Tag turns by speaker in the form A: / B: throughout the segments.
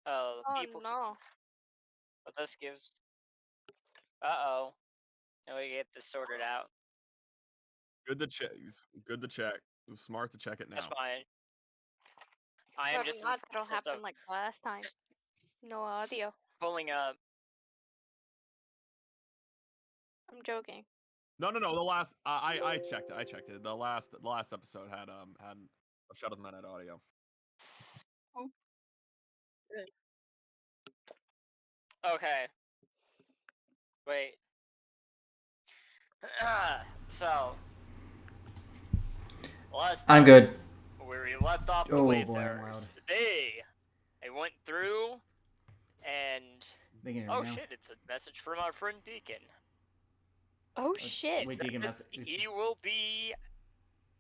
A: Oh
B: people.
A: no.
B: But this gives. Uh-oh. Now we get this sorted out.
C: Good to check. Good to check. It was smart to check it now.
B: That's fine. I am
A: Better
B: just in the
A: not that'll
B: process
A: happen
B: of
A: like last time. No audio.
B: pulling up.
A: I'm joking.
C: No. The last I checked it. I checked it. The last episode had a Shut of Minute audio.
B: Okay. Wait. So.
D: I'm good.
B: Where we left off the
D: Oh, boy, I'm
B: Wayfarers.
D: loud.
B: They went through, and
D: They can hear
B: oh
D: me now.
B: shit! It's a message from our friend Deacon.
A: Oh shit.
D: Wait, Deacon,
B: He will be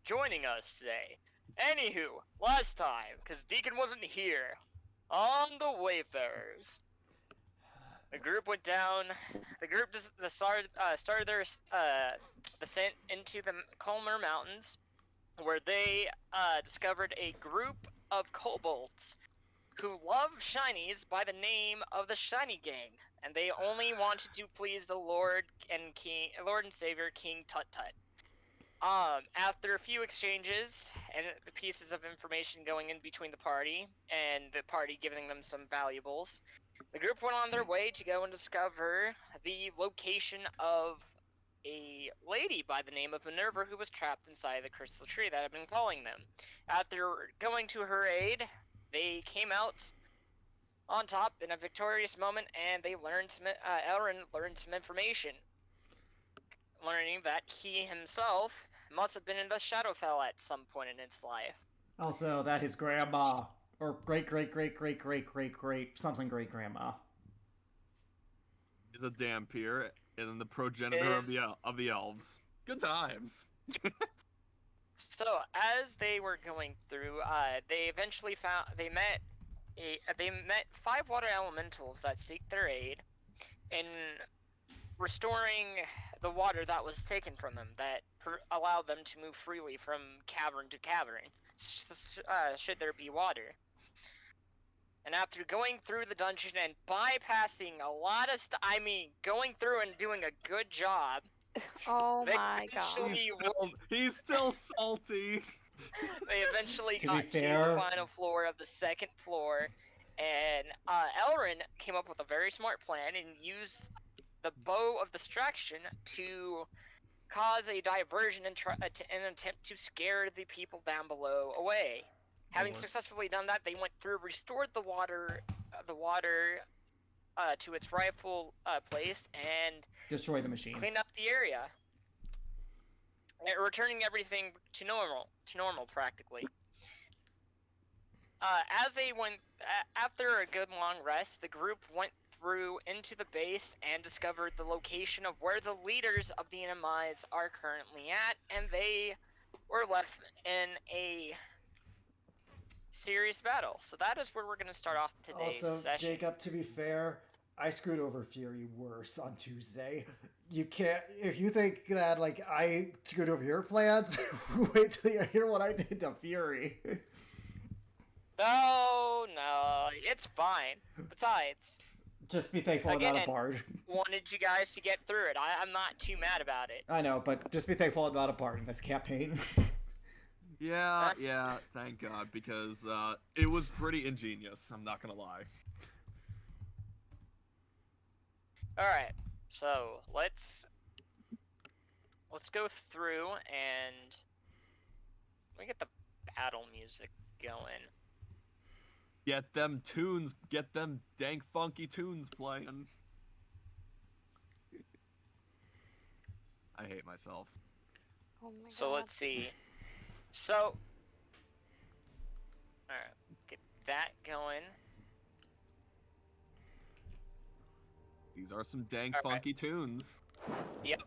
B: joining us today. Anywho, last time, because Deacon wasn't here, on the Wayfarers, the group went down. The group started their descent into the Calmer Mountains, where they discovered a group of kobolds who love shinies by the name of the Shiny Gang, and they only wanted to please the Lord and Savior King Tut Tut. After a few exchanges and pieces of information going in between the party, and the party giving them some valuables, the group went on their way to go and discover the location of a lady by the name of Minerva who was trapped inside the crystal tree that had been calling them. After going to her aid, they came out on top in a victorious moment, and they learned Elrin learned some information, learning that he himself must have been in the Shadowfell at some point in his life.
D: Also, that his grandma, or great something great grandma,
C: is a Dampier and the progenitor of the elves. Good times.
B: So as they were going through, they eventually met 5 water elementals that seek their aid in restoring the water that was taken from them, that allowed them to move freely from cavern to cavern, should there be water. And after going through the dungeon and bypassing a lot of going through and doing a good job.
A: Oh my god.
C: He's still salty.
B: They eventually got to the final floor of the 2nd floor, and Elrin came up with a very smart plan and used the bow of distraction to cause a diversion and attempt to scare the people down below away. Having successfully done that, they went through, restored the water to its rightful place, and
D: destroy the machines,
B: cleaned up the area, returning everything to normal practically. As they went, after a good long rest, the group went through into the base and discovered the location of where the leaders of the enemies are currently at, and they were left in a serious battle. So that is where we're going to start off today's session.
D: Jacob, to be fair, I screwed over Fury worse on Tuesday. You can't, if you think that, like, I screwed over your plans, wait till you hear what I did to Fury.
B: No, it's fine. Besides,
D: just be thankful I'm not a bard.
B: Wanted you guys to get through it. I'm not too mad about it.
D: I know, but just be thankful I'm not a bard in this campaign.
C: Yeah, thank God, because it was pretty ingenious, I'm not gonna lie.
B: Alright, so let's go through and let me get the battle music going.
C: Get them dank funky tunes playing. I hate myself.
A: Oh my
B: so
A: god.
B: Let's see. So, alright, get that going.
C: These are some dank funky tunes.
B: Yep.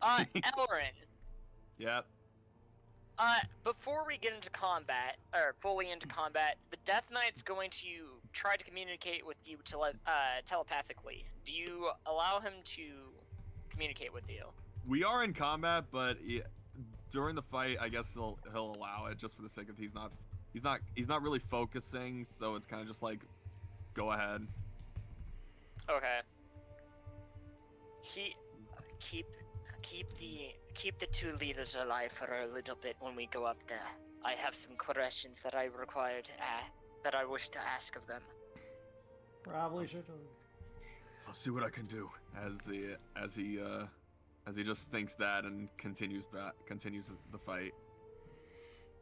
B: Elrin.
C: Yep.
B: Before we get into combat, or fully into combat, the Death Knight's going to try to communicate with you telepathically. Do you allow him to communicate with you?
C: We are in combat, but during the fight, I guess he'll allow it just for the sake of he's not really focusing, so it's kind of just like go ahead.
B: Okay. Keep the two leaders alive for a little bit when we go up there. I have some questions that I wish to ask of them.
D: Probably should have.
C: I'll see what I can do. As he just thinks that and continues the fight.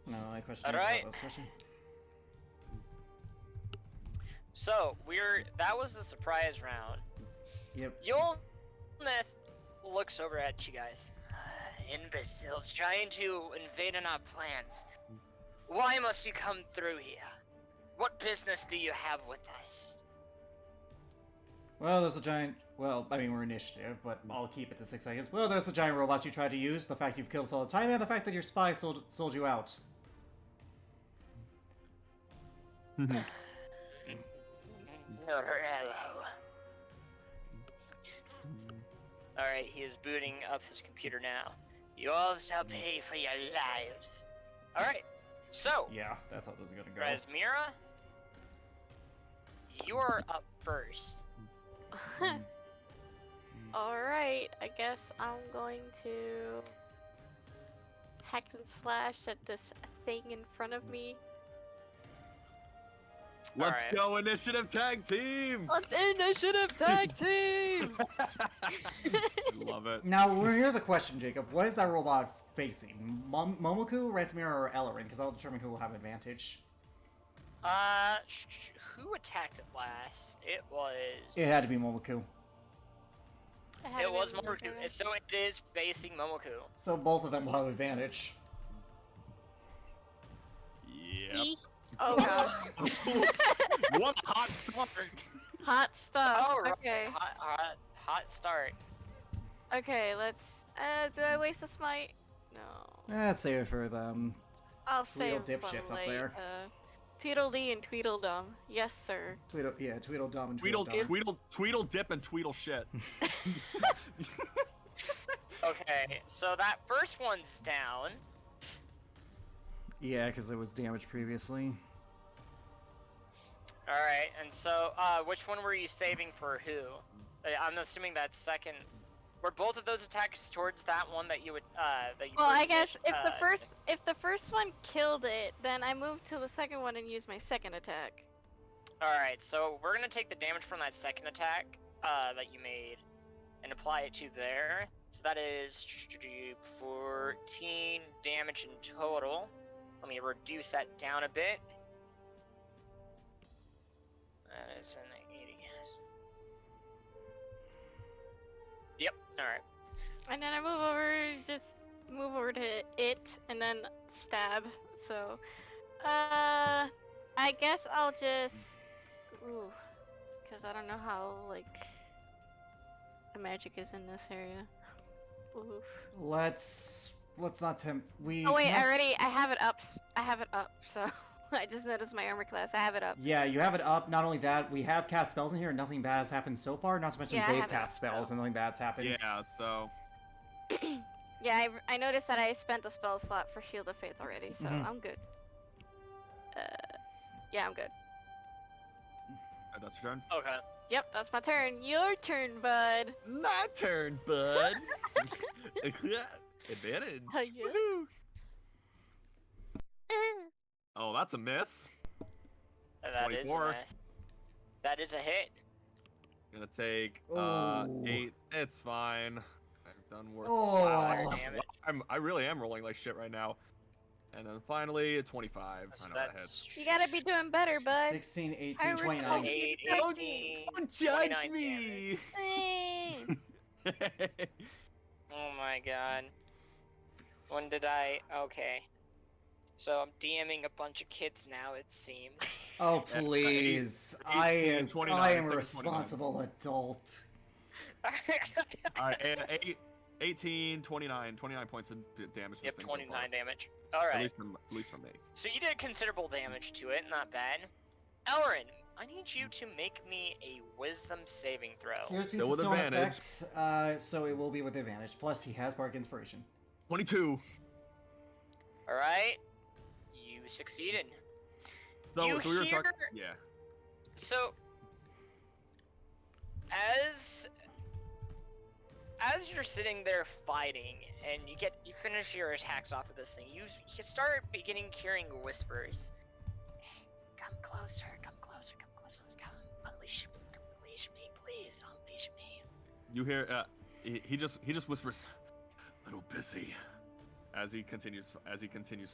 D: No, my question.
B: All right. So that was the surprise round.
D: Yep.
B: Yolneth looks over at you guys. Imbeciles trying to invade on our plans. Why must you come through here? What business do you have with us?
D: Well, there's a giant. Well, I mean, we're initiative, but I'll keep it to 6 seconds. Well, there's the giant robots you tried to use, the fact you've killed us all the time, and the fact that your spy sold you out.
B: Hello. Alright, he is booting up his computer now. You all shall pay for your lives. Alright, so,
D: Yeah, that's how this is gonna go.
B: Razmira, you're up first.
A: Alright, I guess I'm going to hack and slash at this thing in front of me.
C: Let's
B: Alright.
C: go, initiative tag team!
A: Initiative tag team!
C: Love it.
D: Now, here's a question, Jacob. What is that robot facing? Momoku, Razmira, or Ellerin? Because that'll determine who will have advantage.
B: Who attacked it last? It was...
D: It had to be Momoku.
B: It was Momoku, so it is facing Momoku.
D: So both of them will have advantage.
C: Yep.
A: Oh god.
C: What a hot start!
A: Hot stuff.
B: Oh, right.
A: Okay.
B: Hot start.
A: Okay, let's. Do I waste a smite? No.
D: Let's save it for them.
A: I'll
D: Tweedle
A: save
D: dipshits
A: for
D: up
A: later.
D: there.
A: Tweedledee and Tweedledum. Yes, sir.
D: Tweedledum and
C: Tweedle,
D: Tweedledum.
C: tweedle dip and tweedle shit.
B: Okay, so that first one's down.
D: Yeah, because it was damaged previously.
B: Alright, and so, which one were you saving for who? I'm assuming that second... Were both of those attacks towards that one that you would, that you
A: Well, I
B: first
A: guess
B: initi-
A: if the first one killed it, then I move to the second one and use my second attack.
B: Alright, so we're gonna take the damage from that second attack, that you made, and apply it to there. So that is 14 damage in total. Let me reduce that down a bit. That is an 80. Yep, alright.
A: And then I just move over to it, and then stab. So, I guess I'll just, because I don't know how, like, the magic is in this area. Oof.
D: Let's not tempt.
A: Oh wait, I have it up. I have it up, so I just noticed my armor class. I have it up.
D: Yeah, you have it up. Not only that, we have cast spells in here, and nothing bad has happened so far. Not to mention
A: Yeah, I
D: they've
A: have it
D: cast
A: up,
D: spells, and nothing bad's happened.
C: Yeah, so...
A: Yeah, I noticed that I spent a spell slot for Shield of Faith already, so
D: Mhm.
A: I'm good. Yeah, I'm good.
C: That's your turn?
B: Okay.
A: Yep, that's my turn. Your turn, bud.
C: My turn, bud! Advantage!
A: Yeah.
C: Woohoo! Oh, that's a miss.
B: That is
C: 24.
B: a miss. That is a hit.
C: Gonna take
D: Ooh.
C: 8. It's fine. I've done work.
D: Oh.
B: Fire damage.
C: I really am rolling like shit right now. And then finally a 25.
B: So
C: I know that hits.
B: that's
A: You gotta be doing better, bud.
D: 16, 18,
A: I was
D: 29.
A: supposed
B: 8,
A: Don't
B: 18,
C: Don't judge
B: 29
C: me!
B: Oh my god. When did I... Okay. So I'm DMing a bunch of kids now, it seems.
D: Oh please! I
C: 18,
D: am
C: 29,
D: I am a
C: 29.
D: responsible adult.
C: Alright, and 18, 29 points of damage. to
B: Yep,
C: this thing so
B: 29
C: far.
B: damage.
C: At
B: Alright.
C: least from me.
B: So you did considerable damage to it, not bad. Elrin, I need you to make me a wisdom saving throw.
D: Here's
C: Still with
D: stone
C: advantage.
D: effect, so it will be with advantage. Plus, he has Bark Inspiration.
C: 22.
B: Alright. You succeeded.
C: So,
B: You
C: so we were
B: hear-
C: talking. Yeah.
B: So, as you're sitting there fighting and you finish your attacks off of this thing, you start beginning hearing whispers. Hey, come closer, come closer, come closer, come unleash me, please, unleash me.
C: You hear? He just whispers, "Little busy," as he continues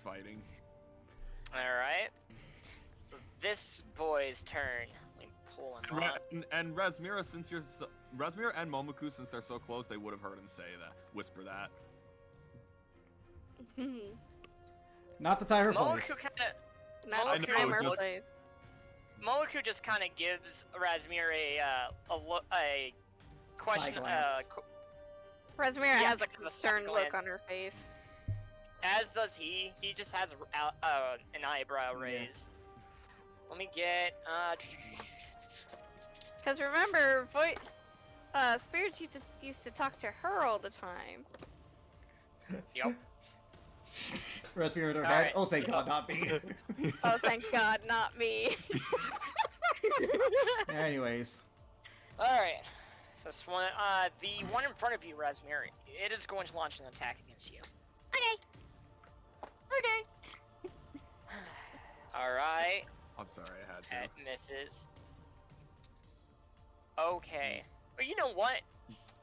C: fighting.
B: All right, this boy's turn. Let me pull him up.
C: And Razmira, Razmira and Momoku, since they're so close, they would have heard him whisper that.
D: Not the time or place.
B: Momoku kind of.
A: Not
C: I
A: the
C: know,
A: time or
C: just-
A: place.
B: Momoku just kind of gives Razmir a question.
D: Side glance.
A: Razmira
B: Yeah,
A: has a
B: kind of a
A: concerned
B: side
A: look
B: glance.
A: on her face.
B: As does he. He just has an eyebrow raised. Let me get
A: Because remember, spirits used to talk to her all the time.
B: Yep.
D: Respirator in her
B: Alright,
D: head. Oh, thank
B: so-
D: God, not me.
A: Oh, thank God, not me.
D: Anyways.
B: All right. This one, the one in front of you, Razmir, it is going to launch an attack against you.
A: Okay.
B: All right.
C: I'm sorry, I had
B: It
C: to.
B: misses. Okay. But you know what?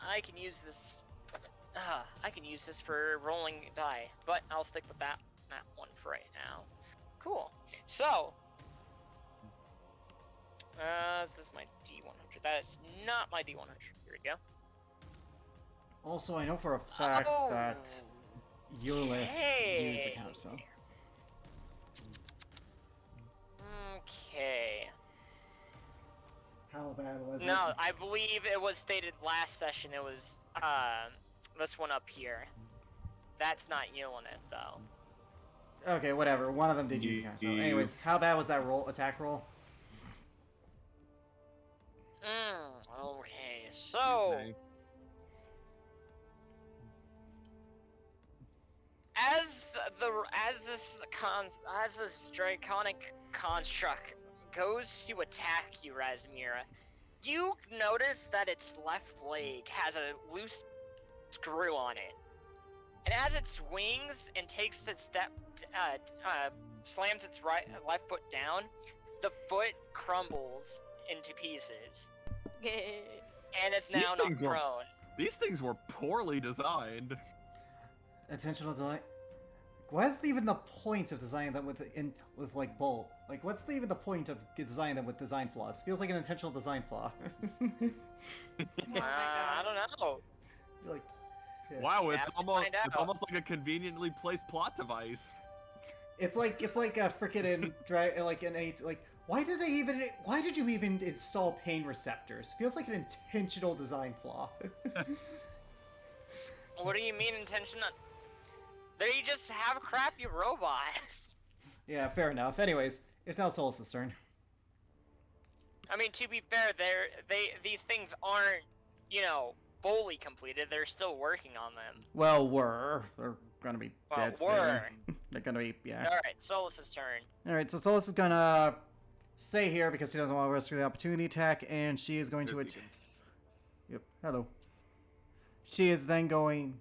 B: I can use this. I can use this for rolling die, but I'll stick with that one for right now. Cool. So, this is my D100. That is not my D100. Here we go.
D: Also, I know for a fact
B: Oh,
D: that Yulith used the
B: okay.
D: counterspell.
B: Okay.
D: How bad was it?
B: No, I believe it was stated last session. It was this one up here. That's not Yulith though.
D: Okay, whatever. One of them did use the counterspell. Anyways, how bad was that attack roll?
B: Okay, so
C: Okay.
B: as this draconic construct goes to attack you, Razmira, you notice that its left leg has a loose screw on it. And as it swings and takes a step, slams its left foot down, the foot crumbles into pieces, and it's now
C: These
B: not
C: things were-
B: prone.
C: These things were poorly designed.
D: Intentional design. What's even the point of designing them with like bolt? Like, what's even the point of designing them with design flaws? Feels like an intentional design flaw.
B: I don't know.
D: Like, yeah.
C: Wow, it's
B: have to
C: almost
B: find out.
C: like a conveniently placed plot device.
D: It's like a freaking why did you even install pain receptors? Feels like an intentional design flaw.
B: What do you mean intentional? They just have crappy robots.
D: Yeah, fair enough. Anyways, it's now Solus's turn.
B: I mean, to be fair, these things aren't, fully completed. They're still working on them.
D: Well, they're gonna be
B: Well,
D: dead soon.
B: were.
D: They're gonna be, yeah.
B: All right, Solus's turn.
D: Alright, so Solus is gonna stay here because she doesn't want to risk the opportunity attack, and she is going to
C: Good
D: attack.
C: thinking.
D: Yep, hello. She is then going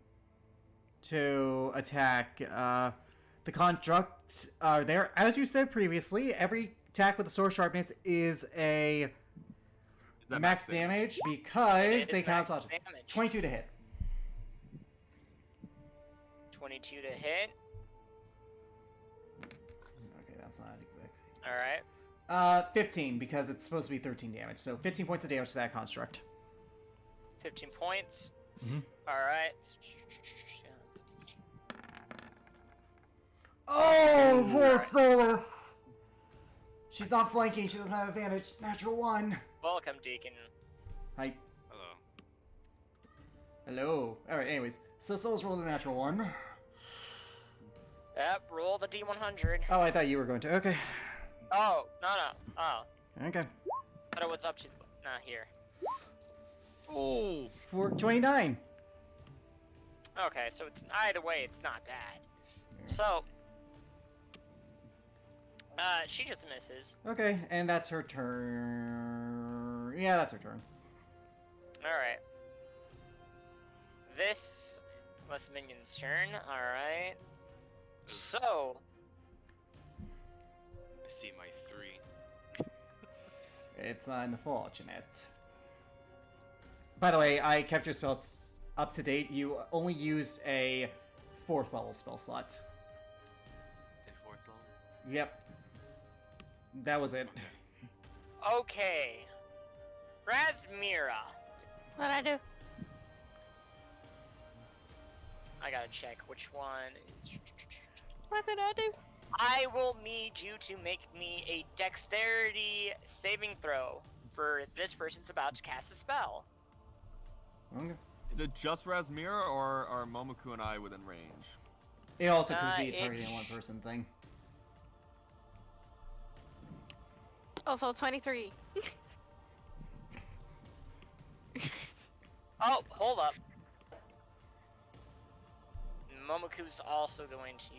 D: to attack the constructs there. As you said previously, every attack with the sword sharpness is a
C: Is that
D: max damage because
B: It is
D: they
B: max
D: cancel out.
B: damage.
D: 22 to hit.
B: 22 to hit.
D: Okay, that's not exactly.
B: All right.
D: 15 because it's supposed to be 13 damage. So 15 points of damage to that construct.
B: 15 points.
D: Mhm.
B: All right.
D: Oh, poor
B: Alright.
D: Solus! She's not flanking, she doesn't have advantage. Natural 1.
B: Welcome, Deacon.
D: Hi.
E: Hello.
D: Hello. Alright, anyways. So Solus rolled a natural 1.
B: Yep. Roll the D100.
D: Oh, I thought you were going to. Okay.
B: Oh no. Oh,
D: Okay.
B: but it was up to not here.
C: Oh,
D: For 29.
B: Okay, so it's either way, it's not bad. So, she just misses.
D: Okay, and that's her turn. Yeah, that's her turn.
B: Alright. This was minion's turn. Alright. So,
E: I see my 3.
D: It's unfortunate. By the way, I kept your spells up to date. You only used a 4th level spell slot.
E: A 4th level?
D: Yep. That was it.
B: okay. Razmira.
A: What'd I do?
B: I gotta check which one is.
A: What did I do?
B: I will need you to make me a dexterity saving throw for this person's about to cast a spell.
D: Okay.
C: Is it just Razmira, or are Momoku and I within range?
D: It also could be a
B: it-
D: targeting one person thing.
A: Also 23.
B: Oh, hold up. Momoku's also going to.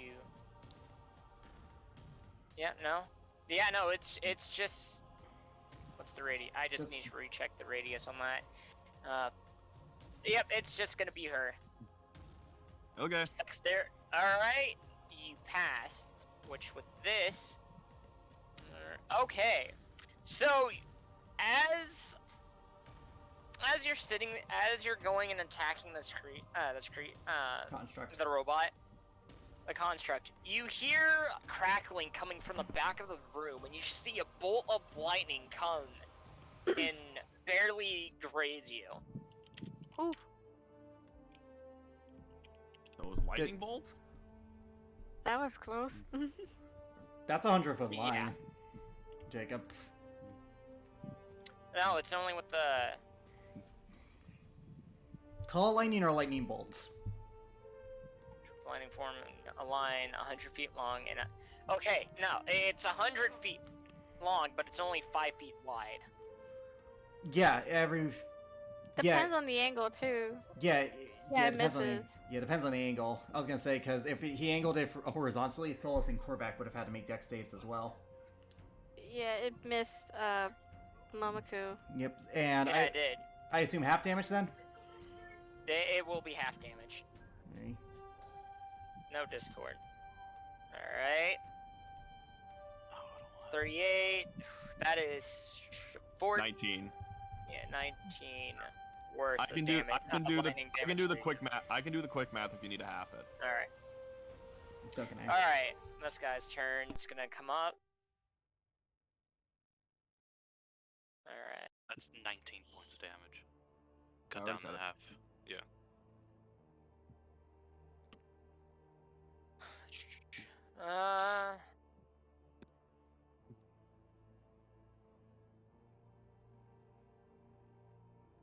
B: Yeah, no. Yeah, no. It's just. What's the radius? I just need to recheck the radius on that. Yep, it's just gonna be her.
C: Okay.
B: Dexter. All right, you passed. Which with this. Okay. So, as you're sitting, as you're going and attacking this
D: Construct.
B: the robot, the construct, you hear crackling coming from the back of the room, and you see a bolt of lightning come and barely graze you.
A: Ooh.
C: Those lightning bolts?
A: That was close.
D: That's a 100-foot
B: Yeah.
D: line. Jacob.
B: No, it's only with the.
D: Call it lightning or lightning bolts.
B: Lightning form a line 100 feet long and okay, no, it's 100 feet long, but it's only 5 feet wide.
D: Yeah,
A: Depends on the angle too.
D: Yeah,
A: Yeah, it
D: depends on
A: misses.
D: depends on the angle. I was gonna say, because if he angled it horizontally, Solus and Korvac would have had to make dex saves as well.
A: Yeah, it missed Momoku.
D: Yep, and
B: Yeah, it did.
D: I assume half damage then?
B: It will be half damage.
D: Okay.
B: No Discord. Alright.
E: Oh, I don't want
B: 38. That is 4.
C: 19.
B: Yeah, 19 worth
C: I
B: of
C: can do.
B: damage.
C: I can do the.
B: lightning
C: I can
B: damage
C: do the
B: to you.
C: quick math. I can do the quick math if you need to half it.
B: Alright.
D: It's okay.
B: Alright. This guy's turn is gonna come up. Alright.
E: That's 19 points of damage. Cut
C: Oh,
E: down
C: is
E: to
C: that it?
E: half. Yeah.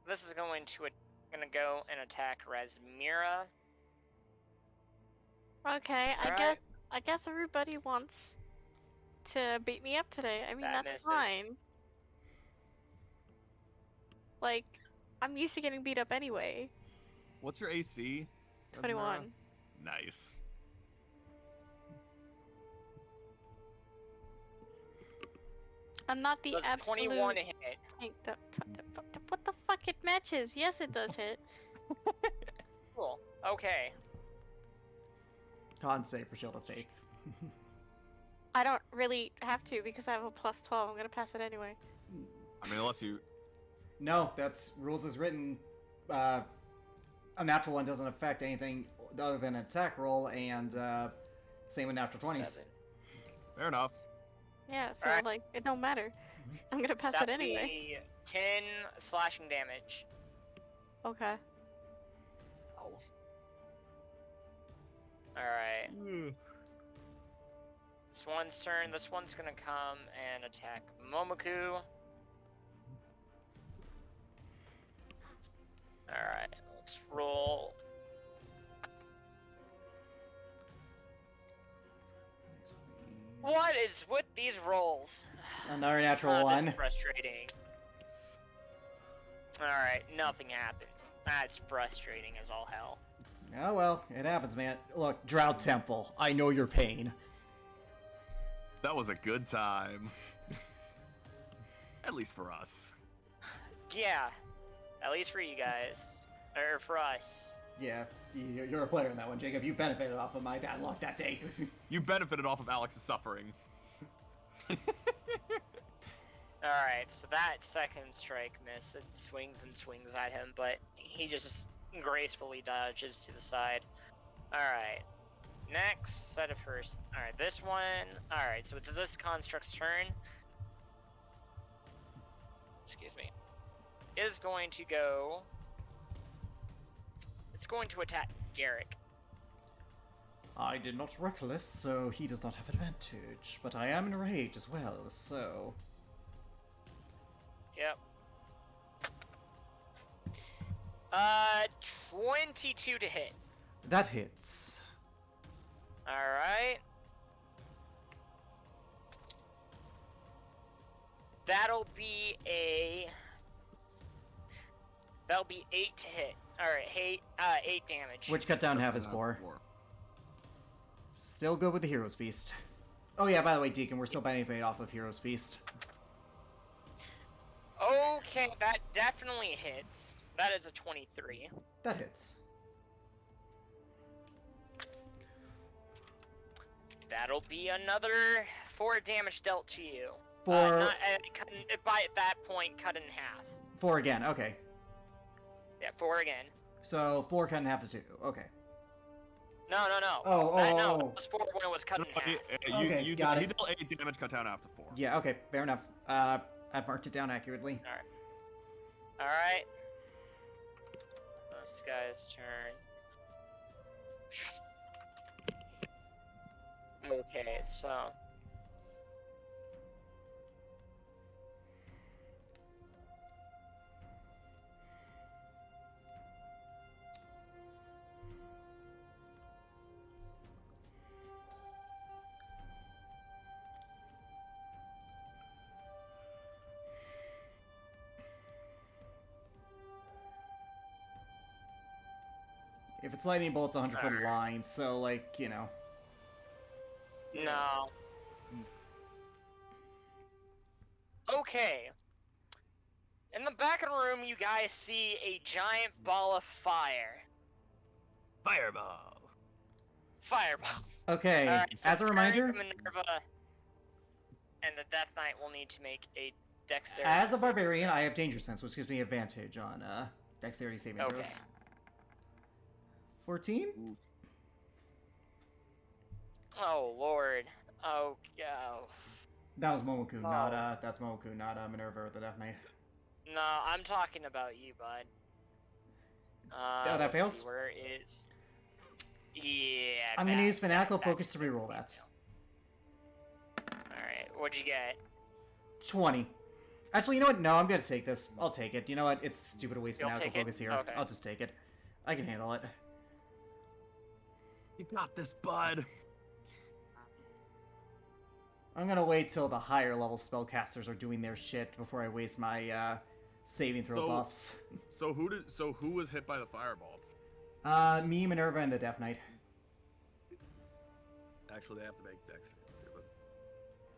B: This is gonna go and attack Razmira.
A: Okay,
B: Alright.
A: I guess everybody wants to beat me up today. I mean,
B: That
A: that's
B: misses.
A: fine. Like, I'm used to getting beat up anyway.
C: What's your AC?
A: 21.
C: Nice.
A: I'm not the
B: Does
A: absolute
B: 21 hit?
A: tank. What the fuck? It matches. Yes, it does hit.
B: Cool. Okay.
D: Con save for Shield of Faith.
A: I don't really have to because I have a plus 12. I'm gonna pass it anyway.
C: I mean, unless you.
D: No, that's rules as written. A natural one doesn't affect anything other than an attack roll, and same with natural 20s.
B: 7.
C: Fair enough.
A: Yeah, so
B: Alright.
A: like it don't matter. I'm gonna pass it
B: That'd
A: anyway.
B: be 10 slashing damage.
A: Okay.
B: Alright. This one's turn. This one's gonna come and attack Momoku. Alright, let's roll. What is with these rolls?
D: Another natural
B: This
D: one.
B: is frustrating. Alright, nothing happens. That's frustrating as all hell.
D: Oh well, it happens, man. Look, Drow Temple, I know your pain.
C: That was a good time. At least for us.
B: Yeah. At least for you guys. Or for us.
D: Yeah, you're a player in that one, Jacob. You benefited off of my bad luck that day.
C: You benefited off of Alex's suffering.
B: Alright, so that second strike miss, it swings and swings at him, but he just gracefully dodges to the side. Alright. Next set of first. Alright, this one. Alright, so it's this construct's turn. Excuse me. Is going to go. It's going to attack Garrick.
D: I did not reckless, so he does not have advantage. But I am in rage as well, so...
B: Yep. 22 to hit.
D: That hits.
B: Alright. That'll be 8 to hit. Alright, 8 damage.
D: Which cut down half is 4. Still good with the Hero's Feast. Oh yeah, by the way, Deacon, we're still benefiting off of Hero's Feast.
B: Okay, that definitely hits. That is a 23.
D: That hits.
B: That'll be another 4 damage dealt to you.
D: 4...
B: By that point, cut in half.
D: 4 again, okay.
B: Yeah, 4 again.
D: So 4 cut in half to 2, okay.
B: No.
D: Oh,
B: No,
D: oh.
B: it was 4 when it was cut in half.
D: Okay, got it.
C: He dealt 8 damage, cut down after 4.
D: Yeah, okay, fair enough. I've marked it down accurately.
B: Alright. This guy's turn. Okay, so...
D: If it's lightning bolt's 100-foot line, so like, you know.
B: No. Okay. In the back of the room, you guys see a giant ball of fire.
C: Fireball.
B: Fireball.
D: Okay,
B: Alright, so
D: as a reminder,
B: Eric, Minerva, and the Death Knight will need to make a dexterity.
D: as a barbarian, I have danger sense, which gives me advantage on dexterity saving throws.
B: Okay.
D: 14?
B: Oh lord. Oh go.
D: That was Momoku,
B: Oh.
D: not that's Momoku, not Minerva or the Death Knight.
B: No, I'm talking about you, bud.
D: Oh, that
B: let's
D: fails?
B: see, where is? Yeah.
D: I'm gonna use
B: that-
D: Fanatical
B: that's
D: Focus to reroll that.
B: Alright, what'd you get?
D: 20. Actually, you know what? No, I'm gonna take this. I'll take it. You know what? It's stupid to waste
B: You'll
D: Fanatical
B: take it?
D: Focus here.
B: Okay.
D: I'll just take it. I can handle it.
C: You got this, bud.
D: I'm gonna wait till the higher level spellcasters are doing their shit before I waste my saving throw
C: So-
D: buffs.
C: So who was hit by the fireball?
D: Me, Minerva, and the Death Knight.
C: Actually, they have to make dex saves too, but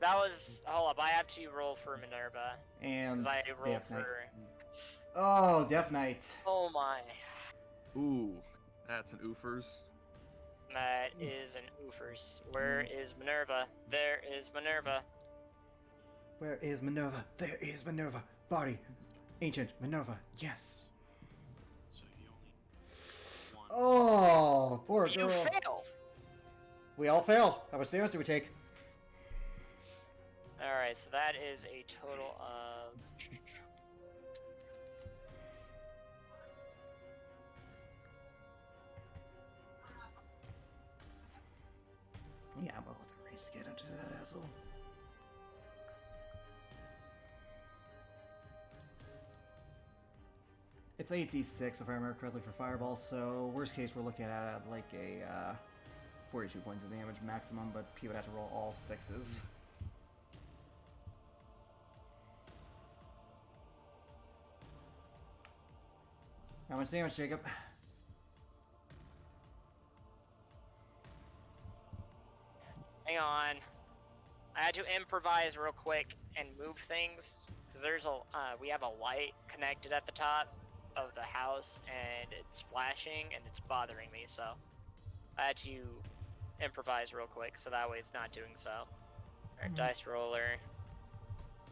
B: That was. Hold up, I have to roll for Minerva.
D: And
B: Because I rolled
D: Death Knight.
B: for.
D: Oh, Death Knight.
B: Oh my.
C: ooh, that's an oofers.
B: That is an oofers. Where is Minerva? There is Minerva.
D: Where is Minerva? There is Minerva. Body. Ancient Minerva. Yes.
E: So you only one.
D: Oh, poor
B: You
D: girl.
B: failed!
D: We all fail. How much damage do we take?
B: Alright, so that is a total of.
D: Yeah, I'm well within range to get into that asshole. It's 8d6 if I remember correctly for Fireball, so worst case we're looking at like a 42 points of damage maximum, but he would have to roll all 6s. How much damage, Jacob?
B: Hang on. I had to improvise real quick and move things because there's a we have a light connected at the top. of the house and it's flashing and it's bothering me, so I had to improvise real quick so that way it's not doing so. Alright, dice roller.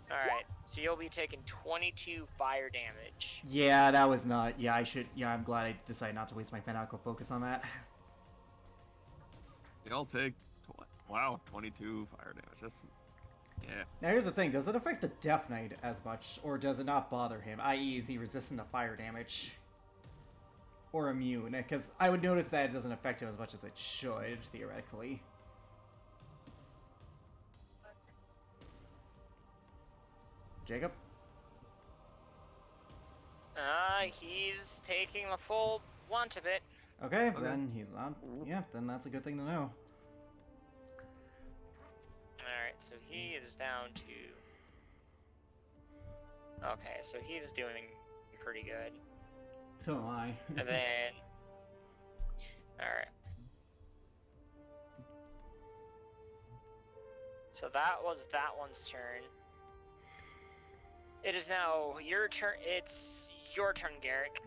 B: Alright, so you'll be taking 22 fire damage.
D: Yeah, that was not. Yeah, I should. Yeah, I'm glad I decided not to waste my fanatical focus on that.
C: I'll take. Wow, 22 fire damage. That's. Yeah.
D: Now here's the thing: does it affect the Death Knight as much, or does it not bother him? I.e., is he resistant to fire damage? Or immune? Because I would notice that it doesn't affect him as much as it should, theoretically. Jacob?
B: He's taking the full brunt of it.
D: Okay, then he's not. Yeah, then that's a good thing to know.
B: Alright, so he is down to... Okay, so he's doing pretty good.
D: So am I.
B: And then... Alright. So that was that one's turn. It is now your turn. It's your turn, Garrick.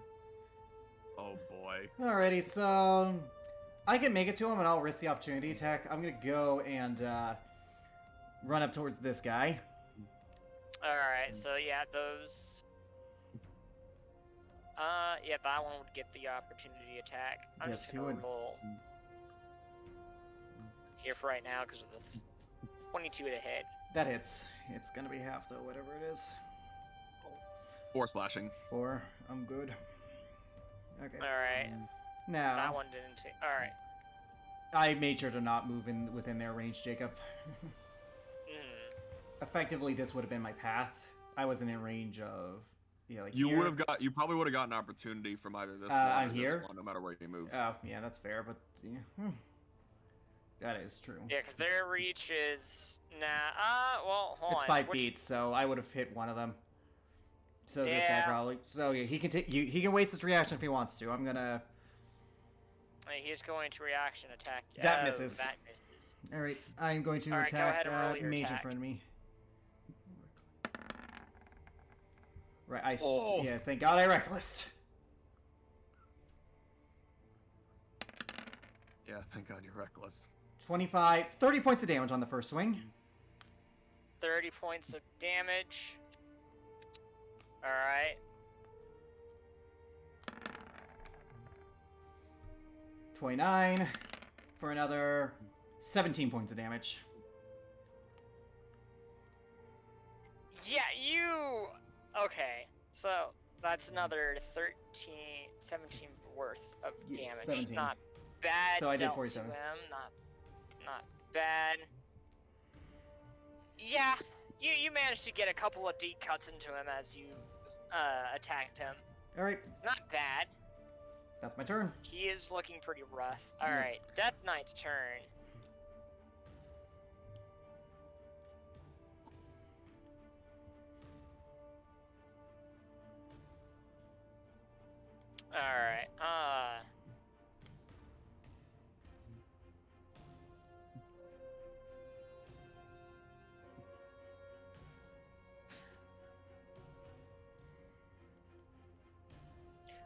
C: Oh boy.
D: Alrighty, so I can make it to him, and I'll risk the opportunity attack. I'm gonna go and run up towards this guy.
B: Alright, so yeah, those... yeah, that one would get the opportunity attack. I'm
D: Yes,
B: just
D: he
B: gonna
D: would.
B: roll here for right now because of the 22 to hit.
D: That hits. It's gonna be half though, whatever it is.
C: 4 slashing.
D: 4. I'm good. Okay.
B: Alright,
D: Now
B: that one didn't take... Alright.
D: I made sure to not move in within their range, Jacob. Effectively, this would have been my path. I wasn't in range of, yeah, like
C: You
D: here.
C: would have got. You probably would have gotten an opportunity from either this one
D: I'm
C: or
D: here?
C: this one, no matter where you move.
D: Oh, yeah, that's fair, but yeah. That is true.
B: Yeah, because their reach is... well, hold
D: It's
B: on.
D: 5 feet, so I would have hit one of them. So this guy
B: Yeah.
D: probably. So yeah, he can take. He can waste his reaction if he wants to. I'm gonna.
B: He's going to reaction attack.
D: That
B: Oh,
D: misses.
B: That misses.
D: All right, I'm going to
B: Alright, go
D: attack
B: ahead and roll your
D: mage in
B: attack.
D: front of me. Right,
C: Oh.
D: yeah. Thank God I reckless.
C: Yeah, thank God you're reckless.
D: 30 points of damage on the first swing.
B: 30 points of damage. Alright.
D: 29 for another 17 points of damage.
B: Yeah, you... Okay, so that's another 13, 17 worth of
D: Yeah,
B: damage.
D: 17.
B: Not bad.
D: So I did
B: dealt
D: 47.
B: To him. Not bad. Yeah, you managed to get a couple of deep cuts into him as you attacked him.
D: All right,
B: Not bad.
D: that's my turn.
B: He is looking pretty rough. Alright, Death Knight's turn. Alright,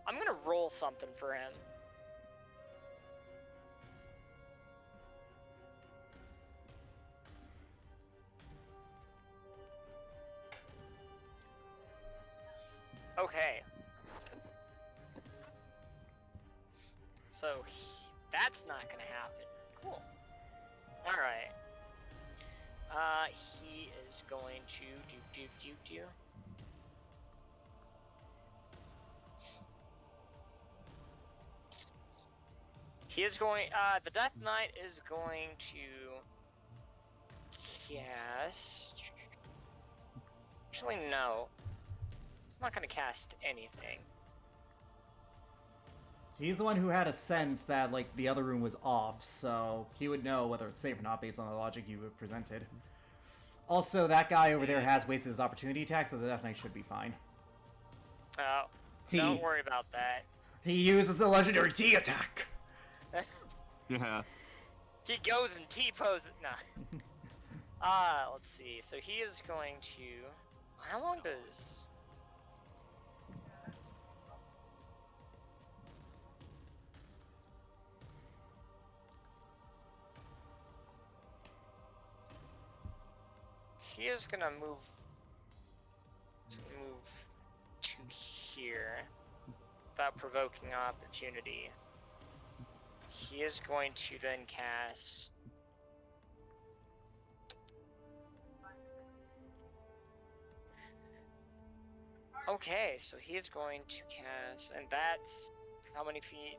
B: I'm gonna roll something for him. Okay. So, that's not gonna happen. Cool. Alright. He is going to do. He is going, the Death Knight is going to cast... Actually, no. It's not gonna cast anything.
D: He's the one who had a sense that like the other room was off, so he would know whether it's safe or not based on the logic you have presented. Also, that guy over there has wasted his opportunity attack, so the Death Knight should be fine.
B: Oh,
D: T.
B: don't worry about that.
D: He uses the legendary T attack.
C: Yeah.
B: He goes and T-poses. Nah. Let's see. So he is going to... How long does... he is gonna move. Move to here without provoking opportunity. He is going to then cast. Okay, so he is going to cast, and that's how many feet?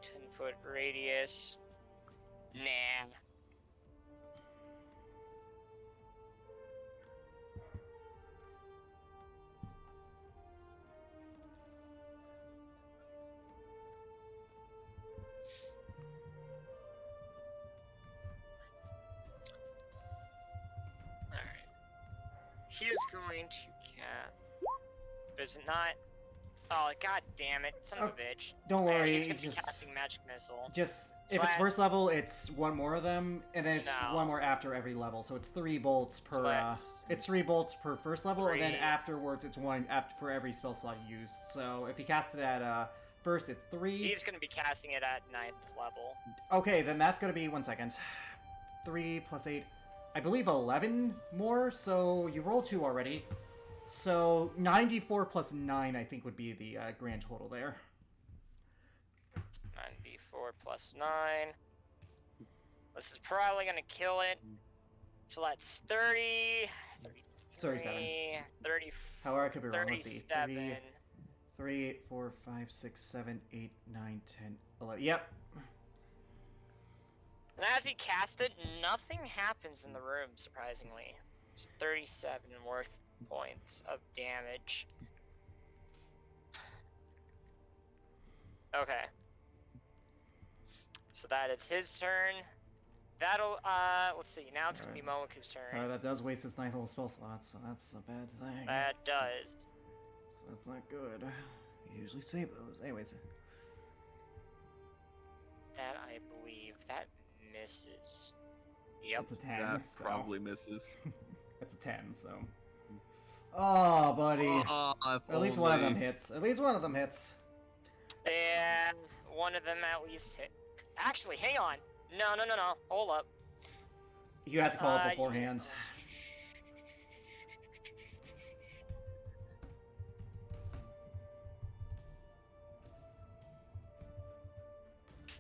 B: 10-foot radius. Nah. Alright. He is going to cast. Is it not? Oh, god damn it. Son of a bitch.
D: Don't
B: Yeah,
D: worry,
B: he's gonna be
D: just-
B: casting Magic Missile.
D: Just
B: So
D: if it's first
B: that's-
D: level, it's one more of them, and then it's
B: No.
D: one more after every level. So it's 3 bolts per.
B: So that's-
D: It's 3 bolts per first level, and then
B: 3.
D: afterwards it's 1 after for every spell slot you use. So if you cast it at first, it's 3.
B: He's gonna be casting it at 9th level.
D: Okay, then that's gonna be 1 second. 3 plus 8, I believe 11 more. So you roll 2 already. So 94 plus 9, I think, would be the grand total there.
B: 9d4 plus 9. This is probably gonna kill it. So that's 30, 33, 30,
D: However, I could be wrong. Let's see.
B: 37.
D: 3, 8, 4, 5, 6, 7, 8, 9, 10, 11. Yep.
B: And as he cast it, nothing happens in the room, surprisingly. It's 37 worth points of damage. Okay. So that is his turn. That'll, let's see, now it's gonna be Momoku's turn.
D: That does waste its 9th level spell slot, so that's a bad thing.
B: That does.
D: That's not good. You usually save those. Anyways.
B: That, I believe, that misses. Yep.
D: That's a 10.
C: That
D: so.
C: probably misses.
D: That's a 10, so. Oh, buddy.
C: If
D: At least one of them
C: only.
D: hits. At least one of them hits.
B: And one of them at least hit. Actually, hang on. No. Hold up.
D: You had to call it
B: Yeah.
D: beforehand.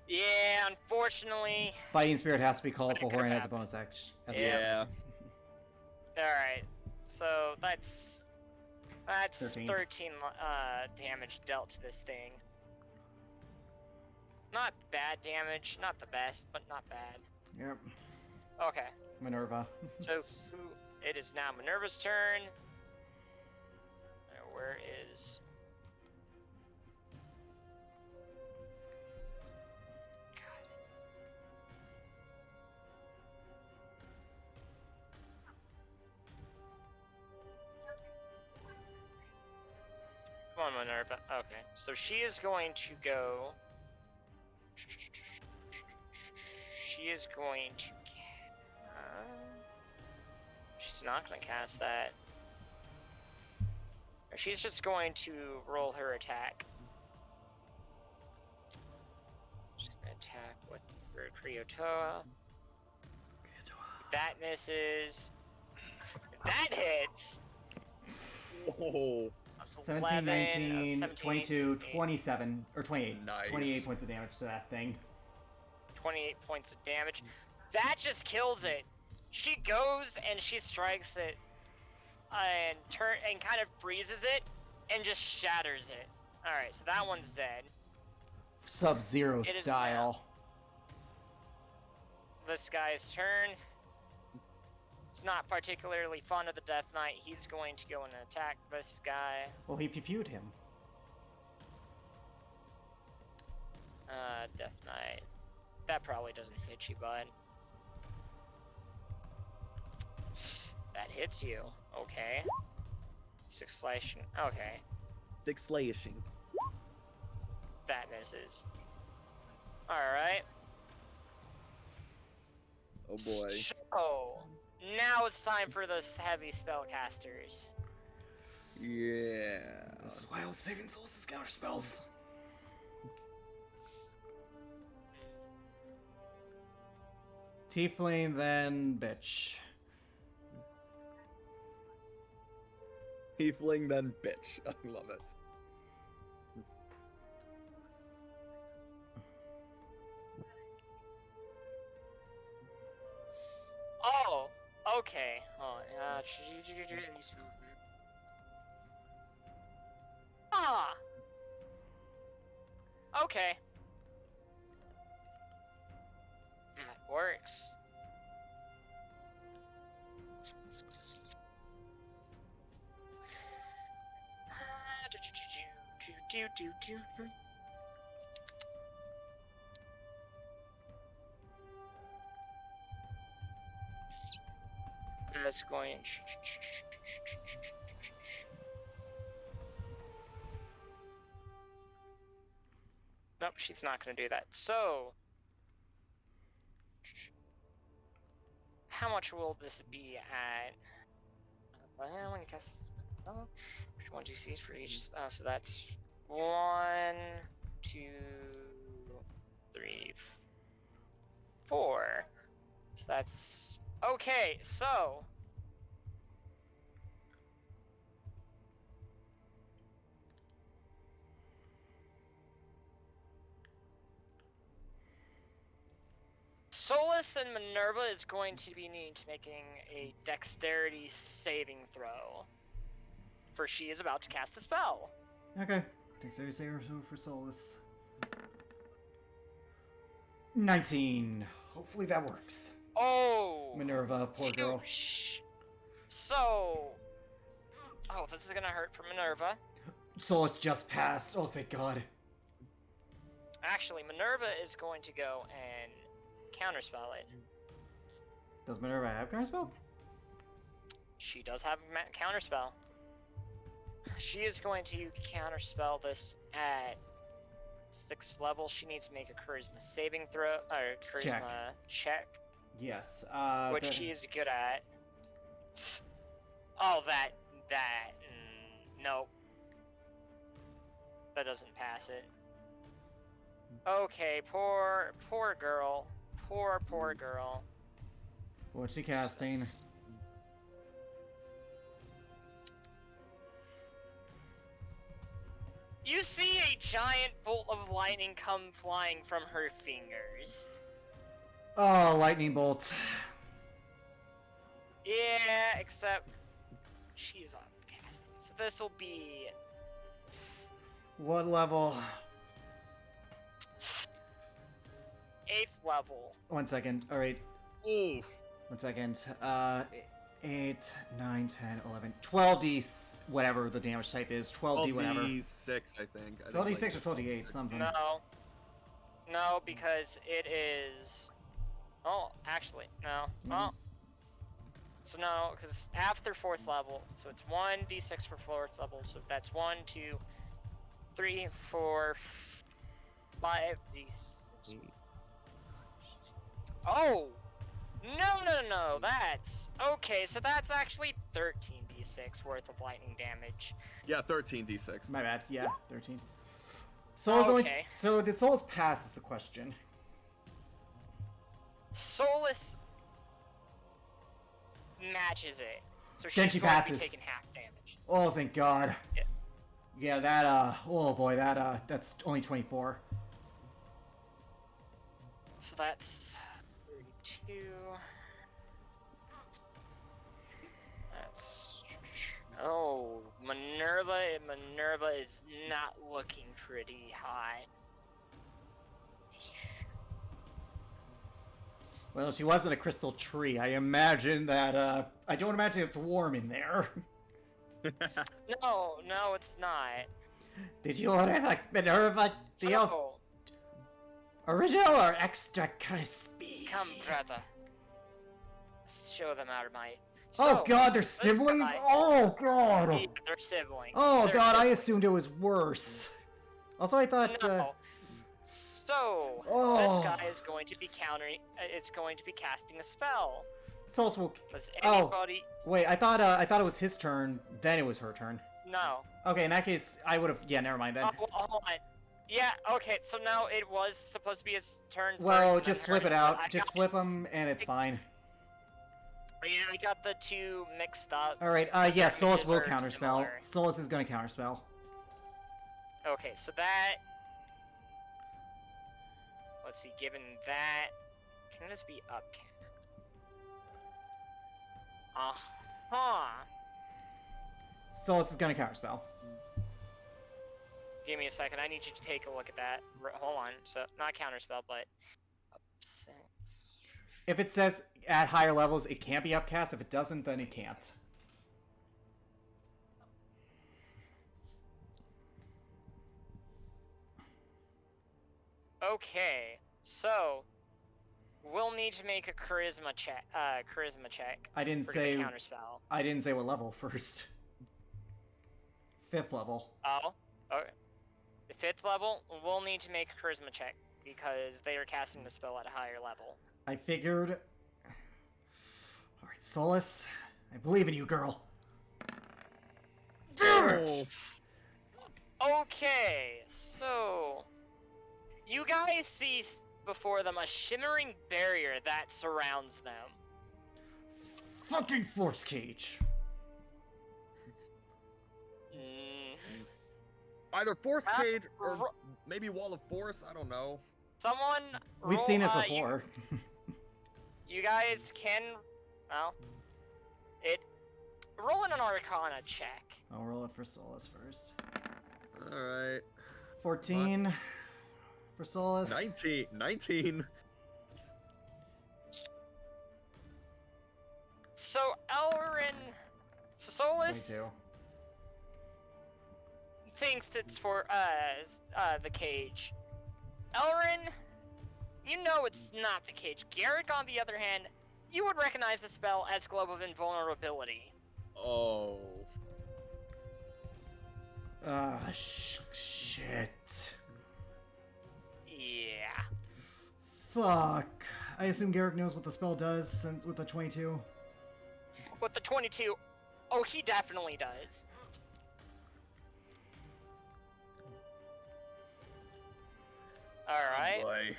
B: Yeah, unfortunately.
D: Fighting Spirit has to be called
B: But it could've
D: beforehand as a
B: happened.
D: bonus action.
B: Yeah. Alright. So that's
D: 13.
B: 13 damage dealt to this thing. Not bad damage, not the best, but not bad.
D: Yep.
B: Okay.
D: Minerva.
B: So it is now Minerva's turn. Where is? God. Come on, Minerva. Okay, so she is going to go. She is going to. She's not going to cast that. She's just going to roll her attack. She's going to attack with her Kriotoa. That misses. That hits!
C: Oh,
B: That's
D: 17,
B: 11,
D: 19,
B: 17,
D: 22,
B: 8,
D: 27, or 28.
C: Nice.
D: 28 points of damage to that thing.
B: 28 points of damage. That just kills it. She goes and she strikes it and kind of freezes it and just shatters it. All right, so that one's dead.
D: Sub-Zero
B: It is
D: style.
B: This guy's turn. It's not particularly fond of the Death Knight. He's going to go and attack this guy.
D: Well, he pew-pewed him.
B: Death Knight. That probably doesn't hit you, bud. That hits you. Okay. 6 slashing. Okay.
F: 6 slashing.
B: That misses. Alright.
F: Oh boy.
B: So, now it's time for the heavy spellcasters.
F: Yeah.
D: This is why I was saving souls as counter spells. Tiefling, then bitch.
F: Tiefling, then bitch. I love it.
B: Oh, okay. Oh, ah, okay. That works. That's going. Nope, she's not going to do that. So, how much will this be at? Well, when you cast, oh, 1d6 for each. So that's 1, 2, 3, 4. So that's okay. So. Solus and Minerva is going to be needing to making a dexterity saving throw. For she is about to cast the spell.
D: Okay. Dexterity saving throw for Solus. 19. Hopefully that works.
B: Oh!
D: Minerva, poor girl.
B: So... Oh, this is gonna hurt for Minerva.
D: Solus just passed. Oh, thank God.
B: Actually, Minerva is going to go and counterspell it.
D: Does Minerva have counterspell?
B: She does have a counterspell. She is going to counterspell this at 6th level. She needs to make a charisma saving throw, or charisma check,
D: Yes.
B: which she is good at. Oh, nope. That doesn't pass it. Okay, poor girl. Poor girl.
D: What's she casting?
B: You see a giant bolt of lightning come flying from her fingers.
D: Oh, lightning bolt.
B: Yeah, except she's up casting. So this will be
D: What level?
B: 8th level.
D: 1 second. Alright.
F: Ooh.
D: 1 second. 8, 9, 10, 11, 12d, whatever the damage type is. 12d, whatever.
F: 12d6, I think.
D: 12d6 or 12d8, something.
B: No, because it is. Oh, actually, no. Oh. So no, because after 4th level, so it's 1d6 for 4th level. So that's 1, 2, 3, 4, 5d6. Oh! No, that's... Okay, so that's actually 13d6 worth of lightning damage.
C: Yeah, 13d6.
D: My bad. Yeah, 13. Solus only.
B: Okay.
D: So did Solus pass? Is the question.
B: Solus matches it. So
D: Then
B: she's
D: she
B: going to
D: passes.
B: be taking half damage.
D: Oh, thank God.
B: Yeah.
D: Yeah, that. Oh boy, that's only 24.
B: So that's 32. That's... Oh, Minerva is not looking pretty hot.
D: Well, she wasn't a crystal tree. I imagine that. I don't imagine it's warm in there.
B: No, it's not.
D: Did you order the Minerva deal?
B: So,
D: Original or extra crispy?
B: come, brother. Show them our might.
D: Oh
B: So,
D: God, they're
B: this
D: siblings.
B: guy-
D: Oh God.
B: Yeah, they're siblings.
D: Oh
B: They're
D: God, I
B: siblings.
D: assumed it was worse. Also, I thought.
B: No. So,
D: Oh.
B: this guy is going to be casting a spell.
D: Solus will.
B: Does
D: Oh.
B: anybody?
D: Wait, I thought it was his turn. Then it was her turn.
B: No.
D: Okay, in that case, I would have. Yeah, never mind then.
B: Oh, well, hold on. Yeah. Okay. So now it was supposed to be his turn.
D: Well,
B: first,
D: just
B: and then
D: flip it
B: hers,
D: out.
B: but I
D: Just
B: got-
D: flip them, and it's fine.
B: Oh, yeah, I got the two mixed up.
D: Alright,
B: Because
D: yeah,
B: their
D: Solus
B: images
D: will
B: are
D: counterspell.
B: similar.
D: Solus is gonna counterspell.
B: Okay, so that... Let's see, given that... Can this be up? Uh-huh.
D: Solus is gonna counterspell.
B: Give me a second, I need you to take a look at that. Hold on, so, not counterspell, but...
D: If it says at higher levels, it can't be upcast. If it doesn't, then it can't.
B: Okay, so... We'll need to make a charisma check.
D: I didn't
B: for
D: say.
B: the counterspell.
D: I didn't say what level first. 5th level.
B: Oh, okay. The 5th level, we'll need to make a charisma check because they are casting the spell at a higher level.
D: I figured. Alright, Solus. I believe in you, girl. Do it!
B: Okay, so you guys see before them a shimmering barrier that surrounds them.
D: Fucking force cage.
F: Either force
B: Ah,
F: cage or
B: ro-
F: maybe wall of force. I don't know.
B: Someone
D: We've
B: roll,
D: seen this
B: you-
D: before.
B: You guys can, well, roll an Arcana check.
D: I'll roll it for Solus first.
F: All right.
D: 14 for Solus.
F: 19.
B: So Solus
D: 22.
B: thinks it's for the cage. Elrin, you know it's not the cage. Garrick, on the other hand, you would recognize the spell as Globe of Invulnerability.
F: Oh.
D: Shit.
B: Yeah.
D: Fuck. I assume Garrick knows what the spell does since with the 22.
B: With the 22, oh, he definitely does. Alright.
F: Boy.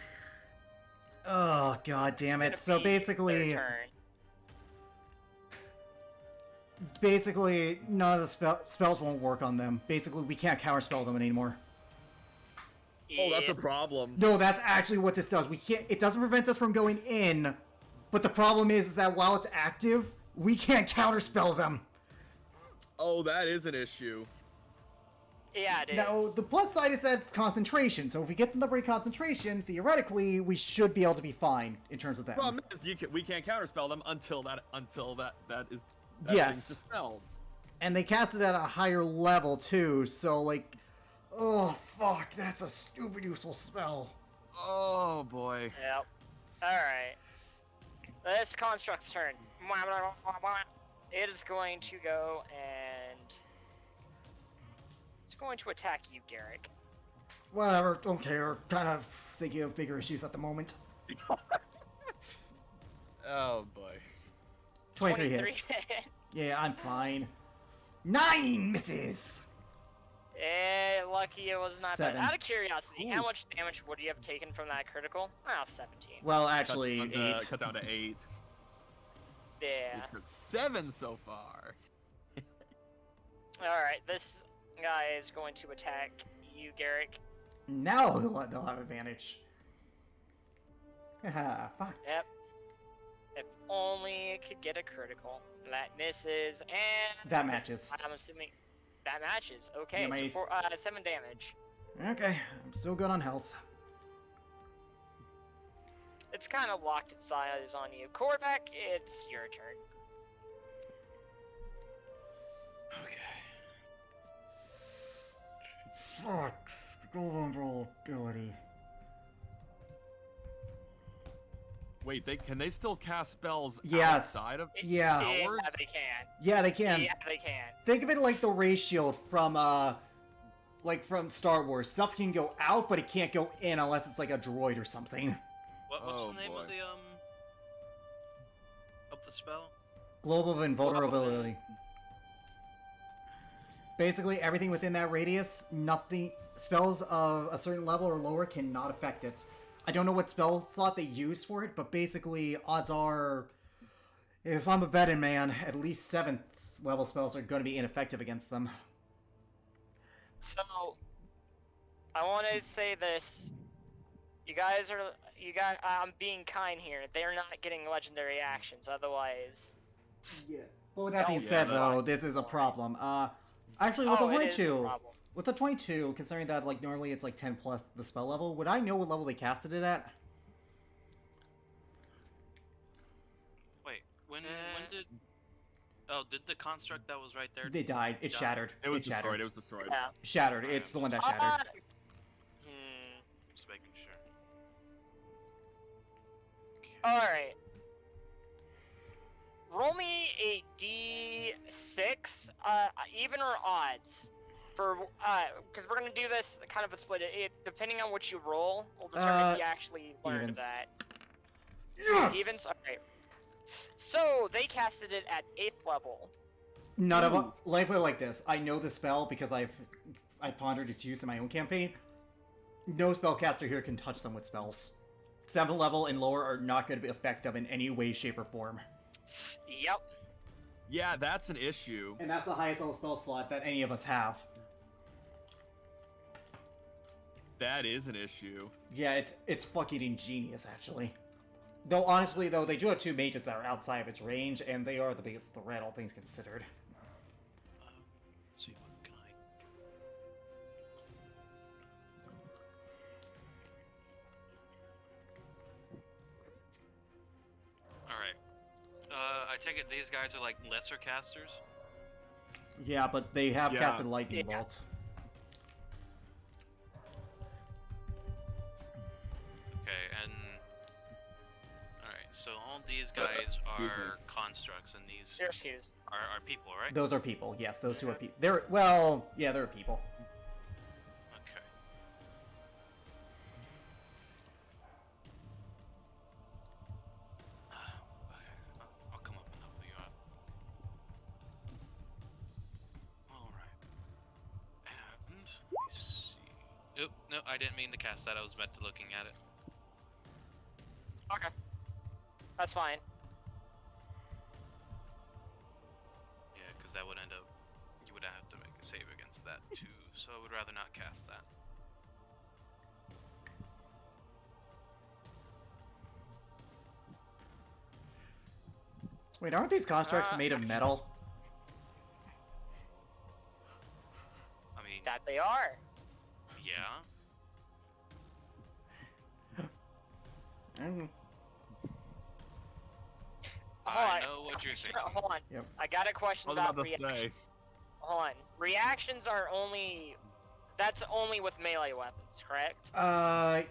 D: Oh, god damn it.
B: It's
D: So
B: gonna be
D: basically,
B: their turn.
D: none of the spells won't work on them. Basically, we can't counterspell them anymore.
F: Oh, that's a
B: Yeah.
F: problem.
D: No, that's actually what this does. We can't. It doesn't prevent us from going in, but the problem is that while it's active, we can't counterspell them.
F: Oh, that is an issue.
B: Yeah, it is.
D: Now, the plus side is that it's concentration. So if we get them the right concentration, theoretically, we should be able to be fine in terms of that.
F: Problem is, we can't counterspell them until that is
D: Yes.
F: thing's dispelled.
D: And they cast it at a higher level too. So like, oh fuck, that's a stupid useful spell.
F: Oh boy.
B: Yep. Alright. This construct's turn. It is going to go and... It's going to attack you, Garrick.
D: Whatever, don't care. Kind of thinking of bigger issues at the moment.
F: Oh boy.
D: 23 hits. Yeah, I'm fine. 9 misses.
B: Lucky it was not
D: 7.
B: bad. Out of curiosity,
F: Ooh.
B: how much damage would you have taken from that critical? Oh, 17.
D: Well, actually,
C: cut,
D: 8.
C: cut down to 8.
B: Yeah.
C: We've got 7 so far.
B: Alright, this guy is going to attack you, Garrick.
D: Now they'll have advantage. Haha, fuck.
B: Yep. If only it could get a critical. That misses, and...
D: That matches.
B: I'm assuming... That matches. Okay,
D: Yeah, my-
B: so 7 damage.
D: Okay, I'm still good on health.
B: It's kind of locked its eyes on you. Korvac, it's your turn.
C: Okay.
D: Fuck. Vulnerability.
C: Wait, can they still cast spells
D: Yes.
C: outside of?
D: Yeah.
B: Yeah,
C: Outwards?
B: they can.
D: Yeah, they can.
B: Yeah, they can.
D: Think of it like the ratio from from Star Wars. Stuff can go out, but it can't go in unless it's like a droid or something.
E: What's
C: Oh,
E: the name
C: boy.
E: of the spell?
D: Globe of Invulnerability. Basically, everything within that radius, nothing, spells of a certain level or lower cannot affect it. I don't know what spell slot they use for it, but basically, odds are If I'm a betting man, at least 7th level spells are going to be ineffective against them.
B: So, I want to say this. I'm being kind here. They're not getting legendary actions, otherwise.
D: Yeah. But with that being
C: yeah,
D: said,
C: that-
D: though, this is a problem. Actually, with
B: Oh,
D: the
B: it is a
D: 22,
B: problem.
D: with the 22, considering that like normally it's like 10 plus the spell level, would I know what level they casted it at?
E: Wait, when did? Oh, did the construct that was right there?
D: They died. It
E: died?
D: shattered.
C: It was
D: shattered.
C: destroyed. It was destroyed.
B: Yeah.
D: Shattered. It's the one that shattered.
E: Just making sure. Okay.
B: Alright. Roll me a d6, even or odds. For, because we're gonna do this kind of a split. Depending on what you roll, will determine if you actually learned
D: evens.
B: that.
D: Yes!
B: Evens? Alright. So, they casted it at 8th level.
D: None of them. Like put it like this. I know the spell because I pondered its use in my own campaign. No spellcaster here can touch them with spells. 7th level and lower are not going to be effective in any way, shape, or form.
B: Yep.
C: Yeah, that's an issue.
D: And that's the highest level spell slot that any of us have.
C: That is an issue.
D: Yeah, it's fucking ingenious, actually. Though, honestly, though, they do have 2 mages that are outside of its range, and they are the biggest threat, all things considered.
E: Let's see what can I. All right. I take it these guys are like lesser casters.
D: Yeah, but they have
C: Yeah.
D: casted Lightning
B: Yeah.
D: Bolt.
E: Okay, and all right. So all these guys
C: excuse
E: are constructs, and these
B: Here's his.
E: are people, right?
D: Those are people, yes, those 2 are people. They're, well, yeah, they're people.
E: Okay. I'll come up and help you out. Alright. And, let me see. Oop, no, I didn't mean to cast that. I was meant to looking at it.
B: Okay. That's fine.
E: Yeah, because that would end up... You would have to make a save against that, too. So I would rather not cast that.
D: Wait, aren't these constructs made of metal?
E: I mean,
B: That they are.
E: yeah.
D: Mm,
B: Hold
E: I
B: on.
E: know what you're saying.
B: Hold on.
D: Yep.
B: I got a question
C: I was
B: about
C: about to
B: reactions.
C: say.
B: Hold on. Reactions are only... That's only with melee weapons, correct?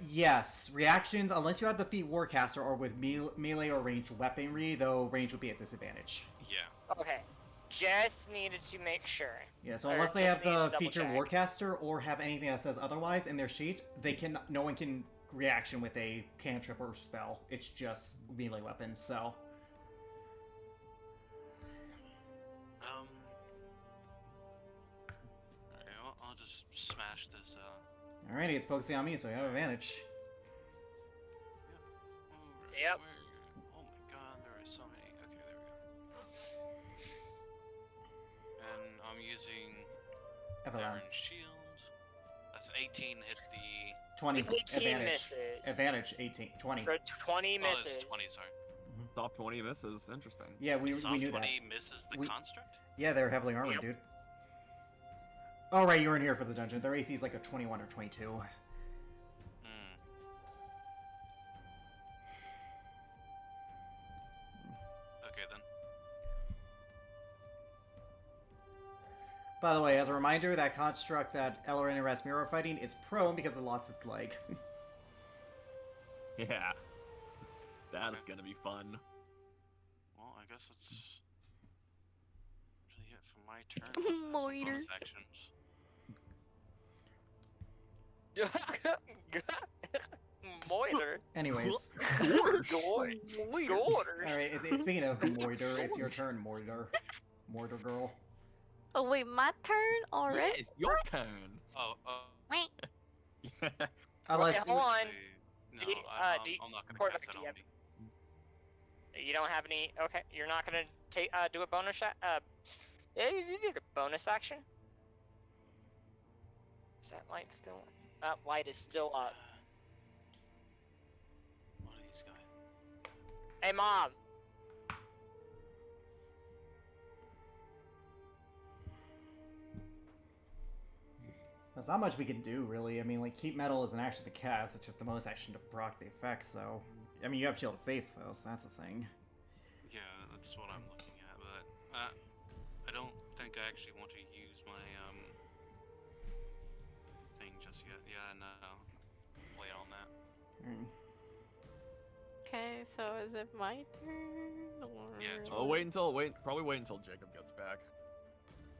D: yes. Reactions, unless you have the feat Warcaster or with melee or ranged weaponry, though range would be at disadvantage.
E: Yeah.
B: Okay. Just needed to make sure.
D: Yeah, so
B: Or
D: unless they
B: just
D: have
B: needed to
D: the
B: double
D: feature
B: check.
D: Warcaster or have anything that says otherwise in their sheet, no one can reaction with a cantrip or spell. It's just melee weapons, so...
E: Alright, well, I'll just smash this out.
D: Alrighty, it's focusing on me, so you have advantage.
E: Alright,
B: Yep.
E: Oh my god, there are so many. Okay, there we go. And I'm using
D: Avalanche.
E: Iron Shield. That's an 18 hit the...
D: 20.
B: 18
D: Advantage.
B: misses.
D: Advantage, 18. 20.
B: Or 20
E: Oh,
B: misses.
E: it's 20, sorry.
C: Top 20 misses. Interesting.
D: Yeah, we
E: Soft
D: knew
E: 20
D: that.
E: misses the
D: We-
E: construct?
D: Yeah, they're heavily armored,
B: Yep.
D: dude. Oh, right, you were in here for the dungeon. Their AC is like a 21 or 22.
E: Hmm. Okay, then.
D: By the way, as a reminder, that construct that Ellerin and Rasmir are fighting is prone because it lost its leg.
C: Yeah. That is gonna be fun.
E: Well, I guess it's really it for my turn. Some
A: Moiter.
E: bonus actions.
B: Moiter.
D: Anyways.
B: Goy. Goiter.
D: Alright, speaking of Moiter, it's your turn, Moiter. Mortar girl.
A: Oh wait, my turn already?
C: Yeah, it's your turn.
E: Oh,
D: Unless,
B: Okay, hold on.
E: no,
B: D-
E: I'm
B: D-
E: not gonna
B: Corvus,
E: cast that
B: do
E: on
B: you have-
E: me.
B: You don't have any. Okay, you're not gonna take do a bonus shot. Yeah, you did a bonus action. Is that light still? That light is still up.
E: One of these guys.
B: Hey, Mom.
D: There's not much we can do, really. I mean, like, Keep Metal is an action to cast, it's just the most action to proc the effect, so... I mean, you have Shield of Faith, though, so that's a thing.
E: Yeah, that's what I'm looking at, but I don't think I actually want to use my thing just yet. Yeah, no. Wait on that.
D: Hmm.
A: Okay, so is it my turn? Or...
E: Yeah, it's
C: Oh, probably wait until Jacob gets back.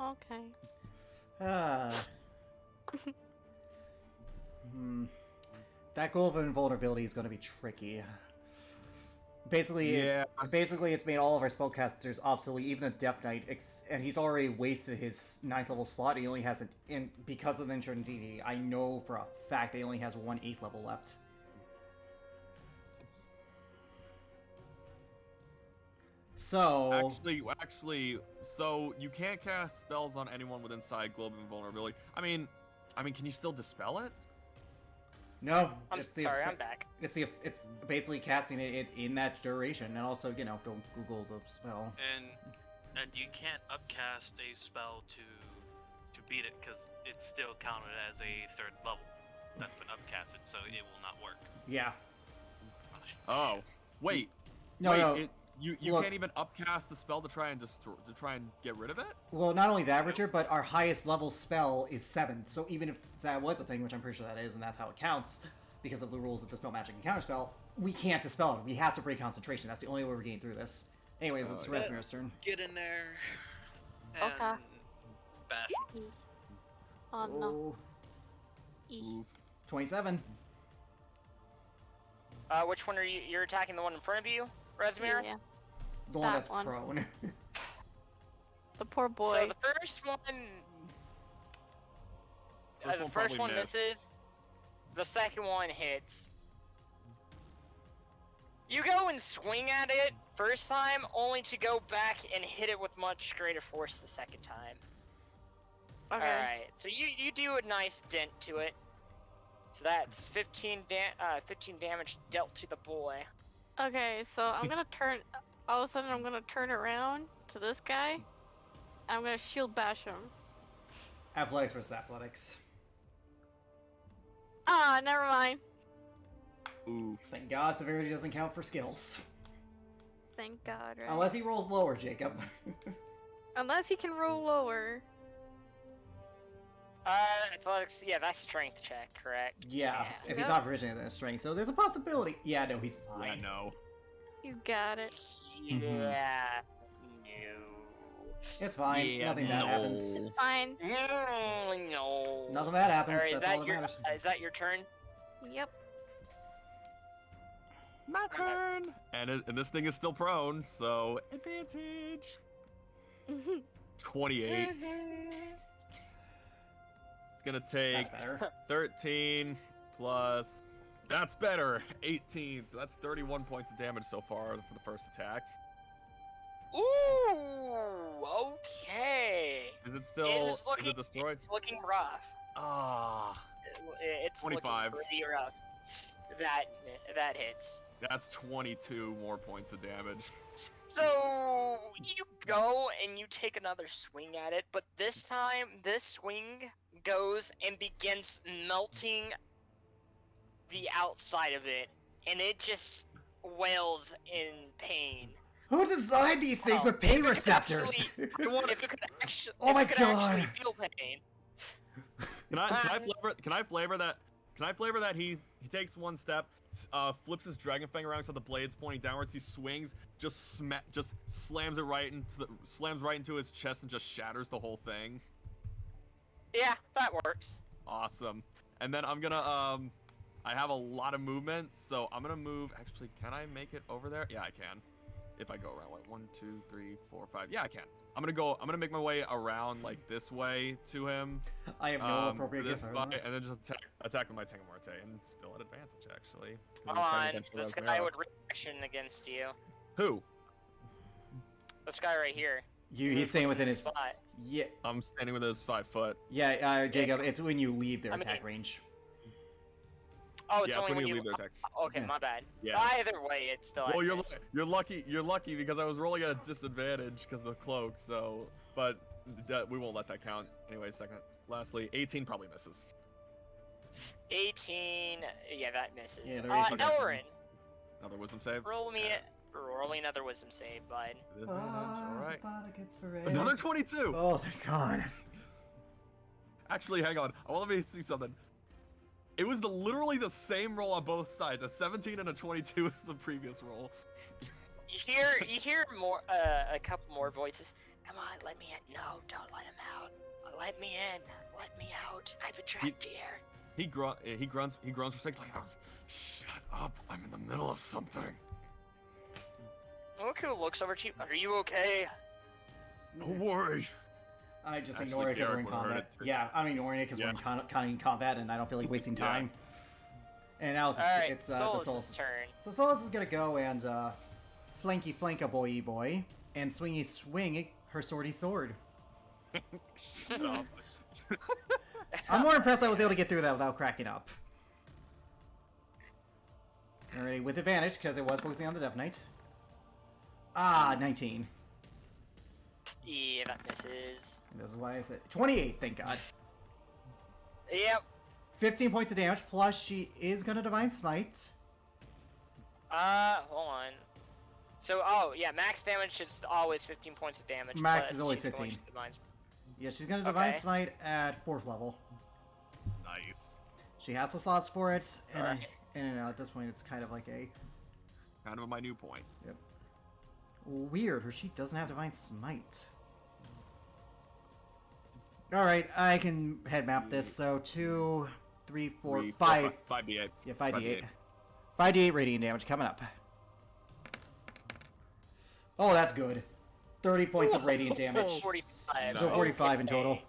A: Okay.
D: That goal of invulnerability is going to be tricky. Basically,
C: Yeah.
D: basically, it's made all of our spellcasters obsolete, even the Death Knight, and he's already wasted his 9th level slot. He only has because of the Eternity. I know for a fact that he only has one 8th level left. So
C: Actually, so you can't cast spells on anyone with inside globe of invulnerability. I mean, can you still dispel it?
D: no,
B: I'm
D: it's the
B: sorry, I'm
D: effect-
B: back.
D: It's basically casting it in that duration, and also don't Google the spell.
E: And you can't upcast a spell to beat it because it's still counted as a 3rd level that's been upcasted, so it will not work.
D: Yeah.
C: Oh, wait.
D: No,
C: wait,
D: no.
C: You
D: Look.
C: can't even upcast the spell to try and get rid of it?
D: Well, not only that, Richard, but our highest level spell is 7th. So even if that was a thing, which I'm pretty sure that is, and that's how it counts, because of the rules of Dispel Magic and Counterspell, we can't dispel it. We have to break concentration. That's the only way we're getting through this. Anyways, it's
C: yeah.
D: Resmir's turn.
E: Get in there and
A: Okay.
E: bash him.
A: Oh no.
D: Oh,
A: Eek.
D: 27.
B: Which one are you? You're attacking the one in front of you, Resmir?
A: Yeah.
D: The one
A: That
D: that's
A: one.
D: prone.
A: The poor boy.
B: So the first one. The first
C: probably
B: one
C: missed.
B: misses. The second one hits. You go and swing at it first time, only to go back and hit it with much greater force the second time.
A: Okay.
B: Alright, so you do a nice dent to it. So that's 15 damage dealt to the boy.
A: Okay, so I'm gonna turn. All of a sudden, I'm gonna turn around to this guy. I'm gonna shield bash him.
D: Athletics versus athletics.
A: Ah, never mind.
C: Ooh.
D: Thank God severity doesn't count for skills.
A: Thank God, right?
D: Unless he rolls lower, Jacob.
A: Unless he can roll lower.
B: Athletics, yeah, that's strength check, correct?
D: Yeah, if he's
A: Yep.
D: not proficient in his strength, so there's a possibility. Yeah, no, he's
C: Yeah,
D: fine.
C: no.
A: He's got it.
B: Yeah.
D: It's fine.
C: Yeah,
D: Nothing bad happens.
C: no.
A: Fine.
B: No.
D: Nothing bad happens.
B: Alright,
D: That's all that matters.
B: is that your turn?
A: Yep.
C: My turn. And this thing is still prone, so advantage. 28. It's gonna take
D: That's better.
C: 13 plus. That's better. 18. So that's 31 points of damage so far for the first attack.
B: Ooh, okay.
C: Is it still?
B: It is
C: Is
B: looking,
C: it destroyed?
B: It's looking rough.
C: Ah,
B: It's
C: 25.
B: looking pretty rough. That hits.
C: that's 22 more points of damage.
B: So you go and you take another swing at it, but this time this swing goes and begins melting the outside of it, and it just wails in pain.
D: Who designed these things
B: Oh,
D: with pain
B: if it could
D: receptors?
B: actually- If it could actually,
D: Oh
B: if
D: my
B: it could actually
D: God.
B: feel pain.
C: Can I flavor that? Can I flavor that he takes one step, flips his dragon fang around so the blade's pointing downwards. He swings, just slams right into his chest and just shatters the whole thing.
B: Yeah, that works.
C: Awesome. And then I'm gonna I have a lot of movement, so I'm gonna move. Actually, can I make it over there? Yeah, I can. If I go around, like 1, 2, 3, 4, 5. Yeah, I can. I'm gonna make my way around like this way to him.
D: I have no appropriate
C: this
D: gift for
C: by-
D: this.
C: and then just attack with my Tengamorte, and still at advantage actually. 'cause
B: Come
C: I'm paying
B: on,
C: attention to
B: this
C: those
B: guy
C: arrows.
B: would reaction against you.
C: Who?
B: This guy right here.
D: He's staying within his.
B: spot.
D: Yeah,
C: I'm standing with his 5 foot.
D: yeah, Jacob. It's when you leave their
B: I mean-
D: attack range.
B: Oh, it's
C: Yeah,
B: only when you
C: leave their attack.
B: Okay,
D: Yeah.
B: my bad.
C: Yeah.
B: Either way, it's still.
C: Well,
B: at
C: you're
B: miss.
C: you're lucky because I was rolling at a disadvantage because of the cloak. So, but we won't let that count. Anyway, second. Lastly, 18 probably misses.
B: 18. Yeah, that misses.
D: Yeah, the ratio's
B: Elrin,
C: Another wisdom save.
B: roll me another wisdom save, bud.
C: All right.
D: Another.
C: Another 22.
D: Oh, thank God.
C: Actually, hang on. I want to see something. It was literally the same roll on both sides. A 17 and a 22 is the previous roll.
B: You hear more, a couple more voices. Come on, let me in. No, don't let him out. Let me in. Let me out. I've been trapped here.
C: He groans for 6 like, oh, shut up. I'm in the middle of something.
B: Momoku looks over to you. Are you okay?
C: Don't worry.
D: I just
C: Actually,
D: ignore it because we're in
C: Garrett would've heard
D: combat.
C: it too.
D: Yeah, I'm ignoring it because we're in combat and I don't feel like wasting
C: Yeah.
D: time. And now
B: Alright,
D: it's the
B: Solus'
D: Solus.
B: turn.
D: So Solus is gonna go and flanky flank a boy, and swingy swing her swordy sword.
C: No.
D: I'm more impressed I was able to get through that without cracking up. Alright, with advantage because it was focusing on the Death Knight. 19.
B: Yeah, that misses.
D: This is why I said 28. Thank God.
B: Yep.
D: 15 points of damage. Plus, she is gonna Divine Smite.
B: Hold on. So, oh, yeah, max damage is always 15 points of damage.
D: Max
B: plus
D: is always
B: she's going
D: 15.
B: to divine-
D: Yeah, she's gonna Divine
B: Okay.
D: Smite at 4th level.
C: Nice.
D: She has the slots for it, and
B: Alright.
D: at this point, it's kind of like a
C: Kind of my new point.
D: weird. Her sheet doesn't have Divine Smite. All right, I can head map this. So 2, 3, 4, 5.
C: 5d8.
D: Yeah, 5d8. 5d8 radiant damage coming up. Oh, that's good. 30 points of radiant damage.
B: 45.
D: So 45 in
B: Okay.
D: total.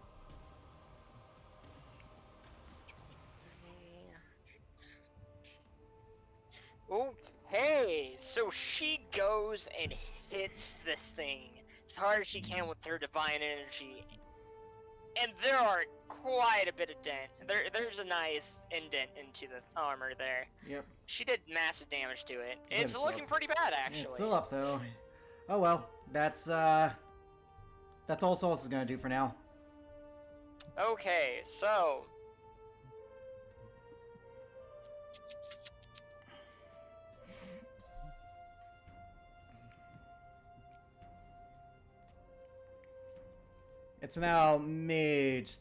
B: Okay, so she goes and hits this thing as hard as she can with her divine energy. And there are quite a bit of dent. There's a nice indent into the armor there.
D: Yep.
B: She did massive damage to it.
D: Yeah,
B: It's
D: it's
B: looking
D: up.
B: pretty bad,
D: Yeah,
B: actually.
D: it's still up though. Oh well, that's all Solus is gonna do for now.
B: Okay, so
D: It's now mage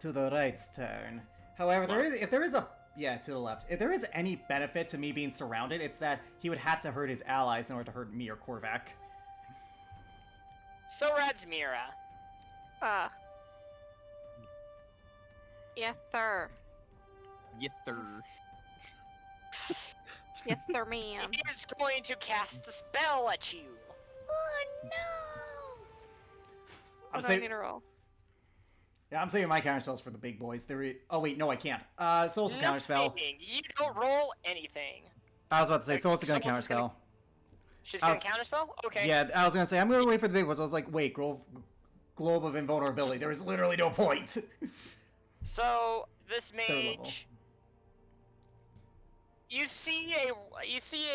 D: to the right's turn. However, if there is to the left. If there is any benefit to me being surrounded, it's that he would have to hurt his allies in order to hurt me or Korvac.
B: Radzmira.
A: Yes, sir.
C: Yes, sir.
A: Yes, sir, ma'am.
B: He is going to cast a spell at you.
A: Oh no!
D: I'm
A: What do I
D: saying,
A: need to roll?
D: yeah, I'm saving my counterspells for the big boys. Oh wait, no, I can't. Solus will counterspell.
B: Nothing. You don't roll anything.
D: I was about to say Solus is gonna
B: Solus is gonna-
D: counterspell.
B: She's
D: I
B: gonna
D: was-
B: counterspell? Okay.
D: Yeah, I was gonna say I'm gonna wait for the big ones. I was like, wait, globe of invulnerability. There is literally no point.
B: So this
D: Third level.
B: mage, you see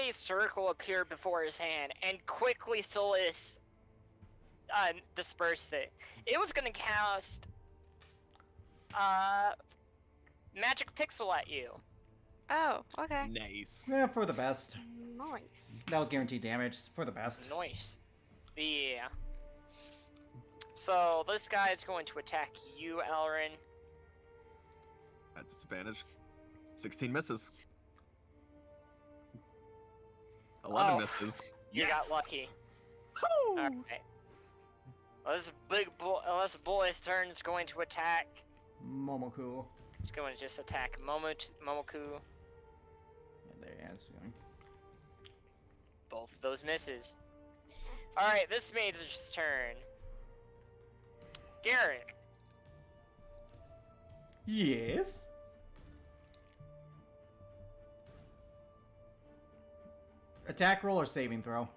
B: a circle appear before his hand, and quickly Solus dispersed it. It was gonna cast magic pixel at you.
A: Oh, okay.
C: Nice.
D: Yeah, for the best.
A: Nice.
D: That was guaranteed damage. For the best.
B: Nice. Yeah. So this guy is going to attack you, Elrin.
C: At disadvantage. 16 misses. 11
B: Oh.
C: misses.
B: You got lucky. Alright. Well, this boy's turn is going to attack.
D: Momoku.
B: It's going to just attack Momoku.
D: And there, yeah, it's going.
B: Both of those misses. Alright, this mage's turn. Garrett.
D: Yes. Attack roll or saving throw?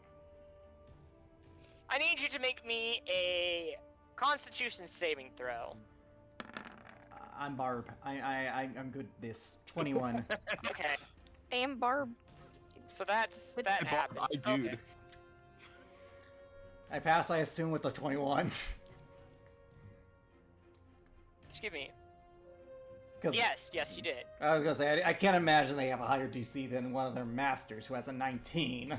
B: me a Constitution saving throw.
D: I'm Barb. I'm good at this. 21.
B: Okay,
A: And Barb.
B: so that happened.
C: I dude.
B: Okay.
D: I passed, I assume, with the 21.
B: Excuse me.
D: 'Cause
B: Yes, you did.
D: I was gonna say, I can't imagine they have a higher DC than one of their masters who has a 19.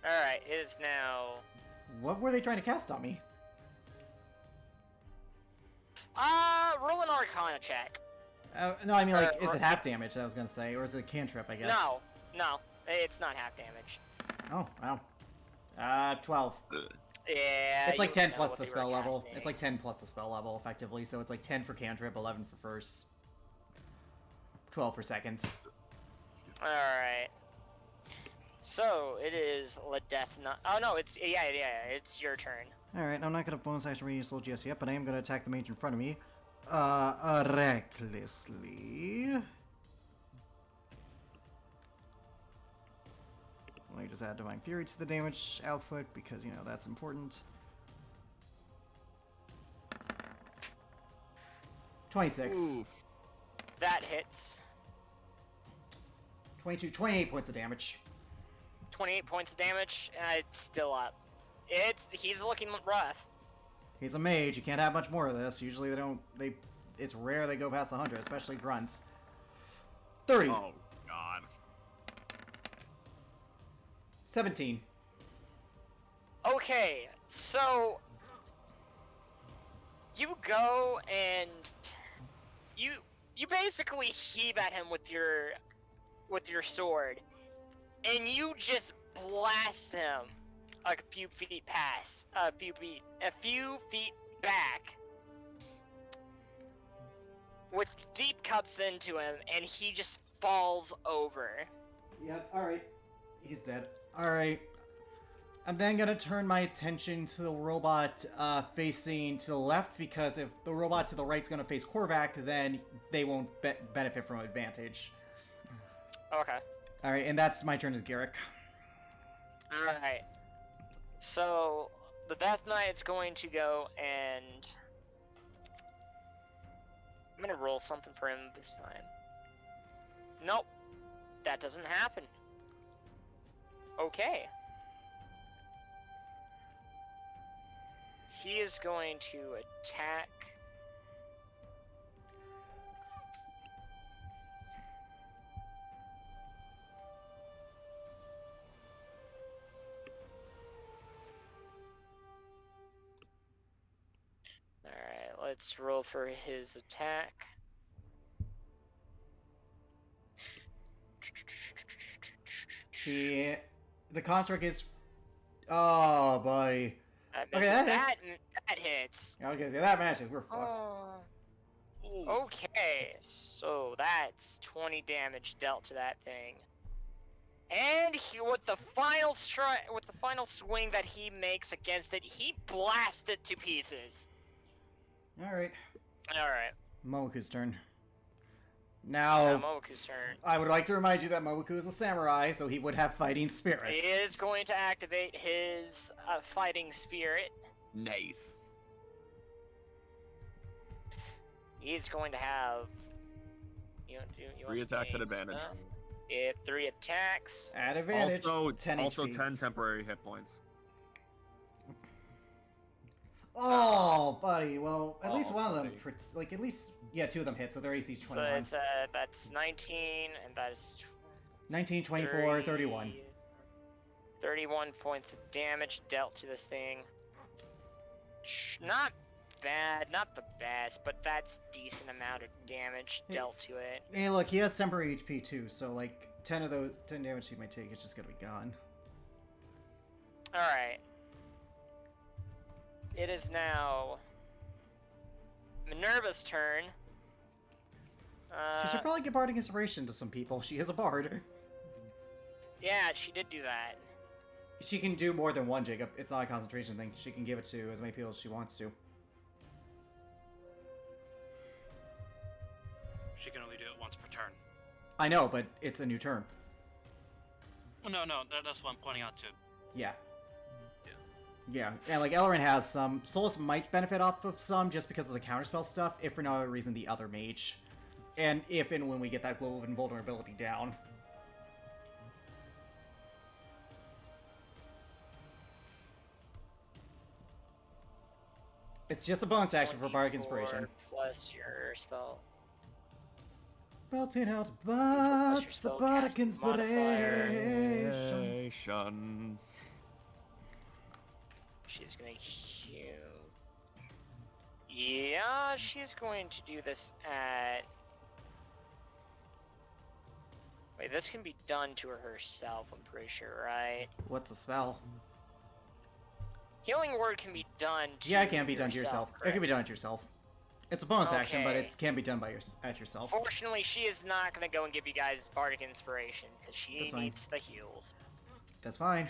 B: Alright, it is now...
D: What were they trying to cast on me?
B: Roll an Arcana check.
D: No, I mean, like, is
B: or-
D: it half damage, I was gonna say, or is it a cantrip, I guess?
B: No, it's not half damage.
D: Oh, wow. 12.
B: Yeah,
D: It's like
B: you
D: 10
B: know
D: plus
B: what
D: the
B: they were
D: spell level.
B: casting.
D: It's like 10 plus the spell level, effectively, so it's like 10 for cantrip, 11 for first, 12 for second.
B: Alright. So, it is La Death Knight. Oh no, it's it's your turn.
D: Alright, I'm not gonna bonus action ready slow just yet, but I am gonna attack the mage in front of me. Recklessly. Let me just add Divine Fury to the damage output because, you know, that's important. 26.
C: Ooh.
B: That hits.
D: 22, 28 points of damage.
B: 28 points of damage. It's still up. He's looking rough.
D: He's a mage, you can't have much more of this. Usually it's rare they go past 100, especially grunts. 30.
C: Oh god.
D: 17.
B: Okay, so you go and you basically heave at him with your sword, and you just blast him a few feet back with deep cuts into him, and he just falls over.
D: Yep, alright. He's dead. Alright. I'm then gonna turn my attention to the robot facing to the left, because if the robot to the right's gonna face Korvac, then they won't benefit from advantage.
B: Okay.
D: Alright, and that's my turn as Garrick.
B: Alright. So, the Death Knight's going to go and... I'm gonna roll something for him this time. Nope. That doesn't happen. Okay. He is going to attack... Alright, let's roll for his attack.
D: The construct is... Oh, buddy.
B: Okay,
D: that
B: that hits.
D: Okay, so that matches. We're fucked.
B: Okay, so that's 20 damage dealt to that thing. And with the final swing that he makes against it, he blasts it to pieces.
D: Alright.
B: Alright.
D: Momoku's turn.
B: Now,
D: Now,
B: Momoku's turn.
D: I would like to remind you that Momoku is a samurai, so he would have fighting spirit.
B: He is going to activate his fighting spirit.
C: Nice.
B: He's going to have... You
C: 3 attacks at advantage.
B: 3 attacks.
D: At advantage.
C: Also
D: 10 HP.
C: 10 temporary hit points.
D: Oh, buddy. Well, at least
C: Oh,
D: one of them,
C: buddy.
D: like at least, yeah, 2 of them hit, so their AC's
B: So
D: 21.
B: it's, that's 19, and that is
D: 19, 24,
B: 30
D: 31.
B: 31 points of damage dealt to this thing. Not bad, not the best, but that's decent amount of damage dealt to it.
D: Hey, look, he has temporary HP too, so like 10 of those 10 damage he might take is just gonna be gone.
B: Alright. It is now Minerva's turn.
D: She should probably give Bardic Inspiration to some people. She is a bard.
B: Yeah, she did do that.
D: She can do more than one, Jacob. It's not a concentration thing. She can give it to as many people as she wants to.
E: She can only do it once per turn.
D: I know, but it's a new term.
E: No, that's what I'm pointing out to.
D: Yeah.
E: Yeah.
D: Yeah, and like Elrin has some. Solus might benefit off of some just because of the counterspell stuff, if for no other reason the other mage. And if and when we get that global invulnerability down. It's just a bonus action for Bardic
B: 24
D: Inspiration.
B: Plus your spell.
D: Belting out
B: Plus your
D: butts, the
B: spellcasting
D: Bardic
B: modifier.
D: Inspiration.
C: Shun.
B: She's gonna heal. Yeah, she's going to do this at. Wait, this can be done to her herself, I'm pretty sure, right?
D: What's the spell?
B: Healing word can be done to
D: Yeah, it can be done to yourself. It can be done to yourself. It's a bonus action, but
B: Okay.
D: it can be done by at yourself.
B: Fortunately, she is not gonna go and give you guys Bardic Inspiration, because she
D: That's fine.
B: needs the heals.
D: That's fine.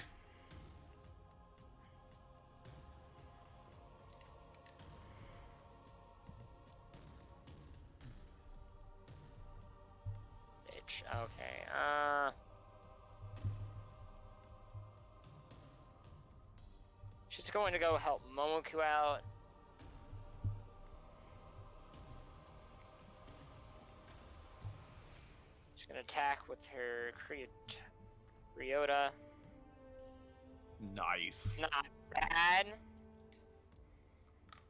B: Bitch, okay, she's going to go help Momoku out. She's gonna attack with her Ryota.
C: Nice.
B: Not bad.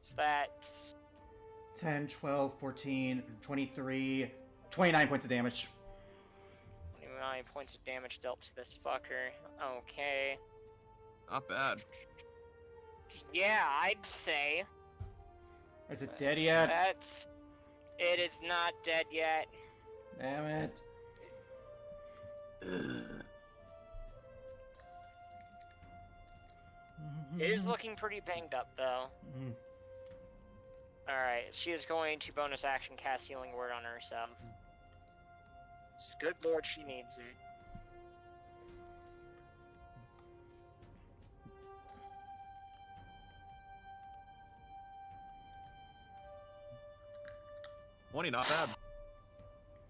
B: So that's
D: 10, 12, 14, 23, 29 points of damage.
B: 29 points of damage dealt to this fucker. Okay.
C: Not bad.
B: Yeah, I'd say.
D: Is it dead yet?
B: That's... It is not dead yet.
D: Damn it.
B: It is looking pretty banged up, though.
D: Mhm.
B: Alright, she is going to bonus action cast Healing Word on herself. Good lord, she needs it.
C: Not bad.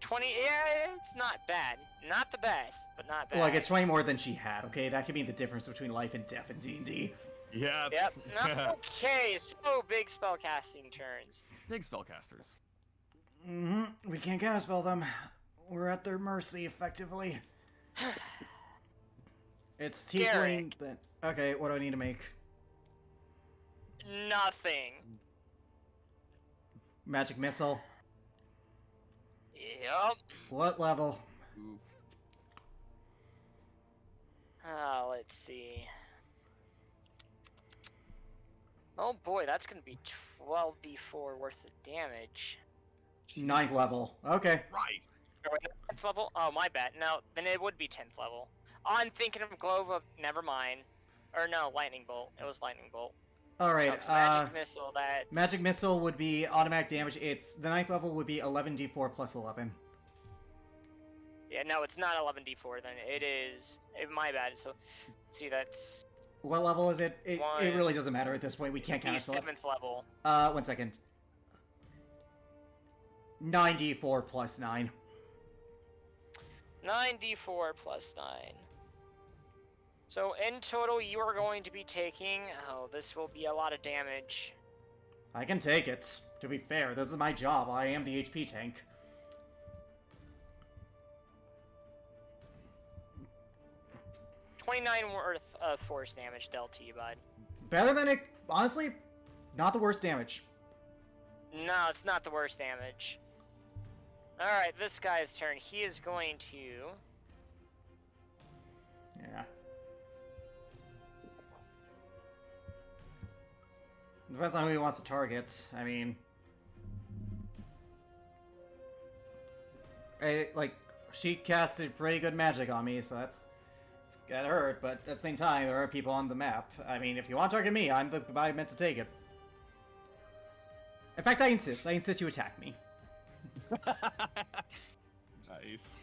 B: 20, yeah, it's not bad. Not the best, but not bad.
D: Like, it's 20 more than she had, okay? That could be the difference between life and death in D&D.
C: Yeah.
B: Yep. Okay, so big spellcasting turns.
C: Big spellcasters.
D: We can't counterspell them. We're at their mercy, effectively. It's tiefling
B: Garrick.
D: then. Okay, what do I need to make?
B: Nothing.
D: Magic missile.
B: Yep.
D: What level?
C: Ooh.
B: Let's see. Oh boy, that's gonna be 12d4 worth of damage.
D: 9th level. Okay.
C: Right.
B: Or wait, 10th level? Oh, my bad. No, then it would be 10th level. I'm thinking of Glove of... Never mind. Or no, Lightning Bolt. It was Lightning Bolt.
D: Alright,
B: Magic Missile, that's...
D: Magic Missile would be automatic damage. The 9th level would be 11d4 plus 11.
B: Yeah, no, it's not 11d4 then. It is... my bad. So, see, that's...
D: What level is it? It
B: One.
D: really doesn't matter at this point. We can't
B: the
D: counterspell it.
B: 7th level.
D: 1 second. 9d4 plus 9.
B: 9d4 plus 9. So in total, you are going to be taking... Oh, this will be a lot of damage.
D: I can take it. To be fair, this is my job. I am the HP tank.
B: $29 worth of force damage dealt to you, bud.
D: Better than it. Honestly, not the worst damage.
B: No, it's not the worst damage. Alright, this guy's turn. He is going to...
D: Yeah. Depends on who he wants to target. I mean... she casted pretty good magic on me, so it's gotta hurt, but at the same time, there are people on the map. I mean, if you want to target me, I'm the guy meant to take it. In fact, I insist you attack me.
C: Nice.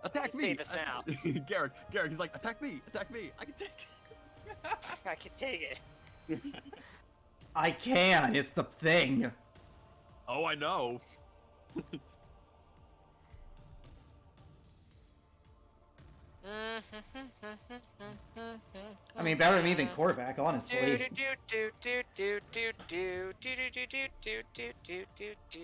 C: Attack
B: You
C: me!
B: say this now.
C: Garrick, he's like, attack me! I can take it!
B: I can take it.
D: I can, it's the thing.
C: Oh, I know.
D: I mean, better than me than Korvac, honestly.
B: Do do do do do do do do do do do do do do do do.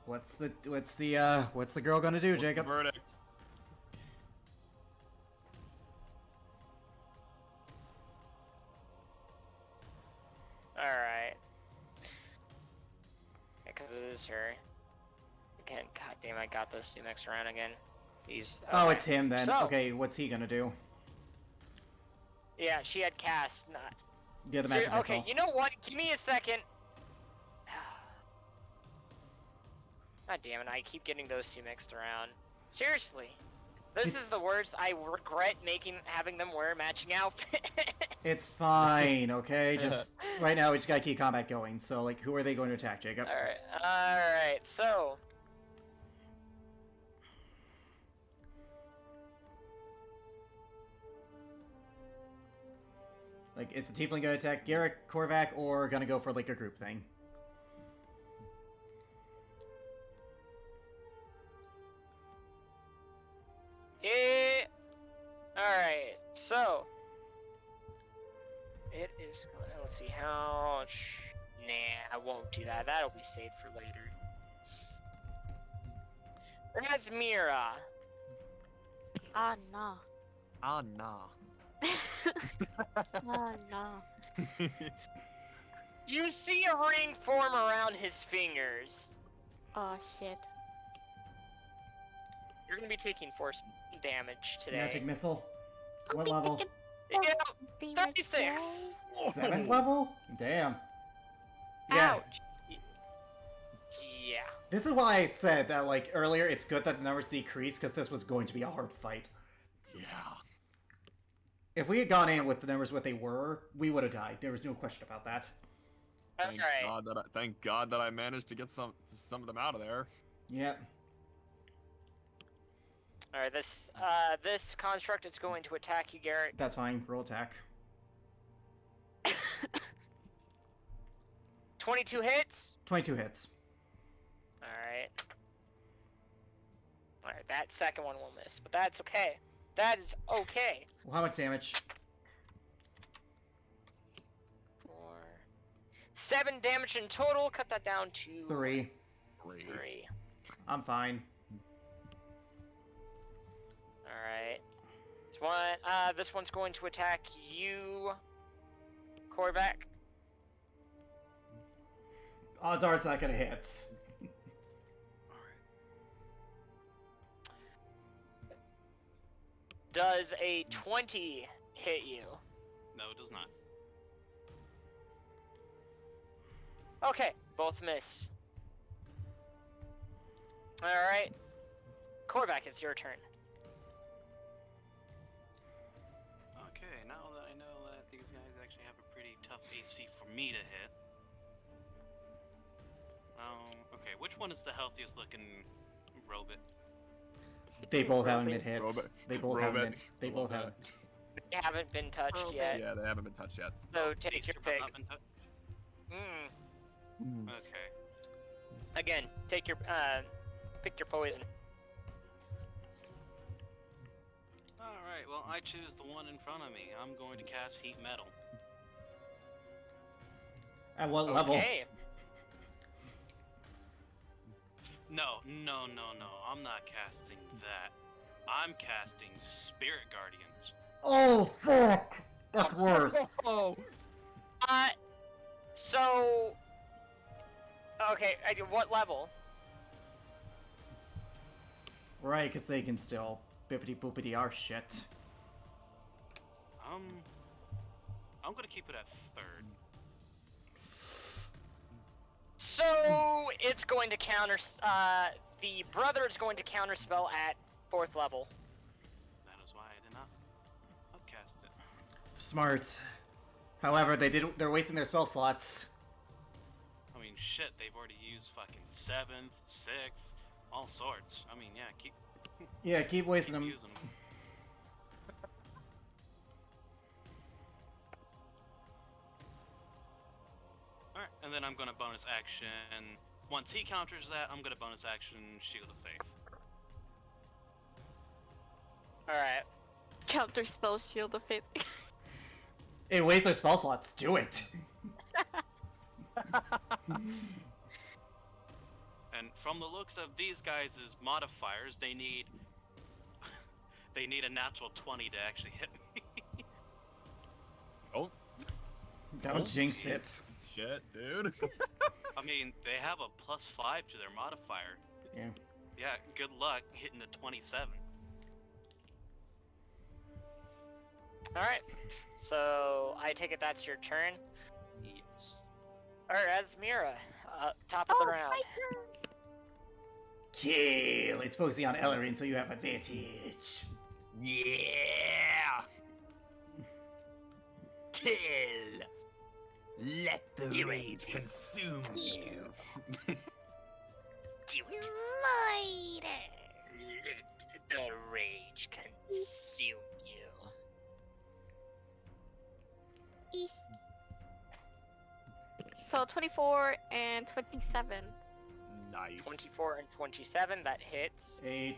D: What's the girl gonna do,
C: What's the
D: Jacob?
C: verdict?
B: Alright. Because it is her. Again, goddamn, I got those two mixed around again. These.
D: Oh,
B: okay.
D: it's him then.
B: So,
D: Okay, what's he gonna do?
B: yeah, she had cast. Not.
D: Get the
B: So,
D: magic
B: okay,
D: missile.
B: you know what? Give me a second. God damn it, I keep getting those two mixed around. Seriously. This is the worst. I regret having them wear a matching outfit.
D: It's fine, okay? Just right now we just gotta keep combat going. So like, who are they going to attack, Jacob?
B: Alright, so.
D: Like, is the Tiefling gonna attack Garrick, Korvac, or gonna go for like a group thing?
B: Yeah. Alright, so. It is. Let's see how. Nah, I won't do that. That'll be saved for later. Razmira.
A: Ah, no.
C: Ah, nah.
A: Ah, no.
B: You see a ring form around his fingers.
A: Oh, shit.
B: You're gonna be taking force damage today.
D: Magic missile.
A: I'll
D: What
A: be
D: level?
A: taking
B: Yeah,
A: damage
B: 36.
A: today.
D: 7th level? Damn. Yeah.
A: Ouch.
B: Yeah.
D: This is why I said that, like, earlier, it's good that the numbers decreased, because this was going to be a hard fight.
C: Yeah.
D: If we had gone in with the numbers what they were, we would have died. There was no question about that.
C: Thank
B: Alright.
C: Thank God that I managed to get some of them out of there.
D: Yep.
B: Alright, this construct is going to attack you, Garrett.
D: That's fine. Roll attack.
B: 22 hits.
D: 22 hits.
B: Alright. Alright, that second one will miss, but that's okay. That is okay.
D: Well, how much damage?
B: 4. 7 damage in total. Cut that down to
D: 3.
B: 3.
D: I'm fine.
B: Alright. This one's going to attack you, Korvac.
D: Odds are it's not gonna hit.
B: Does a 20 hit you?
E: No, it does not.
B: Okay, both miss. Alright. Korvac, it's your turn.
E: Okay, now that I know that these guys actually have a pretty tough AC for me to hit. Okay, which one is the healthiest looking robot?
D: They both haven't been hit.
C: Robot.
D: They both haven't been. They both haven't.
B: They haven't been touched
A: Okay.
B: yet.
C: Yeah, they haven't been touched yet.
B: So take
E: These
B: your
E: two have
B: pick.
E: not been touched? Okay.
B: Again, take your pick your poison.
E: Alright, well, I choose the one in front of me. I'm going to cast Heat Metal.
D: At what level?
B: Okay.
E: No. I'm not casting that. I'm casting Spirit Guardians.
D: Oh fuck! That's worse.
C: Oh.
B: So. Okay, what level?
D: Right, because they can still bippity boopity our shit.
E: I'm gonna keep it at 3rd.
B: So it's going to counter. The brother is going to counter spell at 4th level.
E: That is why I did not upcast it.
D: Smart. However, they're wasting their spell slots.
E: I mean, shit, they've already used fucking 7th, 6th, all sorts. I mean, yeah,
D: Keep wasting them.
E: using them. Alright, and then I'm gonna bonus action. Once he counters that, I'm gonna bonus action Shield of Faith.
B: Alright.
A: Counter spell Shield of Faith.
D: It wastes our spell slots. Do it.
E: And from the looks of these guys' modifiers, they need they need a natural 20 to actually hit me.
C: Oh,
D: Don't jinx it.
C: shit, dude.
E: I mean, they have a +5 to their modifier.
D: Yeah.
E: Yeah, good luck hitting a 27.
B: Alright. So, I take it that's your turn.
E: Yes.
B: Alright, Asmira. Top of the round.
D: Kill. It's focusing on Ellerin, so you have advantage.
C: Yeah. Kill. Let the
B: Do
C: rage
B: it.
C: consume you.
B: Do it. Let the rage consume you.
A: So 24 and 27.
C: Nice.
B: 24 and 27, that hits.
D: 8,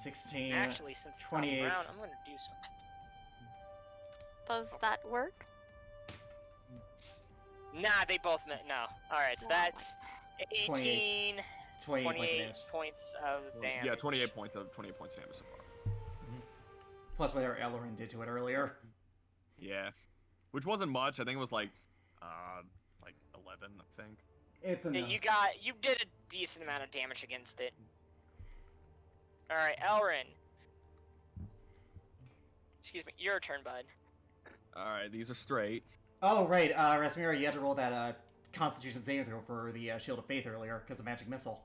D: 16,
B: Actually, since it's top of the
D: 28.
B: round, I'm gonna do something.
A: Does that work?
B: Nah, they both met. No. Alright, so that's 18, 28 points of damage.
C: Yeah, 28 points of damage so far.
D: Plus whatever Ellerin did to it earlier.
C: Yeah, which wasn't much. I think it was like 11. I think.
D: It's
B: Yeah,
D: enough.
B: you did a decent amount of damage against it. Alright, Elrin. Excuse me, your turn, bud.
C: All right, these are straight.
D: Oh, right. Rasmira, you had to roll that Constitution saving throw for the Shield of Faith earlier because of Magic Missile.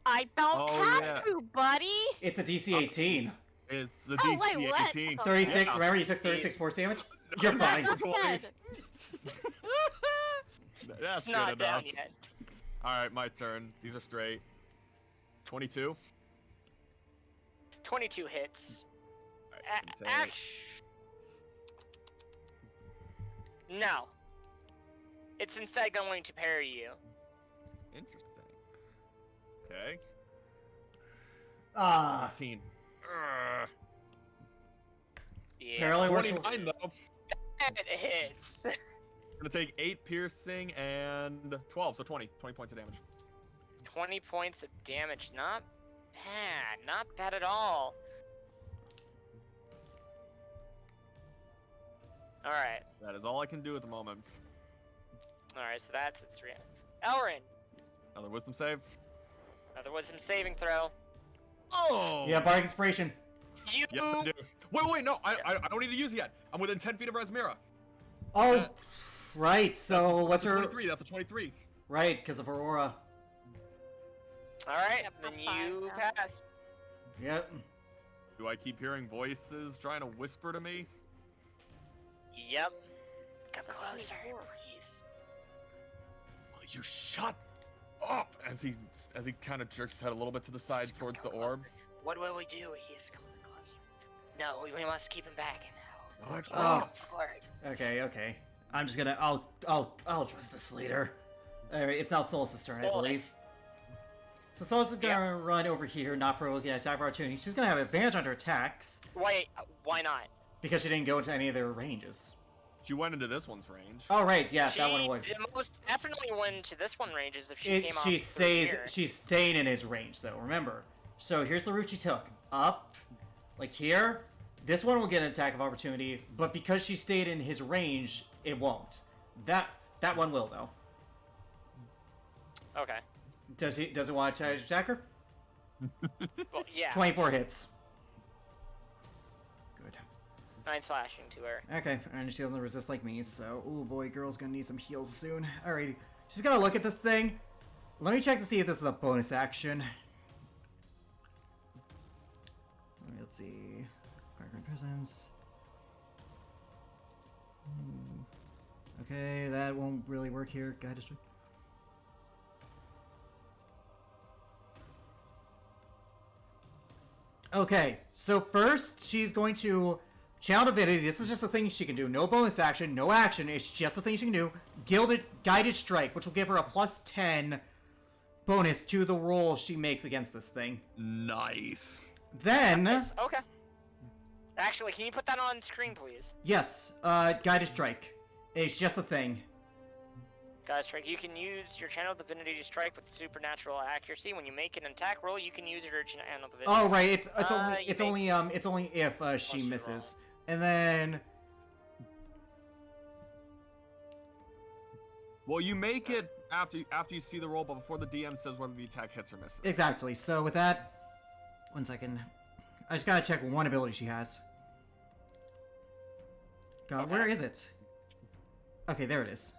A: I don't
C: Oh,
A: have
C: yeah.
A: to, buddy.
D: It's a DC 18.
C: It's the
A: Oh, wait,
C: DC
A: what?
C: 18.
A: Oh,
D: 36.
C: Yeah.
D: Remember, you took 36 force damage? You're fine.
A: That's not dead.
C: That's
B: It's not
C: good
B: down
C: enough.
B: yet.
C: All right, my turn. These are straight. 22.
B: 22 hits.
C: All right, can take it.
B: No. It's instead going to parry you.
C: Interesting. Okay. 18.
B: Yeah.
D: Apparently works for-
C: 29 though.
B: That hits.
C: Gonna take 8 piercing and 12, so 20. 20 points of damage.
B: 20 points of damage. Not bad. Not bad at all. Alright.
C: That is all I can do at the moment.
B: Alright, so that's its reaction. Elrin!
C: Another wisdom save.
B: Another wisdom saving throw.
C: Oh!
D: Yeah, Bardic Inspiration.
B: You
C: Yes, I do. Wait, no, I don't need to use it yet. I'm within 10 feet of Rasmira.
D: Oh, right. So what's
C: That's a
D: her...
C: 23, that's a 23.
D: Right, because of Aurora.
B: Alright,
A: Yep,
B: then
A: I'm fine
B: you
A: now.
B: pass.
D: Yep.
C: Do I keep hearing voices trying to whisper to me?
B: Yep. Come closer, please.
C: Will you shut up? As he kind of jerks his head a little bit to the side
B: He's
C: towards the
B: coming
C: orb.
B: closer. What will we do? He's coming closer. No, we must keep him back now.
C: What?
B: Let's
D: Oh.
B: come forward.
D: Okay. I'm just gonna... I'll address this later. Alright, it's now Solas's turn, I
B: Solus.
D: believe. So Solas is gonna run over here, not provoking an attack of opportunity. She's gonna have advantage on her attacks
B: Wait, why not?
D: because she didn't go into any of their ranges.
C: She went into this one's range.
D: Oh, right, yeah,
B: She
D: that one would.
B: most definitely went to this one ranges if she came off
D: She
B: through
D: stays.
B: here.
D: She's staying in his range, though. Remember. So here's the route she took. Up, like here. This one will get an attack of opportunity, but because she stayed in his range, it won't. That one will though.
B: Okay.
D: Does it want to attack her?
B: Well, yeah.
D: 24 hits. Good.
B: 9 slashing to her.
D: Okay, and she doesn't resist like me, so oh boy, girl's gonna need some heals soon. Alrighty, she's gonna look at this thing. Let me check to see if this is a bonus action. Let's see. Gargoyle presence. Okay, that won't really work here. Guide district. Okay, so first she's going to Channel Divinity, this is just a thing she can do. No bonus action, no action. It's just a thing she can do. Guided Strike, which will give her a plus 10 bonus to the roll she makes against this thing.
C: Nice.
D: Then...
B: Nice. Okay. Actually, can you put that on screen, please?
D: Yes, Guided Strike. It's just a thing.
B: Guys, strike. You can use your Channel Divinity to strike with supernatural accuracy. When you make an attack roll, you can use your Channel Divinity.
D: Oh right, it's
B: you
D: only if she
B: you're
D: misses.
B: wrong.
D: And then
C: Well, you make it after you see the roll, but before the DM says whether the attack hits or misses.
D: exactly. So with that, 1 second. I just gotta check one ability she has. God,
B: Okay.
D: where is it? Okay, there it is.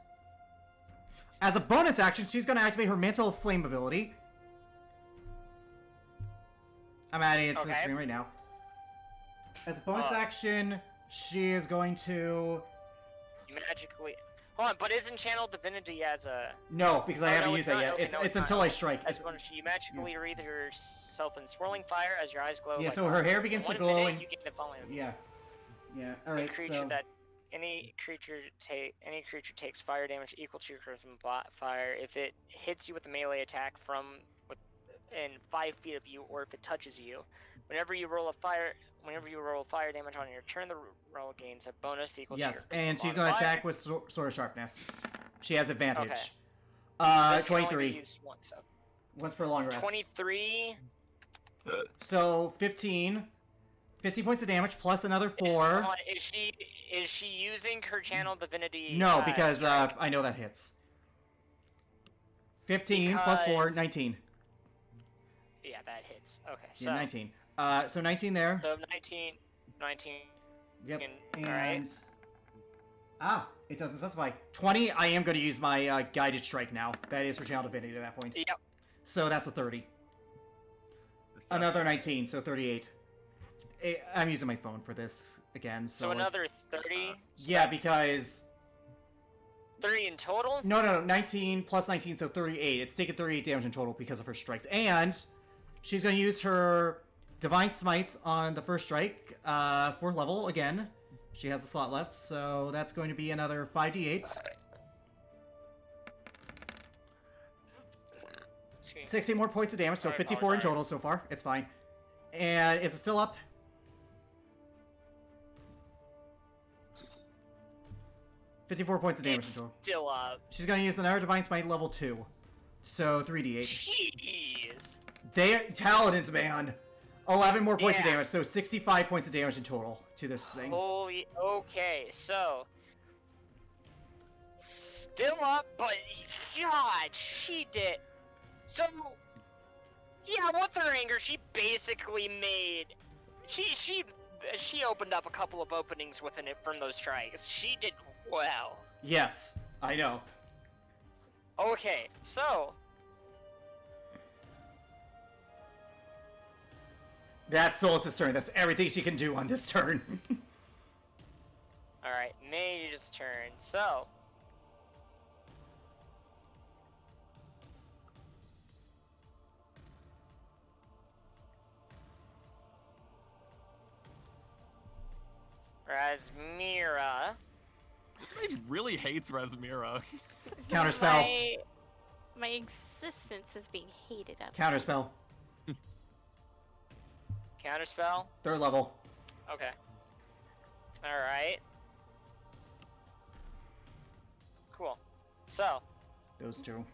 D: As a bonus action, she's gonna activate her Mantle of Flame ability. I'm adding it to the
B: Okay.
D: screen right now. As a bonus
B: Oh.
D: action, she is going to...
B: You magically. Hold on, but isn't Channel Divinity as a.
D: No, because I
B: Oh,
D: haven't
B: no,
D: used
B: it's
D: that
B: not.
D: yet.
B: Okay,
D: It's,
B: no,
D: it's
B: it's not.
D: until I strike.
B: As
D: It's,
B: one, you magically wreathe yourself in swirling fire as your eyes glow.
D: Yeah,
B: like
D: so her
B: fire.
D: hair
B: For
D: begins to
B: 1
D: glow
B: minute,
D: and-
B: you get the following.
D: yeah. Yeah,
B: Any
D: alright,
B: creature
D: so...
B: that any creature takes fire damage equal to your charisma fire if it hits you with a melee attack from within 5 feet of you, or if it touches you. Whenever you roll fire damage on your turn, the roll gains a bonus equal to
D: Yes,
B: your
D: and
B: charisma
D: she's gonna
B: modifier.
D: attack with Sword of Sharpness. She has advantage.
B: Okay. This can only be
D: 23.
B: used once, so.
D: Once per long rest.
B: 23.
D: So, 15. 15 points of damage plus another 4.
B: Is she using her Channel Divinity?
D: No, because
B: strike?
D: I know that hits. 15 plus 4,
B: Because-
D: 19.
B: Yeah, that hits. Okay,
D: Yeah,
B: so
D: 19. So 19 there.
B: so 19.
D: Yep.
B: and-
D: And...
B: alright.
D: Ah, it doesn't specify. 20, I am going to use my Guided Strike now. That is for Channel Divinity at that point.
B: Yep.
D: So that's a 30. Another 19, so 38. I'm using my phone for this again, so...
B: So another 30. So
D: yeah,
B: that's
D: because...
B: 30 in total.
D: No, 19 plus 19, so 38. It's taken 38 damage in total because of her strikes. And she's going to use her Divine Smites on the first strike, 4th level again. She has a slot left, so that's going to be another 5d8.
B: Excuse me.
D: 16 more points of damage, so
B: I
D: 54 in total
B: apologize.
D: so far. It's fine. And is it still up? $54 points of damage
B: It's
D: in total.
B: still up.
D: She's going to use another Divine Smite level 2. So 3d8.
B: Jeez.
D: Paladins, man! 11 more points of
B: Yeah.
D: damage, so 65 points of damage in total to this thing.
B: Holy. Okay, so. Still up, but God, she did. So. Yeah, with her anger, she basically made. She opened up a couple of openings within it from those strikes. She did well.
D: Yes, I know.
B: Okay, so.
D: That's Solus's turn. That's everything she can do on this turn.
B: Alright, Mage's turn. So. Razmira.
C: This mage really hates Resmira.
D: Counterspell.
A: My existence is being hated up.
D: Counterspell.
B: Counterspell?
D: 3rd level.
B: Okay. Alright. Cool. So,
D: Those two.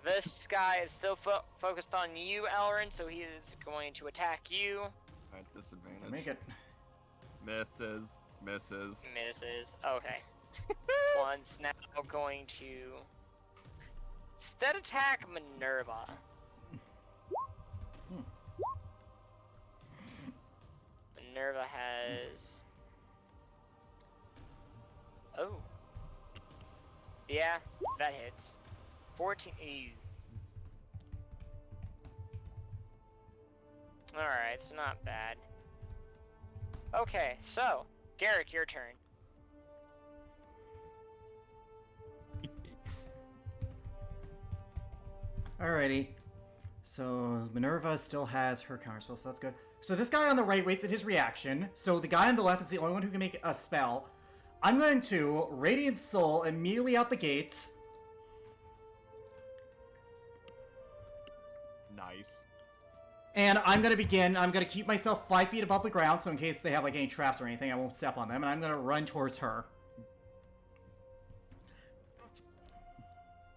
B: this guy is still focused on you, Elrin, so he is going to attack you.
C: At disadvantage.
D: Make it.
C: Misses.
B: Misses. Okay. One's now going to instead attack Minerva. Minerva has. Oh. Yeah, that hits. 14. Ew. Alright, so not bad. Okay, so, Garrick, your turn.
D: Alrighty. So Minerva still has her counterspell, so that's good. So this guy on the right wasted his reaction. So the guy on the left is the only one who can make a spell. I'm going to Radiant Soul immediately out the gate.
C: Nice.
D: And I'm going to keep myself 5 feet above the ground, so in case they have like any traps or anything, I won't step on them, and I'm going to run towards her.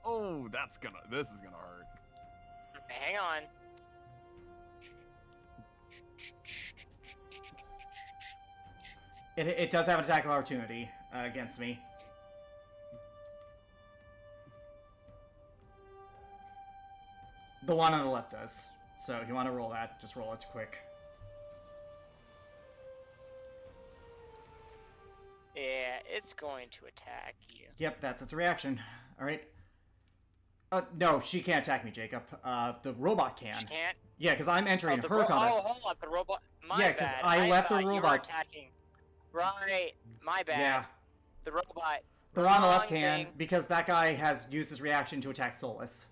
C: Oh, this is gonna hurt.
B: Hang on.
D: It does have an attack of opportunity against me. The one on the left does. So if you want to roll that, just roll it quick.
B: Yeah, it's going to attack you.
D: Yep, that's its reaction. Alright. No, she can't attack me, Jacob. The robot can.
B: She can't?
D: Yeah, because I'm entering her combat.
B: Oh, hold on, the robot. My
D: Yeah, 'cause
B: bad.
D: I left the
B: thought you were
D: robot.
B: attacking. Right, my bad.
D: Yeah.
B: The robot.
D: The one on the left
B: Wrong
D: can,
B: thing.
D: because that guy has used his reaction to attack Solus.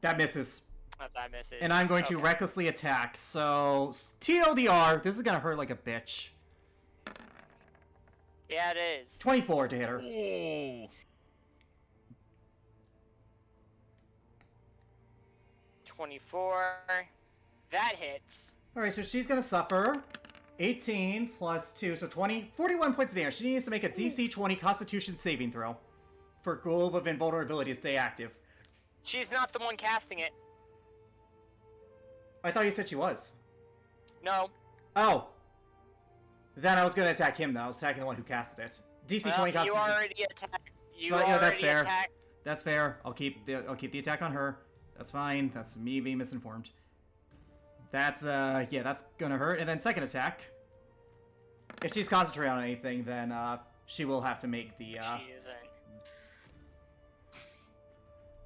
D: That misses.
B: That misses.
D: And I'm going to
B: Okay.
D: recklessly attack, so... TLDR, this is gonna hurt like a bitch.
B: Yeah, it is.
D: 24 to hit her.
C: Oh.
B: 24. That hits.
D: Alright, so she's gonna suffer 18 plus 2, so 20, 41 points of damage. She needs to make a DC 20 Constitution saving throw for Globe of Invulnerability to stay active.
B: She's not the one casting it.
D: I thought you said she was.
B: No.
D: Oh. Then I was gonna attack him, though. I was attacking the one who casted it. DC 20
B: You
D: Constitution.
B: already attacked. You
D: But, yeah, that's
B: already
D: fair.
B: attacked.
D: That's fair. I'll keep the attack on her. That's fine. That's me being misinformed. That's yeah, that's gonna hurt. And then second attack. If she's concentrating on anything, then she will have to make the
B: She isn't.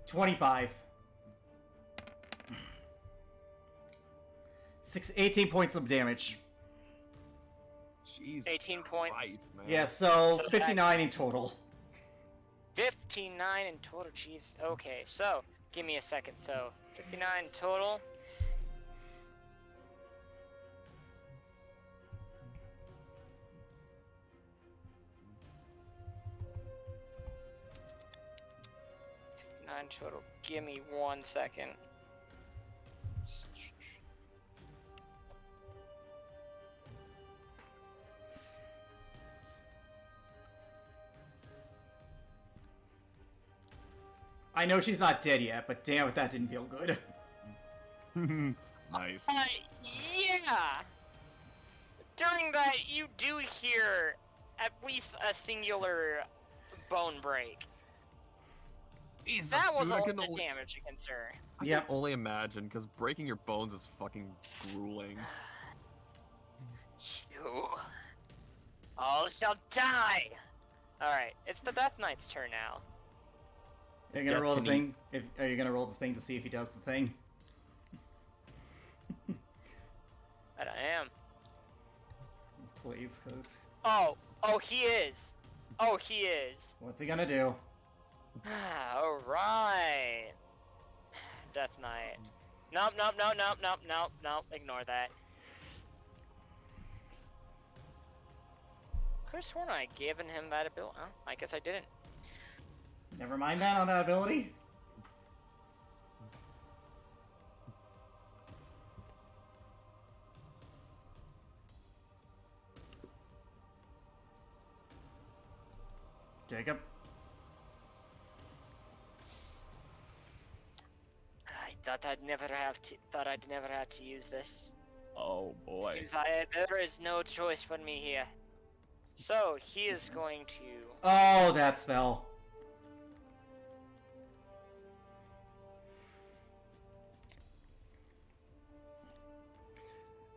D: 25. 18 points of damage.
C: Jesus
B: 18 points.
C: Christ, man.
D: Yeah, so
B: So
D: 59
B: that's-
D: in total.
B: 59 in total. Jeez. Okay, so give me a second. So 59 total. Nine total. Give me 1 second.
D: I know she's not dead yet, but damn it, that didn't feel good.
C: Nice.
B: Yeah. During that, you do hear at least a singular bone break.
C: Jesus,
B: That was
C: dude,
B: a
C: I
B: lot
C: can
B: of
C: only,
B: damage against her.
C: I
D: Yep.
C: can only imagine, because breaking your bones is fucking grueling.
B: You all shall die. All right, it's the Death Knight's turn now.
D: You're gonna
C: Yeah,
D: roll the
C: can
D: thing? Are you gonna roll the thing to see if he does the thing?
B: And I am.
D: Please, because...
B: Oh, he is. Oh, he is.
D: What's he gonna do?
B: All right. Death Knight. Nope. Ignore that. Could have sworn I given him that ability. Oh, I guess I didn't.
D: Never mind that on that ability. Jacob?
B: I thought I'd never have to use this.
C: Oh boy.
B: Seems there is no choice for me here. So he is going to.
D: Oh, that spell.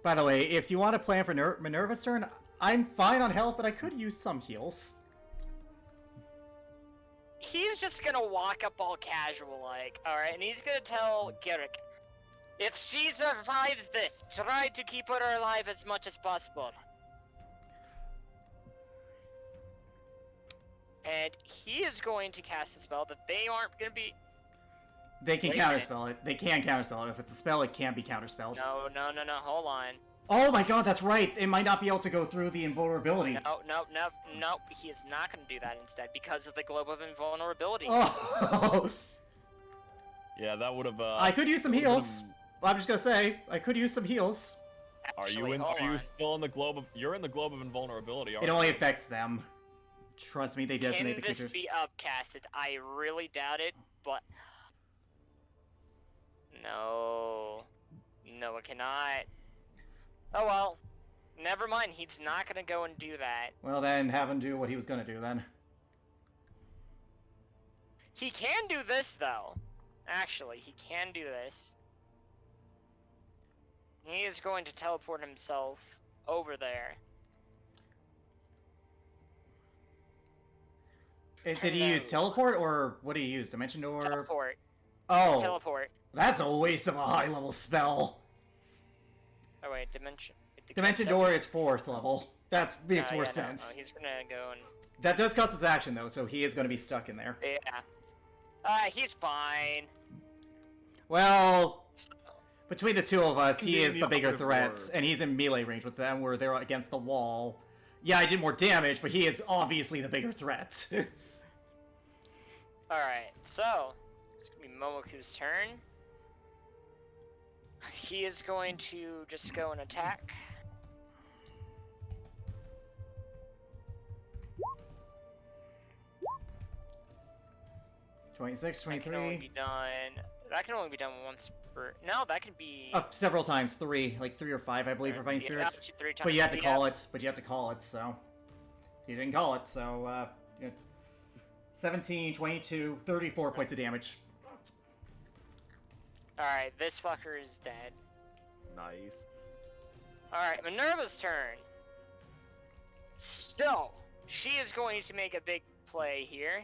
D: By the way, if you want to plan for Minerva's turn, I'm fine on health, but I could use some heals.
B: He's just gonna walk up all casual like, alright, and he's gonna tell Garrick, if she survives this, try to keep her alive as much as possible. And he is going to cast a spell that they aren't gonna be.
D: They can
B: Wait a minute.
D: counterspell it. They can counterspell it. If it's a spell, it can't be counterspelled.
B: No, hold on.
D: Oh my god, that's right. It might not be able to go through the invulnerability.
B: No. He is not going to do that instead because of the Globe of Invulnerability.
D: Oh.
C: Yeah, that would have.
D: I could use some
C: that would've
D: heals.
C: been-
D: I'm just gonna say, I could use some heals.
B: Actually, hold
C: Are you
B: on.
C: still in the globe of? You're in the globe of invulnerability.
D: It
C: Aren't
D: only
C: you?
D: affects them. Trust me, they designate
B: Can
D: the
B: this
D: creatures.
B: be upcasted? I really doubt it, but... No, it cannot. Oh well. Never mind, he's not gonna go and do that.
D: Well then, have him do what he was gonna do then.
B: He can do this, though. Actually, he can do this. He is going to teleport himself over there.
D: Did he use teleport, or what did he use? Dimension Door?
B: Teleport.
D: Oh,
B: Teleport.
D: that's a waste of a high-level spell.
B: Oh wait, Dimension...
D: Dimension Door is 4th level. That makes more
B: yeah,
D: sense.
B: No, he's gonna go and...
D: That does cost his action, though, so he is gonna be stuck in there.
B: Yeah. He's fine.
D: Well,
B: So,
D: between the two of us, he is the bigger
C: Indeed,
D: threat, and he's in melee range with them, where they're against the wall. Yeah, I did more damage, but he is obviously the bigger threat.
B: Alright, so... It's gonna be Momoku's turn. He is going to just go and attack.
D: 26,
B: That can only
D: 23.
B: be done... That can only be done once per... No, that can be...
D: Several times, 3, like 3 or 5, I believe, for Fighting
B: Yeah,
D: Spirits.
B: up to 3 times.
D: But you have to
B: yeah.
D: call it. But you have to call it. So you didn't call it. So 17, 22, 34 points of damage.
B: Alright, this fucker is dead.
C: Nice.
B: Alright, Minerva's turn. So, she is going to make a big play here.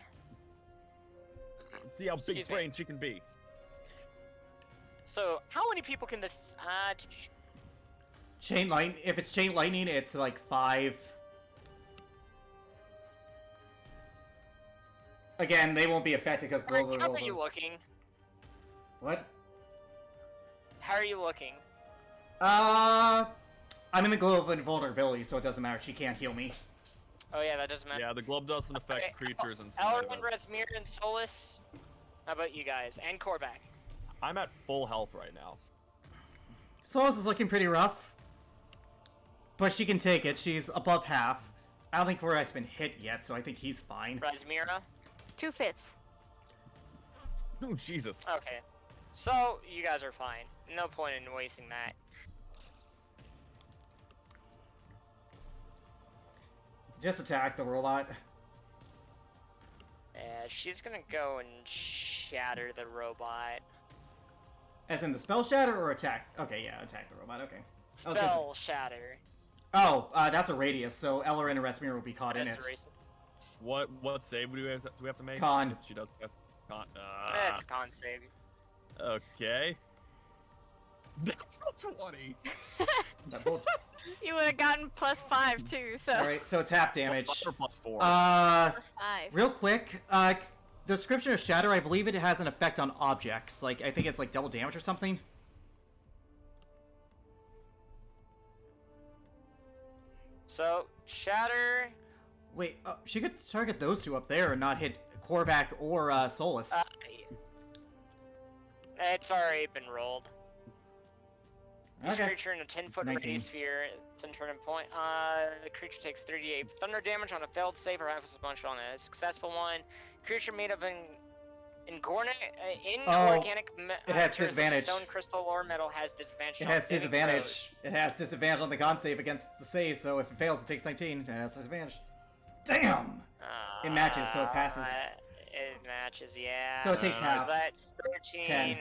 C: Let's see how
B: Excuse
C: big
B: me.
C: brain she can be.
B: So, how many people can this...
D: Chain light. If it's chain lightning, it's like 5. Again, they won't be affected because global.
B: how are you looking?
D: What?
B: How are you looking?
D: I'm in the globe of invulnerability, so it doesn't matter. She can't heal me.
B: Oh yeah, that doesn't matter.
C: Yeah, the globe doesn't affect
B: Okay,
C: creatures inside of
B: Elrond,
C: it.
B: Resmir, and Solus. How about you guys? And Korvac.
C: I'm at full health right now.
D: Solus is looking pretty rough, but she can take it. She's above half. I don't think Korvac's been hit yet, so I think he's fine.
B: Resmira.
A: 2 fits.
C: Oh Jesus.
B: Okay. So, you guys are fine. No point in wasting that.
D: Just attack the robot.
B: She's gonna go and shatter the robot.
D: As in the spell shatter or attack? Okay, yeah, attack the robot. Okay. I was gonna say-
B: Spell shatter.
D: Oh, that's a radius, so Ellerin and Resmir will be caught in it.
B: Restoration.
C: What save do we have to make?
D: Con.
C: If she does con.
B: That's a con save.
C: Okay. Natural 20.
D: That bolts-
A: You would have gotten +5 too, so.
D: Alright, so it's half damage.
C: +4.
A: +5.
D: Real quick, the description of Shatter, I believe it has an effect on objects. Like, I think it's like double damage or something.
B: So, shatter.
D: Wait, she could target those two up there and not hit Korvac or Solus.
B: It's already been rolled. Each
D: Okay.
B: creature in a 10-foot
D: 19.
B: radius sphere, it's in turn point. The creature takes 38 thunder damage on a failed save or half as much on a successful one. Creature made of inorganic
D: it has
B: materials such as
D: disadvantage.
B: stone, crystal, or metal has disadvantage.
D: It
B: on
D: has
B: saving
D: disadvantage.
B: throws.
D: It has disadvantage on the con save against the save, so if it fails, it takes 19. It has disadvantage. Damn! It matches, so it passes.
B: It matches, yeah.
D: So it takes
B: So
D: half.
B: that's 13.
D: 10.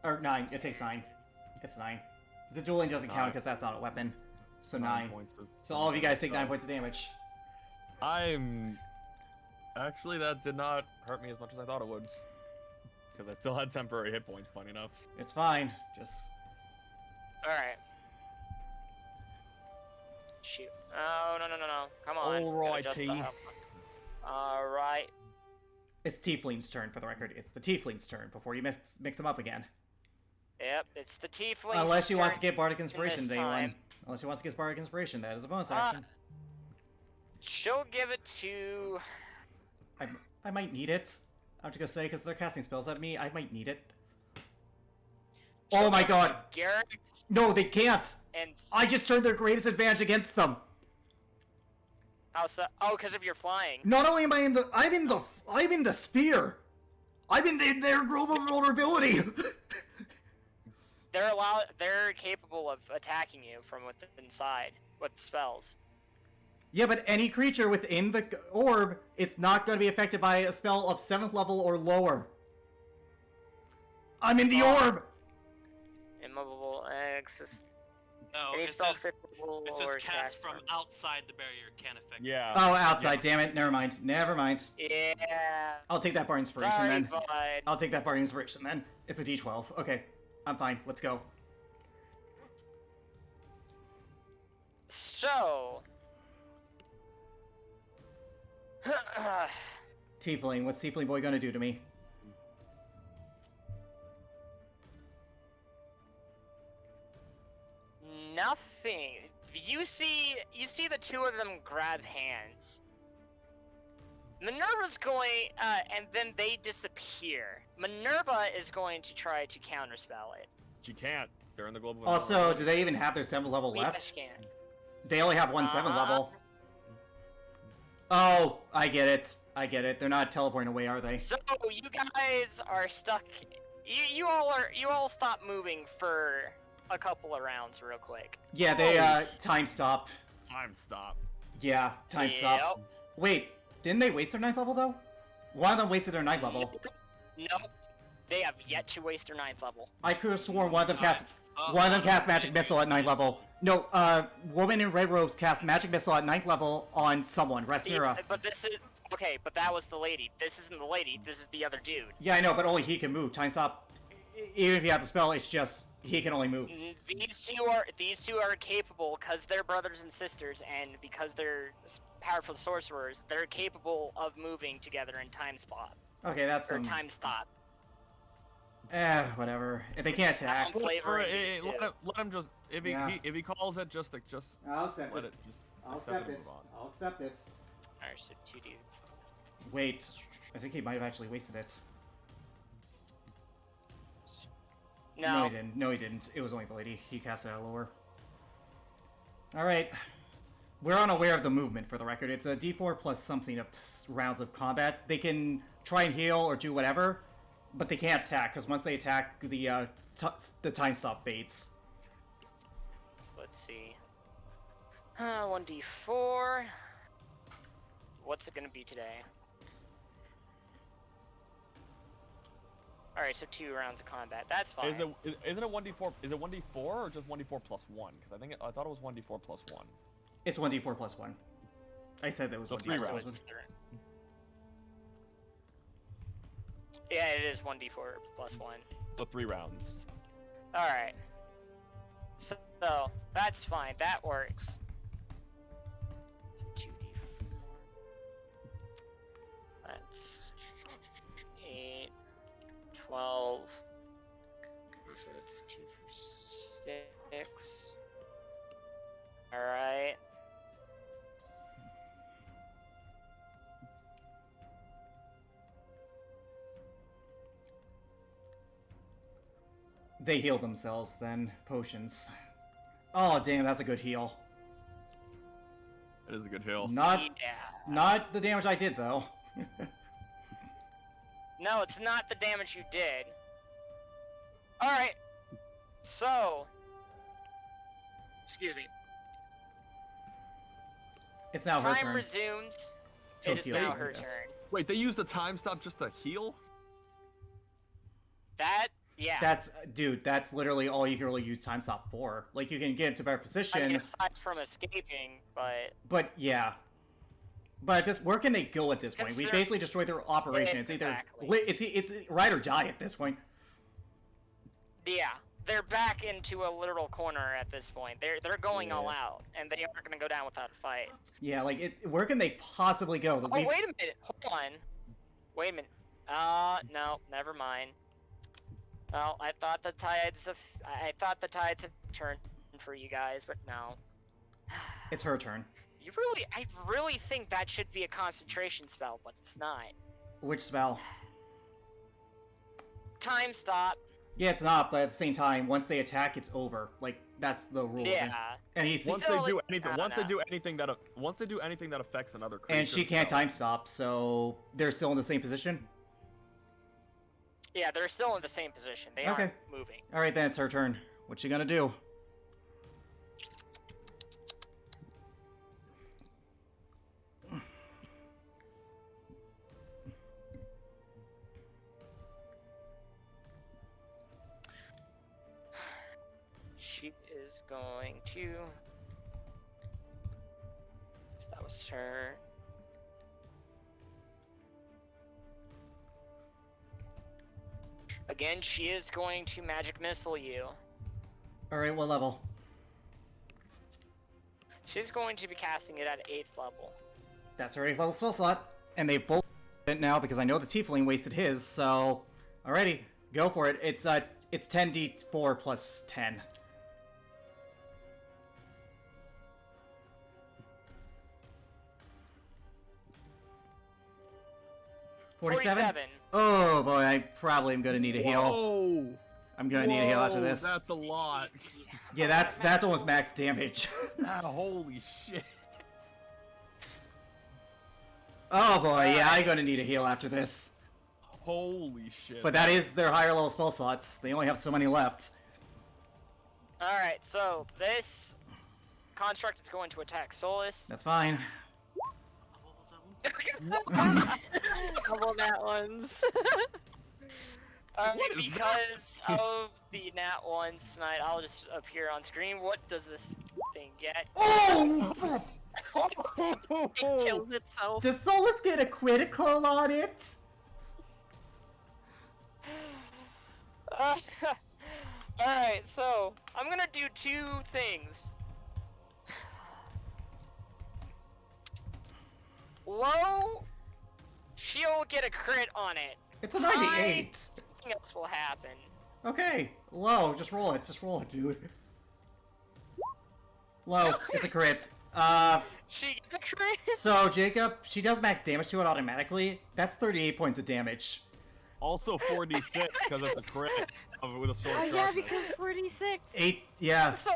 D: Or 9. It takes 9. It's 9. The dueling doesn't count
C: 9.
D: because that's not a weapon. So 9.
C: points of-
D: So all of you guys take 9 points of damage.
C: Actually, that did not hurt me as much as I thought it would. Because I still had temporary hit points, funny enough.
D: It's fine. Just...
B: Alright. Shoot. Oh, no. Come on.
C: Alrighty.
B: Gotta adjust the health. Alright.
D: It's Tiefling's turn, for the record. It's the Tiefling's turn before you mix them up again.
B: Yep, it's the tiefling.
D: Unless you want to get Bardic Inspiration
B: this
D: to anyone.
B: time.
D: Unless you want to get Bardic Inspiration, that is a bonus action.
B: She'll give it to.
D: I might need it. I'm just gonna say, because they're casting spells at me, I might need it.
B: she'll
D: Oh my
B: give it to
D: god!
B: Garrick
D: No, they can't!
B: and.
D: I just turned their greatest advantage against them!
B: How so? Oh, because of your flying.
D: Not only am I in the... I'm in the spear! I'm in their global vulnerability!
B: They're capable of attacking you from within inside with spells.
D: Yeah, but any creature within the orb is not going to be affected by a spell of 7th level or lower. I'm in the orb!
B: Immovable access.
E: No,
B: Any
E: it
B: spell
E: says,
B: 5th level
E: it says
B: or
E: cast from
B: from-
E: outside the barrier can affect.
C: Yeah.
D: Oh, outside, damn it. Never mind.
B: Yeah.
D: I'll take that bar inspiration
B: Sorry,
D: then.
B: bud.
D: I'll take that bar inspiration then. It's a d12. Okay. I'm fine. Let's go.
B: So.
D: Tiefling. What's Tiefling boy gonna do to me?
B: Nothing. You see the two of them grab hands. Minerva's going, and then they disappear. Minerva is going to try to counterspell it.
C: She can't. They're in the global.
D: Also, do they even have their 7th level
B: Yes,
D: left?
B: she can.
D: They only have one 7th level. Oh, I get it. I get it. They're not teleporting away, are they?
B: So you guys are stuck. You all stop moving for a couple of rounds, real quick.
D: Yeah, they time stop.
C: Time stop.
D: Yeah, time stop. Wait, didn't they waste their 9th level though? One of them wasted their 9th level.
B: Nope. They have yet to waste their 9th level.
D: I could have sworn one of them cast magic missile at 9th level. No, woman in red robes cast magic missile at 9th level on someone, Rasmira.
B: But this is okay. But that was the lady. This isn't the lady. This is the other dude.
D: Yeah, I know, but only he can move. Time stop. Even if you have the spell, it's just he can only move.
B: These two are capable because they're brothers and sisters, and because they're powerful sorcerers, they're capable of moving together in time spot
D: Okay, that's
B: or
D: some...
B: time stop.
D: whatever. If they can't attack.
B: Sound flavoring these two.
C: Let him just if he,
D: Yeah.
C: if he calls it just
D: I'll accept
C: let it just
D: I'll
C: accept
D: accept
C: it
D: it.
C: and move on.
D: I'll accept it.
B: Alright, so 2D.
D: Wait, I think he might have actually wasted it.
B: No.
D: he didn't. No, he didn't. It was only the lady. He cast it at lower. Alright. We're unaware of the movement, for the record. It's a d4 plus something of rounds of combat. They can try and heal or do whatever, but they can't attack, because once they attack, the time stop fades.
B: So let's see. 1d4. What's it gonna be today? Alright, so 2 rounds of combat. That's fine.
C: Isn't it 1d4? Is it 1d4 or just 1d4 plus 1? Because I thought it was 1d4 plus 1.
D: It's 1d4 plus 1. I said that was
C: So
D: 1d4
C: 3
D: plus
C: rounds.
D: 1.
B: Yeah, it is 1d4 plus 1.
C: So 3 rounds.
B: Alright. So, that's fine. That works. So 2d4. That's 8, 12. So it's 2 for 6. Alright.
D: They heal themselves, then. Potions. Oh, damn, that's a good heal.
C: That is a good heal.
B: Yeah.
D: Not the damage I did, though.
B: No, it's not the damage you did. Alright. So. Excuse me.
D: It's now her
B: Time
D: turn.
B: resumes.
D: She'll
B: It is
D: heal
B: now
D: you,
B: her
D: yes.
B: turn.
C: Wait, they used the time stop just to heal?
B: Yeah.
D: Dude, that's literally all you can really use time stop for. Like, you can get into better
B: I
D: position,
B: mean, aside from escaping,
D: but yeah. But at this, where can they go at this point? We
B: Consider-
D: basically destroyed their operation.
B: Exactly.
D: It's ride or die at this point.
B: yeah, they're back into a literal corner at this point. They're going all out, and they aren't gonna go down without a fight.
D: Yeah, like, where can they possibly go?
B: Oh, wait a minute, hold on. Wait a minute. No, never mind. Well, I thought the tides had turned for you guys, but no.
D: It's her turn.
B: I really think that should be a concentration spell, but it's not.
D: Which spell?
B: Time stop.
D: Yeah, it's not, but at the same time, once they attack, it's over. Like, that's the rule.
B: Yeah.
D: And he's
C: Once
B: Still,
C: they do
B: like,
C: anything,
B: I
C: once
B: don't
C: they do anything that affects another creature,
D: and she can't
C: so-
D: time stop, so they're still in the same position.
B: Yeah, they're still in the same position. They
D: Okay.
B: aren't moving.
D: All right, then it's her turn. What's she gonna do?
B: She is going to. That was her. Again, she is going to magic missile you.
D: All right, what level?
B: She's going to be casting it at 8th level.
D: That's her 8th level spell slot, and they've both it now because I know the Tiefling wasted his. So, alrighty, go for it. It's 10d4 plus 10. $47? Oh boy, I probably am gonna need a heal.
C: Whoa!
D: I'm gonna need a heal after
C: Whoa,
D: this.
C: That's a lot.
D: Yeah, that's almost max damage.
C: Holy shit.
D: Oh boy, yeah, I'm gonna need a heal after this.
C: Holy shit.
D: But that is their higher level spell slots. They only have so many left.
B: Alright, so this construct is going to attack Solus.
D: That's fine.
E: What was that one?
A: Double that ones.
C: What is
B: Because of the nat 1 tonight, I'll just appear on screen. What does this thing get?
D: Oh!
A: It killed itself.
D: Does Solus get a critical on it?
B: Alright, so I'm gonna do 2 things. Low, she'll get a crit on it.
D: It's a 98.
B: Nothing else will happen.
D: Okay, low, just roll it, dude. Low, it's a crit.
B: She gets a crit.
D: So Jacob, she does max damage to it automatically. That's 38 points of damage.
C: Also 4d6 because it's a crit with a sword.
A: Oh yeah, because 46.
D: 8, yeah.
B: So,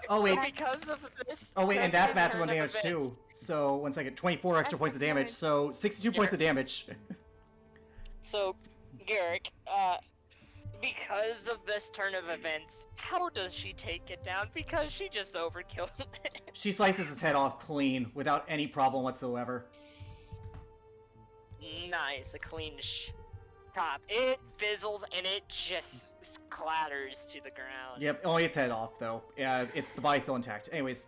D: Oh, wait.
B: So because of this.
D: Oh wait, and
B: because
D: that's
B: of
D: maximum
B: this
D: damage
B: turn of
D: too.
B: events-
D: So, 1 second, 24 extra
A: That's
D: points of
A: pretty
D: damage,
A: good.
D: so 62 points of damage.
B: So, Garrick, because of this turn of events, how does she take it down? Because she just overkilled it.
D: She slices its head off clean, without any problem whatsoever.
B: Nice, a clean chop. It fizzles and it just clatters to the ground.
D: Yep, only its head off, though. Yeah, it's the body still intact. Anyways,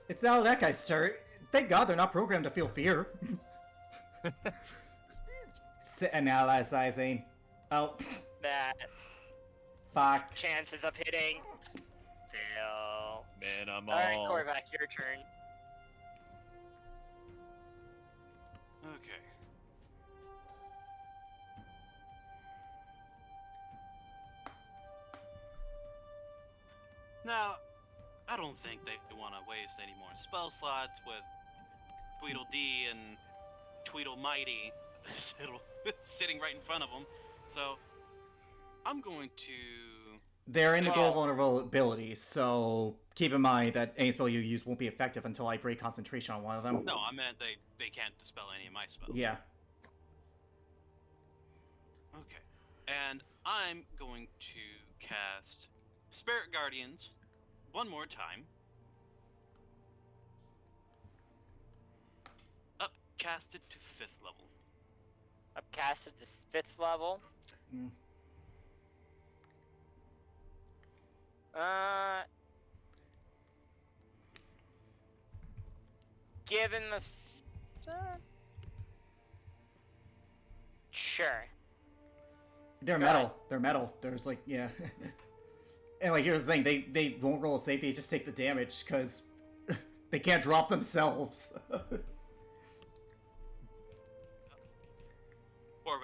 D: it's now that guy's turn. Thank God they're not programmed to feel fear. And now that's sizing. Oh,
B: That's
D: fuck.
B: chances of hitting. Fail.
C: Minimal.
B: Alright, Korvac, your turn.
E: Okay. Now, I don't think they want to waste any more spell slots with Tweedledee and Tweedlemighty sitting right in front of them. So, I'm going to...
D: They're in the goal
B: Well-
D: vulnerability, so keep in mind that any spell you use won't be effective until I break concentration on one of them.
E: No, I meant they can't dispel any of my spells.
D: Yeah.
E: Okay. And I'm going to cast Spirit Guardians one more time. Upcast it to 5th level.
B: Upcast it to 5th level.
D: Mm.
B: Given the sure.
D: They're
B: Go
D: metal.
B: ahead.
D: They're metal. There's like, yeah. And like, here's the thing. They won't roll safe. They just take the damage because they can't drop themselves.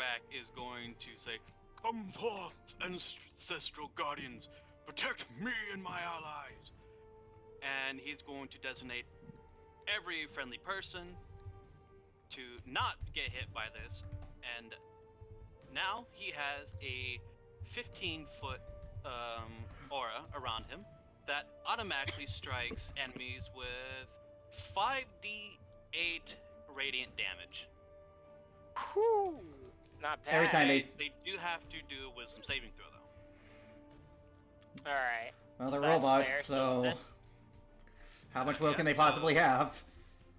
E: quarterback is going to say, "Come forth, ancestral guardians, protect me and my allies." And he's going to designate every friendly person to not get hit by this. And now he has a 15-foot aura around him that automatically strikes enemies with 5d8 radiant damage.
B: Whew. Not bad.
D: Every time
E: They do have to do a wisdom saving throw, though.
B: All right.
D: Well, they're
B: That's
D: robots,
B: fair.
D: so
B: this-
D: how much will
E: Yeah,
D: can they
E: so-
D: possibly have?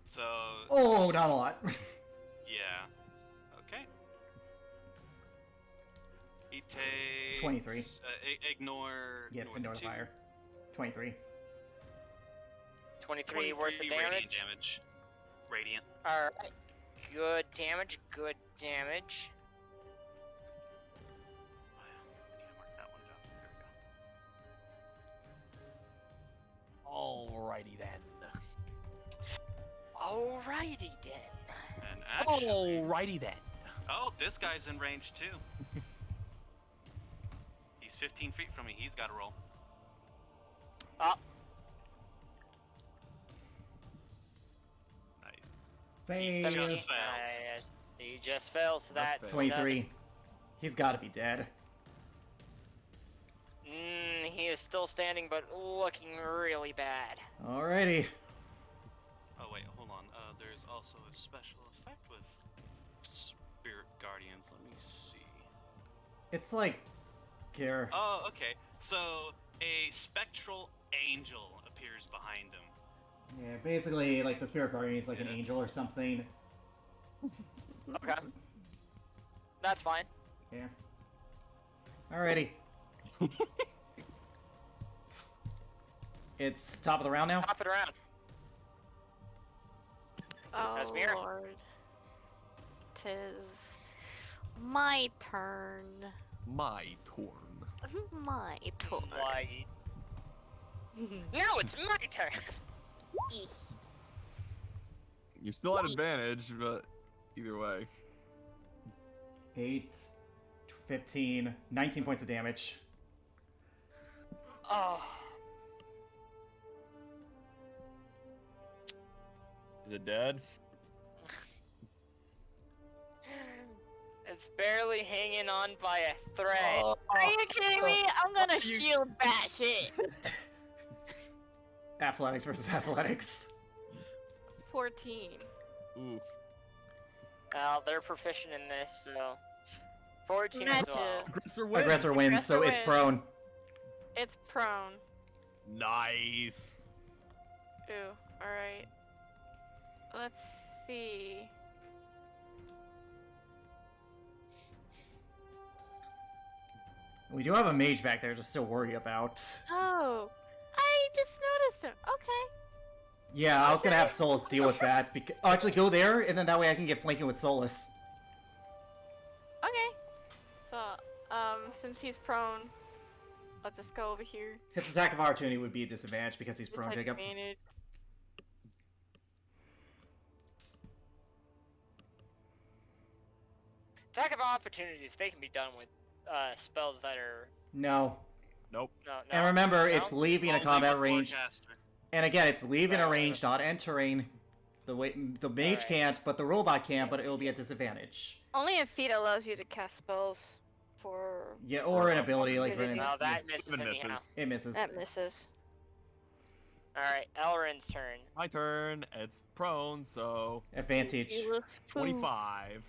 E: So,
D: Oh, not a lot.
E: yeah. Okay. He takes
D: 23.
E: Ignore.
D: Ignore the
E: 2.
D: fire. 23.
B: 23 worth of
E: radiant
B: damage.
E: damage. Radiant.
B: All right. Good damage. Good damage.
E: Oh, yeah. I need to mark that one down. There we go.
F: Alrighty then.
B: Alrighty then.
E: And actually,
F: Alrighty then.
E: oh, this guy's in range too. He's 15 feet from me. He's got to roll.
B: Oh,
E: Nice.
D: Fail.
E: Just fails.
B: He just fails. So
F: That's
B: that's
D: 23. He's got to be dead.
B: He is still standing, but looking really bad.
D: Alrighty.
E: Oh wait, hold on. There's also a special effect with Spirit Guardians. Let me see.
D: It's like here.
E: Oh, okay. So a spectral angel appears behind him.
D: Yeah, basically, like the spirit guardian is like an
E: Yeah.
D: angel or something.
B: Okay. That's fine.
D: Yeah. Alrighty. It's top of the round now.
B: Pop it around.
A: Oh
B: Rasmir.
A: lord. 'Tis my turn.
F: My turn.
A: My turn.
B: Like, now it's my turn.
F: You're still at advantage, but either way.
D: 8, 15, 19 points of damage.
B: Oh.
F: Is it dead?
B: It's barely hanging on by a thread.
F: Oh.
A: Are you kidding me? I'm gonna shield that shit.
D: Athletics versus athletics.
A: 14.
F: Ooh.
B: Well, they're proficient in this, so 14 as
A: Imagine.
B: well.
F: Aggressor wins.
D: Aggressor wins, so
A: Aggressor
D: it's
A: wins.
D: prone.
A: It's prone.
F: Nice.
A: Ooh, alright. Let's see.
D: We do have a mage back there to still worry about.
A: Oh, I just noticed him. Okay.
D: Yeah, I was gonna have Solus deal with that. Oh, actually, go there, and then that way I can get flanking with Solus.
A: Okay. So, since he's prone, I'll just go over here.
D: His attack of opportunity would be a disadvantage because he's prone, Jacob.
A: Disadvantage.
B: Attack of opportunities, they can be done with spells that are
D: No.
F: Nope.
B: no.
D: And remember,
B: no?
D: it's leaving a
E: Only
D: combat
E: with
D: range.
E: Warcaster.
D: And again, it's leaving a range, not entering. The mage
B: Alright.
D: can't, but the robot can, but it'll be a disadvantage.
A: Only a feat allows you to cast spells for.
D: Yeah, or an ability like
A: Ability.
B: No, that misses
F: Even
B: anyhow.
F: misses.
D: it misses.
A: That misses.
B: All right, Elrin's turn.
F: My turn. It's prone, so
D: Advantage.
A: He looks poo.
F: 25.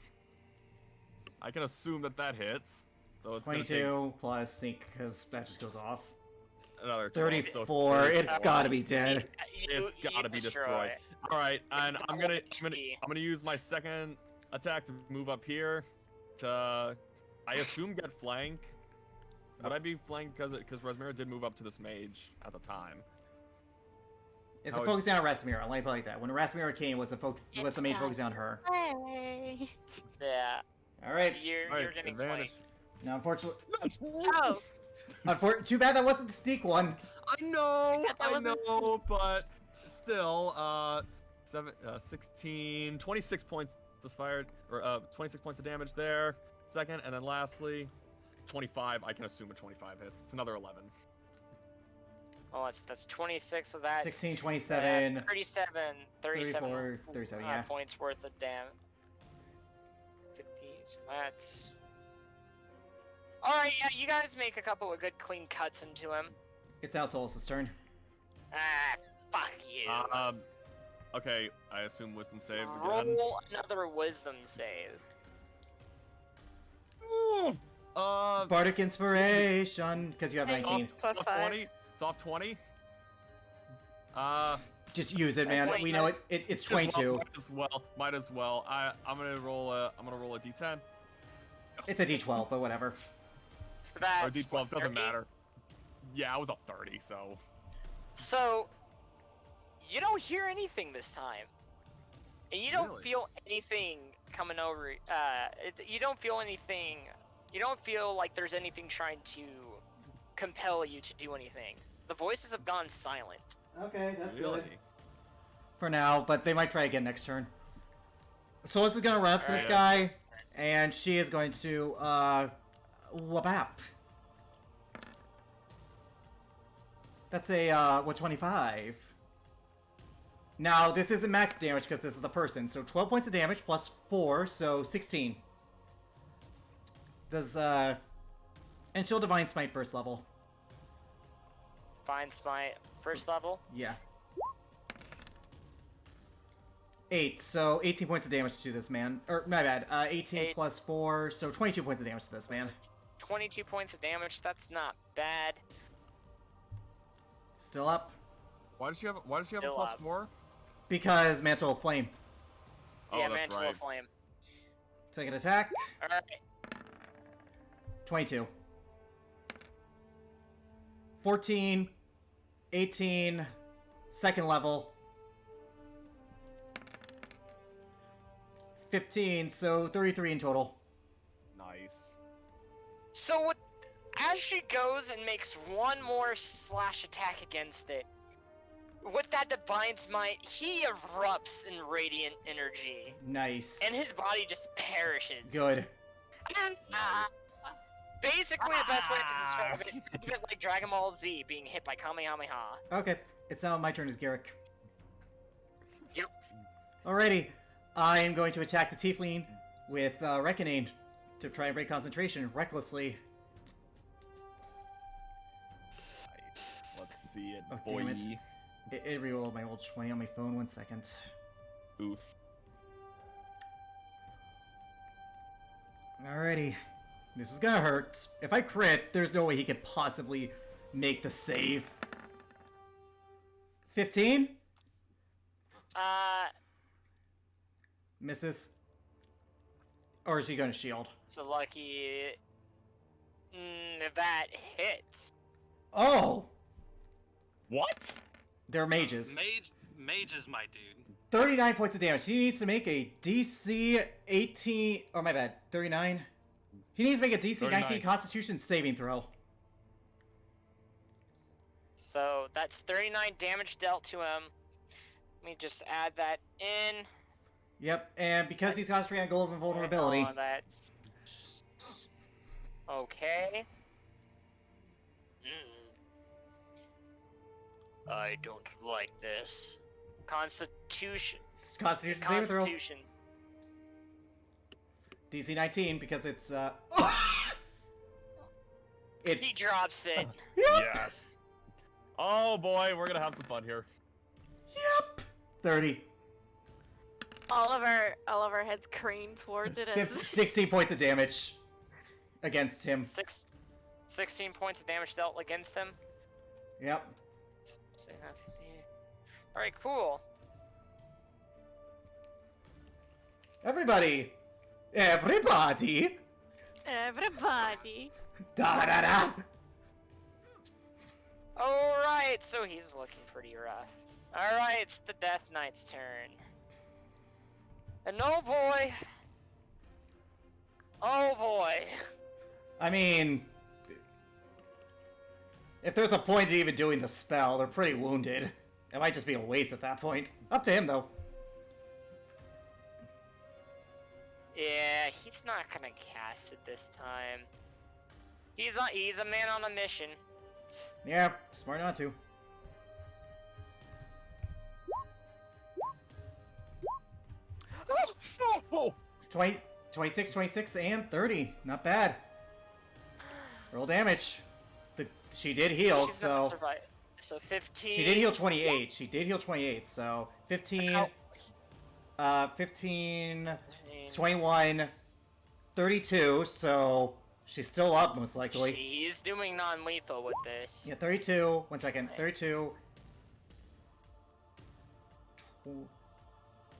F: I can assume that that hits. So it's gonna take
D: 22 plus sneak, because that just goes off.
F: another 12, so
D: 34.
F: 30.
D: It's gotta be dead.
F: It's gotta be destroyed.
B: it.
F: All right, and
B: It's
F: I'm
B: all
F: gonna
B: HP.
F: use my second attack to move up here to, I assume, get flank. Would I be flanked because Rasmira did move up to this mage at the time?
D: It's
F: How
D: a
F: it-
D: focus down on Rasmira. I'll let it like that. When Rasmira came, was the
A: It's
D: the mage
A: time
D: focused on
A: to
D: her.
A: Play.
B: Yeah,
D: Alright.
B: you're
F: Alright,
B: getting
F: advantage.
B: flanked.
D: Now, unfortunately.
A: Oh,
D: Too bad that wasn't the sneak one.
F: I know,
A: That
F: I
A: wasn't-
F: know, but still, 16, 26 points of fired, or 26 points of damage there.
C: second, and then lastly, 25. I can assume a 25 hits. It's another 11.
B: Oh, that's 26 of that.
D: 16, 27,
B: 37,
D: 34, 37, yeah.
B: points worth of damage. 50, so that's... Alright, yeah, you guys make a couple of good clean cuts into him.
D: It's now Solus' turn.
B: Ah, fuck you.
C: Okay, I assume wisdom save again.
B: Roll another wisdom save.
D: Bardic Inspiration, because you have 19.
A: Plus
C: Soft
A: 5.
C: 20. Soft 20.
D: Just use it, man. We know it's 22.
C: Might as well. I'm gonna roll a d10.
D: It's a d12, but whatever.
B: So that's
C: Or d12
B: what,
C: doesn't
B: 30?
C: matter. Yeah, I was a 30, so.
B: So, you don't hear anything this time. And you don't
C: Really?
B: feel anything coming over. You don't feel anything. You don't feel like there's anything trying to compel you to do anything. The voices have gone silent.
D: Okay, that's
C: Really?
D: good. For now, but they might try again next turn. Solus is gonna run up to this guy, and she is going to, wabap. That's a, 25. Now, this isn't max damage because this is a person, so 12 points of damage plus 4, so 16. Does, and she'll Divine Smite first level.
B: Fine Smite, first level.
D: Yeah. 8, so 18 points of damage to this man. Or, my bad, 18
B: 8.
D: plus 4, so 22 points of damage to this man.
B: 22 points of damage, that's not bad.
D: Still up.
C: Why does she have a
B: Still
C: plus
B: up.
C: 4?
D: Because Mantle of Flame.
C: Oh,
B: Yeah,
C: that's
B: Mantle
C: right.
B: of Flame.
D: Second attack,
B: Alright.
D: 22. 14, 18, second level. 15, so 33 in total.
C: Nice.
B: So as she goes and makes one more slash attack against it, with that Divine Smite, he erupts in radiant energy,
D: Nice.
B: and his body just perishes.
D: Good.
B: Basically, the best way to describe it, think of it like Dragon Ball Z being hit by Kamehameha.
D: Okay, it's now my turn as Garrick.
B: Yep.
D: Alrighty, I am going to attack the Tiefling with Reckoning to try and break concentration recklessly.
C: Let's see it,
D: Oh,
C: boy.
D: damn it. It rerolled my old 20 on my phone, 1 second.
C: Oof.
D: Alrighty. This is gonna hurt. If I crit, there's no way he could possibly make the save. 15? Misses. Or is he gonna shield?
B: So lucky. That hits.
D: Oh!
C: What?
D: They're mages.
E: Mage is my dude.
D: 39 points of damage. He needs to make a DC 18... Oh, my bad. 39? He needs to make a DC 19
C: 39.
D: Constitution saving throw.
B: So that's 39 damage dealt to him. Let me just add that in.
D: Yep, and because he's concentrating on Goal of Invulnerability...
B: Oh, that's... Okay. I don't like this. Constitution.
D: Constitution saving throw.
B: Constitution.
D: DC 19, because it's, It...
B: He drops it.
D: Yep!
C: Yes. Oh boy, we're gonna have some fun here.
D: Yep! 30.
A: All of our heads crane towards it as
D: 16 points of damage against him.
B: 16 points of damage dealt against him.
D: Yep.
B: Alright, cool.
D: Everybody! Everybody!
A: everybody.
D: Da da da!
B: Alright, so he's looking pretty rough. Alright, it's the Death Knight's turn. And oh boy. Oh boy.
D: I mean... If there's a point to even doing the spell, they're pretty wounded. It might just be a waste at that point. Up to him, though.
B: Yeah, he's not gonna cast it this time. He's a man on a mission.
D: Yeah, smart not to.
C: Oh,
D: 20, 26, 26, and 30. Not bad. Roll damage. She did heal,
B: She's gonna
D: so...
B: survive. So 15.
D: She did heal 28. She did heal 28, so 15,
B: Ow.
D: 15, 21, 32, so she's still up most likely.
B: He's doing non-lethal with this.
D: Yeah, 32, 1 second, 32,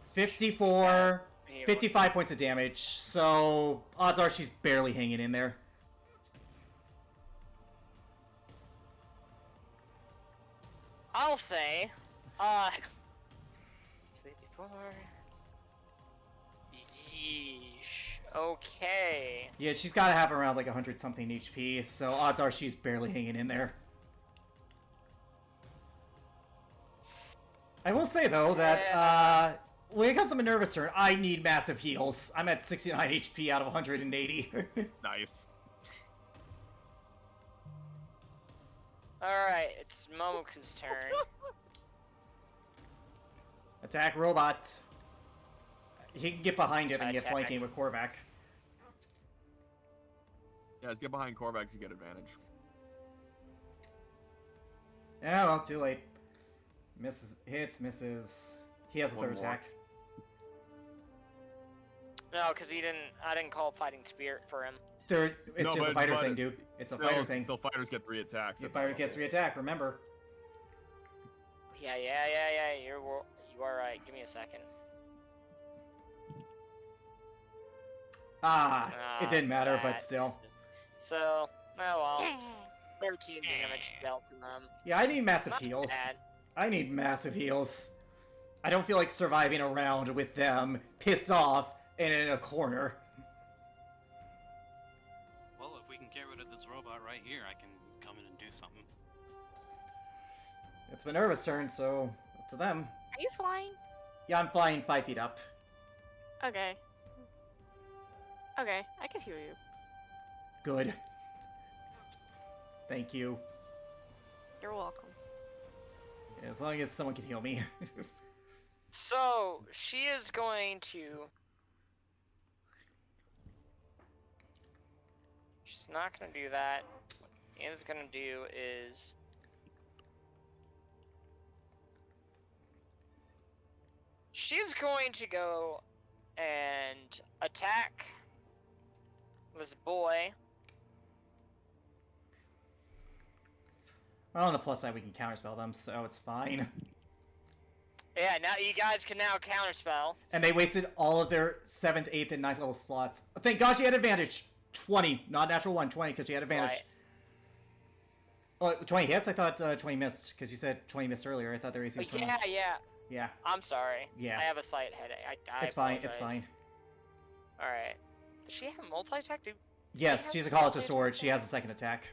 D: 54, 55 points of damage, so odds are she's barely hanging in there.
B: I'll say, 54. Yeesh. Okay.
D: Yeah, she's got to have around like 100 something HP, so odds are she's barely hanging in there. I will say though that when it comes to Minerva's turn, I need massive heals. I'm at 69 HP out of 180.
C: nice.
B: Alright, it's Momoku's turn.
D: Attack robot. He can get behind it and get
B: Attack.
D: flanking with Korvac.
C: Yeah, let's get behind Korvac to get advantage.
D: Yeah, well, too late. Misses, hits, misses. He has a
C: One
D: third
C: more.
D: attack.
B: No, because I didn't call Fighting Spirit for him.
D: Third, it's
C: No,
D: just a
C: but-
D: fighter
C: but
D: thing, dude. It's a
C: Still,
D: fighter thing.
C: Still, fighters get 3 attacks.
D: Your
C: at
D: fighter
C: that
D: gets
C: level.
D: 3 attack, remember.
B: Yeah, you are right. Give me a second.
D: It didn't matter, but
B: that
D: still.
B: misses. So, oh well. 13 damage dealt to them.
D: Yeah, I need massive
B: Not
D: heals.
B: bad.
D: I need massive heals. I don't feel like surviving a round with them pissed off and in a corner.
E: Well, if we can get rid of this robot right here, I can come in and do something.
D: It's Minerva's turn, so up to them.
A: Are you flying?
D: Yeah, I'm flying 5 feet up.
A: Okay. Okay, I can hear you.
D: Good. Thank you.
A: You're welcome.
D: As long as someone can heal me.
B: So, she is going to... She's not going to do that. What Anne's going to do is... She's going to go and attack this boy.
D: Well, on the plus side, we can counterspell them, so it's fine.
B: Yeah, now you guys can now counterspell.
D: And they wasted all of their 7th, 8th, and 9th level slots. Thank God she had advantage. 20, not natural 1, 20, because she had advantage.
B: Right.
D: Oh, 20 hits? I thought 20 missed, because you said 20 missed earlier. I thought their AC was 20.
B: Yeah.
D: Yeah,
B: I'm sorry.
D: Yeah.
B: I have a slight headache. I
D: it's fine,
B: apologize.
D: it's fine.
B: Alright. Does she have a multi-attack?
D: Yes, she's a College of Swords. She has a second attack.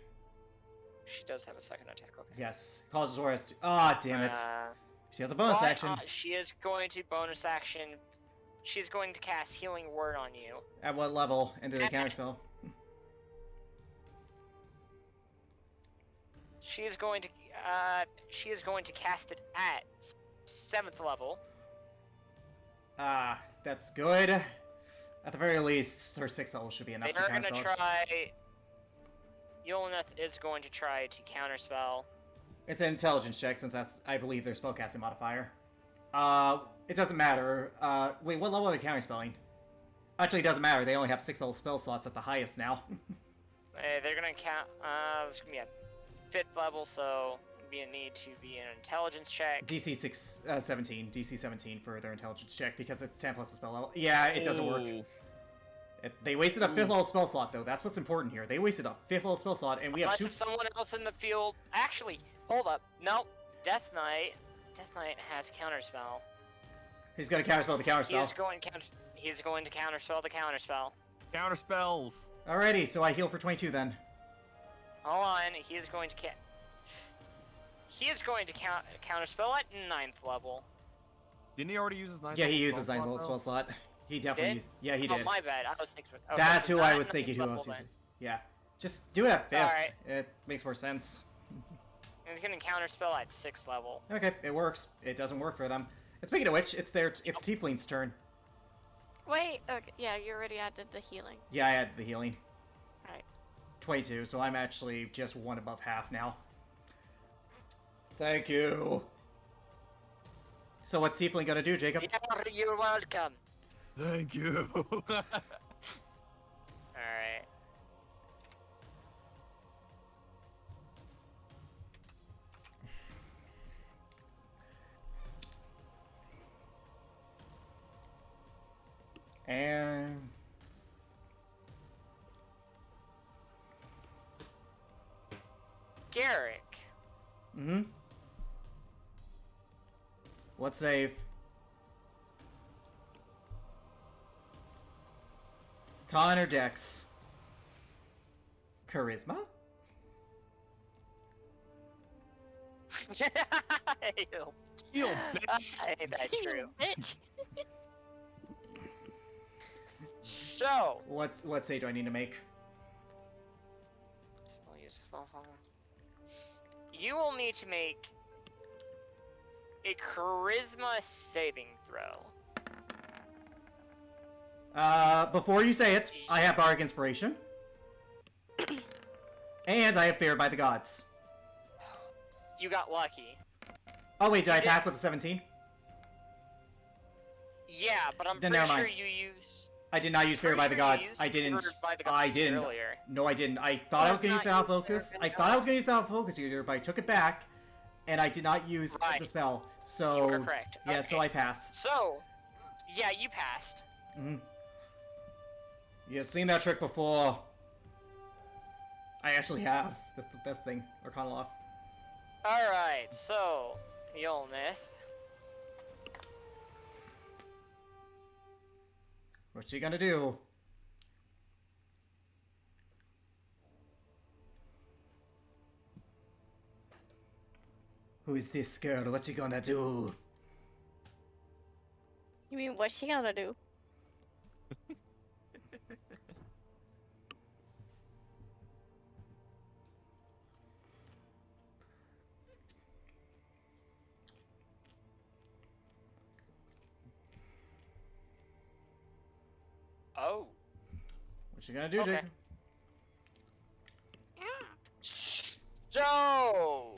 B: She does have a second attack, okay.
D: Yes, College of Swords has Ah, damn it. She has a bonus
B: But,
D: action.
B: she is going to bonus action. She's going to cast Healing Word on you.
D: At what level? Into the counterspell.
B: She is going to cast it at 7th level.
D: Ah, that's good. At the very least, her 6th level should be enough
B: They
D: to
B: are going to
D: counterspell.
B: try... Yolneth is going to try to counterspell.
D: It's an intelligence check, since that's, I believe, their spellcasting modifier. It doesn't matter. Wait, what level are they counterspelling? Actually, it doesn't matter. They only have 6 level spell slots at the highest now.
B: They're going to count... this is going to be a 5th level, so... be a need to be an intelligence check.
D: DC 17. DC 17 for their intelligence check, because it's 10 plus the spell level. Yeah, it doesn't work.
C: Ooh.
D: They wasted a 5th level spell slot, though. That's what's important here. They wasted a 5th level spell slot, and we have
B: Unless
D: 2...
B: if someone else in the field... Actually, hold up. Nope. Death Knight has counterspell.
D: He's gonna counterspell the counterspell.
B: He's going to counterspell the counterspell.
C: Counter spells.
D: Alrighty, so I heal for 22 then.
B: Hold on. He is going to counterspell at 9th level.
C: Didn't he already use his 9th
D: Yeah, he
C: level
D: uses
C: spell
D: 9th
C: slot,
D: level
C: though?
D: spell slot. He definitely
B: Did?
D: used. Yeah, he
B: Oh,
D: did.
B: my bad. I was thinking. Okay,
D: That's
B: so
D: who I
B: not
D: was
B: at
D: thinking. Who I
B: level
D: was
B: then.
D: using. Yeah, just do it at 5th.
B: Alright.
D: It makes more sense.
B: And he's gonna counterspell at 6th level.
D: Okay, it works. It doesn't work for them. Speaking of which, it's Tiefling's turn.
A: Wait, okay, yeah, you already added the healing.
D: Yeah, I had the healing.
A: Alright.
D: 22, so I'm actually just one above half now. Thank you. So what's Tiefling gonna do, Jacob?
B: You're welcome.
C: Thank you.
B: Alright.
D: And
B: Garrick.
D: what save? Con or Dex? Charisma?
B: Ew.
C: You bitch.
B: Ain't that true?
A: Bitch.
B: So,
D: What save do I need to make?
B: we'll use spell song. You will need to make a charisma saving throw.
D: Before you say it, I have Bardic Inspiration. And I have Feared by the Gods.
B: You got lucky.
D: Oh wait, did I
B: did.
D: pass with the 17?
B: Yeah, but I'm
D: Then
B: pretty
D: never
B: sure
D: mind.
B: you used.
D: I did not use Feared by the
B: Pretty sure you
D: Gods.
B: used
D: I didn't.
B: Feared by the
D: I
B: Gods
D: didn't.
B: earlier.
D: No, I didn't. I thought I was going to use
A: not
D: Final
A: use Feared
D: Focus.
A: by
D: I
A: the
D: thought I was
A: Gods.
D: going to use Final Focus either, but I took it back, and I did not use
B: Right.
D: the spell.
B: You
D: So
B: were correct.
D: yeah, so
B: Okay.
D: I passed.
B: So, yeah, you passed.
D: You've seen that trick before. I actually have. That's the best thing. Arcana Loft.
B: Alright, so, Yolnith.
D: What's she gonna do? Who is this girl? What's she gonna do?
A: You mean, what's she gonna do?
B: Oh.
D: What's she gonna do,
B: Okay.
D: Jacob?
B: So,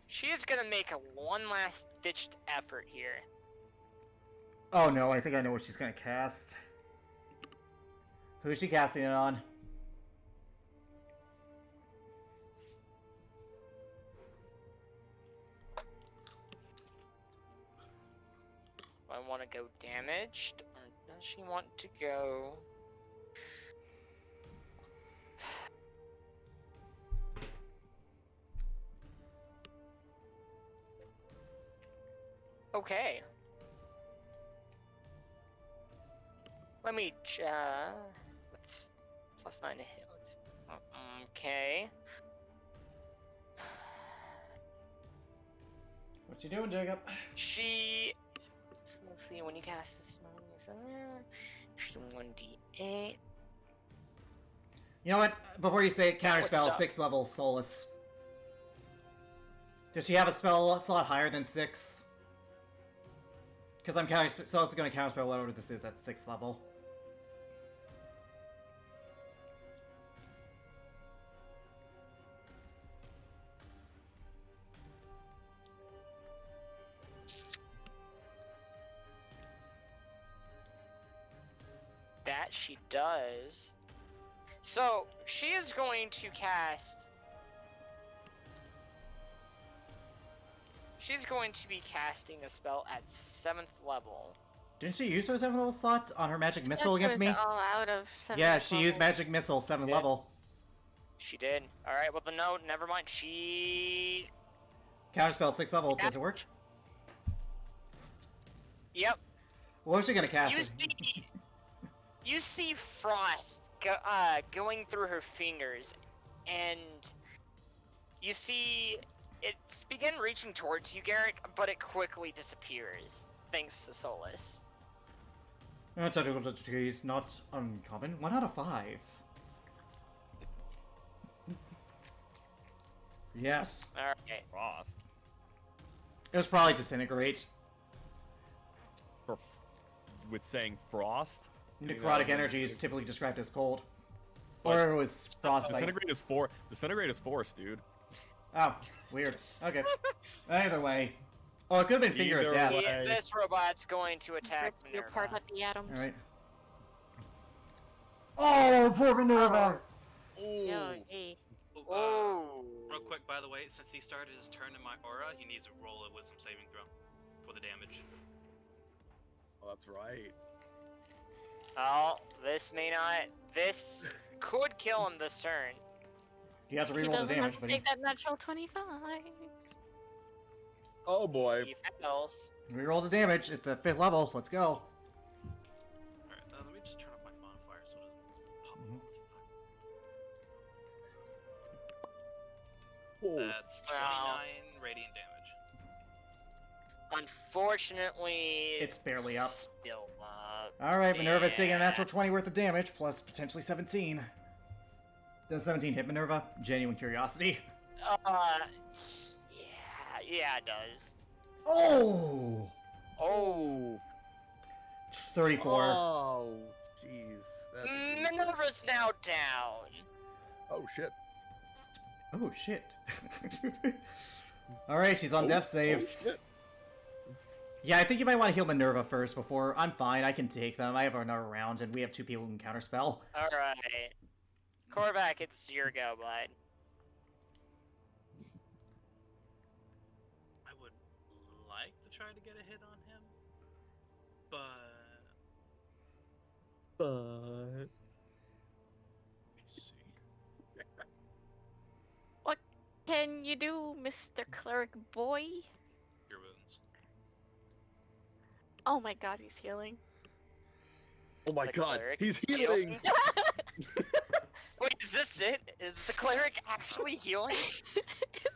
B: she is gonna make a one last ditched effort here.
D: Oh no, I think I know what she's gonna cast. Who's she casting it on?
B: Do I want to go damaged, or does she want to go? Okay. Let me with +9 to hit. Okay.
D: What you doing, Jacob?
B: She. So let's see, when you cast this, she's doing 1d8.
D: You know what? Before you say it, counterspell,
B: What's up?
D: 6th level Solace. Does she have a spell slot higher than 6? Because I'm Solace is going to counterspell whatever this is at 6th level.
B: That she does. So, she is going to cast. She's going to be casting a spell at 7th level.
D: Didn't she use her 7th level slot on her magic missile against me?
A: All out of
D: Yeah,
A: 7th
D: she used
A: level.
D: magic missile 7th
B: Did.
D: level.
B: She did. Alright, well, no, never mind. She.
D: Counterspell 6th level. Does it work?
B: Yep.
D: What was she going to cast?
B: You see frost going through her fingers, and you see it's begin reaching towards you, Garrick, but it quickly disappears. thanks to Solus.
D: Technical difficulty is not uncommon. 1 out of 5. Yes.
B: Alright.
C: Frost.
D: It was probably disintegrate.
C: With saying frost.
D: Necrotic energy is typically described as cold. Or it was frostbite.
C: Disintegrate is for. Disintegrate is force, dude.
D: Oh, weird. Okay. Either way. Oh, it could have been finger of
C: Either
D: death.
C: way.
B: Yeah, this robot's going to attack
A: You're
B: Minerva.
A: part of the atoms.
D: Alright. Oh, poor Minerva!
A: Yo, hey.
B: Oh.
E: Real quick, by the way, since he started his turn in my aura, he needs to roll a wisdom saving throw for the damage.
C: Oh, that's right.
B: Oh, this may not. This could kill him this turn.
D: You have to
A: He
D: reroll the
A: doesn't
D: damage,
A: have to
D: buddy.
A: take that natural 25.
C: Oh boy.
B: He fails.
D: Reroll the damage. It's a 5th level. Let's go.
E: Alright, let me just turn up my modifier so it doesn't pop. That's 29 radiant damage.
B: Unfortunately,
D: It's barely up.
B: Still up.
D: Alright, Minerva's taking a
B: Yeah.
D: natural 20 worth of damage, plus potentially 17. Does 17 hit Minerva? Genuine curiosity.
B: Yeah, it does.
D: Oh!
B: Oh,
D: 34.
C: Oh, jeez.
B: Minerva's now down.
C: Oh shit.
D: Oh, shit. Alright, she's on death saves.
C: shit.
D: Yeah, I think you might want to heal Minerva first before... I'm fine, I can take them. I have another round, and we have 2 people who can counterspell.
B: Alright. Korvac, it's your go, bud.
E: I would like to try to get a hit on him, but let me see.
A: What can you do, Mr. Cleric Boy?
E: Your wounds.
A: Oh my god, he's healing.
C: Oh my
B: The
C: god,
B: cleric
C: he's
B: is
C: healing.
B: Wait, is this it? Is the cleric actually healing?
A: Is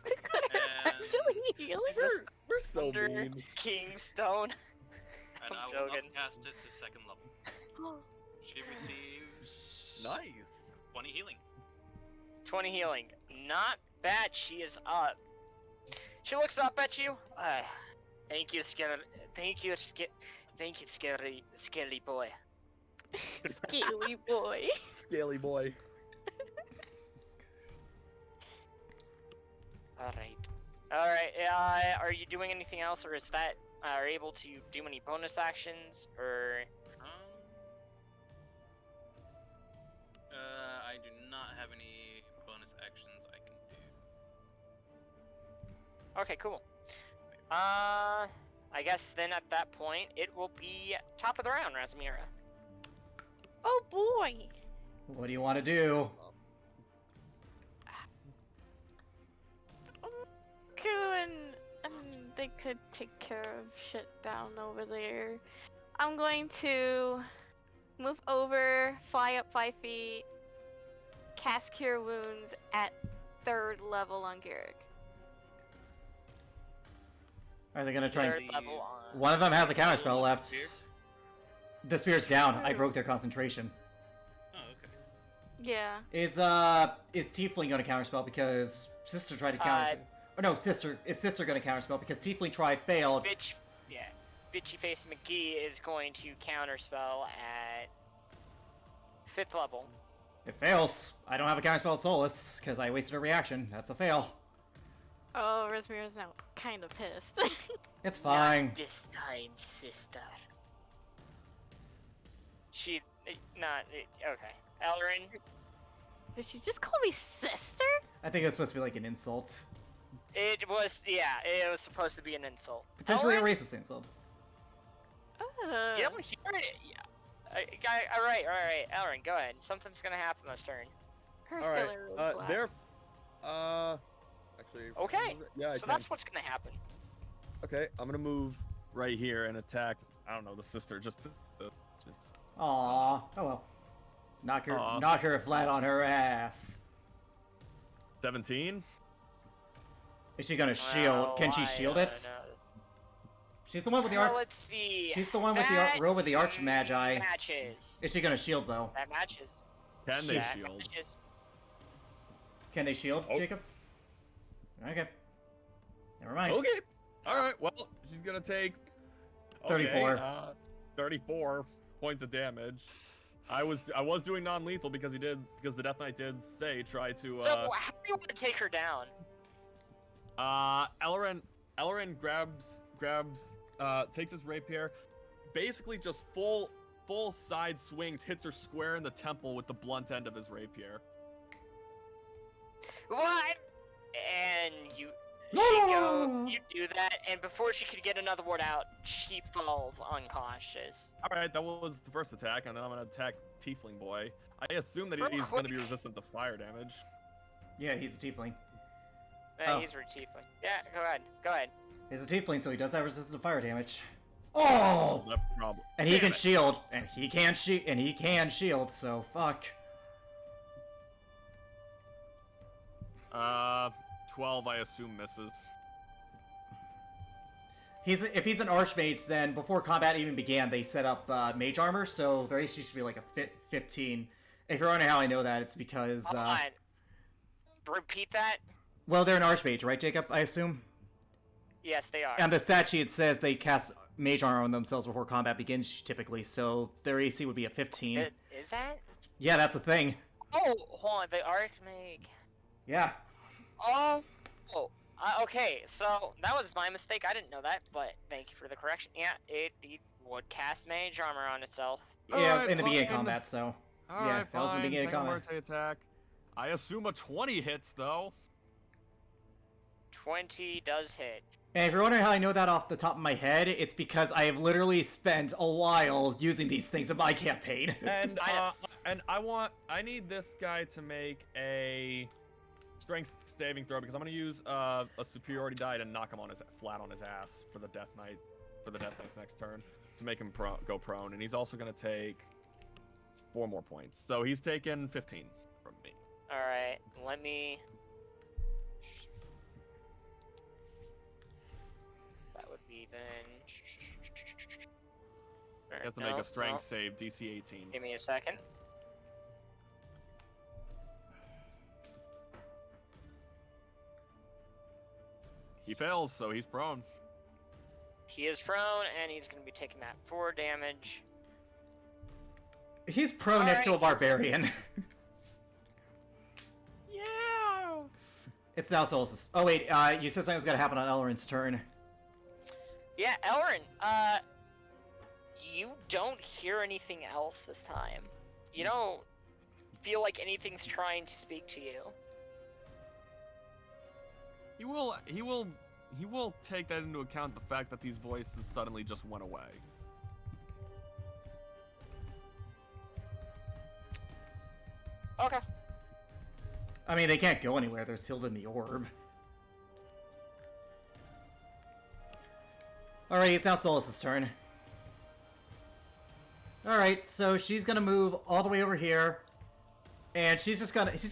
A: the cleric
E: And-
A: actually healing?
B: Is this
C: We're so
B: under
C: mean.
B: Kingstone?
E: And
B: I'm
E: I will
B: joking.
E: upcast it to 2nd level. She receives
B: Nice.
E: 20 healing.
B: 20 healing. Not bad, she is up. She looks up at you. Thank you, Scaly boy.
A: Scaly boy.
C: Scaly boy.
B: Alright, are you doing anything else, or is that, are you able to do any bonus actions, or...
E: I do not have any bonus actions I can do.
B: Okay, cool. I guess then at that point, it will be top of the round, Razmira.
A: Oh boy.
D: What do you want to do?
A: And they could take care of shit down over there. I'm going to move over, fly up 5 feet, cast Cure Wounds at 3rd level on Garrick.
D: Are they gonna try and...
B: Third level on.
D: One of them has a counterspell left.
E: Spear?
D: The spear's down. I broke their concentration.
E: Oh, okay.
A: Yeah.
D: Is Tiefling gonna counterspell because Sister tried to counter... Oh no, Sister. Is Sister gonna counterspell because Tiefling tried, failed.
B: Bitchy Face McGee is going to counterspell at 5th level.
D: It fails. I don't have a counterspell Solus because I wasted a reaction. That's a fail.
A: Oh, Resmira's now kind of pissed.
D: It's fine.
B: Not this time, sister. She, not, okay. Elrin,
A: Did she just call me sister?
D: I think it's supposed to be like an insult.
B: it was supposed to be an insult.
D: Potentially a
B: Elrin,
D: racist insult.
B: yeah, we hear it, yeah. Alright, Elrin, go ahead. Something's gonna happen this turn.
A: Her
C: All right.
A: skiller was black.
C: They're. Actually.
B: Okay,
C: Yeah, I
B: so
C: can.
B: that's what's gonna happen.
C: Okay, I'm gonna move right here and attack. I don't know the sister. Just.
D: Aww. Oh well. Knock her,
C: Aw.
D: knock her flat on her ass.
C: 17.
D: Is she gonna shield?
B: Well,
D: Can she
B: I
D: shield
B: don't
D: it?
B: know.
D: She's the one with the arch.
B: Let's see.
D: She's the one with the row with the arch magi.
B: Matches.
D: Is she gonna shield though?
B: That matches.
C: Can they
B: That
C: shield?
B: matches.
D: Can they shield,
C: Oh.
D: Jacob? Okay. Never mind.
C: Okay. All right. Well, she's gonna take
D: 34.
C: 34 points of damage. I was doing non-lethal because the Death Knight did say try to.
B: So how do you want to take her down?
C: Ellerin takes his rapier, basically just full side swings, hits her square in the temple with the blunt end of his rapier.
B: What? And you do that, and before she could get another word out, she falls unconscious.
C: All right, that was the first attack, and then I'm gonna attack Tiefling Boy. I assume that
B: Real
C: he's gonna be
B: quick.
C: resistant to fire damage.
D: Yeah, he's a tiefling.
B: Yeah,
D: Oh.
B: he's tiefling. Yeah, go ahead.
D: He's a tiefling, so he does have resistance to fire damage. Oh!
C: No problem.
D: And he
B: Damn
D: can
B: it.
D: shield, and he can shield, so fuck.
C: 12, I assume misses.
D: If he's an archmage, then before combat even began, they set up mage armor, so their AC should be like a 15. If you're wondering how I know that, it's because
B: Hold on. Repeat that.
D: well, they're an archmage, right, Jacob? I assume.
B: Yes, they are.
D: And the stat sheet says they cast mage armor on themselves before combat begins, typically, so their AC would be a 15.
B: Is that?
D: Yeah, that's a thing.
B: Oh, hold on. The Archmage.
D: Yeah.
B: Oh. Okay, so that was my mistake. I didn't know that, but thank you for the correction. Yeah, it would cast mage armor on itself.
D: Yeah,
C: Alright,
D: in the beginning of
C: fine.
D: combat, so.
C: All
D: Yeah,
C: right,
D: that was in the
C: fine.
D: beginning of
C: Tango
D: combat.
C: Marte attack. I assume a 20 hits though.
B: 20 does hit.
D: And if you're wondering how I know that off the top of my head, it's because I have literally spent a while using these things in my campaign.
C: And
B: I know.
C: I need this guy to make a strength saving throw because I'm gonna use a superiority die to knock him flat on his ass for the Death Knight's next turn to make him go prone, and he's also gonna take 4 more points. So he's taken 15 from me.
B: All right, let me. That would be then.
C: He has to make a strength save, DC 18.
B: Give me a second.
C: He fails, so he's prone.
B: He is prone, and he's going to be taking that 4 damage.
D: He's prone next to a
B: Alright,
D: barbarian.
C: Yeah.
D: It's now Solstice. Oh wait, you said something was gonna happen on Elrin's turn.
B: Yeah, Elrin, you don't hear anything else this time. You don't feel like anything's trying to speak to you.
C: He will take that into account, the fact that these voices suddenly just went away.
B: Okay.
D: I mean, they can't go anywhere. They're sealed in the orb. Alright, it's now Solus's turn. Alright, so she's gonna move all the way over here. And she's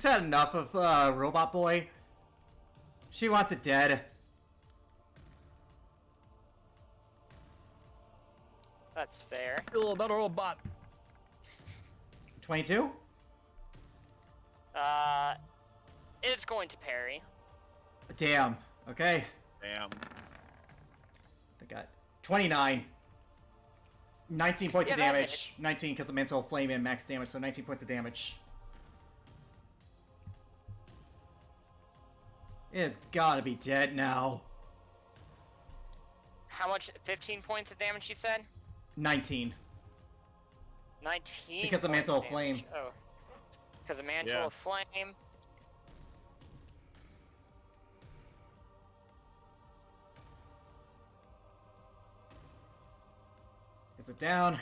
D: had enough of Robot Boy. She wants it dead.
B: That's fair.
C: Kill another robot.
D: 22?
B: It's going to parry.
D: Damn. Okay.
C: Damn.
D: I got 29. 19 points of
B: Yeah, that
D: damage. 19 because of Mental Flame and max damage, so 19 points of damage. It has gotta be dead now.
B: How much? 15 points of damage, you said?
D: 19.
B: 19
D: Because of
B: points
D: Mantle of
B: damage.
D: Flame.
B: Oh. Because of Mantle
C: Yeah.
B: of Flame.
D: Is it down?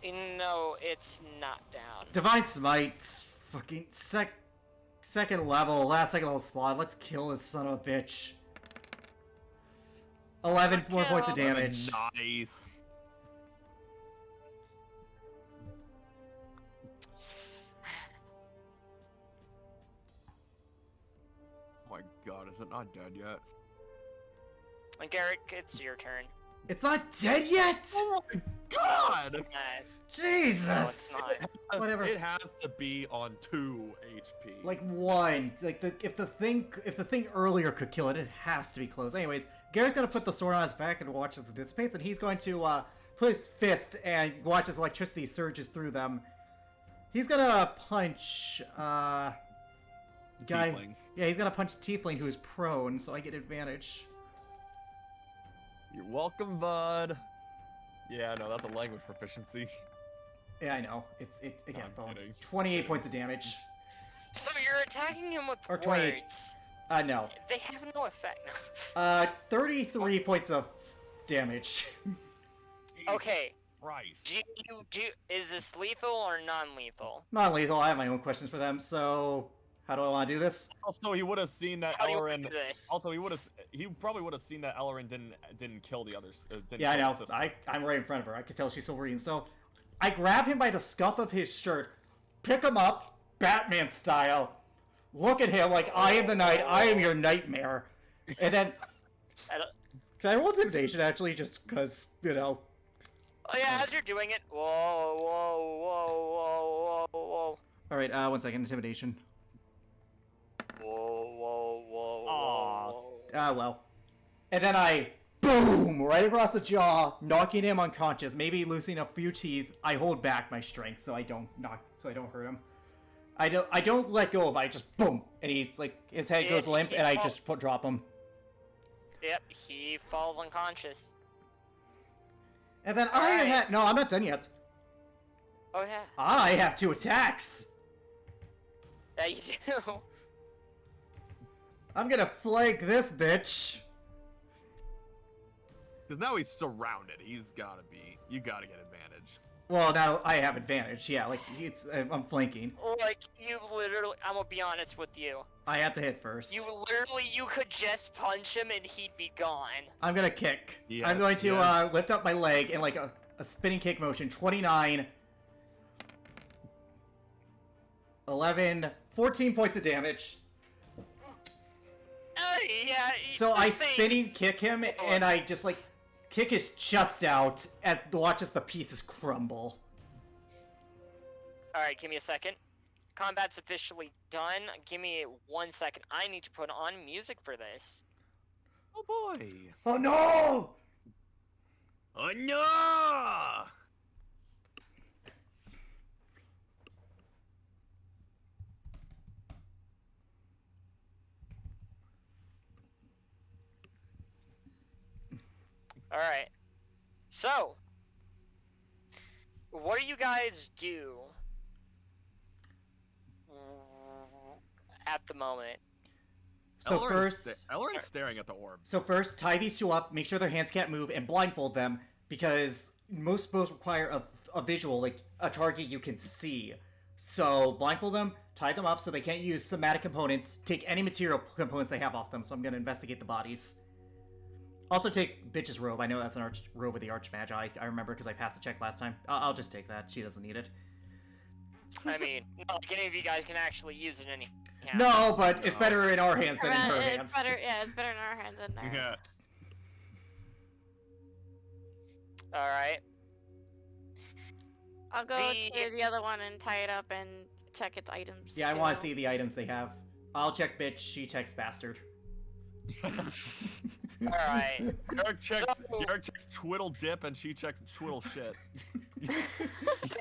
B: No, it's not down.
D: Divine Smite. Fucking second level. Last second level slot. Let's kill this son of a bitch. 11 more points of damage.
C: Nice.
F: Oh my god, is it not dead yet?
B: And Garrett, it's your turn.
D: It's not dead yet.
F: Oh my
B: No,
F: god!
B: it's not.
D: Jesus.
B: No, it's not.
D: Whatever.
F: It has to be on 2 HP.
D: Like 1. Like if the thing earlier could kill it, it has to be close. Anyways, Garrett's gonna put the sword on his back and watch as it dissipates, and he's going to put his fist and watch as electricity surges through them. He's gonna punch guy.
F: Tiefling.
D: Yeah, he's gonna punch Tiefling, who is prone, so I get advantage.
F: You're welcome, bud. Yeah, no, that's a language proficiency.
D: Yeah, I know. It's again.
F: I'm
D: phone.
F: kidding.
D: 28 points of damage.
B: So you're attacking him with
D: Or 28.
B: words.
D: No.
B: They have no effect.
D: 33 points of damage.
B: Okay.
F: Christ.
B: Is this lethal or non-lethal?
D: Non-lethal. I have my own questions for them. So, how do I want to do this?
F: Also, he would have seen that
B: How do you want to
F: Ellerin.
B: do this?
F: Also, he probably would have seen that Ellerin didn't kill the others. Didn't
D: Yeah, I
F: kill
D: know.
F: the sister.
D: I'm right in front of her. I can tell she's still breathing. So, I grab him by the scuff of his shirt, pick him up, Batman style. Look at him like I am the night. I am your nightmare. And then,
B: I don't-
D: can I roll intimidation actually, just because
B: Oh yeah, as you're doing it. Whoa, whoa, whoa, whoa, whoa, whoa.
D: All right, 1 second. Intimidation.
B: Whoa, whoa, whoa,
F: Aw.
B: whoa.
D: Well. And then I boom right across the jaw, knocking him unconscious, maybe losing a few teeth. I hold back my strength so I don't hurt him. I don't let go of it. I just boom, and he like his head goes limp, and I just drop him.
B: Yep, he falls unconscious.
D: And then
B: Alright.
D: no, I'm not done yet.
B: Oh yeah.
D: I have 2 attacks.
B: Yeah, you do.
D: I'm gonna flank this bitch.
F: Because now he's surrounded. You gotta get advantage.
D: Well, now I have advantage. Yeah, like I'm flanking.
B: Like, you literally, I'm gonna be honest with you.
D: I have to hit first.
B: You could just punch him and he'd be gone.
D: I'm gonna kick.
F: Yeah,
D: I'm going to
F: yeah.
D: lift up my leg in like a spinning kick motion. 29, 11, 14 points of damage.
B: Yeah.
D: So
B: the
D: I
B: thing
D: spinning
B: is-
D: kick him, and I just like kick his chest out as watch as the pieces crumble.
B: Alright, give me a second. Combat's officially done. Give me 1 second. I need to put on music for this.
F: Oh boy.
D: Oh no!
F: Oh no!
B: Alright. So, what do you guys do at the moment?
D: So
F: Ellerin's staring at the orb.
D: first, tie these 2 up, make sure their hands can't move, and blindfold them, because most spells require a visual, like a target you can see. So blindfold them, tie them up so they can't use somatic components, take any material components they have off them, so I'm gonna investigate the bodies. Also take bitch's robe. I know that's an robe with the Archmage. I remember because I passed the check last time. I'll just take that. She doesn't need it.
B: I mean, not like any of you guys can actually use it any.
D: No, but it's better in our hands than in her
A: It's
D: hands.
A: better, yeah, it's better in our hands than theirs.
F: Yeah.
B: Alright.
A: I'll go
B: The-
A: to the other one and tie it up and check its items.
D: Yeah, I want
A: too.
D: to see the items they have. I'll check bitch. She checks bastard.
B: Alright.
F: Garrick checks,
B: So-
F: Garrick checks twiddle dip and she checks twiddle shit.
B: So,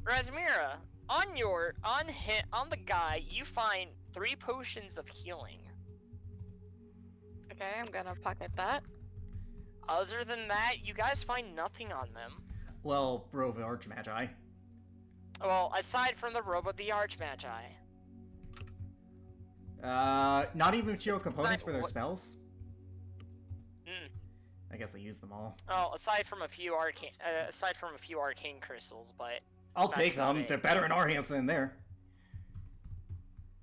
B: Razmira, on the guy, you find 3 potions of healing.
A: Okay, I'm gonna pocket that.
B: Other than that, you guys find nothing on them.
D: Well, bro, the Archmagi.
B: Well, aside from the robe of the Archmagi.
D: Not even material components for their
B: What-
D: spells.
B: Mm.
D: I guess I use them all.
B: Oh, aside from a few arcane crystals, but
D: I'll
B: That's
D: take
B: about
D: them.
B: it.
D: They're better in our hands than in there.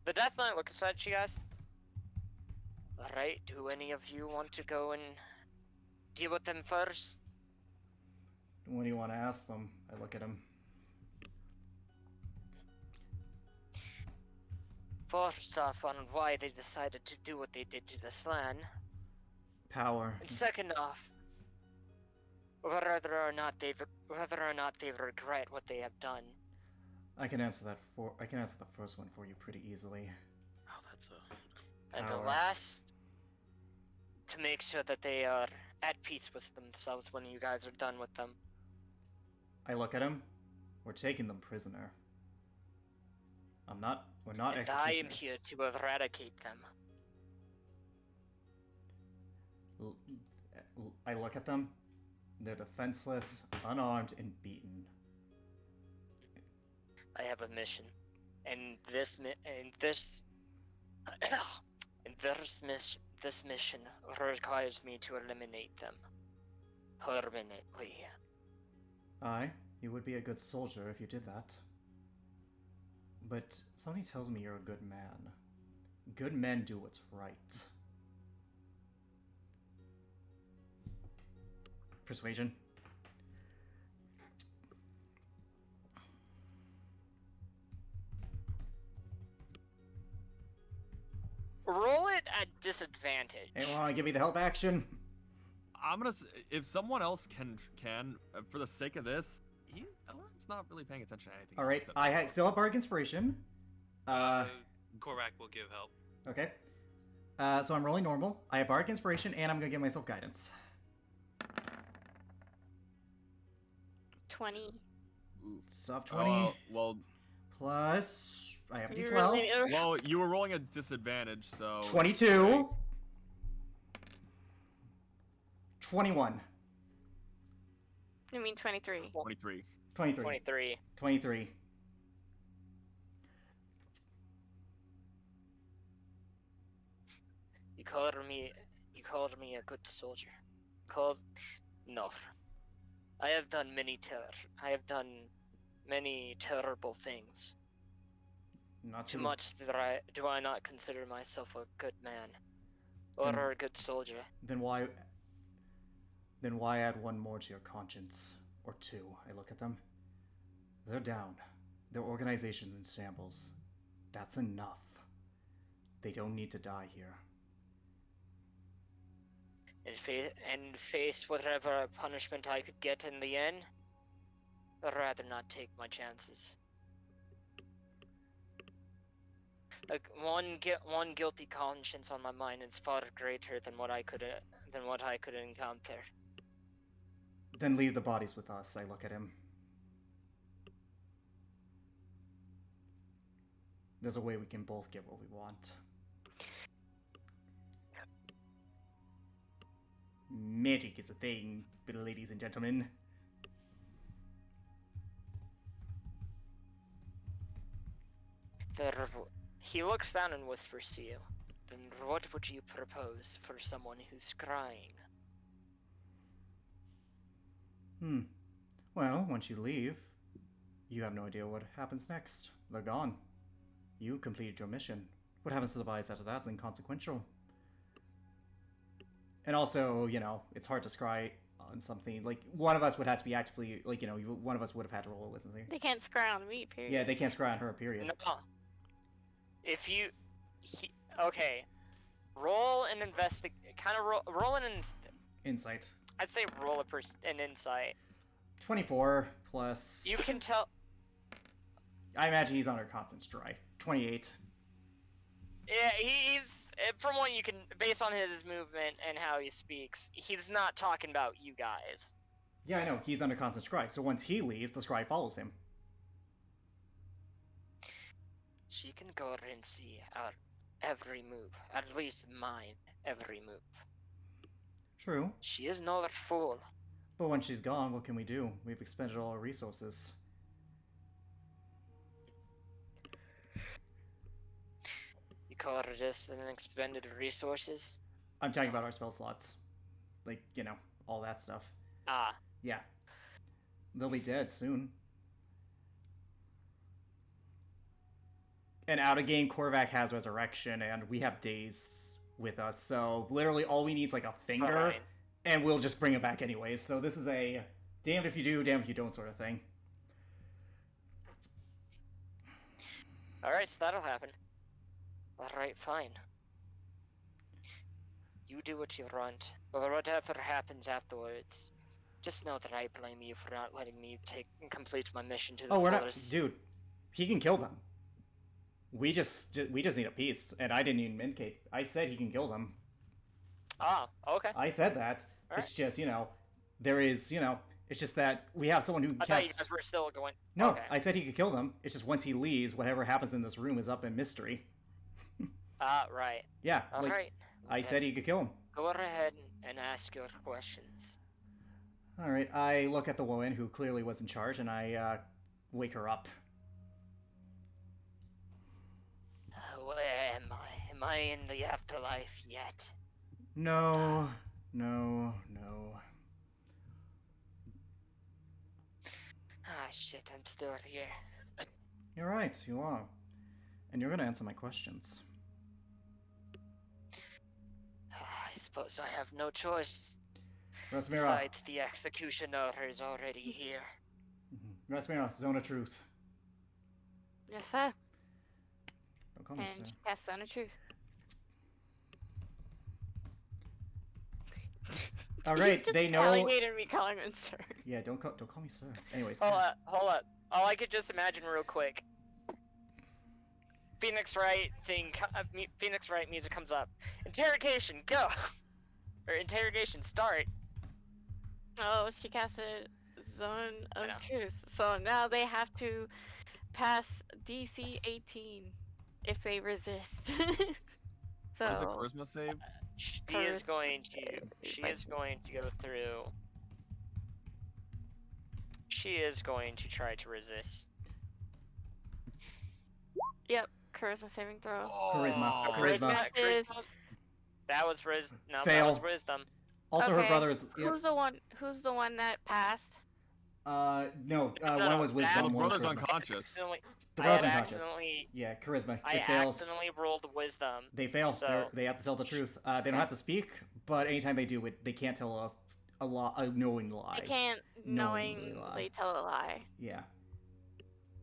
B: the Death Knight looks at you guys. Alright, do any of you want to go and deal with them first?
D: What do you want to ask them? I look at him.
B: first off, on why they decided to do what they did to this land.
D: Power.
B: And second off, whether or not they regret what they have done.
D: I can answer the first one for you pretty easily.
E: Oh, that's a.
B: And the
D: Power.
B: last, to make sure that they are at peace with themselves when you guys are done with them.
D: I look at him. We're taking them prisoner. We're not
B: And I am
D: executioners.
B: here to eradicate them.
D: I look at them. They're defenseless, unarmed, and beaten.
B: I have a mission, and this mission requires me to eliminate them permanently.
D: Aye, you would be a good soldier if you did that. But something tells me you're a good man. Good men do what's right. Persuasion.
B: Roll it at disadvantage.
D: Hey, want to give me the help action?
F: I'm gonna. If someone else can, for the sake of this, Elrond's not really paying attention to anything.
D: All right,
F: except-
D: I still have bardic inspiration.
E: Korak will give help.
D: Okay. So I'm rolling normal. I have bardic inspiration, and I'm gonna give myself guidance.
A: 20.
F: Ooh.
D: Soft 20
F: well,
D: plus I have
A: You
D: D12.
A: really-
F: well, you were rolling a disadvantage, so
D: 22. 21.
A: I mean 23.
F: 23.
D: 23.
B: 23.
D: 23.
B: You called me a good soldier. No. I have done many terrible things.
D: Not
B: Too
D: too
B: much do I not consider myself a good man or
D: Hmm.
B: a good soldier.
D: Then why add one more to your conscience? Or two. I look at them. They're down. Their organization's in shambles. That's enough. They don't need to die here.
B: And face whatever punishment I could get in the end, I'd rather not take my chances. Like one guilty conscience on my mind is far greater than what I could encounter.
D: Then leave the bodies with us. I look at him. There's a way we can both get what we want. Magic is a thing, ladies and gentlemen.
B: He looks down and whispers to you. Then what would you propose for someone who's crying?
D: Well, once you leave, you have no idea what happens next. They're gone. You completed your mission. What happens to the bodies after that's inconsequential. And also, it's hard to scry on something. Like, one of us would have to be actively, one of us would have had to roll a wisdom save.
A: They can't scry on me, period.
D: Yeah, they can't scry on her, period.
B: No. If you, okay, roll an roll an
D: Insight.
B: I'd say roll an insight.
D: 24 plus...
B: You can tell.
D: I imagine he's under constant stride. 28.
B: Yeah, he's from what you can, based on his movement and how he speaks, he's not talking about you guys.
D: Yeah, I know. He's under constant stride. So once he leaves, the stride follows him.
B: She can go and see our every move, at least mine every move.
D: True.
B: She is not a fool.
D: But when she's gone, what can we do? We've expended all our resources.
B: You call her just an expended resources?
D: I'm talking about our spell slots. Like, all that stuff.
B: Ah,
D: Yeah. They'll be dead soon. And out of game, Korvac has Resurrection, and we have days with us, so literally all we need is like a finger,
B: fine.
D: and we'll just bring it back anyways. So this is a damned if you do, damned if you don't sort of thing.
B: Alright, so that'll happen. Alright, fine. You do what you want, or whatever happens afterwards. Just know that I blame you for not letting me complete my mission to the
D: Oh, we're not,
B: fullest.
D: dude. He can kill them. We just need a piece, and I didn't even indicate. I said he can kill them.
B: Ah, okay.
D: I said that.
B: Alright.
D: It's just, there is, it's just that we have someone who
B: I thought you guys were still going.
D: No,
B: Okay.
D: I said he could kill them. It's just once he leaves, whatever happens in this room is up in mystery.
B: Ah, right.
D: Yeah,
B: Alright.
D: I said he could kill him.
B: Go ahead and ask your questions.
D: Alright, I look at the woman who clearly was in charge, and I wake her up.
B: Where am I? Am I in the afterlife yet?
D: No.
B: Ah, shit, I'm still here.
D: You're right, you are. And you're gonna answer my questions.
B: I suppose I have no choice.
D: Rasmira.
B: Besides, the executioner is already here.
D: Rasmira, Zone of Truth.
A: Yes, sir.
D: Don't call me
A: And
D: sir.
A: yes, Son of Truth.
D: Alright,
A: Just
D: they know...
A: alligator me calling him sir.
D: Yeah, don't call me sir. Anyways.
B: Hold up. All I could just imagine real quick. Phoenix Wright music comes up. Interrogation, go! Or interrogation, start.
A: Oh, she casted Zone of
B: know.
A: Truth. So now they have to pass DC 18 if they resist. So
C: What is a charisma save?
B: She is going to go through. She is going to try to resist.
A: Yep, charisma saving throw.
D: Charisma.
C: Oh,
D: Charisma.
A: is-
B: That was wisdom. No,
D: Fail.
B: that was wisdom.
D: Also, her
A: Okay.
D: brother is...
A: Who's the one that passed?
D: No,
B: No,
D: one was
B: that-
D: wisdom,
C: The
D: one was
C: brother's
D: charisma.
C: unconscious.
B: Accidentally,
D: The
B: I
D: brother's
B: had
D: unconscious.
B: accidentally,
D: Yeah, charisma.
B: I
D: It fails.
B: accidentally rolled wisdom.
D: They fail.
B: So-
D: They have to tell the truth. They don't have to speak, but anytime they do it, they can't tell a knowing lie.
A: I can't
D: Knowingly lie.
A: knowingly tell a lie.
D: Yeah.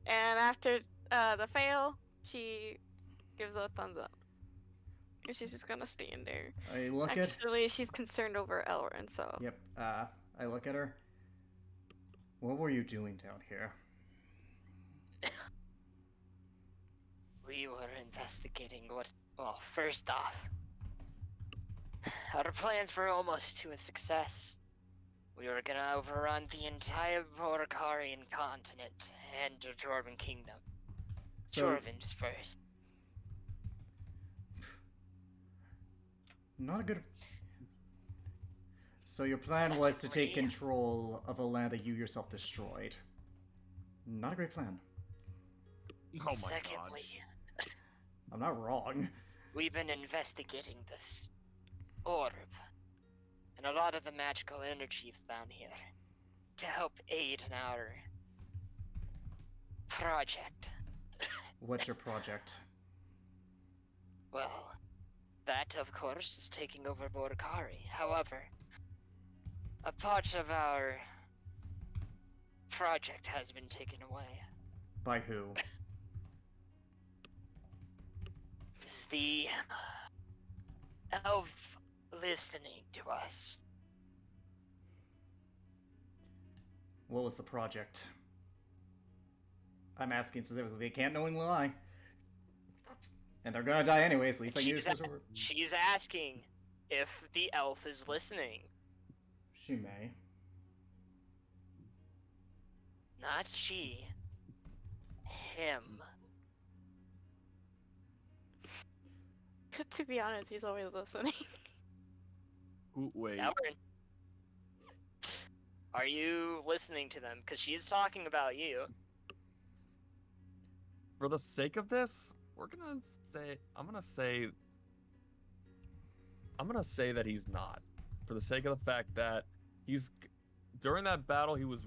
A: And after the fail, she gives a thumbs up. And she's just gonna stand there.
D: I look at...
A: Actually, she's concerned over Elrin, so.
D: Yep. I look at her. What were you doing down here?
B: We were investigating well, first off, our plans were almost to a success. We were gonna overrun the entire Vorkarian continent and the Jorvin kingdom.
D: So-
B: Jorvin's first.
D: Not a good... So your plan was to take
B: Secondly-
D: control of a land that you yourself destroyed. Not a great plan.
C: Oh my
B: Secondly,
D: I'm not wrong.
B: we've been investigating this orb and a lot of the magical energy found here to help aid in our project.
D: What's your project?
B: Well, that of course is taking over Borkari. However, a part of our project has been taken away.
D: By who?
B: Is the elf listening to us?
D: What was the project? I'm asking specifically. They can't knowingly lie. And they're gonna die anyways, at least I use this word.
B: She's asking if the elf is listening.
D: She may.
B: Not she. Him.
A: To be honest, he's always listening.
C: Ooh, wait.
B: Elrin. Are you listening to them? Because she's talking about you.
C: For the sake of this, I'm gonna say that he's not. For the sake of the fact that during that battle, he was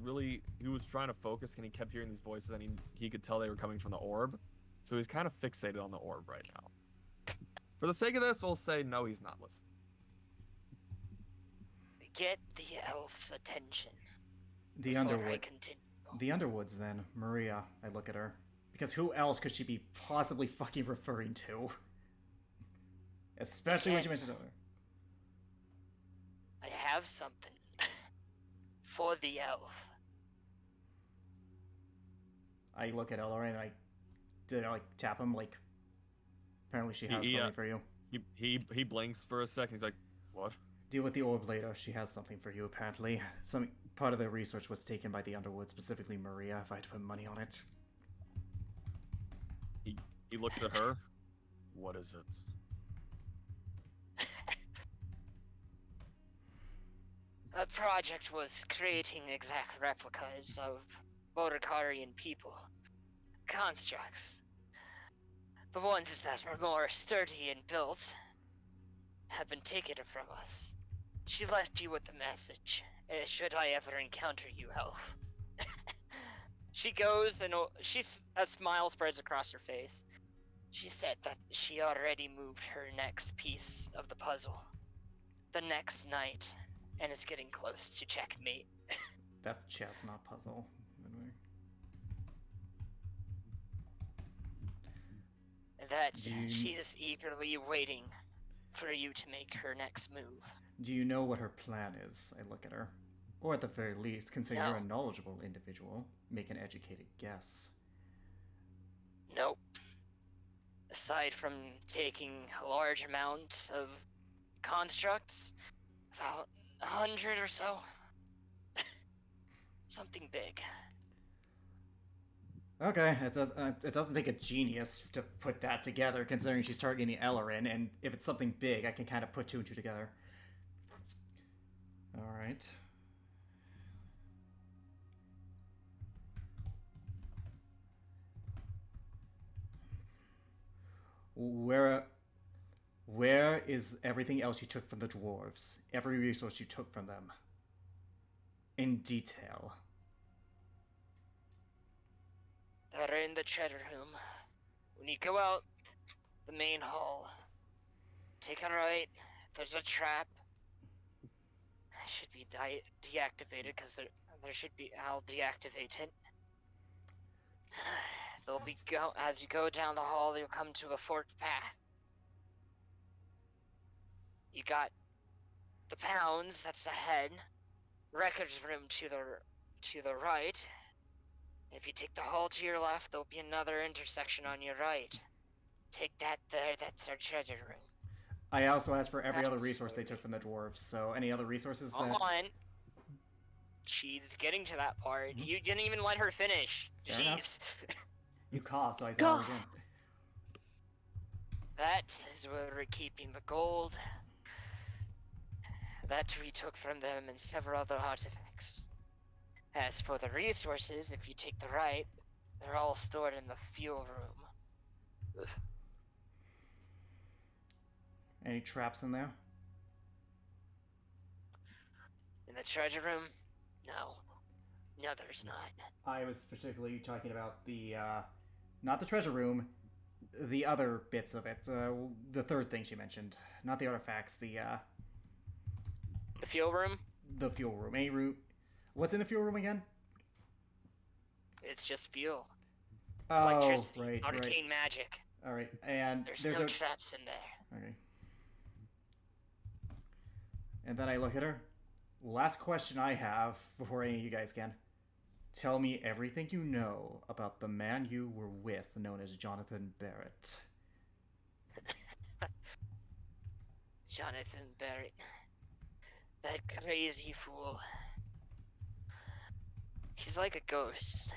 C: trying to focus and he kept hearing these voices and he could tell they were coming from the orb. So he's kind of fixated on the orb right now. For the sake of this, we'll say no, he's not listening.
B: Get the elf's attention.
D: The
B: before I
D: Underwood.
B: continue.
D: The Underwoods, then. Maria. I look at her. Because who else could she be possibly fucking referring to? Especially when
B: Again.
D: you mentioned earlier.
B: I have something for the elf.
D: I look at Ellery and did I like tap him like apparently she has
C: He,
D: something for you.
C: He blinks for a second. He's like, "What?"
D: Deal with the orb later. She has something for you apparently. Some part of the research was taken by the Underwood, specifically Maria, if I had to put money on it.
C: He looks at her. What is it?
B: A project was creating exact replicas of Bodikarian people. Constructs. The ones that are more sturdy and built have been taken from us. She left you with the message. Should I ever encounter you, elf? She goes and a smile spreads across her face. She said that she already moved her next piece of the puzzle. The next night. And is getting close to checkmate.
D: That's chess, not puzzle.
B: That she is eagerly waiting for you to make her next move.
D: Do you know what her plan is? I look at her. Or at the very least, considering you're a knowledgeable individual, make an educated guess.
B: Nope. Aside from taking a large amount of constructs, about 100 or so. Something big.
D: Okay, it doesn't take a genius to put that together, considering she's targeting Ellerin, and if it's something big, I can kind of put two and two together. Alright. Where is everything else you took from the dwarves? Every resource you took from them? In detail.
B: They're in the treasure room. When you go out the main hall, take a right. There's a trap. It should be deactivated because there should be. I'll deactivate it. There'll be as you go down the hall, you'll come to a forked path. You got the pounds. That's the head. Records room to the right. If you take the hall to your left, there'll be another intersection on your right. Take that there. That's our treasure room.
D: I also asked for every other resource they took from the dwarves, so any other resources
B: Hold on. She's getting to that part.
D: Mm-hmm.
B: You didn't even let her finish.
D: Fair
B: Jeez.
D: You coughed, so I thought again.
B: That is where we're keeping the gold. That we took from them and several other artifacts. As for the resources, if you take the right, they're all stored in the fuel room.
D: Any traps in there?
B: In the treasure room? No. No, there's not.
D: I was particularly talking about the, not the treasure room, the other bits of it. The third thing she mentioned. Not the artifacts, the
B: fuel room?
D: The fuel room. Any room. What's in the fuel room again?
B: It's just fuel.
D: Oh,
B: Electricity.
D: right,
B: Arcane magic.
D: Alright, and
B: There's no traps in there.
D: Okay. And then I look at her. Last question I have before any of you guys can. Tell me everything you know about the man you were with, known as Jonathan Barrett.
B: Jonathan Barrett. That crazy fool. He's like a ghost.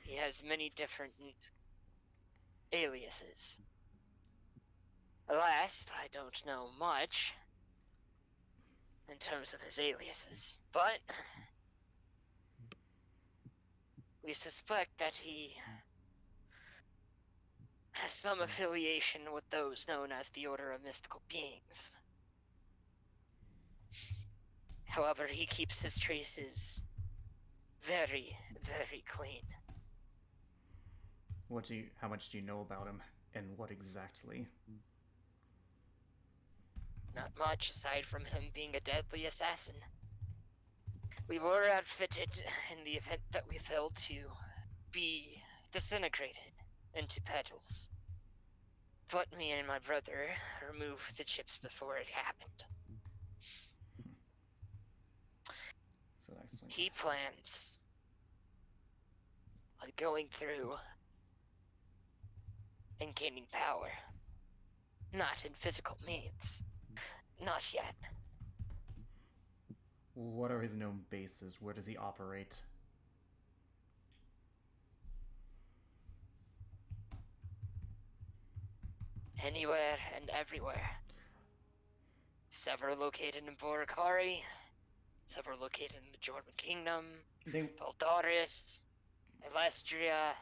B: He has many different aliases. Alas, I don't know much in terms of his aliases, but we suspect that he has some affiliation with those known as the Order of Mystical Beings. However, he keeps his traces very, very clean.
D: How much do you know about him, and what exactly?
B: Not much, aside from him being a deadly assassin. We were outfitted in the event that we failed to be disintegrated into petals. but me and my brother removed the chips before it happened.
D: So that explains
B: He plans on going through and gaining power. Not in physical means. Not yet.
D: What are his known bases? Where does he operate?
B: Anywhere and everywhere. Several located in Boracari, several located in the Jordan Kingdom,
D: They
B: Valdaris, Elestria,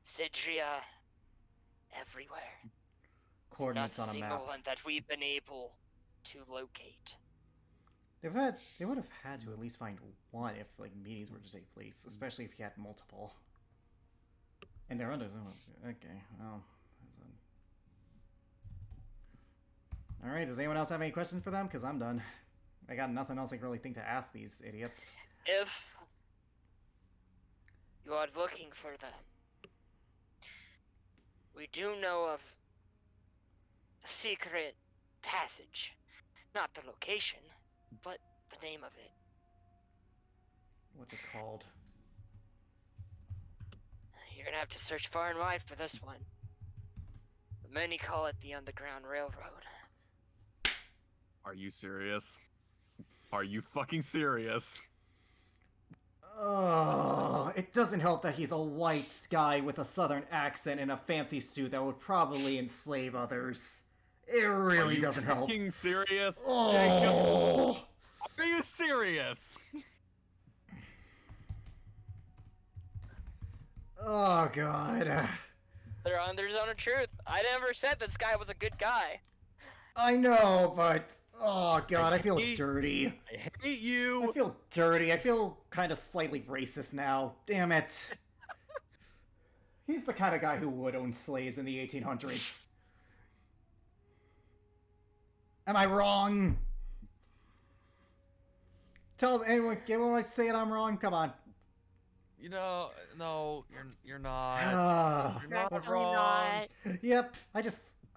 B: Cidria, everywhere. Not
D: coordinates
B: a
D: on a
B: single
D: map.
B: one that we've been able to locate.
D: They would have had to at least find one if like meetings were to take place, especially if you had multiple. And they're under. Okay, well. All right. Does anyone else have any questions for them? Because I'm done. I got nothing else I can really think to ask these idiots.
B: If you are looking for them, we do know of a secret passage. Not the location, but the name of it.
D: What's it called?
B: You're gonna have to search far and wide for this one. But many call it the Underground Railroad.
C: Are you serious? Are you fucking serious?
D: Oh, it doesn't help that he's a white guy with a southern accent and a fancy suit that would probably enslave others. It really doesn't help.
C: Are you fucking serious? Jacob,
D: Oh.
C: are you serious?
D: Oh god.
B: They're on their zone of truth. I never said this guy was a good guy.
D: I know, but oh god, I feel
C: hate-
D: dirty.
C: I hate you.
D: I feel dirty. I feel kind of slightly racist now. Damn it. He's the kind of guy who would own slaves in the 1800s. Am I wrong? Tell anyone to say it I'm wrong. Come on.
C: You know, no, you're not.
D: Ah.
C: You're not
A: Definitely
C: wrong.
A: not.
D: Yep.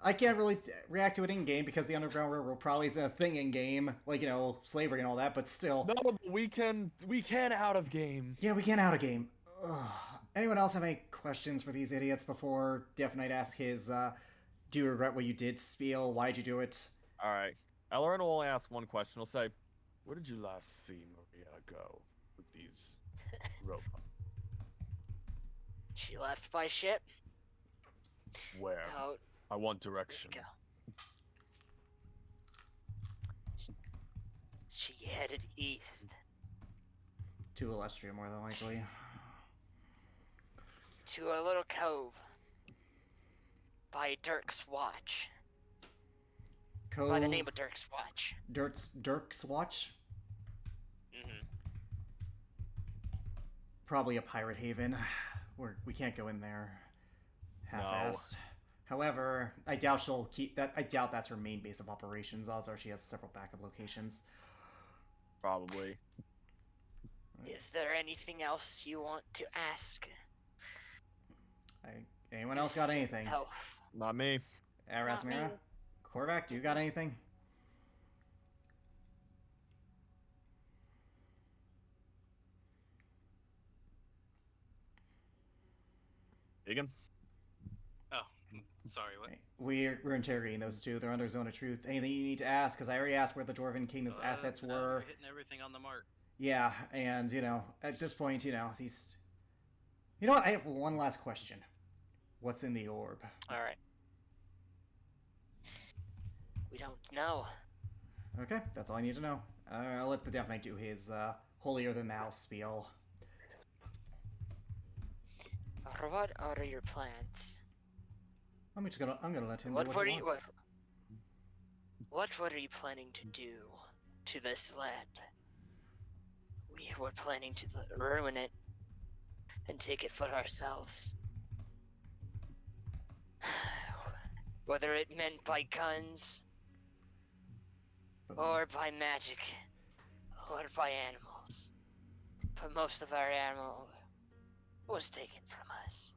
D: I can't really react to it in game because the Underground Railroad probably is a thing in game, like slavery and all that. But still,
C: No, but we can out of game.
D: yeah, we can out of game. Ugh. Anyone else have any questions for these idiots before Death Knight asks his do you regret what you did spiel? Why'd you do it?
C: All right. Ellerin will only ask one question. He'll say, "Where did you last see Maria go with these robots?
B: She left by ship.
C: Where?
B: Out.
C: I want
B: There
C: direction."
B: we go. She headed east
D: To Elestria, more than likely.
B: to a little cove by Dirk's Watch.
D: Cove.
B: By the name of Dirk's Watch.
D: Dirk's Watch?
B: Mm-hmm.
D: Probably a pirate haven. We can't go in there half-assed. However, I doubt she'll keep that. I doubt that's her main base of operations. Odds are she has several backup locations.
C: Probably.
B: Is there anything else you want to ask?
D: Anyone else got anything?
B: Elf?
C: Not me.
A: Not me.
D: Rasmira? Korvac, do you got anything?
F: Egan?
E: Oh, sorry. What?
D: We're interrogating those two. They're under zone of truth. Anything you need to ask? Because I already asked where the Dwarven Kingdom's assets
E: No,
D: were.
E: we're hitting everything on the mark.
D: Yeah, and at this point, these. You know what? I have one last question. What's in the orb?
B: Alright. We don't know.
D: Okay, that's all I need to know. I'll let the Death Knight do his holier than thou spiel.
B: What are your plans?
D: I'm gonna let him
B: What
D: do
B: were
D: what he
B: you
D: wants.
B: what were you planning to do to this land? We were planning to ruin it and take it for ourselves. Whether it meant by guns, or by magic, or by animals. But most of our animal was taken from us.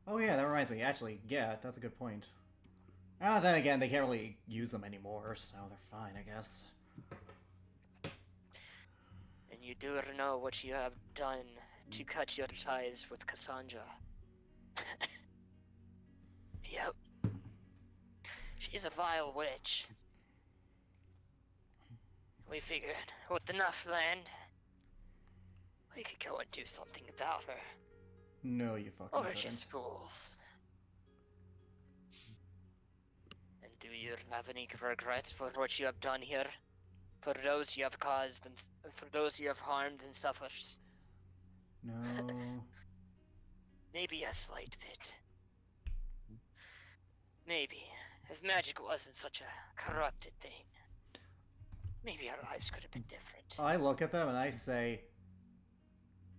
D: Oh yeah, that reminds me. Actually, yeah, that's a good point. Then again, they can't really use them anymore, so they're fine, I guess.
B: And you do know what you have done to cut your ties with Cassandra. Yep. She's a vile witch. We figured, with enough land, we could go and do something about her.
D: No, you fucking
B: Or
D: couldn't.
B: just fools. And do you have any regret for what you have done here? For those you have caused and for those you have harmed and suffered?
D: No.
B: Maybe a slight bit. Maybe. If magic wasn't such a corrupted thing, maybe our lives could have been different.
D: I look at them and I say,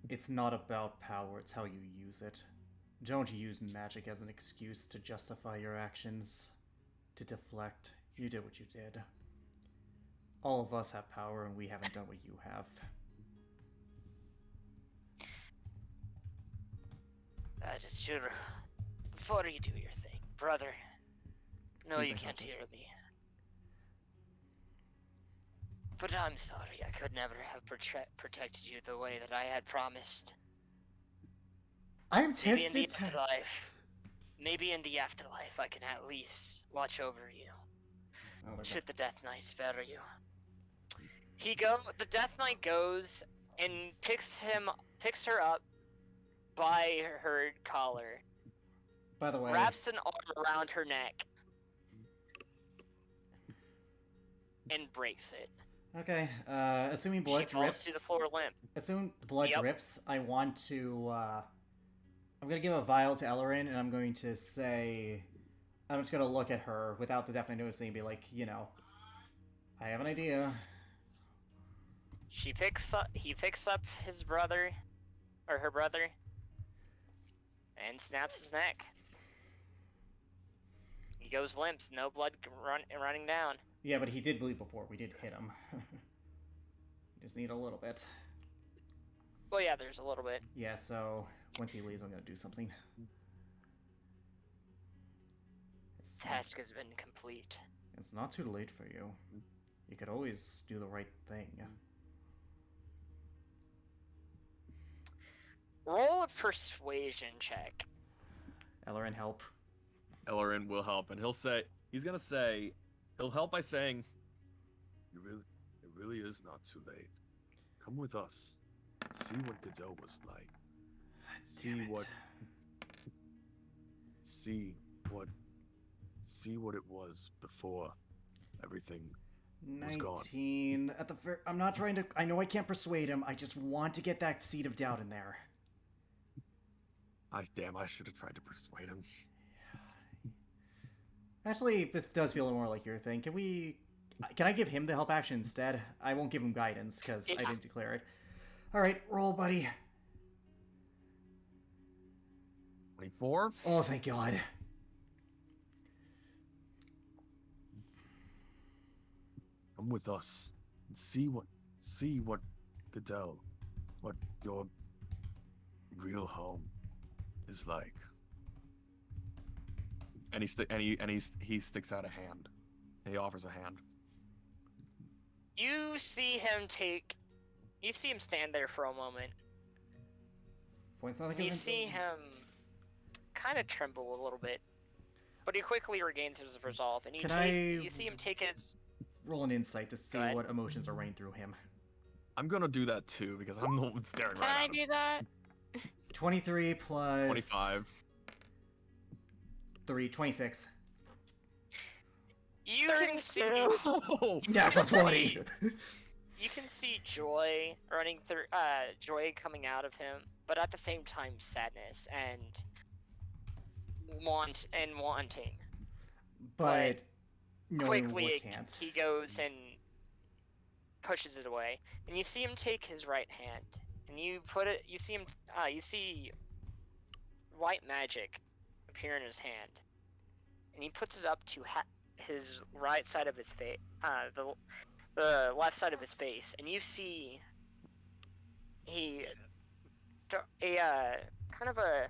D: it's not about power, it's how you use it. Don't use magic as an excuse to justify your actions, to deflect. You did what you did. All of us have power and we haven't done what you have.
B: That is true. Before you do your thing, brother. No,
D: Please
B: you
D: don't
B: can't
D: touch
B: hear me. But I'm sorry, I could never have protected you the way that I had promised.
D: I'm
B: Maybe in the
D: tempted to...
B: afterlife. Maybe in the afterlife I can at least watch over you.
D: Oh my God.
B: Should the Death Knight spare you. The Death Knight goes and picks her up by her collar,
D: By the way,
B: wraps an arm around her neck, and breaks it.
D: okay, assuming
B: She
D: blood
B: falls
D: drips...
B: to the floor limp.
D: Assuming blood
B: Yep.
D: drips, I want to, I'm gonna give a vial to Ellerin, and I'm going to say... I'm just gonna look at her without the definite noticing and be like, you know, I have an idea.
B: He picks up his brother, or her brother, and snaps his neck. He goes limp, no blood running down.
D: Yeah, but he did bleed before. We did hit him. Just need a little bit.
B: Well, yeah, there's a little bit.
D: Yeah, so once he leaves, I'm gonna do something.
B: Task has been complete.
D: It's not too late for you. You could always do the right thing.
B: Roll a persuasion check.
D: Ellerin, help.
C: Ellerin will help, and he'll help by saying, it really is not too late. Come with us. See what Godot was like.
D: Damn it.
C: See what it was before everything was gone.
D: 19 at the I'm not trying to... I know I can't persuade him. I just want to get that seed of doubt in there.
C: I should have tried to persuade him.
D: Actually, this does feel more like your thing. Can I give him the help action instead? I won't give him guidance, because I didn't declare it. Alright, roll, buddy.
C: 24?
D: Oh, thank God.
C: Come with us and see what Godel, what your real home is like. And he sticks out a hand. He offers a hand.
B: You see him stand there for a moment.
D: Points not like
B: You see him kind of tremble a little bit, but he quickly regains his resolve, and you see him take his...
D: Roll an insight to see what emotions are running through him.
C: I'm gonna do that too, because I'm the one staring
A: Can
C: right
A: I
C: at him.
A: do that?
D: 23 plus...
C: 25.
D: 3, 26.
B: You can see...
C: Oh!
D: Natural 20!
B: You can see joy running through, joy coming out of him, but at the same time sadness and wanting.
D: But knowing
B: Quickly,
D: what can't.
B: he goes and pushes it away, and you see him take his right hand, and you see white magic appear in his hand, and he puts it up to his right side of his face, the left side of his face, and you see kind of a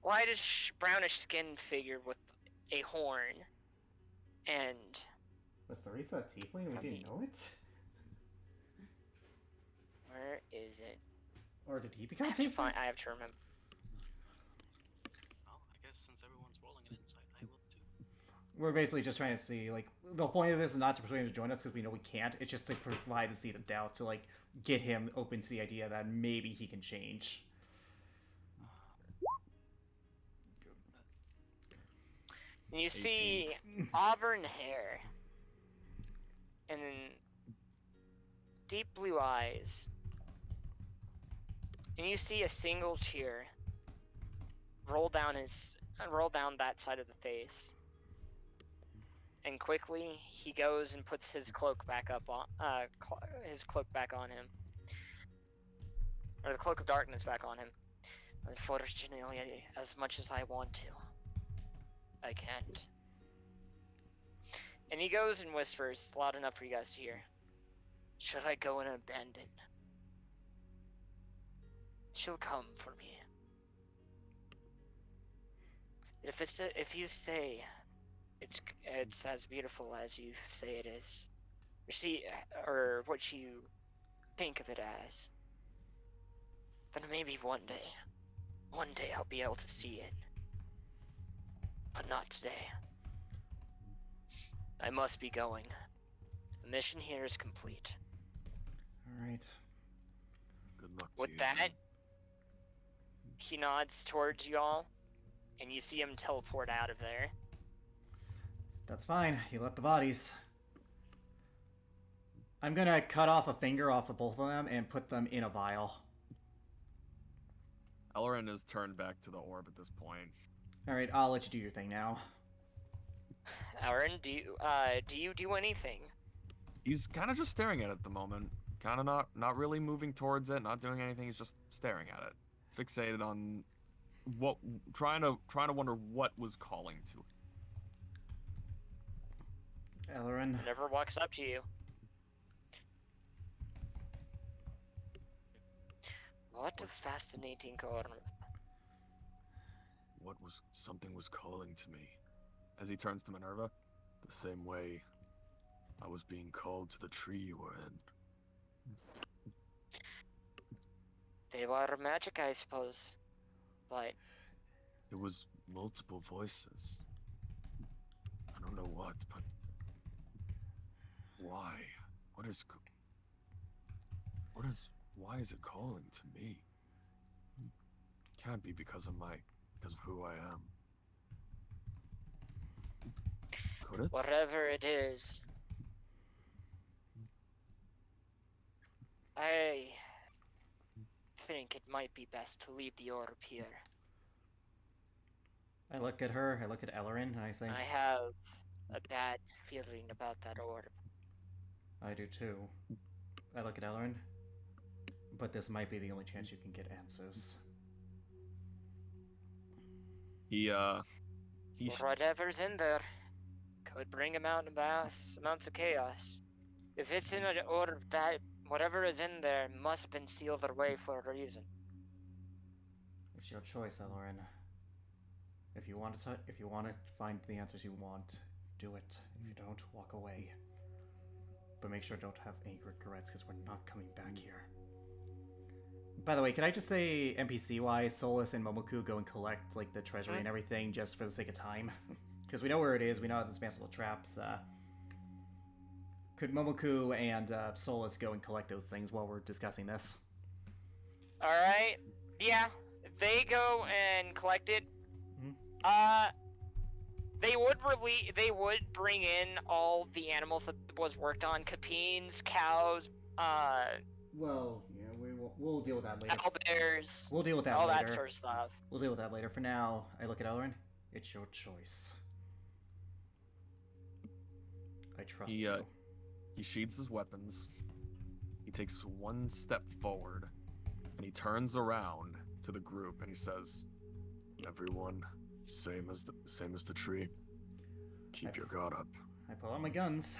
B: whitish, brownish skinned figure with a horn And
D: Was Theresa a tiefling? We didn't know it?
B: where is it?
D: Or did he
B: I
D: become a
B: have to
D: tiefling?
B: I have to remember.
E: Well, I guess since everyone's rolling an insight, I will too.
D: We're basically just trying to see, like, the point of this is not to persuade him to join us because we know we can't. It's just to provide the seed of doubt to, like, get him open to the idea that maybe he can change.
B: And you see auburn hair and then deep blue eyes. And you see a single tear roll down that side of the face. And quickly he goes and puts his cloak back up on his cloak back on him. Or the cloak of darkness back on him. Unfortunately, as much as I want to, I can't. And he goes and whispers loud enough for you guys to hear. Should I go and abandon? She'll come for me. If you say it's as beautiful as you say it is, or what you think of it as, then maybe one day I'll be able to see it. But not today. I must be going. The mission here is complete.
D: Alright.
F: Good luck to
B: With
F: you.
B: that, he nods towards y'all, and you see him teleport out of there.
D: That's fine. He left the bodies. I'm gonna cut off a finger off of both of them and put them in a vial.
F: Elrin is turned back to the orb at this point.
D: Alright, I'll let you do your thing now.
B: Aaron, do you do anything?
F: He's kind of just staring at it at the moment. Kind of not really moving towards it, not doing anything. He's just staring at it, fixated on what, trying to wonder what was calling to it.
D: Ellerin.
B: Never walks up to you. What a fascinating corner.
F: Something was calling to me. As he turns to Minerva, the same way I was being called to the tree you were in.
B: They were magic, I suppose. But
F: It was multiple voices. I don't know what, but why? Why is it calling to me? Can't be because of who I am. Could it?
B: whatever it is, I think it might be best to leave the orb here.
D: I look at her, I look at Ellerin, and I say,
B: I have a bad feeling about that orb.
D: I do too. I look at Ellerin, but this might be the only chance you can get answers.
F: He
B: Whatever's in there could bring about vast amounts of chaos. If it's in an orb, that whatever is in there must have been sealed away for a reason.
D: It's your choice, Ellerin. If you want to find the answers you want, do it. If you don't, walk away. But make sure don't have any regrets, because we're not coming back here. By the way, can I just say NPC-wise, Solus and Momoku go and collect like the treasury and everything just for the sake of time? Because we know where it is, we know how to dismantle the traps. Could Momoku and Solus go and collect those things while we're discussing this?
B: Alright, yeah, they go and collect it. They would bring in all the animals that was worked on, capines, cows,
D: Well, yeah, we'll deal with that later.
B: owlbears,
D: We'll deal with that
B: all
D: later.
B: that sort of stuff.
D: We'll deal with that later. For now, I look at Ellerin. It's your choice. I trust you.
F: He sheathes his weapons. He takes one step forward, and he turns around to the group and he says, "Everyone, same as the tree. Keep your guard up."
D: I pull out my guns.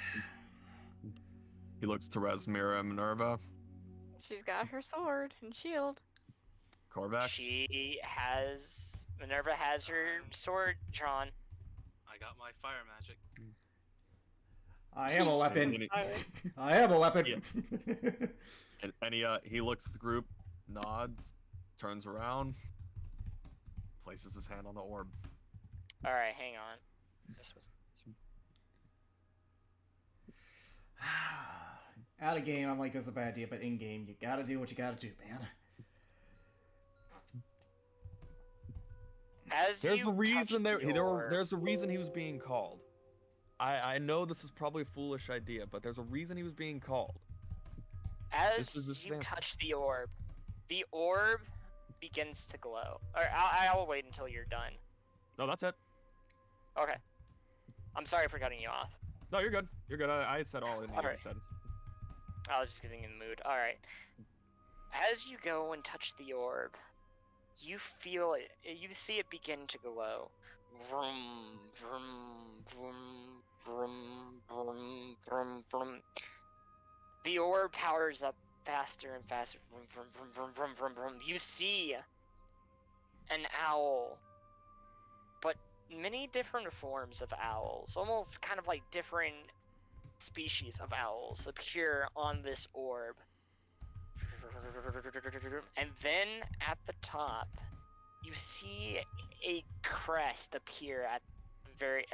F: He looks to Razmira and Minerva.
A: She's got her sword and shield.
F: Korvac.
B: Minerva has her sword drawn.
E: I got my fire magic.
D: I am a weapon.
C: And
D: I am a weapon.
C: he looks at the group, nods, turns around, places his hand on the orb.
B: All right, hang on. This was.
D: Out of game, I'm like, this is a bad idea, but in game, you gotta do what you gotta do, man.
B: As
C: There's
B: you
C: a reason
B: touch the orb,
C: there's a reason he was being called. I know this is probably a foolish idea, but there's a reason he was being called. This is
B: As
C: the
B: you
C: same.
B: touch the orb begins to glow. Or I'll wait until you're done.
C: No, that's it.
B: Okay. I'm sorry for cutting you off.
C: No, you're good. You're good. I had said all in
B: Alright.
C: said.
B: I was just getting in the mood. Alright. As you go and touch the orb, you feel it. You see it begin to glow. Vroom, vroom, vroom, vroom, vroom, vroom, vroom. The orb powers up faster and faster. Vroom, vroom, vroom, vroom, vroom, vroom, vroom. You see an owl, but many different forms of owls, almost kind of like different species of owls, appear on this orb. And then at the top, you see a crest appear at very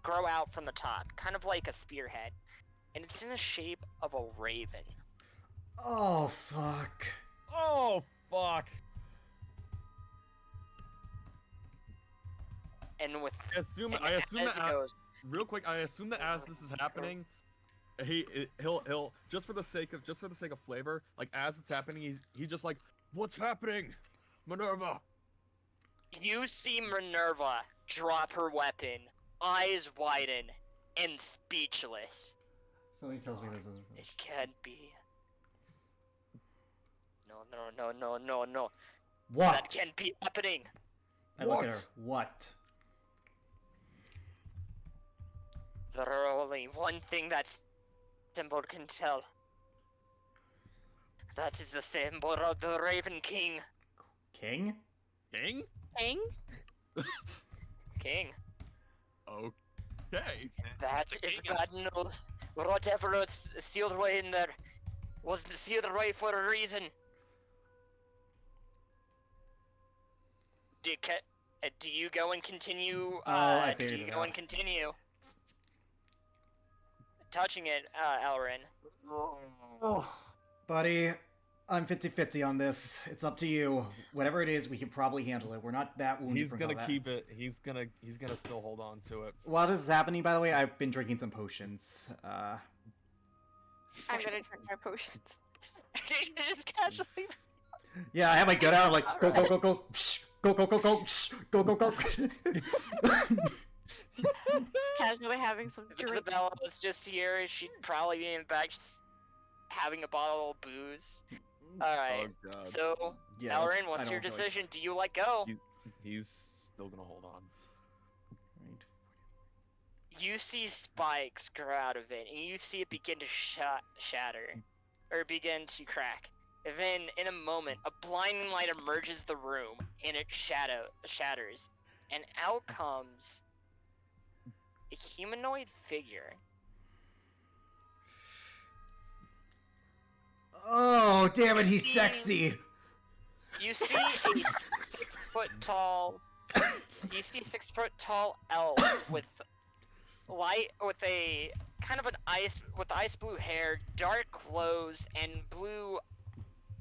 B: grow out from the top, kind of like a spearhead, and it's in the shape of a raven.
D: Oh, fuck.
C: Oh fuck!
B: And with
C: I assume
B: and
C: that
B: as it goes,
C: real quick. I assume that as this is happening, he'll just for the sake of flavor, like as it's happening, he's just like, what's happening, Minerva?
B: you see Minerva drop her weapon, eyes widen, and speechless.
D: Somebody tells me this is...
B: It can't be. No.
D: What?
B: That can't be happening.
D: I look at her. What?
B: There are only one thing that symbol can tell. That is the symbol of the Raven King.
D: King?
C: King?
A: King?
B: King.
C: Okay.
B: That
E: It's a
B: is
E: king.
B: God knows. Whatever was sealed away in there was sealed away for a reason. Do you go and continue?
D: I
B: Do
D: figured
B: you
D: it
B: go
D: out.
B: and continue touching it, Elrin?
D: Buddy, I'm 50-50 on this. It's up to you. Whatever it is, we can probably handle it. We're not that wounded
C: He's
D: from
C: gonna
D: combat.
C: keep it. He's gonna still hold on to it.
D: While this is happening, by the way, I've been drinking some potions.
A: I'm gonna drink my potions.
B: Just casually.
D: Yeah, I have my gun out. I'm like, go, go, go, go, psh, go, go, go, go, psh, go, go, go.
A: Casually having some
B: If
A: drink.
B: Isabella was just here, she'd probably be in the back just having a bottle of booze. Alright,
C: Oh god.
B: so,
D: Yeah,
B: Elrin,
D: that's- I
B: what's
D: don't
B: your
D: feel like-
B: decision? Do you let go?
C: He's still gonna hold on.
D: Right.
B: You see spikes grow out of it, and you see it begin to shatter, or begin to crack. And then, in a moment, a blinding light emerges the room, and it shatters. And out comes a humanoid figure.
D: Oh, damn it,
B: You
D: he's
B: see-
D: sexy.
B: You see a 6 foot tall. You see 6 foot tall elf with a kind of ice blue hair, dark clothes, and blue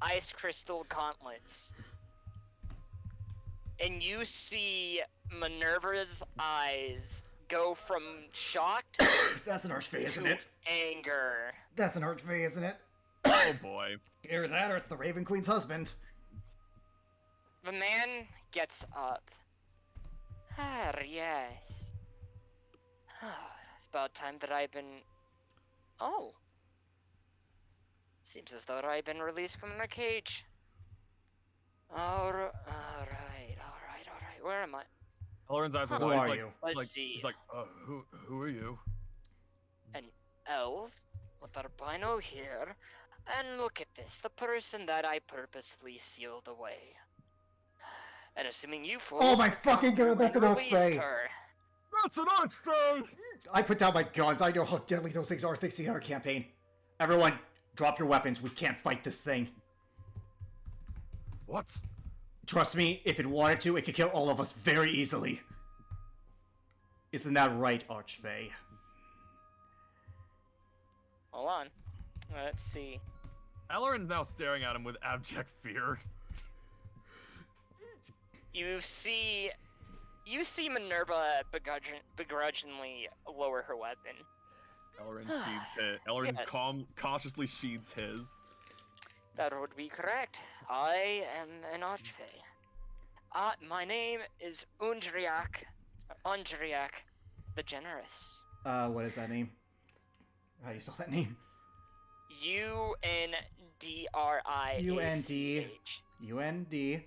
B: ice crystal gauntlets. And you see Minerva's eyes go from shocked
D: That's an archfey, isn't
B: to
D: it?
B: anger.
D: That's an archfey, isn't it?
C: Oh boy.
D: Either that or it's the Raven Queen's husband.
B: The man gets up. Ah, yes. It's about time that I've been... Oh. Seems as though I've been released from my cage. Alright. Where am I?
C: Elrin's eyes are
D: Who
C: wide.
D: are
C: He's
D: you?
C: like,
B: Let's see.
C: He's like, who are you?
B: An elf with albino here. And look at this, the person that I purposely sealed away. And assuming you fools
D: Oh my
B: have come
D: fucking
B: through
D: god, that's
B: and
D: an
B: released
D: archfey.
B: her.
C: That's an archfey!
D: I put down my guns. I know how deadly those things are thanks to our campaign. Everyone, drop your weapons. We can't fight this thing.
F: What?
D: Trust me, if it wanted to, it could kill all of us very easily. Isn't that right, Archfey?
B: Hold on. Let's see.
C: Halloran's now staring at him with abject fear.
B: You see Minerva begrudgingly lower her weapon.
C: Halloran sheathes his. Halloran
B: Yes.
C: cautiously sheathes his.
B: That would be correct. I am an archfey. My name is Undriak the Generous.
D: What is that name? How do you spell that name?
B: UNDRIACH.
D: UND.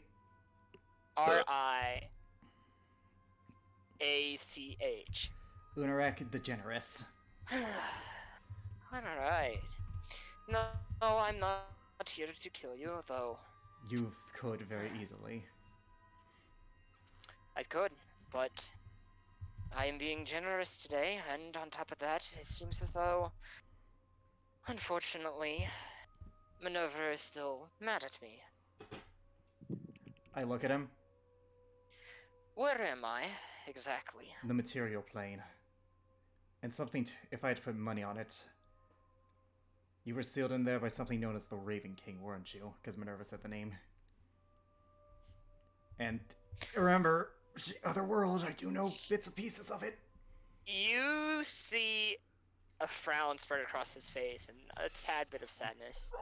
B: RIACH.
D: Unarek the Generous.
B: Alright. No, I'm not here to kill you, though.
D: You could very easily.
B: I could, but I am being generous today, and on top of that, it seems as though, unfortunately, Minerva is still mad at me.
D: I look at him.
B: Where am I, exactly?
D: The material plane. And something, if I had to put money on it. You were sealed in there by something known as the Raven King, weren't you? Because Minerva said the name. And remember, the other world, I do know bits and pieces of it.
B: You see a frown spread across his face and a tad bit of sadness.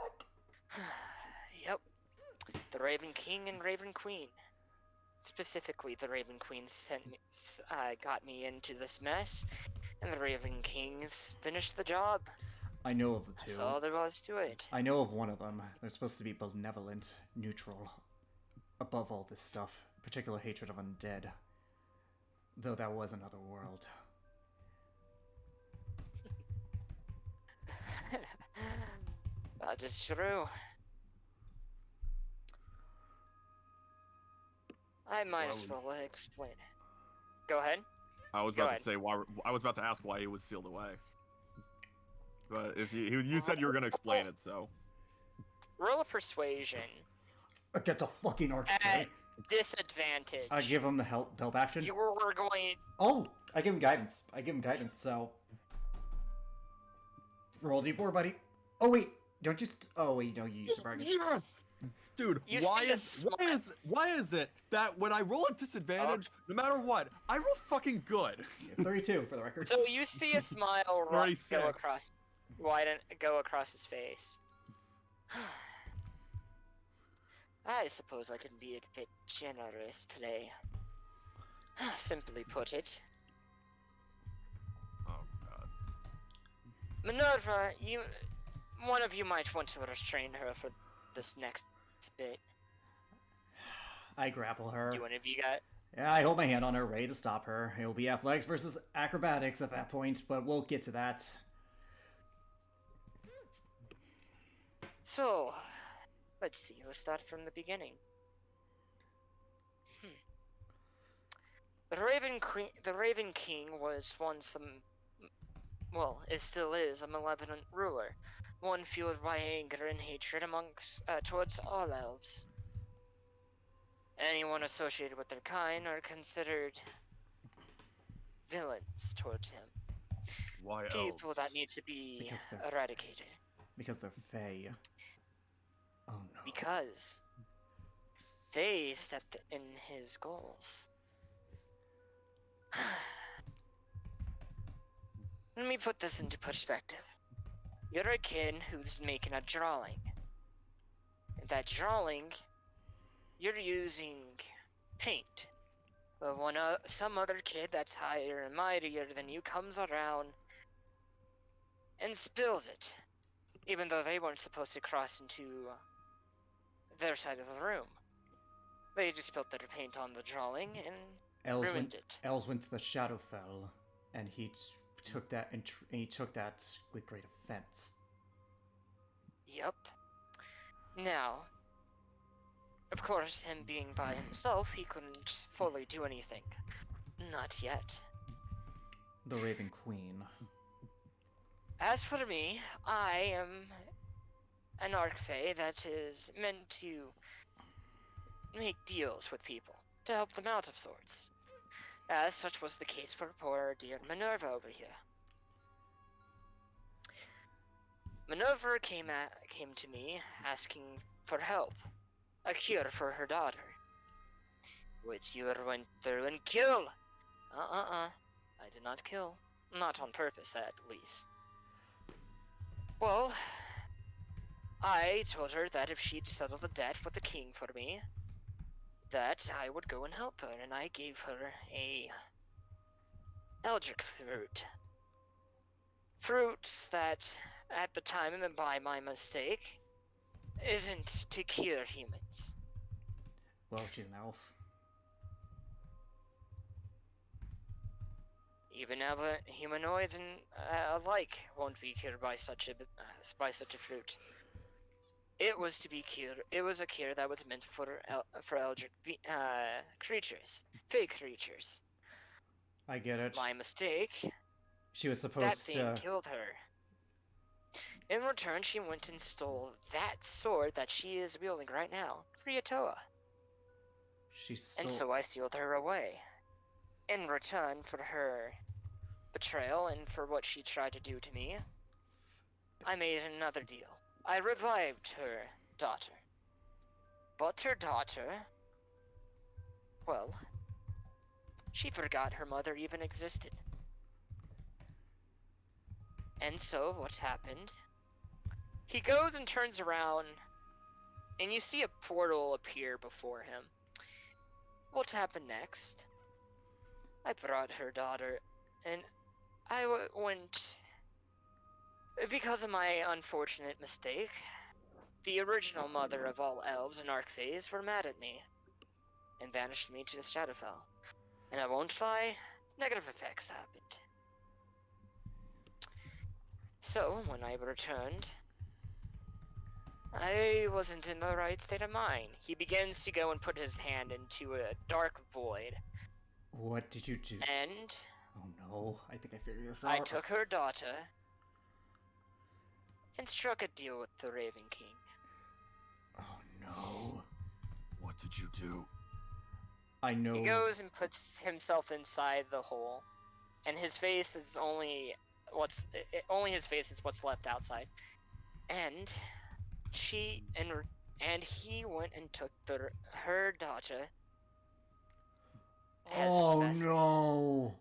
B: Yep. The Raven King and Raven Queen. Specifically, the Raven Queen got me into this mess, and the Raven Kings finished the job.
D: I know of the two.
B: That's all there was to it.
D: I know of one of them. They're supposed to be benevolent, neutral, above all this stuff. Particular hatred of undead. Though that was another world.
B: That is true. I might as well explain. Go ahead.
C: I was
B: Go
C: about
B: ahead.
C: to say why. I was about to ask why he was sealed away. But if you said you were gonna explain it, so.
B: Roll a persuasion.
D: Against a fucking
B: At
D: archfey.
B: disadvantage.
D: I give him the help action.
B: You were going.
D: Oh, I give him guidance. So. Roll D4, buddy. Oh wait, don't you? Oh wait, no, you use a bargain.
C: Yes. Dude,
B: You
C: why
B: see
C: is
B: the
C: why is it that when I roll a disadvantage, no matter what, I roll fucking good?
D: 32 for the record.
B: So you see a smile go
C: 36.
B: across his face. I suppose I can be a bit generous today. Simply put it.
C: Oh god.
B: Minerva, one of you might want to restrain her for this next bit.
D: I grapple her.
B: Do one of you got?
D: Yeah, I hold my hand on her, ready to stop her. It'll be athletics versus acrobatics at that point, but we'll get to that.
B: So, let's see. Let's start from the beginning. The Raven King was once it still is a malevolent ruler, one fueled by anger and hatred towards all elves. Anyone associated with their kind are considered villains towards him.
C: Why
B: People
C: elves?
B: that need to be
D: Because they're-
B: eradicated.
D: Because they're fey. Oh no.
B: Because they stepped in his goals. Let me put this into perspective. You're a kid who's making a drawing. In that drawing, you're using paint. But when some other kid that's higher and mightier than you comes around and spills it, even though they weren't supposed to cross into their side of the room. They just spilled their paint on the drawing and ruined it.
D: Els went to the Shadowfell, and he took that and he took that with great offense.
B: Yup. Now, of course, him being by himself, he couldn't fully do anything. Not yet.
D: The Raven Queen.
B: As for me, I am an Archfey that is meant to make deals with people, to help them out of sorts. As such was the case for poor dear Minerva over here. Minerva came to me asking for help, a cure for her daughter, which you went through and killed. I did not kill. Not on purpose, at least. Well, I told her that if she'd settle the debt with the king for me, that I would go and help her, and I gave her a eldritch fruit. Fruits that, at the time and by my mistake, isn't to cure humans.
D: Well, she's an elf.
B: Even humanoids and alike won't be cured by such a fruit. It was to be cured. It was a cure that was meant for eldritch creatures, fake creatures.
D: I get it.
B: My mistake.
D: She was
B: That
D: supposed
B: thing
D: to.
B: killed her. In return, she went and stole that sword that she is wielding right now, Kriatoa.
D: She stole.
B: And so I sealed her away. In return for her betrayal and for what she tried to do to me, I made another deal. I revived her daughter. But her daughter, well, she forgot her mother even existed. And so what happened? He goes and turns around, and you see a portal appear before him. What happened next? I brought her daughter, and I went... Because of my unfortunate mistake, the original mother of all elves and Archfays were mad at me, and banished me to the Shadowfell. And I won't lie, negative effects happened. So, when I returned, I wasn't in the right state of mind. He begins to go and put his hand into a dark void.
D: What did you do?
B: And
D: Oh no, I think I figured this out.
B: I took her daughter and struck a deal with the Raven King.
D: Oh no.
F: What did you do?
D: I know.
B: He goes and puts himself inside the hole, and his face is only his face is what's left outside. And he went and took her daughter. As
D: Oh
B: his vessel.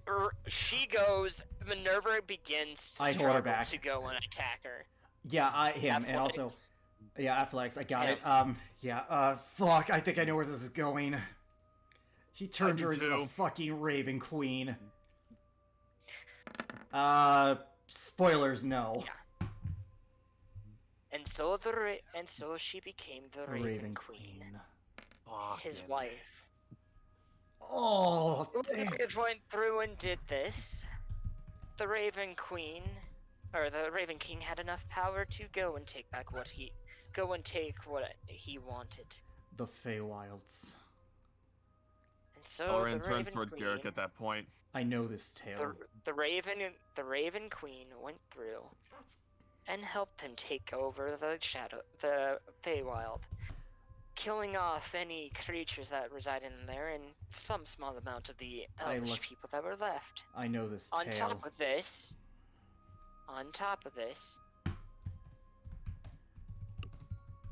D: no.
B: She goes. Minerva begins to
D: I hold her
B: struggle
D: back.
B: to go and attack her.
D: Yeah, him, and also,
B: Athletics.
D: yeah, athletics. I got
B: Him.
D: it. Yeah. Fuck. I think I know where this is going. He turned
C: do
D: her into the
C: too.
D: fucking Raven Queen. Spoilers, no.
B: Yeah. And so she became the Raven Queen, his
F: Fucking-
B: wife.
D: Oh, damn.
B: Lucas went through and did this. The Raven Queen, or the Raven King, had enough power to go and take what he wanted.
D: The Feywilds.
B: And so
C: Orion
B: the
C: turns
B: Raven
C: towards
B: Queen,
C: Garrick at that point.
D: I know this tale.
B: the Raven Queen went through and helped him take over the Feywild, killing off any creatures that resided in there and some small amount of the elvish people that were left.
D: I know this
B: On
D: tale.
B: top of this,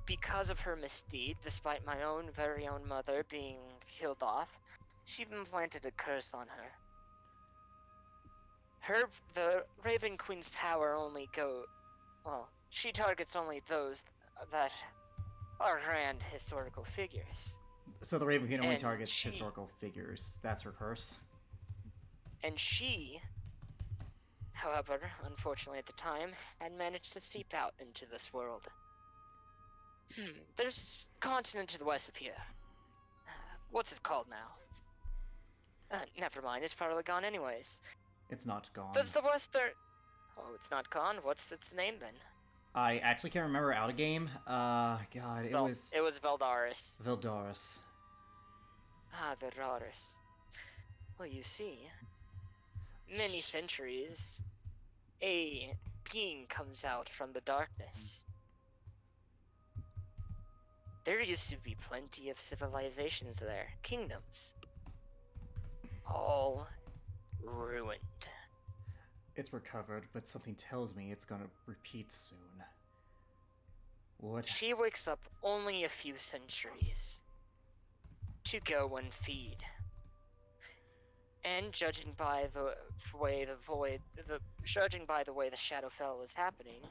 B: because of her misdeed, despite my very own mother being killed off, she implanted a curse on her. The Raven Queen's power she targets only those that are grand historical figures.
D: So the Raven Queen only
B: And
D: targets
B: she-
D: historical figures. That's her curse.
B: And she, however, unfortunately at the time, had managed to seep out into this world. There's a continent to the west of here. What's it called now? Never mind, it's probably gone anyways.
D: It's not gone.
B: Does the western... Oh, it's not gone? What's its name then?
D: I actually can't remember out of game. God, it was
B: It was Veldaris.
D: Vildaris.
B: Ah, Veldaris. Well, you see, many centuries, a being comes out from the darkness. There used to be plenty of civilizations there, kingdoms. All ruined.
D: It's recovered, but something tells me it's gonna repeat soon. What?
B: She wakes up only a few centuries to go and feed. And judging by the way the Shadowfell is happening,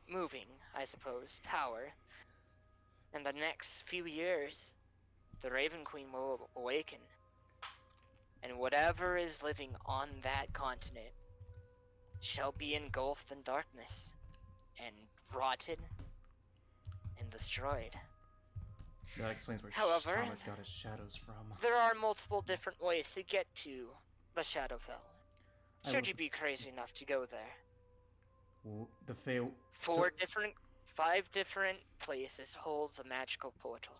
B: moving, I suppose, power. In the next few years, the Raven Queen will awaken. And whatever is living on that continent shall be engulfed in darkness and rotted and destroyed.
D: That explains where
B: However,
D: Thomas got his shadows from.
B: There are multiple different ways to get to the Shadowfell.
D: I
B: Should
D: would-
B: you be crazy enough to go there?
D: The fail.
B: 5 different places holds a magical portal.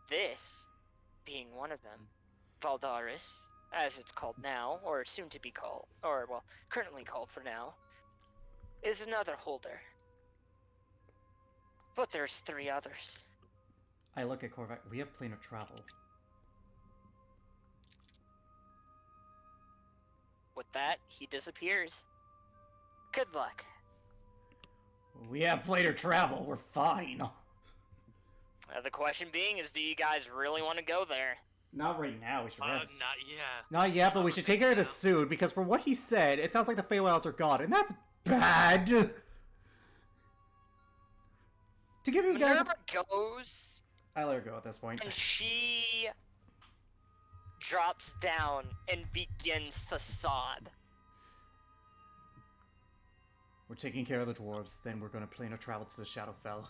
B: This being one of them. Valdaris, as it's called now, or soon to be called, or well, currently called for now, is another holder. But there's 3 others.
D: I look at Corvette. We have planar travel.
B: With that, he disappears. Good luck.
D: We have planar travel. We're fine.
B: The question being is, do you guys really want to go there?
D: Not right now. We should rest.
E: Not yet.
D: Not yet, but we should take care of this soon, because from what he said, it sounds like the Feywilds are gone, and that's bad. To give you guys...
B: Minerva goes,
D: I let her go at this point.
B: and she drops down and begins to sob.
D: We're taking care of the dwarves, then we're gonna planar travel to the Shadowfell.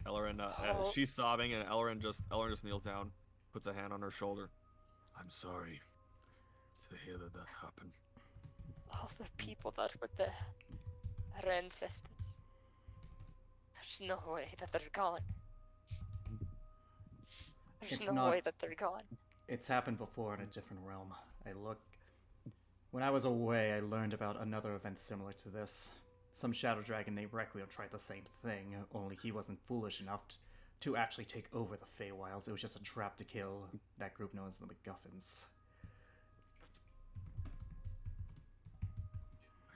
C: Ellerin, she's sobbing, and Ellerin just kneels down, puts a hand on her shoulder. I'm sorry to hear that happened.
B: All the people that were there, our ancestors. There's no way that they're gone. There's
D: It's
B: no
D: not-
B: way that they're gone.
D: It's happened before in a different realm. When I was away, I learned about another event similar to this. Some shadow dragon named MacLeod tried the same thing, only he wasn't foolish enough to actually take over the Feywilds. It was just a trap to kill that group known as the MacGuffins.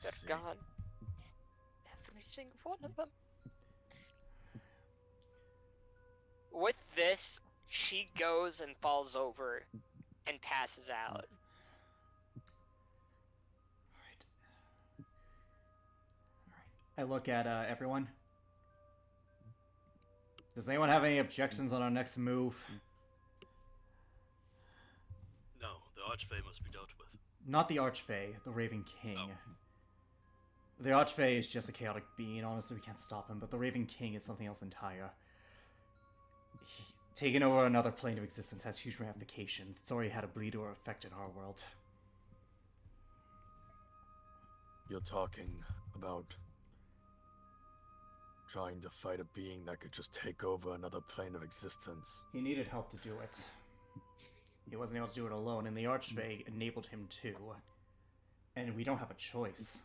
B: They're gone. Every single one of them. With this, she goes and falls over and passes out.
D: I look at everyone. Does anyone have any objections on our next move?
E: No, the Archfey must be dealt with.
D: Not the Archfey, the Raven King.
E: Oh.
D: The Archfey is just a chaotic being. Honestly, we can't stop him. But the Raven King is something else entire. Taking over another plane of existence has huge ramifications. It's already had a bleed or effect in our world.
F: You're talking about trying to fight a being that could just take over another plane of existence.
D: He needed help to do it. He wasn't able to do it alone, and the Archfey enabled him to. And we don't have a choice.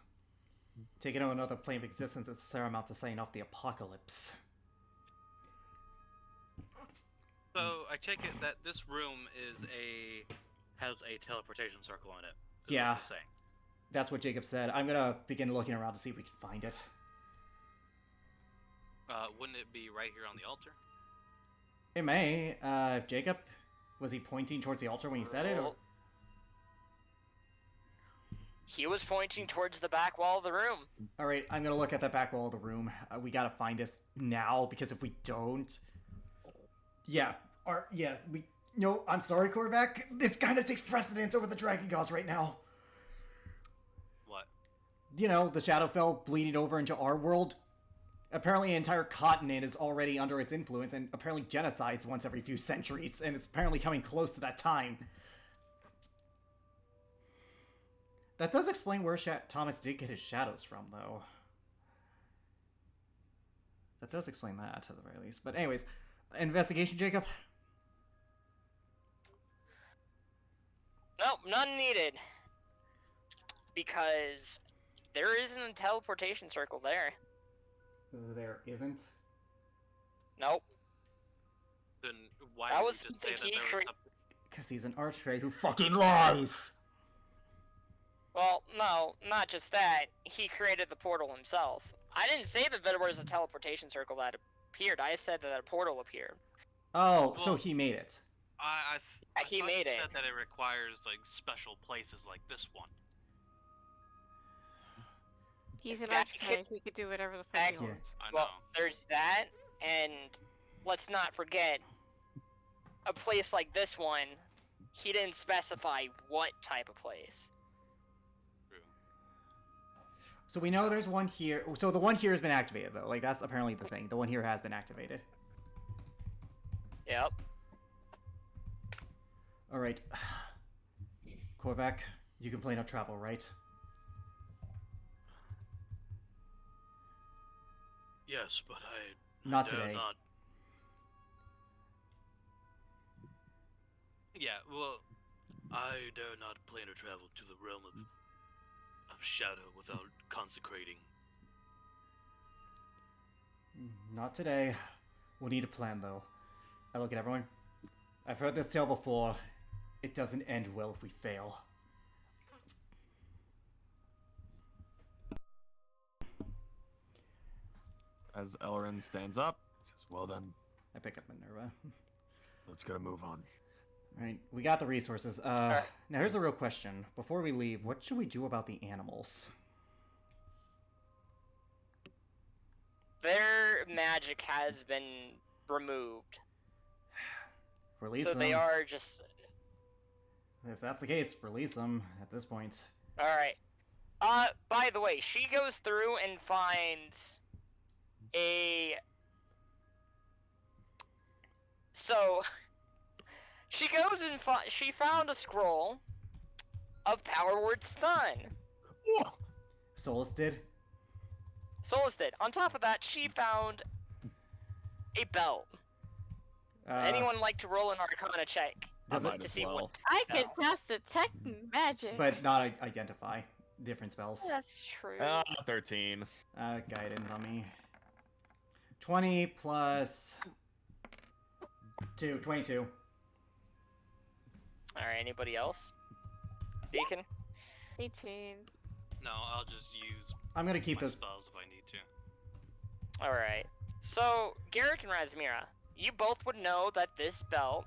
D: Taking over another plane of existence is paramount to saying off the apocalypse.
E: So I take it that this room has a teleportation circle in it. Is
D: Yeah.
E: What you're saying.
D: That's what Jacob said. I'm gonna begin looking around to see if we can find it.
E: Wouldn't it be right here on the altar?
D: It may. Jacob? Was he pointing towards the altar when he said it? Or...
B: He was pointing towards the back wall of the room.
D: Alright, I'm gonna look at the back wall of the room. We gotta find this now, because if we don't... Yeah. No, I'm sorry, Korvac. This kind of takes precedence over the Dragon Gods right now.
E: What?
D: You know, the Shadowfell bleeding over into our world. Apparently an entire continent is already under its influence, and apparently genocides once every few centuries, and it's apparently coming close to that time. That does explain where Thomas did get his shadows from, though. that does explain that to the very least. But anyways, investigation, Jacob.
B: Nope, none needed. Because there isn't a teleportation circle there.
D: There isn't.
B: Nope.
E: Then why
B: That
E: did
B: was
E: you just say
B: something
E: that
B: he
E: there was
B: crea-
D: Because he's an archfey who fucking lies.
B: Well, no, not just that. He created the portal himself. I didn't say that there was a teleportation circle that appeared. I said that a portal appeared.
D: Oh, so
E: Well-
D: he made it.
E: I
B: He
E: thought
B: made
E: you
B: it.
E: said that it requires like special places like this one.
A: He's an
B: That
A: archfey. He could do whatever the fuck he
B: Yeah.
A: wants.
E: I know.
B: Well, there's that, and let's not forget, a place like this one, he didn't specify what type of place.
E: True.
D: So we know there's one here. So the one here has been activated, though. Like, that's apparently the thing. The one here has been activated.
B: Yep.
D: Alright. Korvac, you can plan out travel, right?
E: Yes, but I
D: Not
E: dare
D: today.
E: not. Yeah, well, I dare not plan to travel to the realm of shadow without consecrating.
D: Not today. We'll need a plan, though. I look at everyone. I've heard this tale before. It doesn't end well if we fail.
F: As Elrin stands up, he says, "Well then,
D: I pick up Minerva.
F: let's get a move on."
D: Alright, we got the resources. Now here's a real question. Before we leave, what should we do about the animals?
B: Their magic has been removed.
D: Release
B: So
D: them.
B: they are just...
D: If that's the case, release them at this point.
B: Alright. By the way, she goes through and finds a... So, she goes and she found a scroll of Power Word Stun.
F: Whoa!
D: Solus did?
B: Solus did. On top of that, she found a belt. Anyone like to roll an Arcana check
D: Does
F: I
D: it-
F: might
B: to
F: as
B: see
F: well.
B: what?
A: I could
B: No.
A: cast detect magic.
D: But not identify. Different spells.
A: That's true.
C: 13.
D: Guidance on me. 20 plus 2, 22.
B: Alright, anybody else? Deacon?
A: 18.
E: No, I'll just use
D: I'm gonna keep
E: my
D: this.
E: spells if I need to.
B: Alright. So, Garrick and Razmira, you both would know that this belt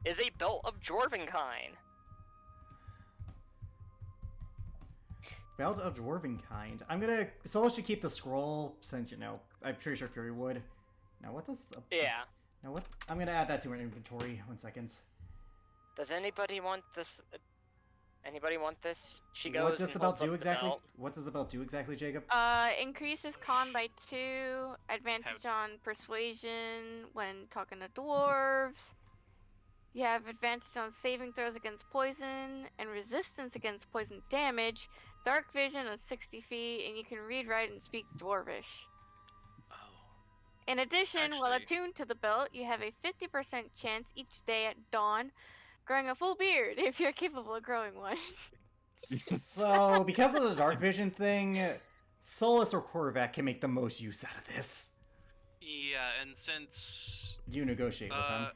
B: is a belt of Dwarvenkind.
D: Belt of Dwarven kind. I'm gonna. Solus should keep the scroll since, I'm pretty sure Fury would. Now, what does.
B: Yeah.
D: Now, what? I'm gonna add that to our inventory. 1 second.
B: Does anybody want this? Anybody want this? She goes
D: What does
B: and
D: the belt
B: holds
D: do
B: up the
D: exactly?
B: belt.
D: What does the belt do exactly, Jacob?
A: Increases con by 2, advantage on persuasion when talking to dwarves. You have advantage on saving throws against poison and resistance against poison damage, dark vision of 60 feet, and you can read, write, and speak dwarvish.
E: Oh.
A: In addition, while
E: Actually-
A: attuned to the belt, you have a 50% chance each day at dawn growing a full beard if you're capable of growing one.
D: So, because of the dark vision thing, Solus or Korvac can make the most use out of this.
E: Yeah, and since
D: You negotiate with them.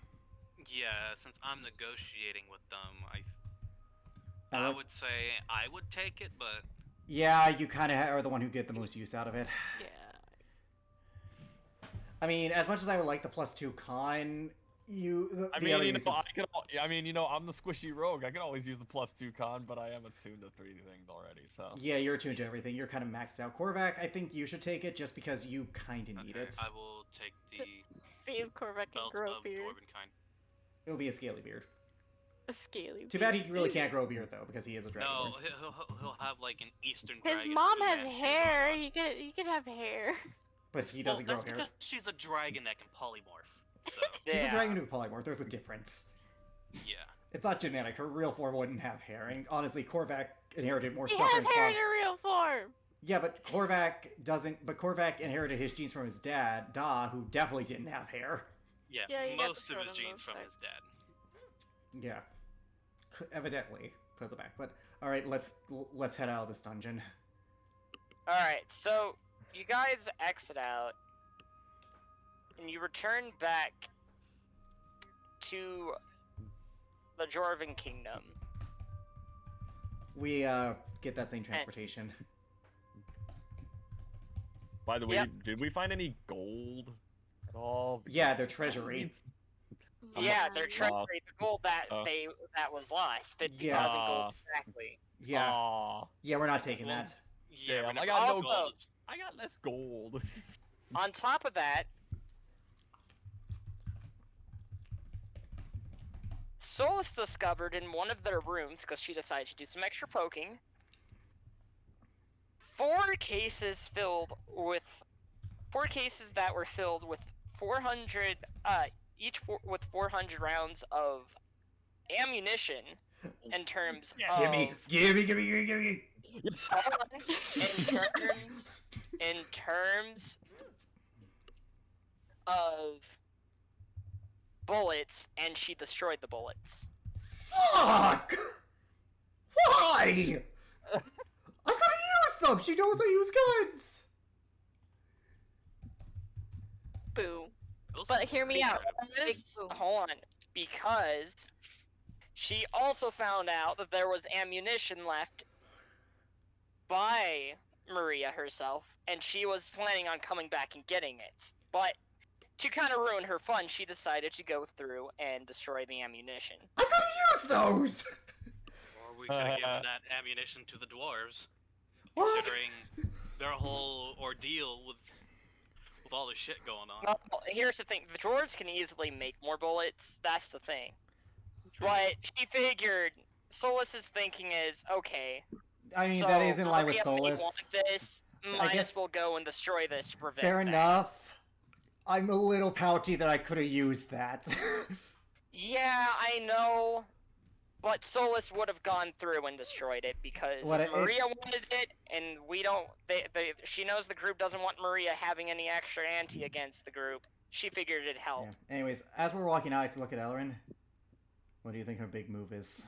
E: yeah, since I'm negotiating with them,
D: I
E: I
D: like-
E: would say I would take it, but
D: Yeah, you kind of are the one who get the most use out of it.
A: Yeah.
D: I mean, as much as I would like the +2 con, the
C: I
D: other
C: mean,
D: uses...
C: I'm the squishy rogue. I can always use the +2 con, but I am attuned to 3 things already, so.
D: Yeah, you're attuned to everything. You're kind of maxed out. Korvac, I think you should take it just because you kind of need
E: okay,
D: it.
E: I will take the
A: See if Korvac can
E: belt
A: grow a
E: of
A: beard.
E: Dwarvenkind.
D: It'll be a scaly beard.
A: A scaly
D: Too
A: beard.
D: bad he really can't grow a beard, though, because he is a dragonborn.
E: No, he'll have like an Eastern
A: His
E: dragon.
A: mom
E: Fu
A: has
E: Manchu
A: hair.
E: going on.
A: He could have hair.
D: But he
E: Well,
D: doesn't grow
E: that's
D: hair.
E: because she's a dragon that can polymorph. So
D: He's a
B: Yeah.
D: dragon who polymorph. There's a difference.
E: yeah.
D: It's not genetic. Her real form wouldn't have hair. And honestly, Korvac inherited more
A: He
D: stuff
A: has
D: from
A: hair
D: his
A: in
D: mom.
A: a real form.
D: Yeah, but Korvac doesn't. But Korvac inherited his genes from his dad, Da, who definitely didn't have hair.
E: Yeah,
A: Yeah, you got
E: most
A: the
E: of his
A: Proto
E: genes from
A: Mosaic.
E: his dad.
D: Yeah, evidently. Put it back. But all right, let's head out of this dungeon.
B: All right, so you guys exit out, and you return back to the Jorvin Kingdom.
D: We get that same transportation.
C: By the way,
B: Yep.
C: did we find any gold at all?
D: Yeah, their treasury.
B: Yeah, their
A: Mm-hmm.
B: treasury, the gold that was lost, 50,000 gold exactly.
D: Yeah,
C: Aw,
D: yeah, we're not taking
E: Well,
D: that.
E: Yeah,
C: damn,
E: we
C: I
E: never
C: got no
B: Also-
E: gold.
C: I got less gold.
B: On top of that, Solus discovered in one of their rooms, because she decided to do some extra poking, 4 cases that were filled with 400, with 400 rounds of ammunition in terms of
D: Gimme.
B: in terms of bullets, and she destroyed the bullets.
D: Fuck! Why? I gotta use them. She knows I use guns.
A: Boo.
E: Those
A: But
E: are
A: hear me
E: pretty
A: out.
E: good.
A: Big boo.
B: Hold on, because she also found out that there was ammunition left by Maria herself, and she was planning on coming back and getting it. But to kind of ruin her fun, she decided to go through and destroy the ammunition.
D: I gotta use those.
E: Or we could have given that ammunition to the dwarves,
D: What?
E: considering their whole ordeal with all the shit going on.
B: Well, here's the thing: the dwarves can easily make more bullets. That's the thing. But she figured Solus's thinking is okay.
D: I mean,
B: So
D: that is in line with
B: Maria may
D: Solus.
B: want this.
D: I
B: Might
D: guess-
B: as well go and destroy this to prevent
D: Fair
B: that.
D: enough. I'm a little pouty that I could have used that.
B: Yeah, I know. But Solus would have gone through and destroyed it because
D: What,
B: Maria wanted it, and we don't. She knows the group doesn't want Maria having any extra ante against the group. She figured it'd help.
D: Yeah. Anyways, as we're walking out, I have to look at Elrin. What do you think her big move is?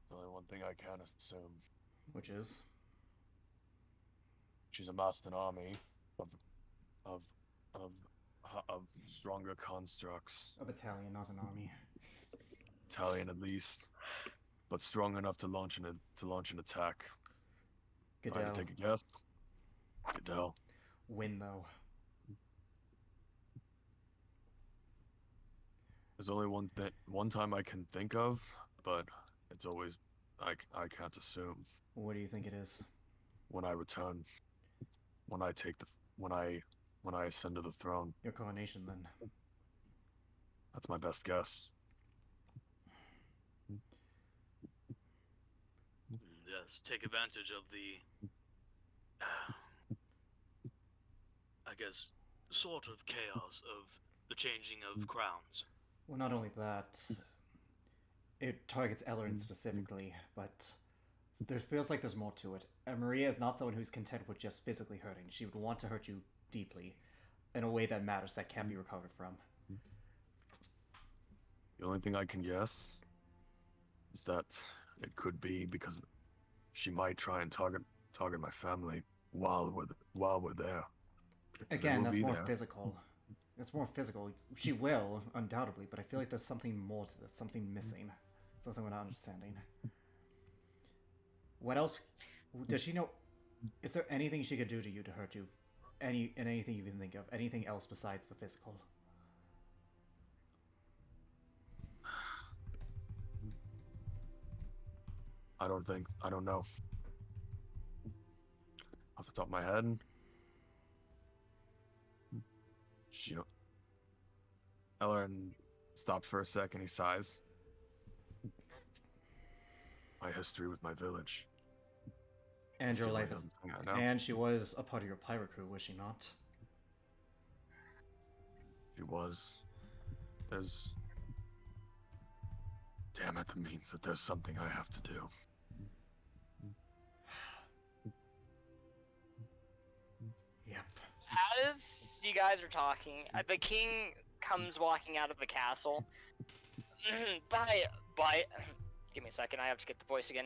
F: There's only one thing I can assume.
D: Which is?
F: She's amassed an army of stronger constructs.
D: A battalion, not an army.
F: Italian at least, but strong enough to launch an attack. If I had
D: Goodell.
F: to take a guess, Goodell.
D: Win, though.
F: There's only one time I can think of, but it's always I can't assume.
D: What do you think it is?
F: When I return, when I ascend to the throne,
D: Your coronation, then.
F: that's my best guess.
E: Yes, take advantage of the, I guess, sort of chaos of the changing of crowns.
D: Well, not only that, it targets Elrin specifically, but there feels like there's more to it. And Maria is not someone who's content with just physically hurting. She would want to hurt you deeply, in a way that matters, that can't be recovered from.
F: The only thing I can guess is that it could be because she might try and target my family while we're there. Because they
D: Again,
F: will
D: that's
F: be
D: more
F: there.
D: physical. That's more physical. She will, undoubtedly, but I feel like there's something more to this, something missing, something we're not understanding. What else? Does she know? Is there anything she could do to you to hurt you? Anything you can think of? Anything else besides the physical?
F: I don't know. Off the top of my head, Ellerin stops for a second. He sighs. My history with my village.
D: And
F: It's
D: your
F: the only
D: life is.
F: dumb thing I know.
D: And she was a part of your pirate crew, was she not?
F: She was. There's. Damn it, that means that there's something I have to do.
B: as you guys are talking, the king comes walking out of the castle. Give me a second, I have to get the voice again.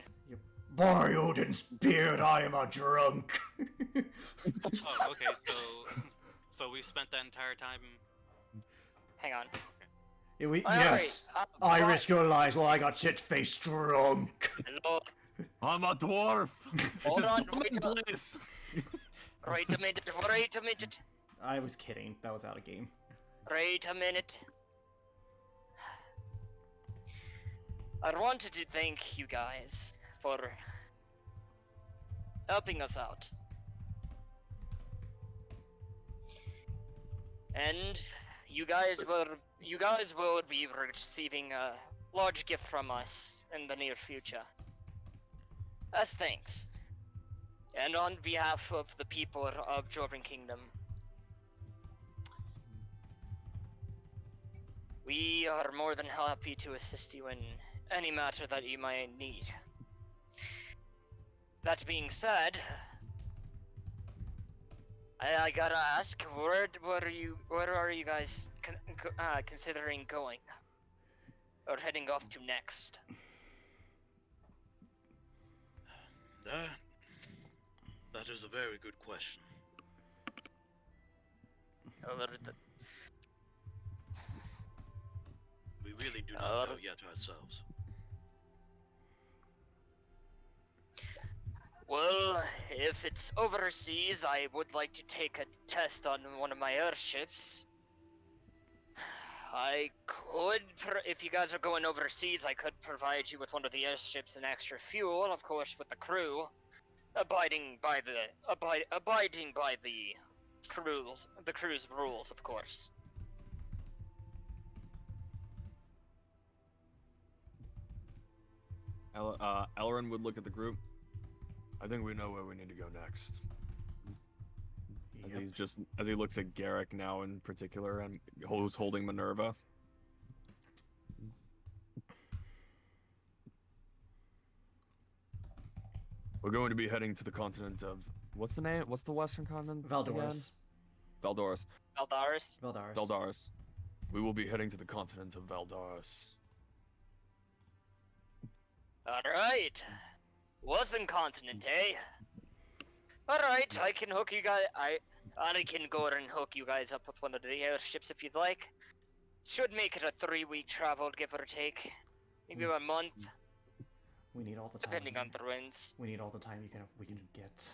D: By Odin's beard, I am a drunk.
E: Oh, okay. So we spent that entire time.
B: Hang on.
D: Yes, I risk your lives while I got shit-faced drunk.
B: Hello.
C: I'm a dwarf.
B: Hold
C: It is
B: on,
C: commonplace.
B: Wait a minute.
D: I was kidding. That was out of game.
B: Wait a minute. I wanted to thank you guys for helping us out. And you guys will be receiving a large gift from us in the near future. As thanks. And on behalf of the people of Jordan Kingdom, we are more than happy to assist you in any matter that you might need. That being said, I gotta ask, where are you guys considering going or heading off to next?
G: That is a very good question. We really do not know yet ourselves.
B: Well, if it's overseas, I would like to take a test on one of my airships. I could, if you guys are going overseas, I could provide you with one of the airships and extra fuel, of course, with the crew, abiding by the crew's rules, of course.
F: Elrin would look at the group. I think we know where we need to go next. As he looks at Garrick now in particular, and who's holding Minerva. We're going to be heading to the continent of what's the name? What's the western continent?
D: Valdoris.
F: Valdoris.
B: Valdaris?
D: Valdaris.
F: Valdaris. We will be heading to the continent of Valdaris.
B: Alright. Western continent, eh? Alright, I can hook you guys. I can go and hook you guys up with one of the airships if you'd like. Should make it a 3-week travel, give or take. Maybe a month,
D: We need all the time.
B: depending on the winds.
D: We need all the time we can get.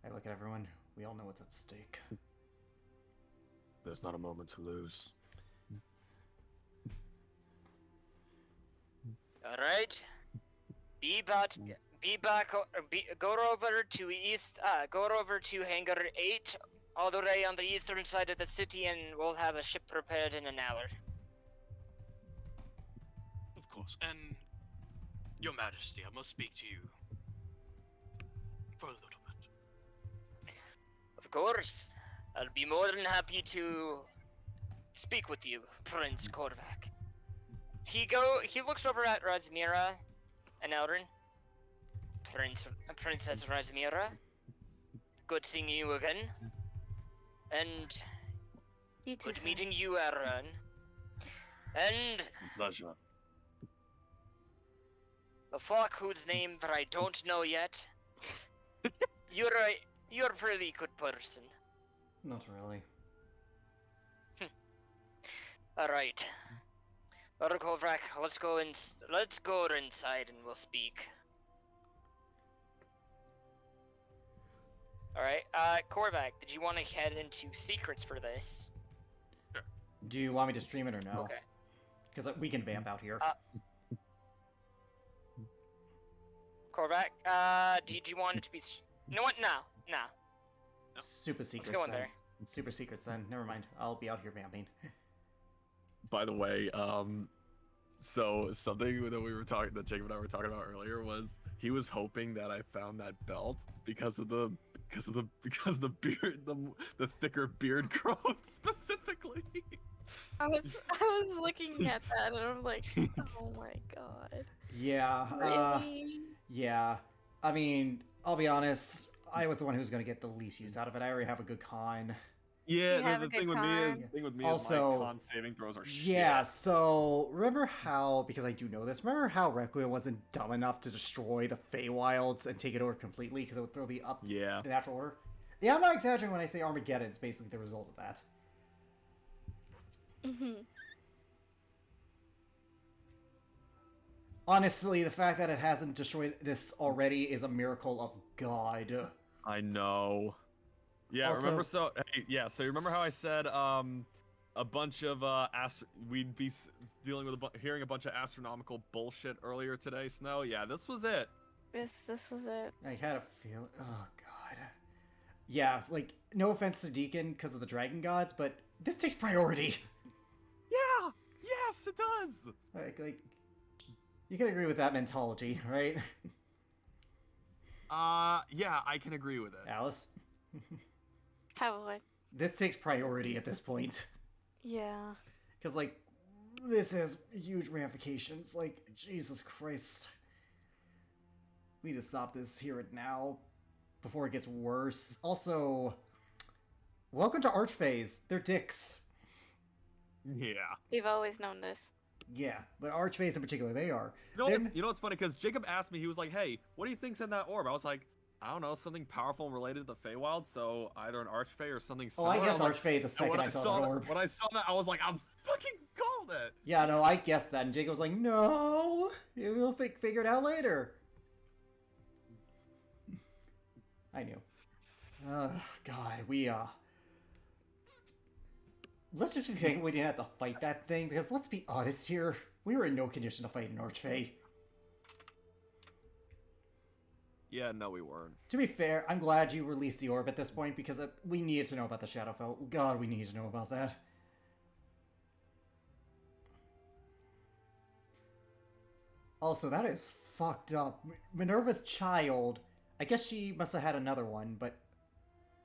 D: I look at everyone. We all know what's at stake.
F: There's not a moment to lose.
B: Alright. Go over to Hangar 8, all the way on the eastern side of the city, and we'll have a ship prepared in an hour.
G: Of course. And, Your Majesty, I must speak to you for a little bit.
B: Of course. I'll be more than happy to speak with you, Prince Korvac. He looks over at Razmira and Eldrin. Princess Razmira. Good seeing you again. And
A: You too,
B: good
A: sir.
B: meeting you, Aaron. And
F: Pleasure.
B: the fuck whose name that I don't know yet. You're a pretty good person.
D: Not really.
B: Alright. Korvac, let's go inside and we'll speak. Alright, Korvac, did you want to head into secrets for this?
D: Do you want me to stream it or no?
B: Okay.
D: Because we can vamp out here.
B: Korvac, did you want it to be... You know what? No.
D: Super secrets.
B: go in
D: then.
B: there.
D: Super secrets then. Never mind. I'll be out here vamping.
F: By the way, so something that Jacob and I were talking about earlier was he was hoping that I found that belt because of the beard, the thicker beard growth specifically.
A: I was looking at that and I'm like, oh my god.
D: Yeah.
A: Really?
D: Yeah. I mean, I'll be honest. I was the one who was going to get the least use out of it. I already have a good con.
C: Yeah,
A: You have
C: the
A: a
C: thing
A: good
C: with me is,
A: con.
C: thing with me
D: Also-
C: is my con saving throws are shit.
D: Yeah, so remember how, because I do know this, remember how Requiem wasn't dumb enough to destroy the Feywilds and take it over completely because it would throw the
C: Yeah.
D: the natural order? Yeah, I'm not exaggerating when I say Armageddon is basically the result of that.
A: Mm-hmm.
D: Honestly, the fact that it hasn't destroyed this already is a miracle of God.
C: I know. Yeah,
D: Also-
C: remember so hey, yeah, so you remember how I said a bunch of we'd be dealing with hearing a bunch of astronomical bullshit earlier today, Snow? Yeah, this was it.
A: This was it.
D: I had a feeling. Oh God. Yeah, like no offense to Deacon because of the dragon gods, but this takes priority.
C: Yeah. Yes, it does.
D: Like, you can agree with that mentality, right?
C: Yeah, I can agree with it.
D: Alice,
A: Probably.
D: this takes priority at this point
A: Yeah.
D: because like this has huge ramifications. Like Jesus Christ, we need to stop this here and now before it gets worse. Also, welcome to Archphase. They're dicks.
C: Yeah.
A: We've always known this.
D: Yeah, but Archphase in particular, they are.
C: You know what's funny? Because Jacob asked me, he was like, "Hey, what do you think's in that orb?" I was like, "I don't know, something powerful and related to the Feywild, so either an Archfey or something
D: Oh,
C: similar."
D: I guess
C: was like,
D: Archfey the second
C: when
D: I saw that orb.
C: When I saw that, I was like, "I'm fucking called it."
D: Yeah, no, I guessed that, and Jacob was like, "No, we'll figure it out later." I knew. God, let's just think we didn't have to fight that thing, because let's be honest here, we were in no condition to fight an Archfey.
C: Yeah, no, we weren't.
D: To be fair, I'm glad you released the orb at this point, because we needed to know about the Shadowfell. God, we needed to know about that. Also, that is fucked up. Minerva's child, I guess she must have had another one, but...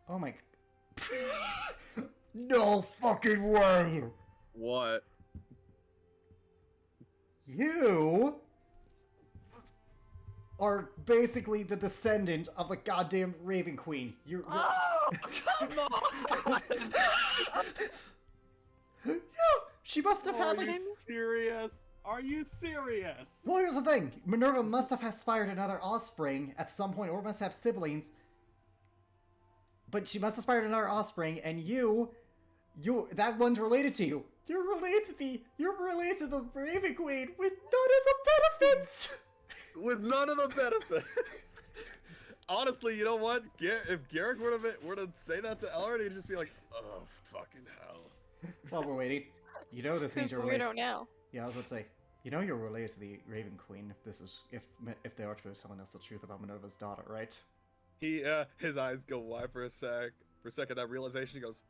D: Oh my... No fucking way!
C: What?
D: You... are basically the descendant of the goddamn Raven Queen. You're...
C: Oh, come on!
D: Yeah, she must have had,
C: Are
D: like...
C: you serious? Are you serious?
D: Well, here's the thing. Minerva must have aspired another offspring at some point, or must have siblings. But she must aspire to another offspring, and that one's related to you. You're related to the Raven Queen with none of the benefits.
C: With none of the benefits. Honestly, you know what? If Garrick were to say that to Ellery, he'd just be like, "Oh, fucking hell."
D: While we're waiting, you know this means
A: Who's
D: you're
A: the
D: related.
A: weirdo now?
D: Yeah, I was about to say, you know you're related to the Raven Queen if the Archbishop is telling us the truth about Minerva's daughter, right?
C: He his eyes go wide for a second. That realization, he goes,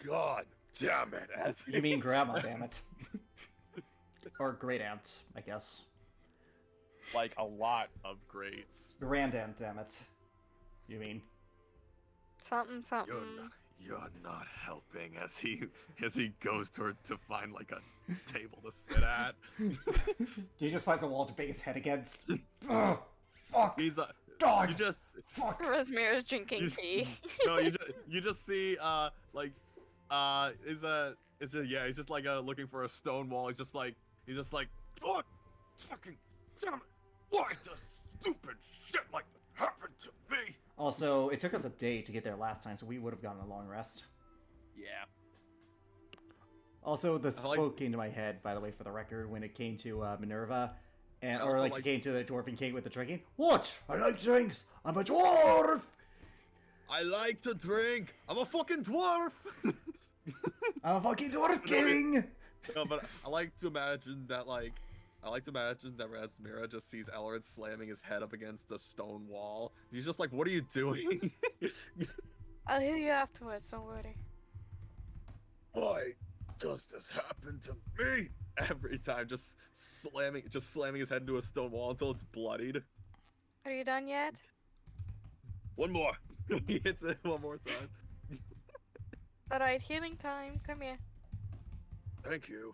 C: "God damn it!" As
D: You mean grandma, damn it. Or great aunt, I guess.
C: like a lot of grades.
D: Grandaunt, damn it. You mean?
A: Something.
C: You're not helping as he goes to find like a table to sit at.
D: He just finds a wall to bang his head against. Ugh, fuck.
C: He's
D: God.
C: you just
D: Fuck.
A: Rosemary's drinking tea.
C: you just see he's just like looking for a stone wall. He's just like what fucking damn it, why does stupid shit like this happen to me?
D: Also, it took us a day to get there last time, so we would have gotten a long rest.
C: Yeah.
D: Also, the
C: I like-
D: spoke came to my head, by the way, for the record, when it came to Minerva, and
C: I
D: or
C: also
D: like
C: like-
D: it came to the Dwarven King with the drinking. What? I like drinks. I'm a dwarf.
C: I like to drink. I'm a fucking dwarf.
D: I'm a fucking dwarf king.
C: No, but I like to imagine that Rasmira just sees Elrond slamming his head up against the stone wall. He's just like, "What are you doing?"
A: I'll heal you afterwards, don't worry.
C: Why does this happen to me? Every time, just slamming his head into a stone wall until it's bloodied.
A: Are you done yet?
C: One more. He hits it one more time.
A: Alright, healing time. Come here.
C: Thank you.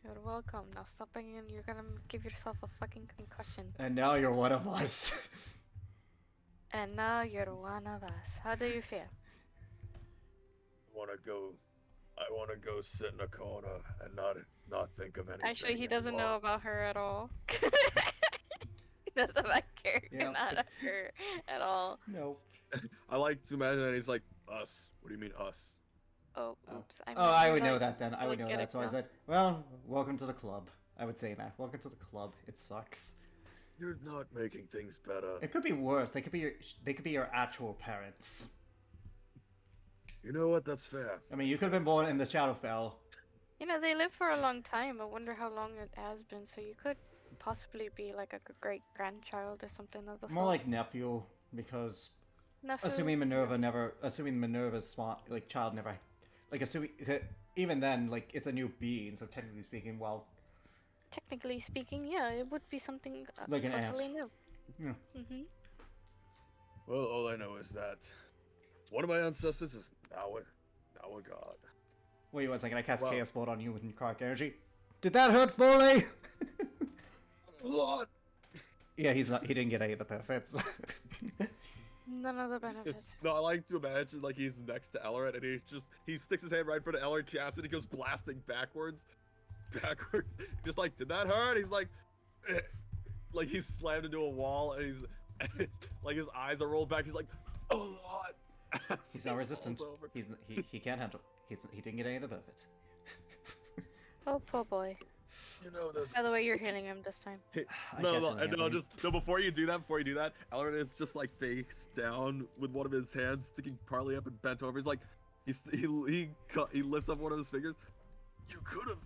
A: You're welcome. Now stop banging. You're gonna give yourself a fucking concussion.
D: And now you're one of us.
A: And now you're one of us. How do you feel?
F: I wanna go sit in a corner and not think of anything.
A: Actually, he doesn't know
F: anymore.
A: about her at all. He doesn't about character,
D: Yeah.
A: not her at all.
D: Nope.
F: I like to imagine that he's like, us. What do you mean us?
A: Oh,
D: Oh.
A: oops.
D: Oh, I
A: mean,
D: would know
A: like,
D: that then. I would
A: look
D: know
A: at
D: that.
A: it
D: So I
A: now.
D: said, well, welcome to the club. I would say that. Welcome to the club. It sucks.
F: You're not making things better.
D: It could be worse. They could be your actual parents.
F: You know what? That's fair.
D: I mean, you could have been born in the Shadowfell.
A: You know, they live for a long time. I wonder how long it has been. So you could possibly be like a great grandchild or something of the
D: More
A: sort.
D: like nephew, because
A: Nephew?
D: assuming Minerva's smart, like child never, like assuming even then, like it's a new being. So technically speaking, well,
A: Technically speaking, yeah, it would be something
D: Like an ant.
A: totally new.
D: Yeah.
A: Mm-hmm.
F: Well, all I know is that one of my ancestors is now a god.
D: wait 1 second. I cast
F: Wow.
D: Chaos Bolt on you with Necrotic Energy. Did that hurt, Foley?
F: What?
D: Yeah, he didn't get any of the benefits.
A: None of the benefits.
C: No, I like to imagine like he's next to Ellerin and he sticks his hand right in front of Ellerin, casts it, and he goes blasting backwards. Just like, did that hurt? He's like, like he's slammed into a wall and he's like his eyes are rolled back. He's like, oh Lord.
D: He's not resistant. He can't handle. He didn't get any of the benefits.
A: Oh, poor boy.
F: You know, there's
A: By the way, you're healing him this time.
D: I
C: No,
D: guess
C: no,
D: only
C: no,
D: Anthony.
C: just no. Before you do that, Ellerin is just like face down with one of his hands sticking partly up and bent over. He's like, he lifts up one of his fingers.
F: you could have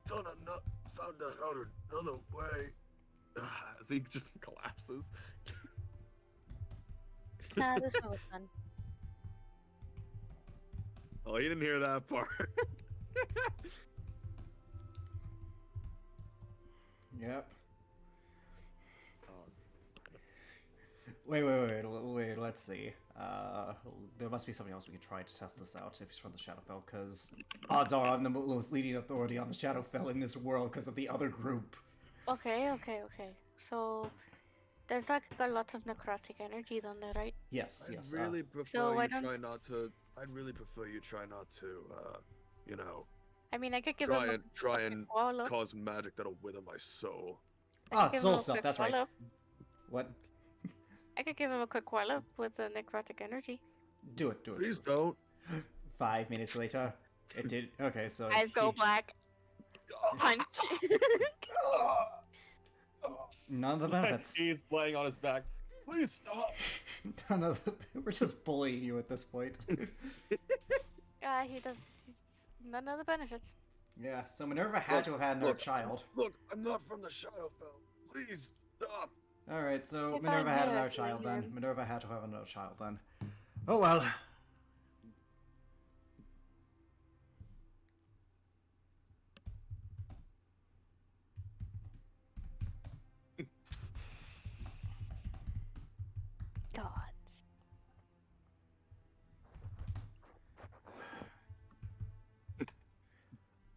F: found out another way.
C: As he just collapses.
A: Nah, this one was fun.
C: Oh, he didn't hear that part.
D: Yep. Wait, let's see. There must be something else we can try to test this out if he's from the Shadowfell, because odds are I'm the most leading authority on the Shadowfell in this world because of the other group.
A: Okay. So, there's like a lot of necrotic energy down there, right?
D: Yes.
F: I'd really prefer
A: So why
F: you
A: don't-
F: try not to. I'd really prefer you try not to. You know,
A: I mean, I could give
F: try
A: him
F: and try and
A: follow.
F: cause magic that'll wither my soul.
A: Give
D: soul
A: him a
D: stuff,
A: quick
D: that's right.
A: follow-up.
D: What?
A: I could give him a quick while up with the necrotic energy.
D: Do it.
F: Please don't.
D: 5 minutes later. It did. Okay, so.
A: Eyes go
D: he-
A: black. Punch.
D: None of the benefits.
C: He's laying on his back. Please stop.
D: None of the, we're just bullying you at this point.
A: He's none of the benefits.
D: Yeah, so Minerva had to have had another child.
F: Look, I'm not from the Shadowfell. Please stop.
D: Alright, so
A: If
D: Minerva
A: I'm
D: had
A: here,
D: another child then.
A: please.
D: Minerva had to have another child then. Oh well.
A: Gods.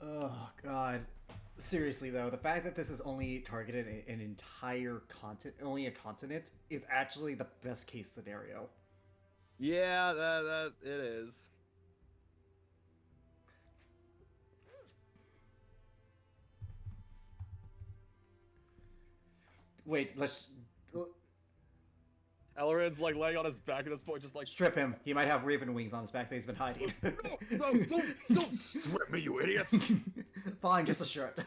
D: Oh god. Seriously though, the fact that this is only targeted an entire continent, only a continent, is actually the best case scenario.
C: Yeah, that it is.
D: Wait, let's
C: Ellerin's like laying on his back at this point, just like
D: strip him. He might have raven wings on his back that he's been hiding.
C: No, don't strip me, you idiots!
D: Fine, just a shirt.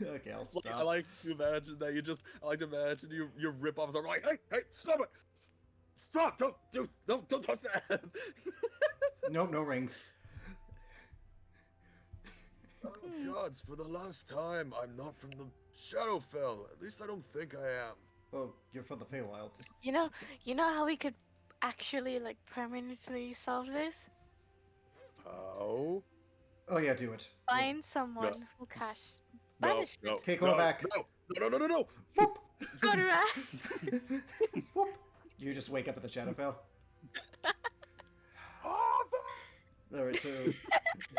D: Okay, I'll
C: Like,
D: stop.
C: I like to imagine that I like to imagine you rip off his arm, like, hey, stop it! Stop! Don't touch that!
D: Nope, no rings.
F: Oh gods, for the last time, I'm not from the Shadowfell. At least I don't think I am.
D: Oh, you're from the Feywilds.
A: You know how we could actually like permanently solve this?
F: How?
D: Oh yeah, do it.
A: Find someone who cash
F: No,
A: banishment.
F: no,
D: Okay, go
F: no,
D: back.
F: No.
D: Whoop!
A: Go to that.
D: Whoop! You just wake up at the Shadowfell. Alright, so...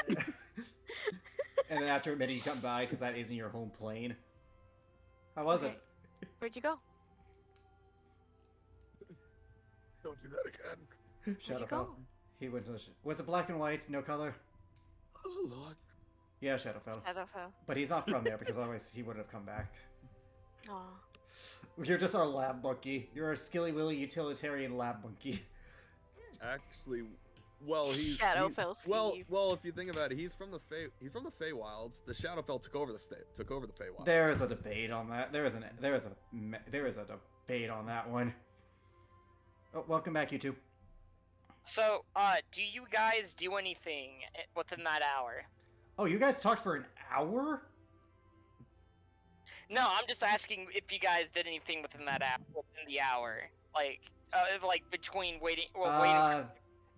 D: and then after a minute you come by, because that isn't your home plane. How was
A: Okay. Where'd you go?
F: Don't do that again.
D: it?
A: Where'd you
D: Shadowfell.
A: go?
D: He went to the was it black and white, no color?
F: Look.
D: Yeah, Shadowfell.
A: Shadowfell.
D: But he's not from there because otherwise he wouldn't have come back.
A: Aw.
D: You're just our lab monkey. You're a skilly willy utilitarian lab monkey.
F: Actually, well,
A: Shadowfell
F: well,
A: Steve.
F: if you think about it, he's from the Feywilds. The Shadowfell took over the Feywilds.
D: There is a debate on that. There is a debate on that one. Oh, welcome back, you two.
B: So, do you guys do anything within that hour?
D: Oh, you guys talked for an hour?
B: No, I'm just asking if you guys did anything within that hour, within the hour, like between waiting. Well, waiting.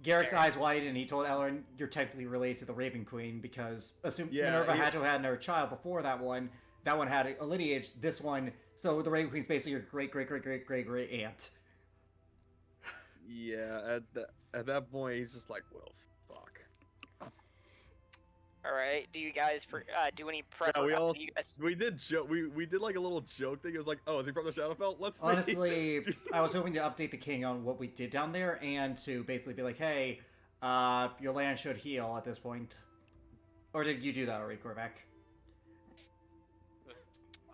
D: Garrick's eyes widened and he told Elrin, "You're technically related to the Raven Queen because Minerva had to have had another child before that one. That one had a lineage. This one, so the Raven Queen's basically your great aunt."
F: Yeah, at that point, he's just like, well, fuck.
B: All right. Do you guys do any prep?
F: Yeah, we did we did like a little joke thing. It was like, oh, is he from the Shadowfell? Let's see.
D: Honestly, I was hoping to update the king on what we did down there and to basically be like, hey, your land should heal at this point. Or did you do that already, Korvac?
E: I'm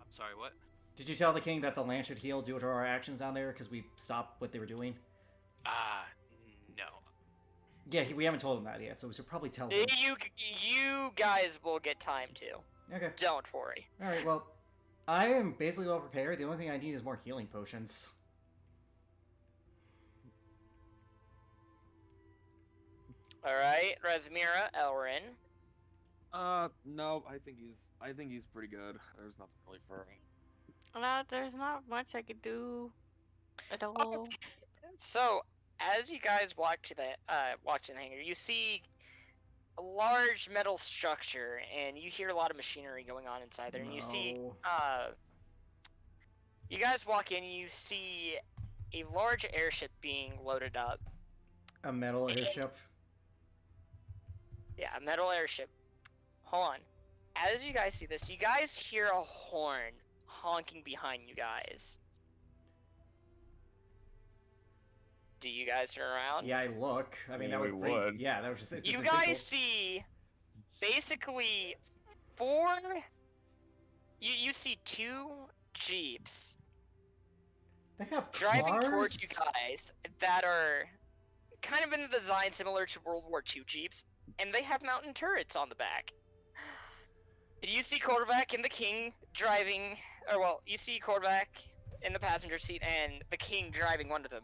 E: sorry, what?
D: Did you tell the king that the land should heal due to our actions down there because we stopped what they were doing?
E: No.
D: Yeah, we haven't told him that yet, so we should probably tell him.
B: You guys will get time to.
D: Okay.
B: Don't worry.
D: Alright, well, I am basically well prepared. The only thing I need is more healing potions.
B: All right, Razmira, Elrin.
F: No, I think he's pretty good. There's nothing really for him.
A: No, there's not much I could do at all.
B: So, as you guys walk to the hangar, you see a large metal structure, and you hear a lot of machinery going on inside there. And you see, you guys walk in, and you see a large airship being loaded up.
D: A metal airship?
B: Yeah, a metal airship. Hold on. As you guys see this, you guys hear a horn honking behind you guys. Do you guys turn around?
D: Yeah, I look. I mean,
F: Yeah,
D: that
F: we
D: would.
F: would.
D: Yeah, that was just.
B: You guys see basically four. You see two jeeps
D: They have
B: driving
D: cars?
B: towards you guys that are kind of in the design similar to World War II jeeps, and they have mountain turrets on the back. You see Korvac and the King driving, or well, you see Korvac in the passenger seat and the King driving one of them.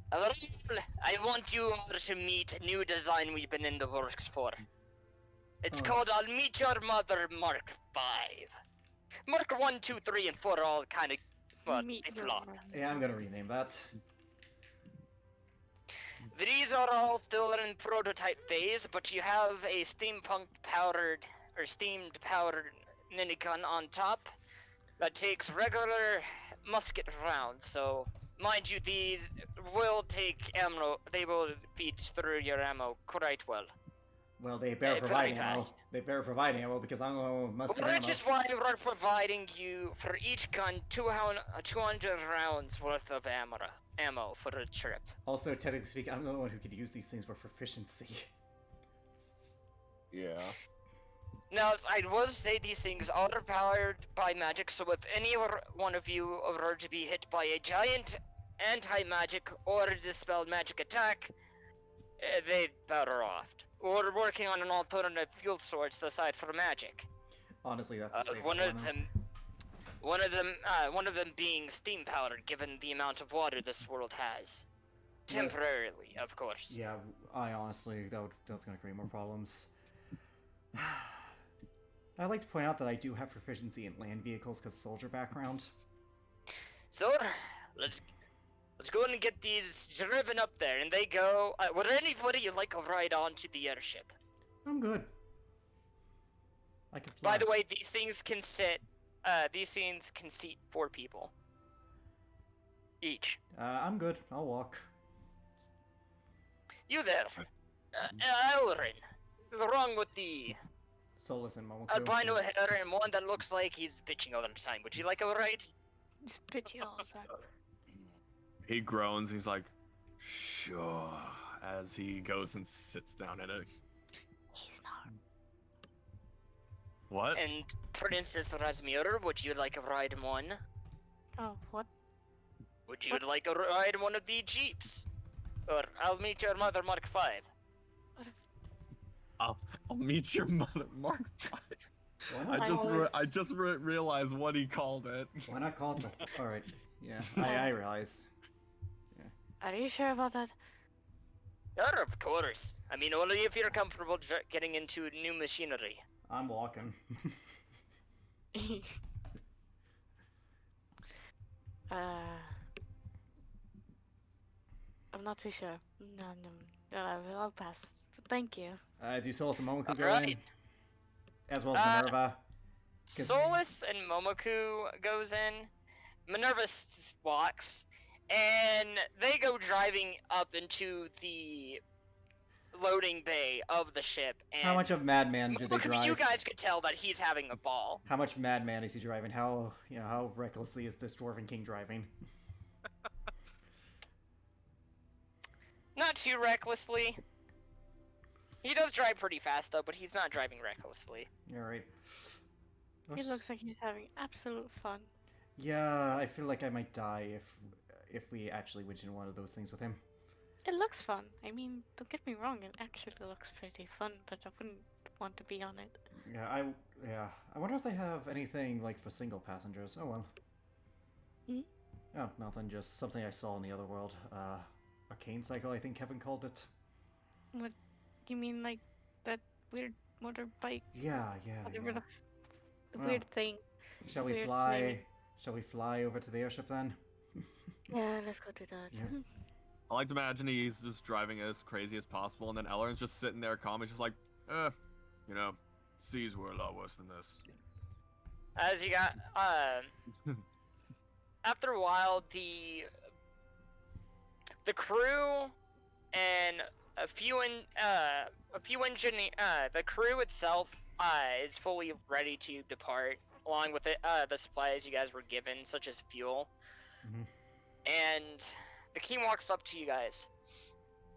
B: I want you all to meet a new design we've been in the works for. It's called I'll Meet Your Mother Mark 5. Mark 1, 2, 3, and 4 all kind of, well,
A: Meet
B: they
A: your
B: flop.
A: mother.
D: Yeah, I'm gonna rename that.
B: These are all still in prototype phase, but you have a steamed powdered minigun on top that takes regular musket rounds. So, mind you, these will take ammo. They will feed through your ammo quite well.
D: Well, they better
B: Very
D: provide ammo.
B: fast.
D: They better provide ammo because I'm the one with musket ammo.
B: Which is why we're providing you for each gun 200 rounds worth of ammo for a trip.
D: Also, technically speaking, I'm the one who could use these things with proficiency.
F: Yeah.
B: Now, I will say these things are powered by magic, so if any one of you were to be hit by a giant anti-magic or dispelled magic attack, they'd better off. Or working on an alternative fuel source aside from magic.
D: Honestly, that's the safest
B: One of them being steam powered, given the amount of water this world has. Temporarily, of course.
D: Yeah, I honestly, that's gonna create more problems. I'd like to point out that I do have proficiency in land vehicles because soldier background.
B: So, let's go and get these driven up there, and they go. Would anybody like a ride onto the airship?
D: I'm good. I can fly.
B: By the way, these things can seat 4 people each.
D: I'm good. I'll walk.
B: You there, Elrin? What's wrong with the
D: Solus and Momoko.
B: albino hair and one that looks like he's bitching all the time? Would you like a ride?
A: Just pity all the time.
F: He groans. He's like, sure. As
C: as he goes and sits down in it.
A: He's not.
C: What?
B: And Princess Razmir, would you like a ride in one?
A: Oh, what?
B: Would you like a ride in one of the jeeps? Or I'll meet your mother, Mark 5.
C: I'll meet your mother, Mark.
D: Why not
C: I just realized what he called it.
D: Why not call it the... Alright, yeah, I realize.
A: Are you sure about that?
B: Sure, of course. I mean, only if you're comfortable getting into new machinery.
D: I'm walking.
A: I'm not too sure. No, I'll pass. But thank you.
D: Do Solus and Momoku go in?
B: Alright.
D: As well as Minerva? 'Cause-
B: Solus and Momoku goes in. Minerva walks. And they go driving up into the loading bay of the ship. And
D: How much of Madman do they
B: Momoku,
D: drive?
B: you guys could tell that he's having a ball.
D: How much Madman is he driving? How recklessly is this Dwarven King driving?
B: Not too recklessly. He does drive pretty fast though, but he's not driving recklessly.
D: Alright.
A: He looks like he's having absolute fun.
D: Yeah, I feel like I might die if we actually went in one of those things with him.
A: It looks fun. I mean, don't get me wrong, it actually looks pretty fun, but I wouldn't want to be on it.
D: Yeah, I wonder if they have anything like for single passengers. Oh well.
A: Hmm?
D: Oh, nothing, just something I saw in the other world. Arcane Cycle, I think Kevin called it.
A: What? You mean like that weird motorbike?
D: Yeah.
A: Whatever
D: yeah.
A: the
D: Well.
A: weird thing.
D: Shall we
A: weird
D: fly?
A: thing.
D: Shall we fly over to the airship then?
A: Yeah, let's go do that.
D: Yeah.
C: I like to imagine he's just driving as crazy as possible, and then Elrond's just sitting there calm. He's just like, seas were a lot worse than this.
B: As you got, after a while, the crew and the crew itself is fully ready to depart, along with the supplies you guys were given, such as fuel.
D: Mhm.
B: And the king walks up to you guys.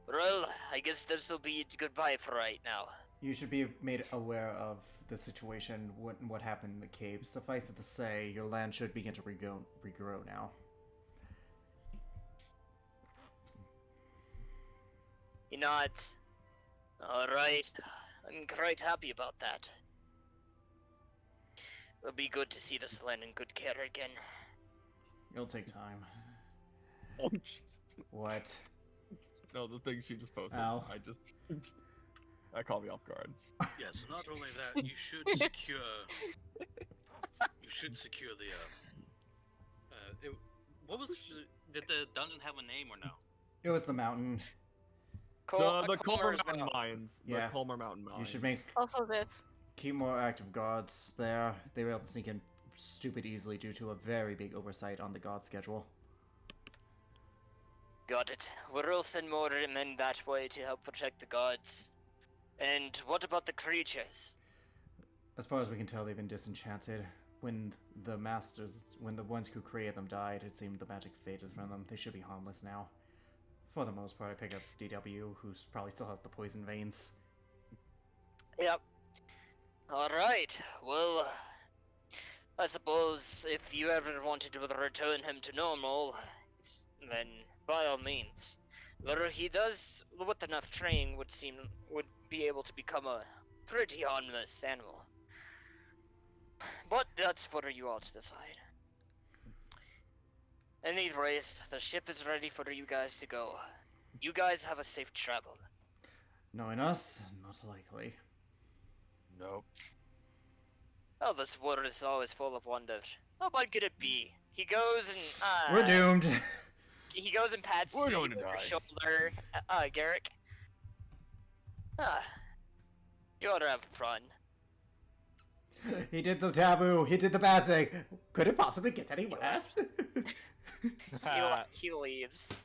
B: Well, I guess this will be goodbye for right now.
D: You should be made aware of the situation, what happened in the caves. Suffice it to say, your land should begin to regrow now.
B: He nods. Alright, I'm quite happy about that. It'll be good to see this land in good care again.
D: It'll take time.
C: Oh, jeez.
D: What?
C: No, the thing she just posted.
D: Ow.
C: That caught me off guard.
G: Yes, not only that, you should secure. You should secure the.
E: What was? Did the dungeon have a name or no?
D: It was the mountain.
C: The Culmer
B: Culmer's
C: Mountain
B: Mountain.
C: Mines.
D: Yeah.
C: The Culmer Mountain Mines.
D: You should make
A: Also this.
D: keep more active guards there. They were able to sneak in stupid easily due to a very big oversight on the god schedule.
B: Got it. We'll send more men that way to help protect the gods. And what about the creatures?
D: As far as we can tell, they've been disenchanted. When the ones who created them died, it seemed the magic faded from them. They should be harmless now. For the most part, I pick up DW, who probably still has the poison veins.
B: Yep. Alright, well, I suppose if you ever wanted to return him to normal, then by all means. He does, with enough training, would be able to become a pretty harmless animal. But that's for you all to decide. Anyways, the ship is ready for you guys to go. You guys have a safe travel.
D: Knowing us, not likely.
C: Nope.
B: Oh, this world is always full of wonder. How bad could it be? He goes and,
D: We're doomed!
B: He goes and pats
C: We're
B: you
C: going to
B: on your
C: die.
B: shoulder, Garrick. You ought to have fun.
D: He did the taboo! He did the bad thing! Could it possibly get any worse?
B: He leaves.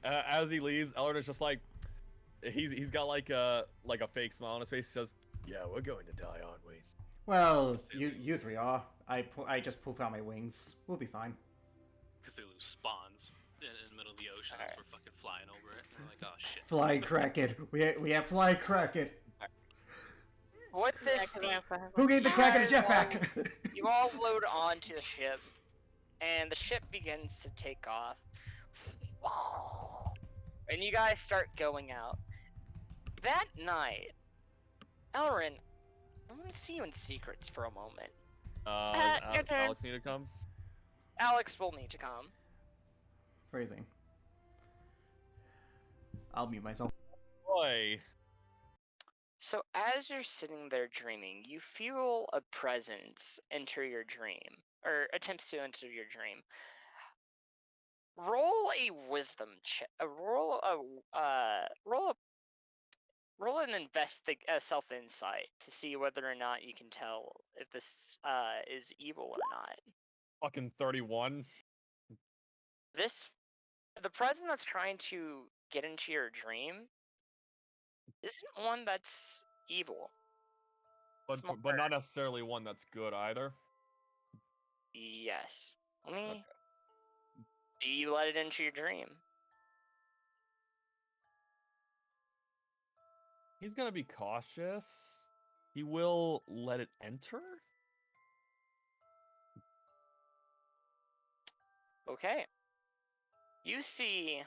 C: As he leaves, Elrond is just like, he's got like a fake smile on his face. He says, "Yeah, we're going to die, aren't we?"
D: Well, you three are. I just poof out my wings. We'll be fine.
E: Cthulhu spawns in the middle of the ocean as
B: Alright.
E: we're fucking flying over it. And they're like, oh shit.
D: Flying Kraken. We have Flying Kraken.
B: With this,
D: Who gave the
B: You
D: Kraken a
B: guys
D: jetpack?
B: you all load onto the ship, and the ship begins to take off. And you guys start going out. That night, Elrin, I want to see you in secrets for a moment.
A: Your turn.
C: Alex need to come.
B: Alex will need to come.
D: Phrasing. I'll mute myself.
C: Boy.
B: So as you're sitting there dreaming, you feel a presence enter your dream, or attempts to enter your dream. Roll a wisdom check. Roll an self insight to see whether or not you can tell if this is evil or not.
C: Fucking 31.
B: The presence that's trying to get into your dream isn't one that's evil.
C: But
B: It's
C: but
B: more-
C: not necessarily one that's good either.
B: Yes. Let me.
C: Okay.
B: Do you let it into your dream?
C: He's gonna be cautious. He will let it enter.
B: Okay. You see,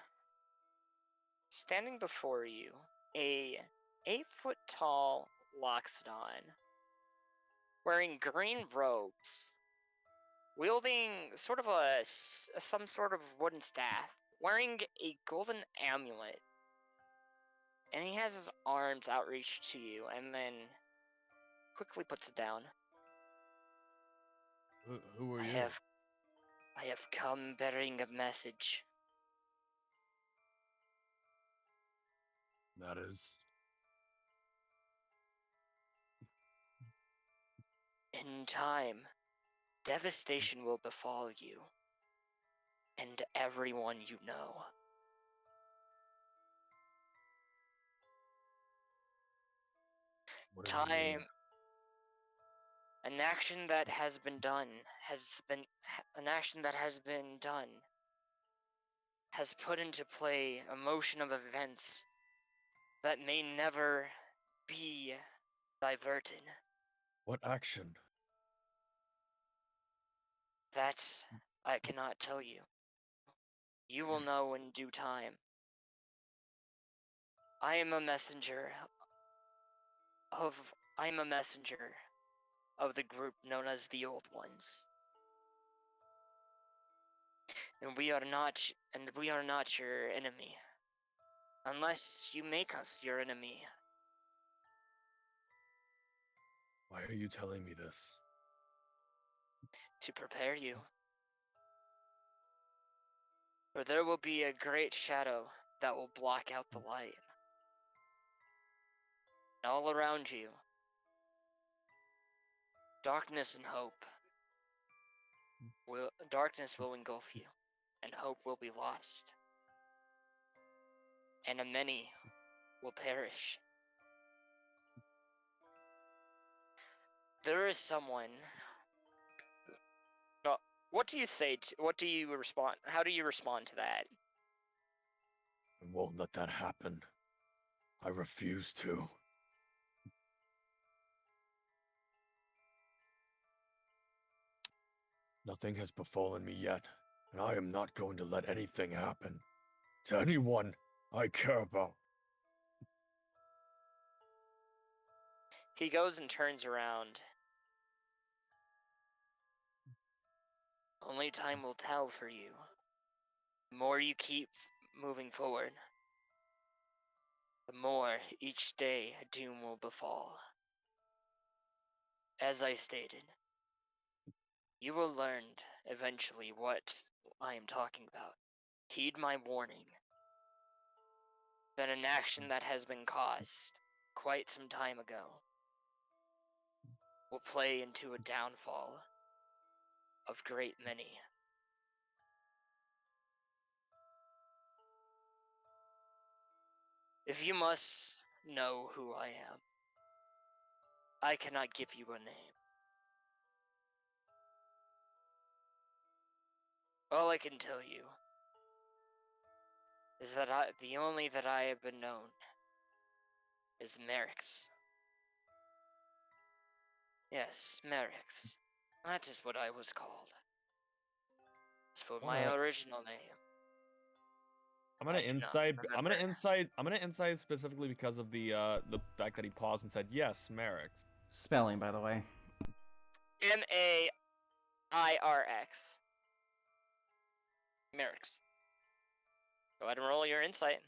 B: standing before you, a 8-foot tall Loxodon, wearing green robes, wielding sort of some sort of wooden staff, wearing a golden amulet, and he has his arms outreached to you, and then quickly puts it down.
C: Who are
B: I
C: you?
B: have come bearing a message.
F: That is.
B: In time, devastation will befall you and everyone you know.
F: What do you mean?
B: Time, an action that has been done has put into play a motion of events that may never be diverted.
F: What action?
B: That I cannot tell you. You will know in due time. I am a messenger of the group known as the Old Ones. And we are not your enemy. Unless you make us your enemy.
F: Why are you telling me this?
B: To prepare you. For there will be a great shadow that will block out the light. And all around you, darkness and hope. Darkness will engulf you, and hope will be lost. And many will perish. There is someone. No, what do you say? What do you respond? How do you respond to that?
F: I won't let that happen. I refuse to. Nothing has befallen me yet, and I am not going to let anything happen to anyone I care about.
B: He goes and turns around. Only time will tell for you. The more you keep moving forward, the more each day a doom will befall. As I stated, you will learn eventually what I am talking about. Heed my warning. That an action that has been caused quite some time ago will play into a downfall of great many. If you must know who I am, I cannot give you a name. All I can tell you is that the only that I have been known is Merrick's. Yes, Merrick's. That is what I was called. As for my
C: Alright.
B: original name,
C: I'm gonna
B: I do not
C: insight. I'm gonna
B: remember.
C: insight. I'm gonna insight specifically because of the fact that he paused and said, "Yes, Merrick's."
D: Spelling, by the way.
B: Mairx. Merrick's. Go ahead and roll your insight.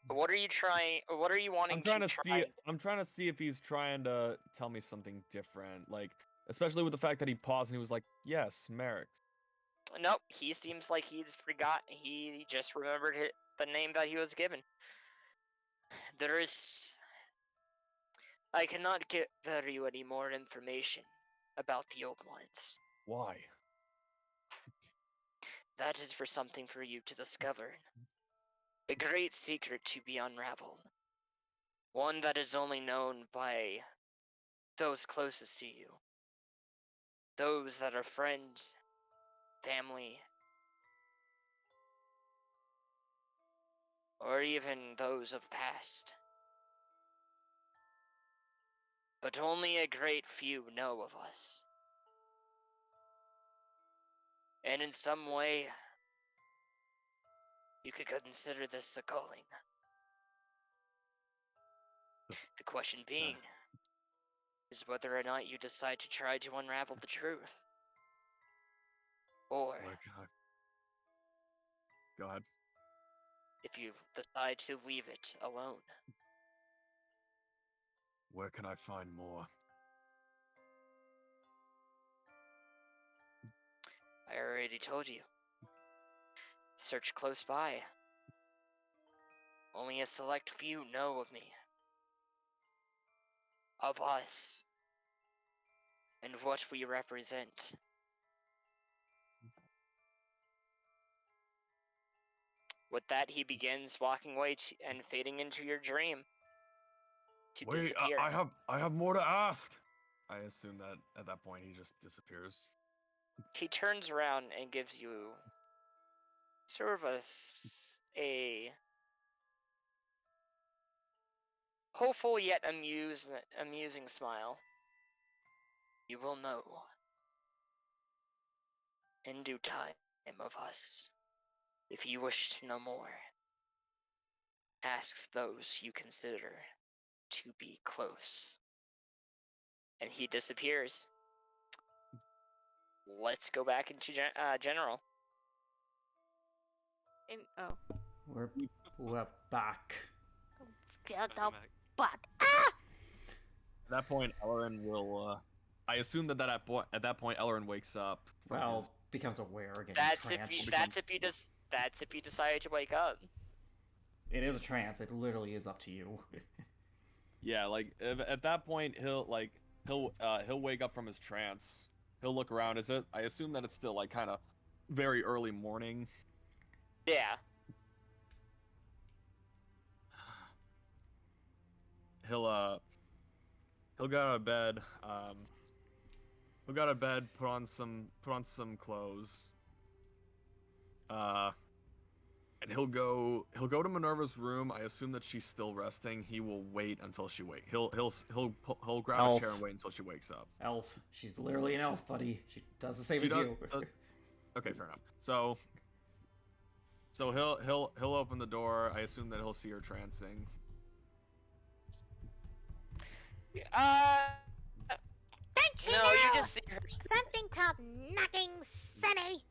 B: What are you trying? What are you wanting
C: I'm trying to
B: try?
C: see. I'm trying to see if he's trying to tell me something different, like especially with the fact that he paused and he was like, "Yes, Merrick's."
B: Nope, he seems like he's forgot. He just remembered the name that he was given. There is. I cannot give you any more information about the old ones.
C: Why?
B: That is for something for you to discover. A great secret to be unraveled. One that is only known by those closest to you. Those that are friends, family, or even those of the past. But only a great few know of us. And in some way, you could consider this a calling. The question being is whether or not you decide to try to unravel the truth. Or
C: Where can I... Go ahead.
B: if you decide to leave it alone.
C: Where can I find more?
B: I already told you. Search close by. Only a select few know of me. Of us. And what we represent. With that, he begins walking away and fading into your dream. To
C: Wait,
B: disappear.
C: I have more to ask. I assume that at that point he just disappears.
B: He turns around and gives you sort of a hopeful yet amusing smile. You will know in due time of us. If you wish to know more, ask those you consider to be close. And he disappears. Let's go back into general.
A: Oh.
D: We're back.
A: Get the
E: Welcome back.
A: butt. Ah!
C: At that point, Ellerin will. I assume that at that point, Ellerin wakes up. from
D: Well,
C: his-
D: becomes aware again.
B: That's
D: trance.
B: if you decide to wake up.
D: It is a trance. It literally is up to you.
C: Yeah, like at that point, he'll wake up from his trance. He'll look around. Is it? I assume that it's still like kind of very early morning.
B: Yeah.
C: He'll go out of bed. He'll go out of bed. Put on some clothes. And he'll go to Minerva's room. I assume that she's still resting. He will wait until she wakes. He'll grab a chair and wait until she wakes up.
D: Elf. She's literally an elf, buddy. She does the same
C: She
D: as
C: does-
D: you.
C: Okay, fair enough. So he'll open the door. I assume that he'll see her trancing.
A: Don't you
B: No,
A: know
B: you just see her.
A: something called nothing, Sonny?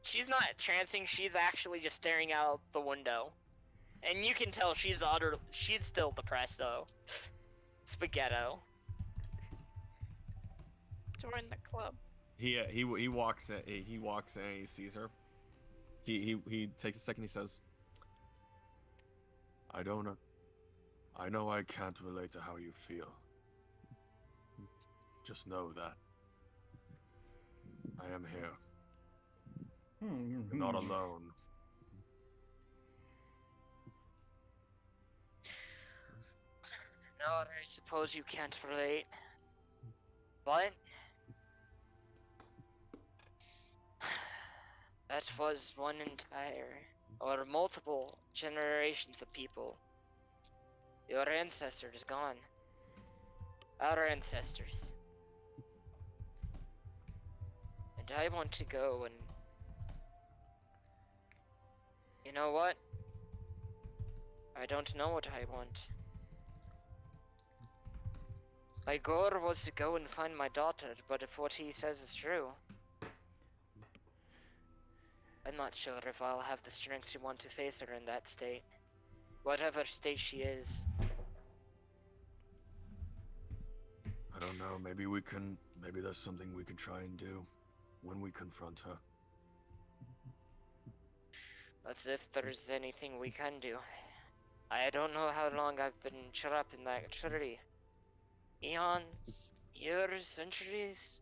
B: She's not trancing. She's actually just staring out the window, and you can tell she's still depressed though. Spaghetto.
A: Join the club.
C: He walks in. He walks in and he sees her. He takes a second. He says, "I don't know. I know I can't relate to how you feel. Just know that I am here. You're not alone."
B: No, I suppose you can't relate, but It was one entire, or multiple generations of people. Your ancestors gone. Our ancestors. And I want to go and... You know what? I don't know what I want. My goal was to go and find my daughter, but if what he says is true, I'm not sure if I'll have the strength to want to face her in that state. Whatever state she is.
F: I don't know. Maybe there's something we can try and do when we confront her.
B: As if there's anything we can do. I don't know how long I've been trapped in that tree. Eons, years, centuries,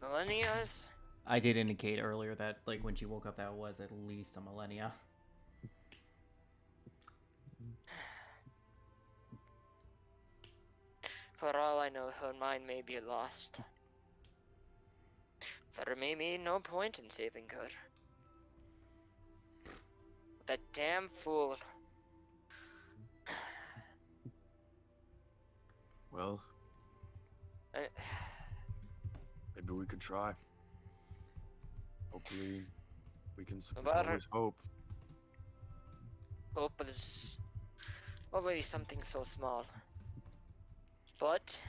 B: millennias.
D: I did indicate earlier that, like, when she woke up, that was at least a millennia.
B: For all I know, her mind may be lost. There may be no point in saving her. That damn fool.
F: Well, maybe we could try. Hopefully, we can always hope.
B: Hope is always something so small. But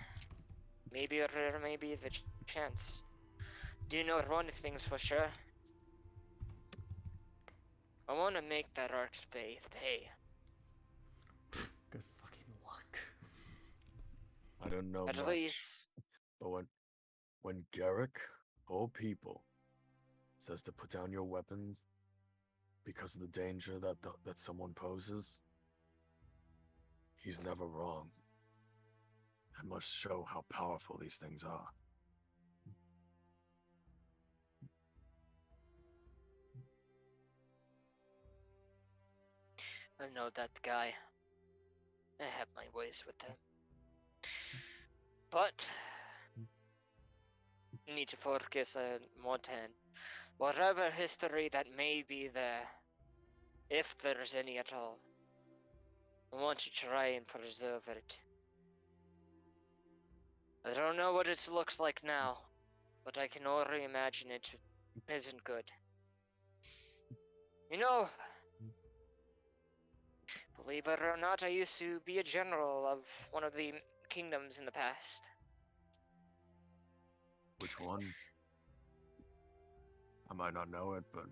B: maybe there may be the chance. Do you know one thing's for sure? I want to make that arc pay.
D: Good fucking luck.
F: I don't know
B: At
F: much,
B: least,
F: but when Garrick, whole people, says to put down your weapons because of the danger that someone poses, he's never wrong. It must show how powerful these things are.
B: I know that guy. I have my ways with him. But need to focus on one hand. Whatever history that may be there, if there's any at all, I want to try and preserve it. I don't know what it looks like now, but I can already imagine it isn't good. You know, believe it or not, I used to be a general of one of the kingdoms in the past.
F: Which one? I might not know it, but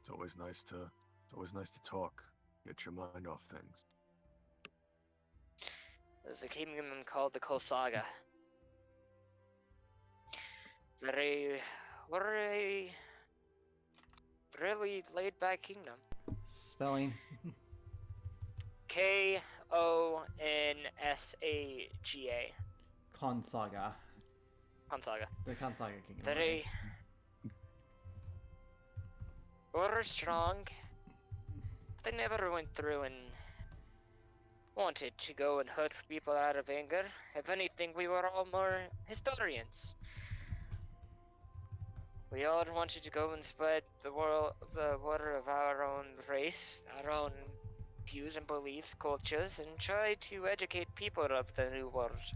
F: it's always nice to talk, get your mind off things.
B: There's a kingdom called the Kolsaga. We're a really laid-back kingdom.
D: Spelling.
B: Konsaga.
D: Konsaga.
B: Konsaga.
D: The Konsaga Kingdom.
B: They were strong. They never went through and wanted to go and hurt people out of anger. If anything, we were all more historians. We all wanted to go and spread the word of our own race, our own views and beliefs, cultures, and try to educate people of the new world.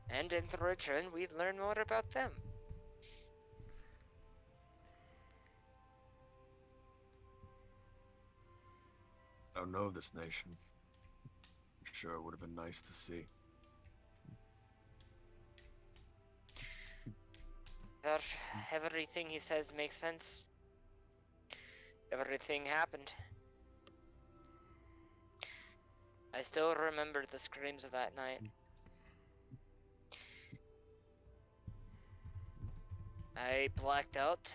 B: And in return, we'd learn more about them.
F: I don't know this nation. I'm sure it would have been nice to see.
B: Everything he says makes sense. Everything happened. I still remember the screams of that night. I blacked out,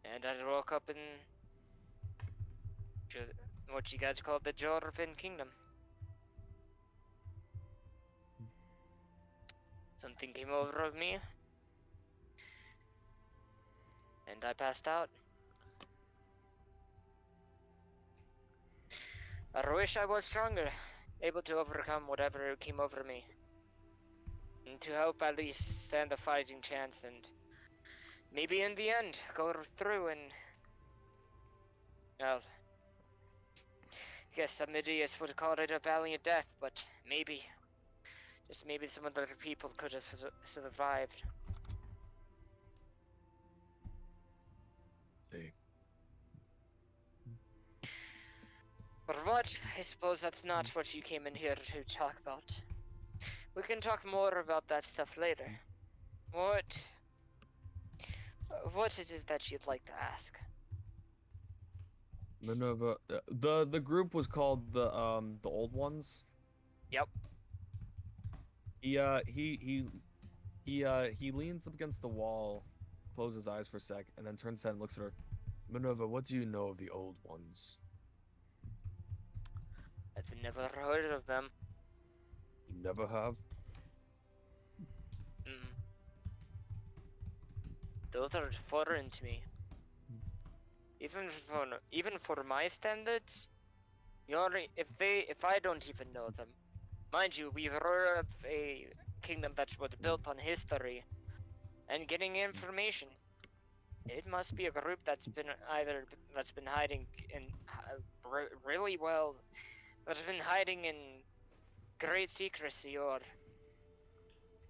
B: and I woke up in what you guys call the Jorvin Kingdom. Something came over me, and I passed out. I wish I was stronger, able to overcome whatever came over me. And to help at least stand a fighting chance and maybe in the end, go through and, well, I guess some idiots would call it a valiant death, but maybe, just maybe some other people could have survived.
F: See.
B: But what? I suppose that's not what you came in here to talk about. We can talk more about that stuff later. What it is that you'd like to ask?
F: Minerva, the group was called the Old Ones.
B: Yep.
F: He leans up against the wall, closes his eyes for a sec, and then turns his head and looks at her. Minerva, what do you know of the Old Ones?
B: I've never heard of them.
F: You never have?
B: Mm. Those are foreign to me. Even for my standards, if I don't even know them, mind you, we were of a kingdom that was built on history and getting information. It must be a group that's been hiding in really well, that's been hiding in great secrecy, or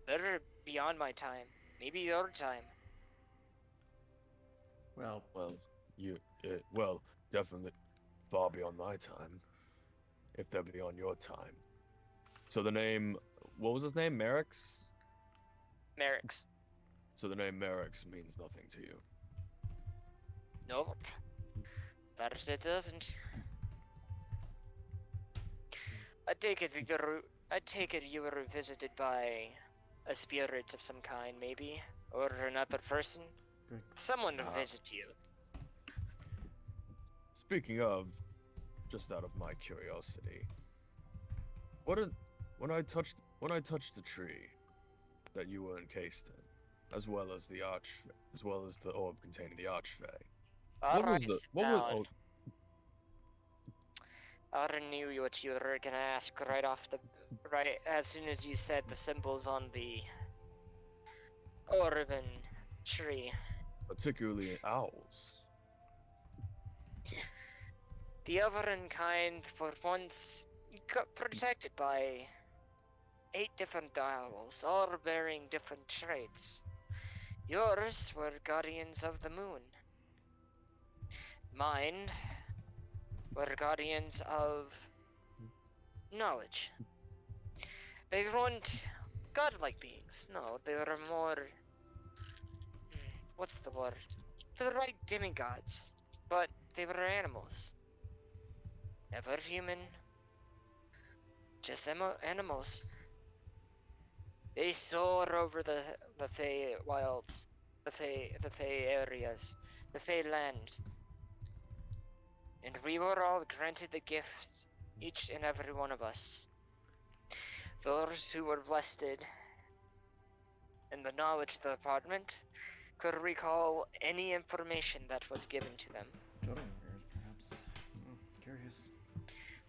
B: they're beyond my time, maybe your time.
D: Well,
F: Well, definitely far beyond my time. If they're beyond your time. So the name, what was his name? Merrick's?
B: Merrick's.
F: So the name Merrick's means nothing to you.
B: Nope. That it doesn't. I take it you were visited by a spirit of some kind, maybe, or another person.
D: good.
B: Someone to visit you.
F: Speaking of, just out of my curiosity, when I touched the tree that you were encased in, as well as the orb containing the archfey.
B: Alright,
F: What
B: sit down.
F: was
B: I already knew what you were gonna ask right as soon as you said the symbols on the orb and tree.
F: particularly owls?
B: The Overin kind were once protected by 8 different owls, all bearing different traits. Yours were guardians of the moon. Mine were guardians of knowledge. They weren't godlike beings, no, they were more... what's the word? They're like demigods, but they were animals. Never human, just animals. They soar over the Fey wilds, the Fey areas, the Fey land. And we were all granted the gift, each and every one of us. Those who were blessed in the knowledge department could recall any information that was given to them.
D: Shadowbringers, perhaps. Curious.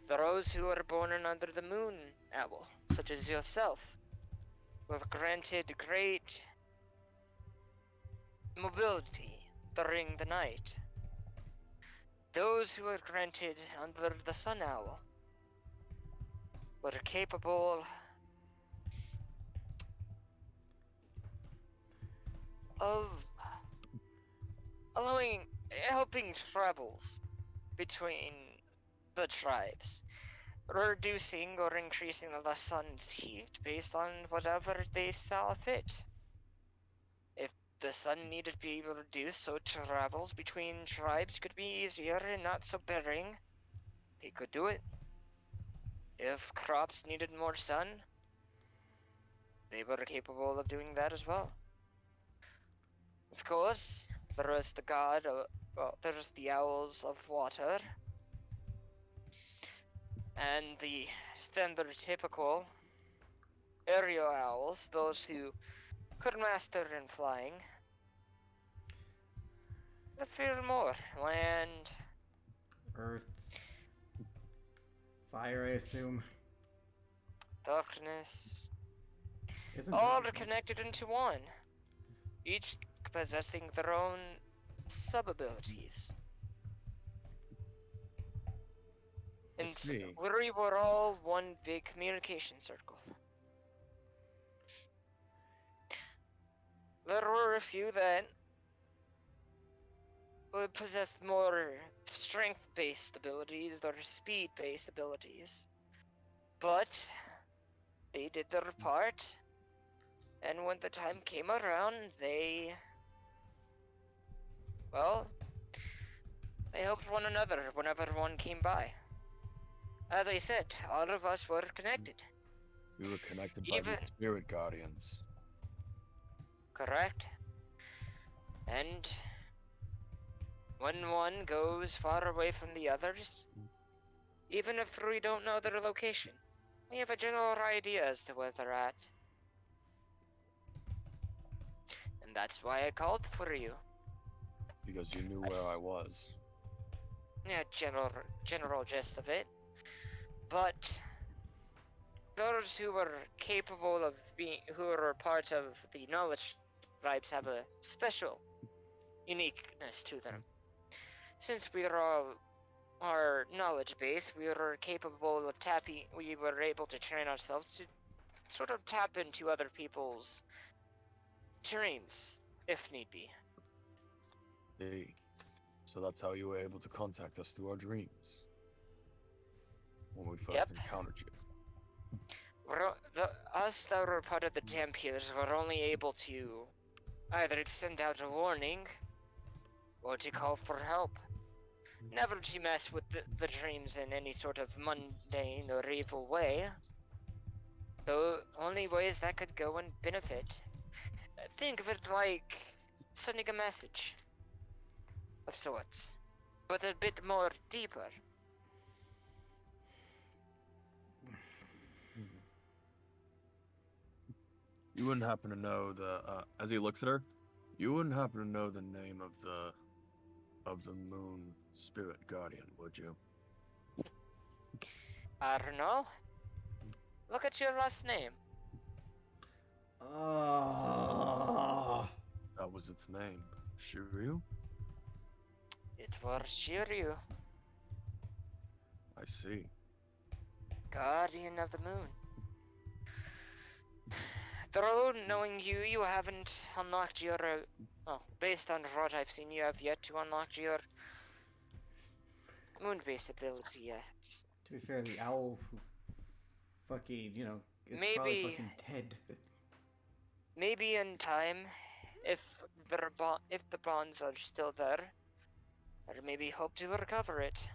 B: Those who were born under the moon owl, such as yourself, were granted great mobility during the night. Those who were granted under the sun owl were capable of helping travels between the tribes, reducing or increasing the sun's heat based on whatever they saw fit. If the sun needed to be reduced so travels between tribes could be easier and not so bearing, they could do it. If crops needed more sun, they were capable of doing that as well. Of course, there is there's the owls of water, and the standard typical aerial owls, those who could master in flying. The fear more land,
D: Earth. Fire, I assume.
B: darkness,
D: Isn't
B: all
D: that-
B: are connected into one. Each possessing their own sub-abilities. And
F: see.
B: we were all one big communication circle. There were a few that possessed more strength-based abilities or speed-based abilities. But they did their part, and when the time came around, they helped one another whenever one came by. As I said, all of us were connected.
F: We were connected by
B: Even-
F: the spirit guardians.
B: Correct? And when one goes far away from the others, even if we don't know their location, we have a general idea as to where they're at. And that's why I called for you.
F: Because you knew
B: I
F: where
B: s-
F: I was.
B: Yeah, general gist of it. But those who were capable of who are part of the knowledge tribes have a special uniqueness to them. Since we are all our knowledge base, we were capable of we were able to train ourselves to sort of tap into other people's dreams, if need be.
F: Hey. So that's how you were able to contact us through our dreams. When we first
B: Yep.
F: encountered you.
B: Us that were part of the Dampiers were only able to either send out a warning or to call for help. Never to mess with the dreams in any sort of mundane or evil way. Though only ways that could go and benefit. Think of it like sending a message of sorts, but a bit more deeper.
F: You wouldn't happen to know as he looks at her, you wouldn't happen to know the name of the moon spirit guardian, would you?
B: I don't know. Look at your last name.
F: That was its name. Shiryu?
B: It was Shiryu,
F: I see.
B: Guardian of the Moon. Though knowing you, you haven't unlocked your. Based on what I've seen, you have yet to unlock your moon-based ability yet.
D: To be fair, the owl who fucking, is probably
B: Maybe-
D: fucking dead.
B: Maybe in time, if the bonds are still there, or maybe hope to recover it.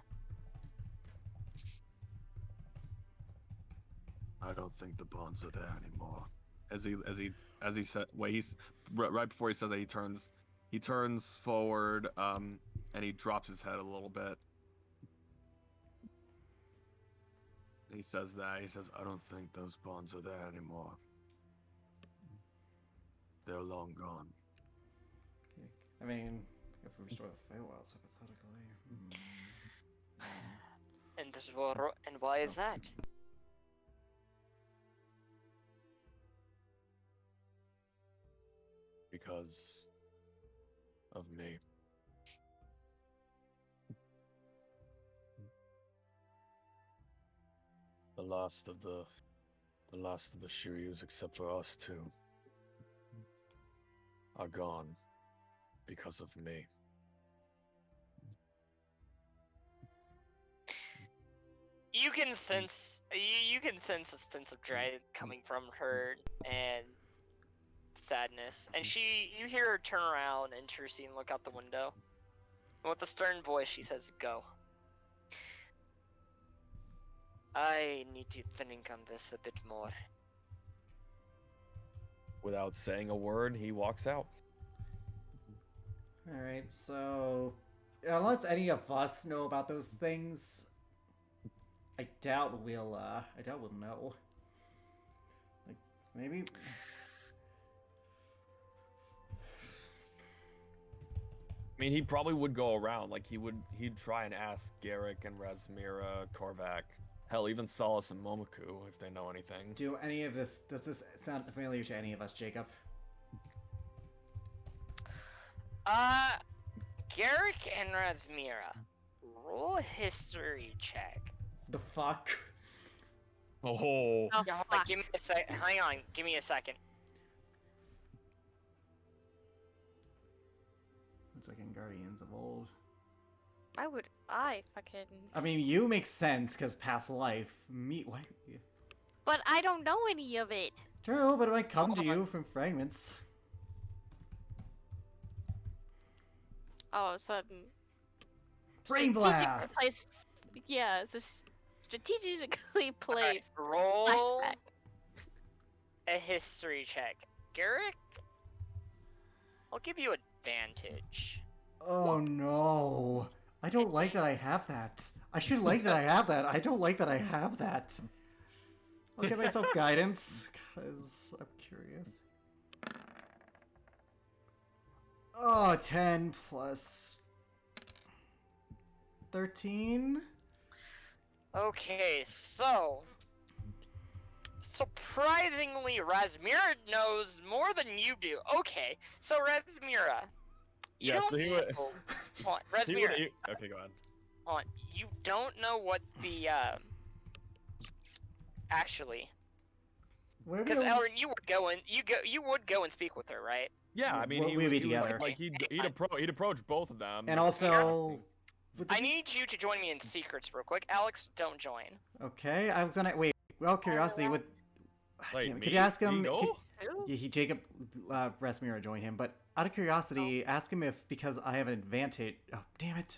F: I don't think the bonds are there anymore. As he said, right before he says that, he turns forward, and he drops his head a little bit. He says, I don't think those bonds are there anymore. They're long gone.
D: I mean, if we restore the Feywilds hypothetically.
B: And why is that?
F: Because of me. The last of the Shiryus, except for us two, are gone because of me.
B: You can sense a sense of dread coming from her and sadness. And you hear her turn around and Tersine look out the window. And with a stern voice she says, "Go." I need to think on this a bit more.
C: Without saying a word, he walks out.
D: Alright, so unless any of us know about those things, I doubt we'll know. Like, maybe.
C: I mean, he probably would go around. Like, he'd try and ask Garrick and Razmira, Korvac, hell, even Solace and Momoku if they know anything.
D: Does this sound familiar to any of us, Jacob?
B: Garrick and Razmira, roll a history check.
D: The fuck?
C: Oh.
A: Oh,
B: Yeah,
A: fuck.
B: give me a sec. Hang on, give me a second.
D: It's like in Guardians of Old.
A: Why would I fucking...
D: I mean, you make sense because past life. Me, why?
A: But I don't know any of it.
D: True, but it might come to you from fragments.
A: All of a sudden...
D: Brain
A: strategically
D: blast!
A: placed- Yeah, it's a strategically
B: Alright,
A: placed
B: roll
A: flashback.
B: a history check. Garrick, I'll give you advantage.
D: Oh no. I don't like that I have that. I should like that I have that. I don't like that I have that. I'll give myself guidance, because I'm curious. Oh, 10 plus 13?
B: Okay, so surprisingly, Razmira knows more than you do. Okay, so Razmira, you
C: Yeah,
B: don't
C: so he would-
B: know. Hold on,
C: He
B: Razmira,
C: would- he- Okay, go ahead.
B: hold on. You don't know what the actually,
D: Where
B: because
D: we
B: Elrin, you would go and speak with her, right?
C: Yeah, I mean,
D: We'll-
C: he
D: we'll
C: would,
D: be
C: he would,
D: together.
C: like he'd approach both of them.
D: And also... with the-
B: I need you to join me in secrets real quick. Alex, don't join.
D: Okay, I was gonna... Wait, well, curiosity, with...
C: Wait,
D: Damn it,
C: me?
D: could you ask
C: Me
D: him...
C: go?
A: Ooh.
D: Yeah, Jacob, Rasmira joined him, but out of curiosity, ask him if, because I have an advantage... Oh, damn it.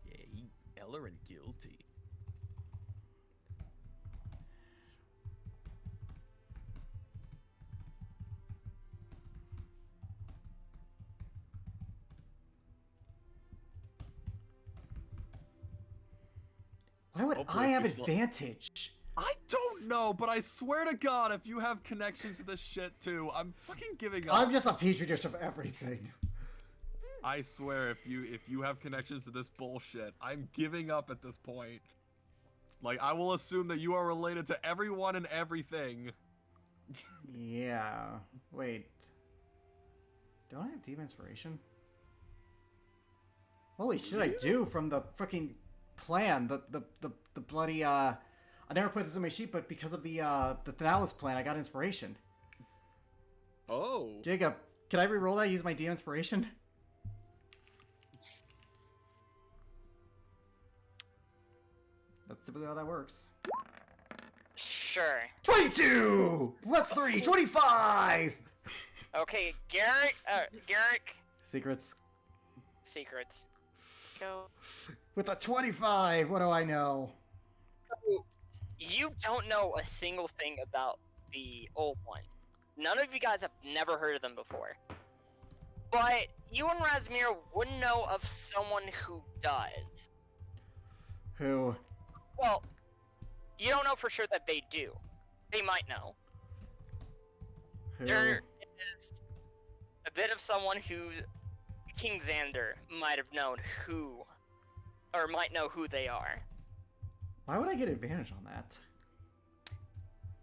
C: Yeah, Ellerin guilty.
D: Why would
C: Hopefully
D: I have
C: she's not-
D: advantage?
C: I don't know, but I swear to God, if you have connections to this shit too, I'm fucking giving up.
D: I'm just a petri dish of everything.
C: I swear, if you have connections to this bullshit, I'm giving up at this point. Like, I will assume that you are related to everyone and everything.
D: Yeah. Wait. Don't I have deep inspiration? Holy shit, I do from the freaking plan. The bloody I never put this in my sheet, but because of the Thanalis plan, I got inspiration.
C: Oh.
D: Jacob, can I re-roll that? Use my deep inspiration? That's typically how that works.
B: Sure.
D: 22 plus 3, 25.
B: Okay, Garrick,
D: Secrets.
B: secrets.
A: Go.
D: With a 25, what do I know?
B: You don't know a single thing about the old ones. None of you guys have never heard of them before. But you and Razmir wouldn't know of someone who does.
D: Who?
B: Well, you don't know for sure that they do. They might know.
D: Who?
B: There is a bit of someone who King Xander might have known who, or might know who they are.
D: Why would I get advantage on that?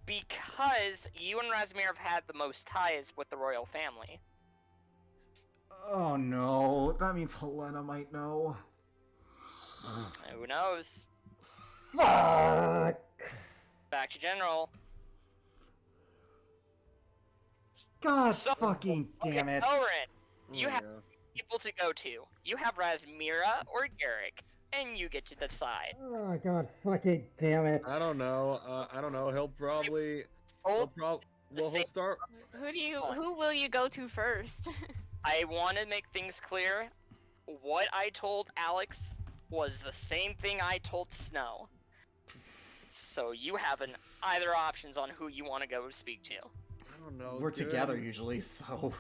B: Because you and Razmir have had the most ties with the royal family.
D: Oh no, that means Helena might know.
B: Who knows?
D: Fuck!
B: Back to General.
D: God
B: So-
D: fucking damn
B: Okay,
D: it.
B: Elrin, you
C: Oh,
B: have
C: yeah.
B: people to go to. You have Razmira or Garrick, and you get to decide.
D: Oh god fucking damn it.
F: I don't know. I don't know. He'll probably.
B: Both,
F: Well, he'll
B: same-
F: start.
A: Who will you go to first?
B: I want to make things clear. What I told Alex was the same thing I told Snow. So you have either options on who you want to go speak to.
F: I don't know.
D: We're
F: given-
D: together usually, so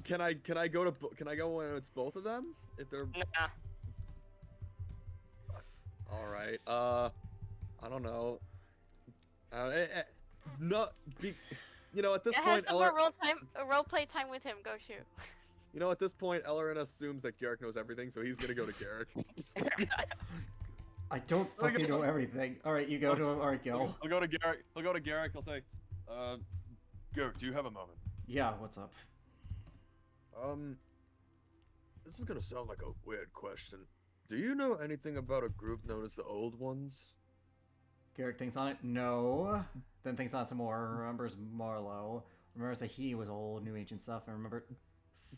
F: Can I go when it's both of them? If they're
B: Nah,
F: all right. I don't know. No. You know, at this
A: Have
F: point,
A: some more role play time with him. Go shoot.
F: you know, at this point, Ellerin assumes that Garrick knows everything, so he's gonna go to Garrick.
D: I don't fucking know everything. Alright, you go to him. Alright, go.
C: I'll go to Garrick. I'll go to Garrick. I'll say, Garrick, do you have a moment?
D: Yeah, what's up?
F: This is gonna sound like a weird question. Do you know anything about a group known as the Old Ones?
D: Garrick thinks on it. No. Then thinks on it some more. Remembers Marlowe. Remembers that he was old, new ancient stuff. And remember...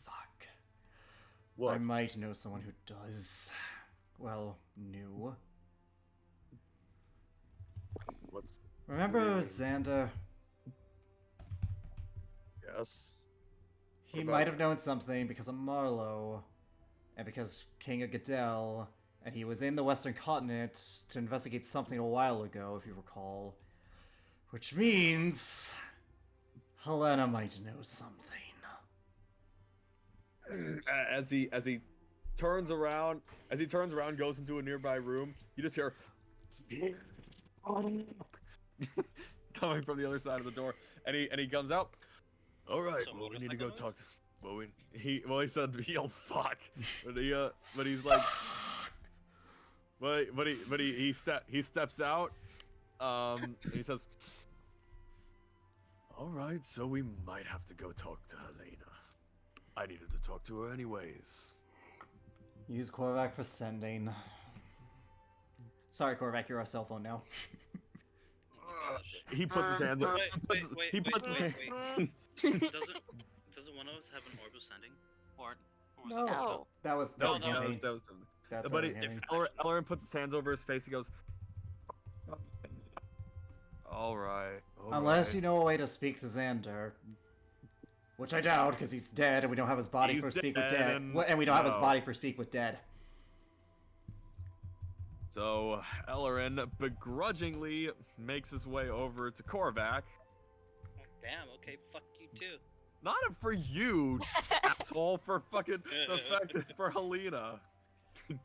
D: Fuck.
F: What?
D: I might know someone who does. Well, new.
F: What's...
D: Remember Xander?
F: Yes?
D: He
F: What
D: might
F: about
D: have known something because of Marlowe. And because King of Goodell. And he was in the Western Continent to investigate something a while ago, if you recall. Which means... Helena might know something.
C: As he turns around, goes into a nearby room, you just hear coming from the other side of the door, and he comes out. All right,
E: So
C: well, we need to go
E: motorcycle
C: talk to. Well, he said he yelled fuck, but he's like, he steps out, and he says, all right, so we might have to go talk to Helena. I needed to talk to her anyways.
D: Use Korvac for sending. Sorry, Korvac, you're on cell phone now.
E: Oh my gosh.
C: He puts his hands up.
E: Wait,
C: He puts his hands.
E: Doesn't one of us have an orb of sending? Or was
D: No.
E: that someone
A: No.
E: else?
D: That was
E: No,
C: That was,
D: beginning.
C: that was
D: That's
C: but
D: the
C: he,
D: beginning.
C: Ellerin puts his hands over his face. He goes, all right.
D: Unless you know a way to speak to Xander. Which I doubt, because he's dead, and we don't have his body
C: He's
D: for speak with
C: dead,
D: dead.
C: and-
D: And we don't have his
C: no.
D: body for speak with dead.
C: So Ellerin begrudgingly makes his way over to Korvac.
E: Damn, okay, fuck you too.
C: Not for you, asshole, for fucking the fact that for Helena.
E: It's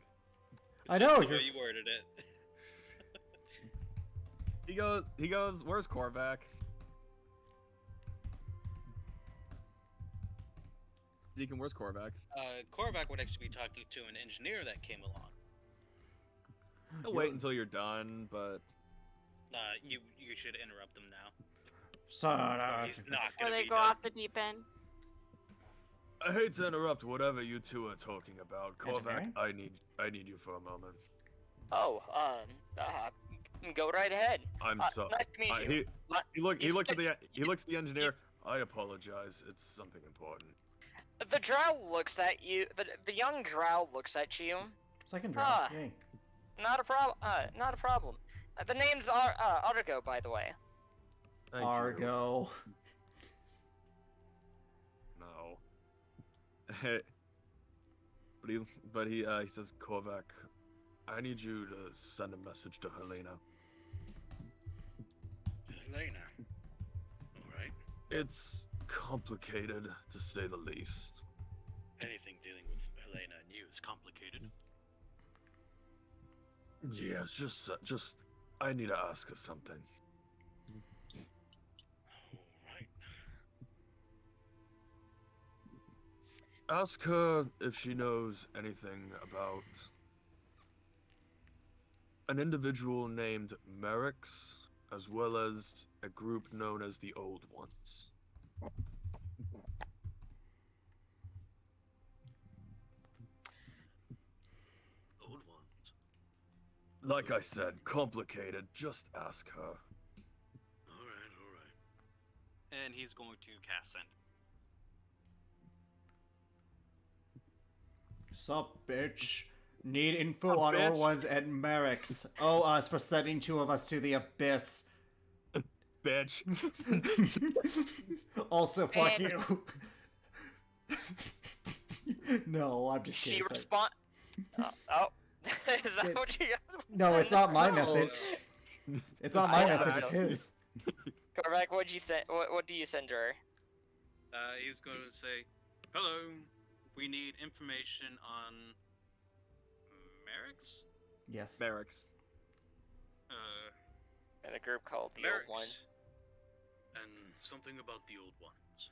D: I
E: just
D: know,
E: the way
D: you're-
E: you worded it.
C: He goes, where's Korvac? Deacon, where's Korvac?
E: Korvac would actually be talking to an engineer that came along.
C: He'll wait until you're done, but
E: You should interrupt them now.
D: Son
E: Or
D: of...
E: he's not
A: Or
E: gonna
A: they
E: be
A: go
E: done.
A: off the deep end.
F: I hate to interrupt whatever you two are talking about. Korvac,
D: Engineering?
F: I need you for a moment.
B: Oh, go right ahead.
F: I'm sorry.
B: Nice to meet you.
C: he looks at the engineer.
F: I apologize. It's something important.
B: The drow looks at you. The young drow looks at you.
D: Second draft.
B: Ah.
D: Yay.
B: Not a problem. Not a problem. The name's Argo, by the way.
F: Thank you.
D: Argo.
C: No. but he says, Korvac, I need you to send a message to Helena.
E: Helena. Alright.
F: It's complicated, to say the least.
E: Anything dealing with Helena and you is complicated.
F: Yes, just, I need to ask her something.
E: Alright.
F: Ask her if she knows anything about an individual named Merrick's, as well as a group known as the Old Ones.
E: Old ones.
F: Like I said, complicated. Just ask her.
E: Alright. And he's going to cast send.
D: Sup, bitch? Need info
C: Sup,
D: on
C: bitch?
D: Old Ones and Merrick's. Oh, us for sending two of us to the abyss.
C: Bitch.
D: Also, fuck
A: And-
D: you. No, I'm just
B: She
D: kidding. sorry.
B: respond. Oh, is that what you guys?
D: No, it's not my
C: No.
D: message. It's not my
B: I
D: message, it's
B: don't-
D: his.
B: Korvac, what'd you send? What do you send her?
E: He's going to say, hello, we need information on Merrick's?
D: Yes.
C: Barracks.
B: In a group called the
E: Merrick's.
B: Old One.
E: And something about the Old Ones.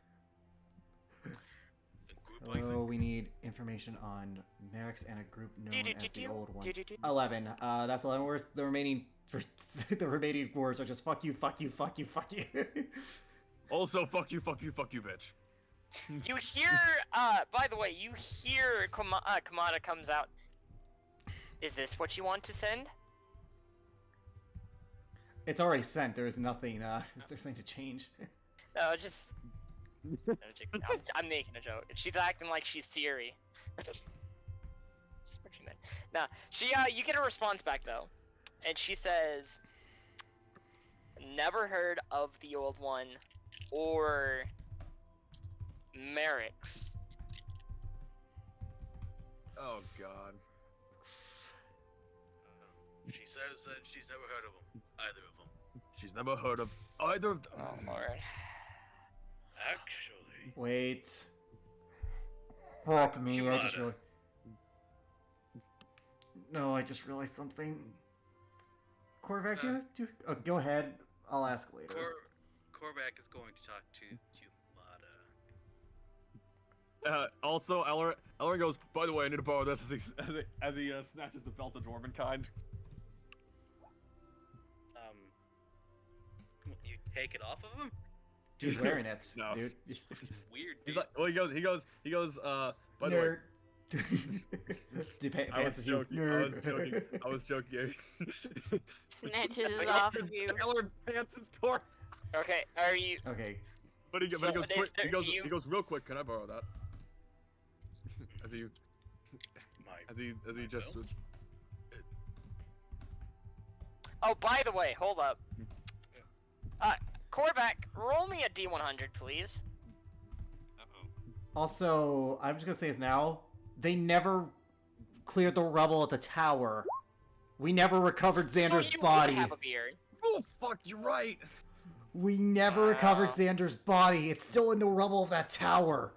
E: A
G: group, I
D: Oh,
G: think.
D: we need information on Merrick's and a group known as the
B: Do-do-do-do.
D: old ones.
B: Do-do-do.
D: 11. That's 11 words. The remaining the remaining words are just fuck you, fuck you, fuck you, fuck you.
C: Also, fuck you, bitch.
B: You hear, by the way, you hear Kamada comes out. Is this what you want to send?
D: It's already sent. There is nothing. There's nothing to change.
B: No, just. I'm making a joke. She's acting like she's Siri. That's what she meant. Nah, you get a response back though, and she says, "Never heard of the old one, or Merrick's."
C: Oh god.
G: She says that she's never heard of them, either of them.
C: She's never heard of either of them.
B: Oh lord.
G: Actually,
D: Wait. Fuck me. I just
G: Kimada.
D: really. No, I just realized something. Corvac, oh, go ahead. I'll ask later.
G: Korvac is going to talk to Kimada.
C: Also, Ellerin goes, by the way, I need to borrow this as he snatches the belt of Dwarven kind.
G: You take it off of him?
D: He's wearing it,
C: No.
D: dude.
G: Weird.
C: He's
G: Dude.
C: like, well, he goes, by the way,
D: Nerd.
C: I was joking, I was joking.
A: Snatches it off of you.
C: Ellerin pants his corpse.
B: Okay, are you?
D: Okay.
C: But he goes,
B: So is
C: quick,
B: there- do you-
C: he goes real quick, can I borrow that?
G: My
C: as he just,
B: Oh, by the way, hold up. Korvac, roll me a D100, please.
E: Uh-oh.
D: Also, I'm just gonna say this now. They never cleared the rubble at the tower. We never recovered Xander's
B: so you
D: body.
B: Would have a beard.
C: oh fuck, you're right.
D: We never recovered
B: Wow.
D: Xander's body. It's still in the rubble of that tower.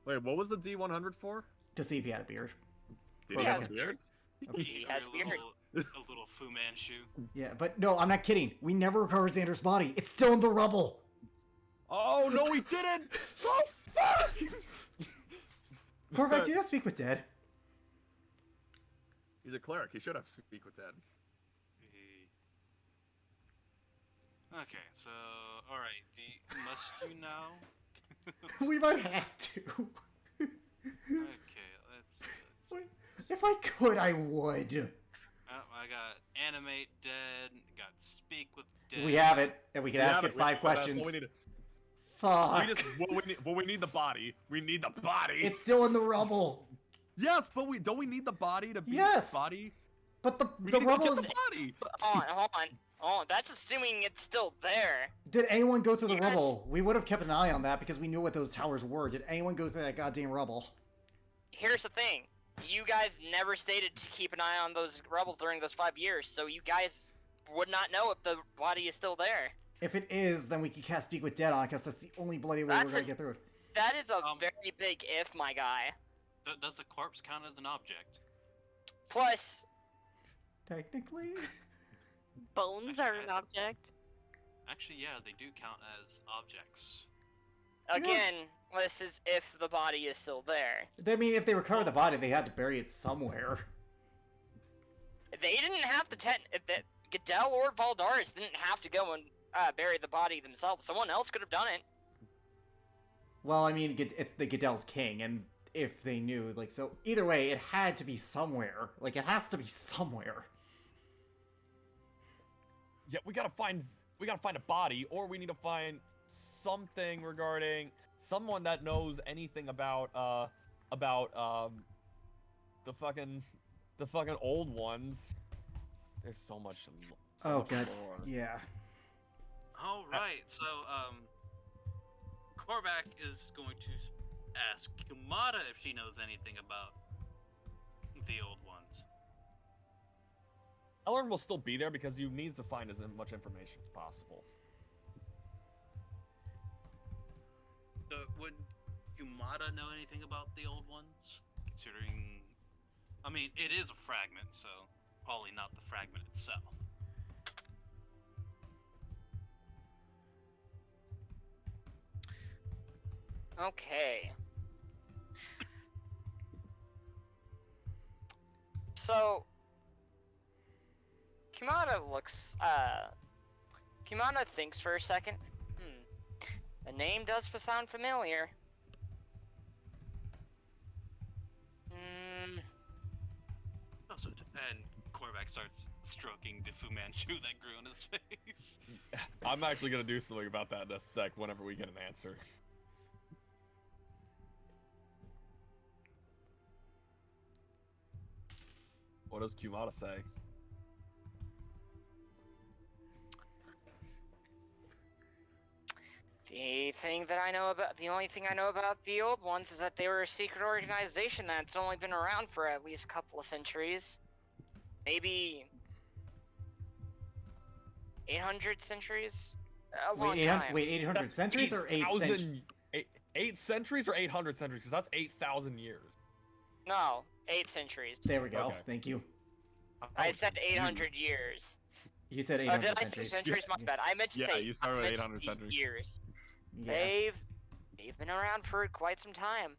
C: Wait, what was the D100 for?
D: To see if he had a beard.
C: Did
B: He
C: he have
B: has
C: a beard?
B: He has
E: a
B: beard.
E: little Fu Manchu.
D: Yeah, but no, I'm not kidding. We never recovered Xander's body. It's still in the rubble.
C: Oh no, we didn't! Oh fuck!
D: Corvac, do you have speak with Dead?
C: He's a cleric. He should have speak with Dead.
E: Okay, so alright, must you now?
D: We might have to.
E: Okay, let's
D: Wait, if I could, I would.
E: I got animate dead, got speak with dead.
D: We have it, and we can
C: We
D: ask
C: have
D: it
C: it.
D: 5
C: That's
D: questions.
C: all we need.
D: Fuck.
C: We need the body. We need the body.
D: It's still in the rubble.
C: Yes, but don't we need the body to be
D: Yes.
C: the body?
D: But
C: We
D: the
C: need to
D: rubble
C: get
D: is...
C: the body.
B: Hold on. Oh, that's assuming it's still there.
D: Did anyone go through the
B: Yes.
D: rubble? We would have kept an eye on that because we knew what those towers were. Did anyone go through that goddamn rubble?
B: Here's the thing. You guys never stated to keep an eye on those rebels during those 5 years, so you guys would not know if the body is still there.
D: If it is, then we can cast Speak with Dead on because that's the only bloody way
B: That's
D: we're gonna
B: a-
D: get through it.
B: That is a
E: Um,
B: very big if, my guy.
E: Does a corpse count as an object?
B: Plus,
D: Technically?
A: Bones are an object.
E: Actually, yeah, they do count as objects.
B: again, this is if the body is still there.
D: I mean, if they recovered the body, they had to bury it somewhere.
B: They didn't have to Goodell or Valdaris didn't have to go and bury the body themselves. Someone else could have done it.
D: Well, I mean, it's the Goodell's king, and if they knew, like, so either way, it had to be somewhere. Like, it has to be somewhere.
C: Yeah, we gotta find a body, or we need to find something regarding someone that knows anything about the fucking old ones. There's so much.
D: Oh,
C: much
D: God.
C: lore.
D: Yeah.
E: All right, so Korvac is going to ask Kimada if she knows anything about the old ones.
C: Ellerin will still be there because he needs to find as much information as possible.
E: So would Kimada know anything about the old ones? Considering, I mean, it is a fragment, so probably not the fragment itself.
B: Okay. So, Kimana thinks for a second. The name does sound familiar.
E: And Korvac starts stroking the Fu Manchu that grew on his face.
C: I'm actually gonna do something about that in a sec whenever we get an answer. What does Kumata say?
B: The only thing I know about the old ones is that they were a secret organization that's only been around for at least a couple of centuries. Maybe 800 centuries? A long time.
D: Wait, 800 centuries or 8 centuries?
C: 8 centuries or 800 centuries? Because that's 8,000 years.
B: No, 8 centuries.
D: There we go.
C: Okay.
D: Thank you.
B: I said 800 years.
D: You said
B: Oh,
D: 800
B: did I say
D: centuries.
B: centuries? My bad. I meant to say
C: you started with
B: I meant
C: 800
B: to
C: centuries.
B: years.
D: Yeah.
B: They've been around for quite some time.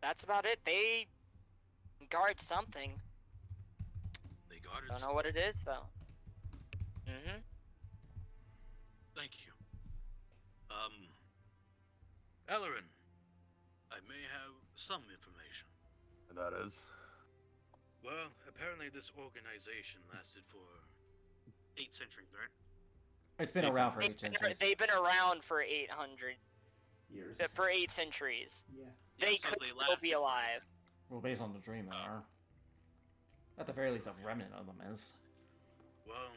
B: That's about it. They guard something.
G: They guarded.
B: Don't know what it is though. Mm-hmm.
G: Thank you. Ellerin, I may have some information.
F: And that is.
G: Well, apparently this organization lasted for 8 centuries, right?
D: It's been around for 8 centuries.
B: They've been around for 800
D: Years.
B: for 8 centuries.
D: Yeah.
B: They
E: Yeah, so
B: could
E: they
B: still
E: lasted
B: be
E: for-
B: alive.
D: Well, based on the dream, they are. At the very least, a remnant of them is.
G: Well,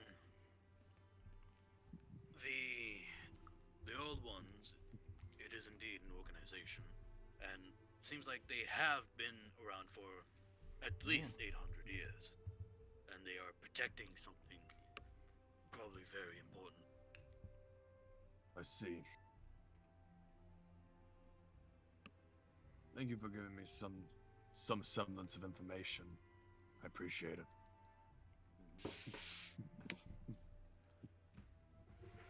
G: the old ones, it is indeed an organization, and it seems like they have been around for at least 800 years, and they are protecting something probably very important.
F: I see. Thank you for giving me some semblance of information. I appreciate it.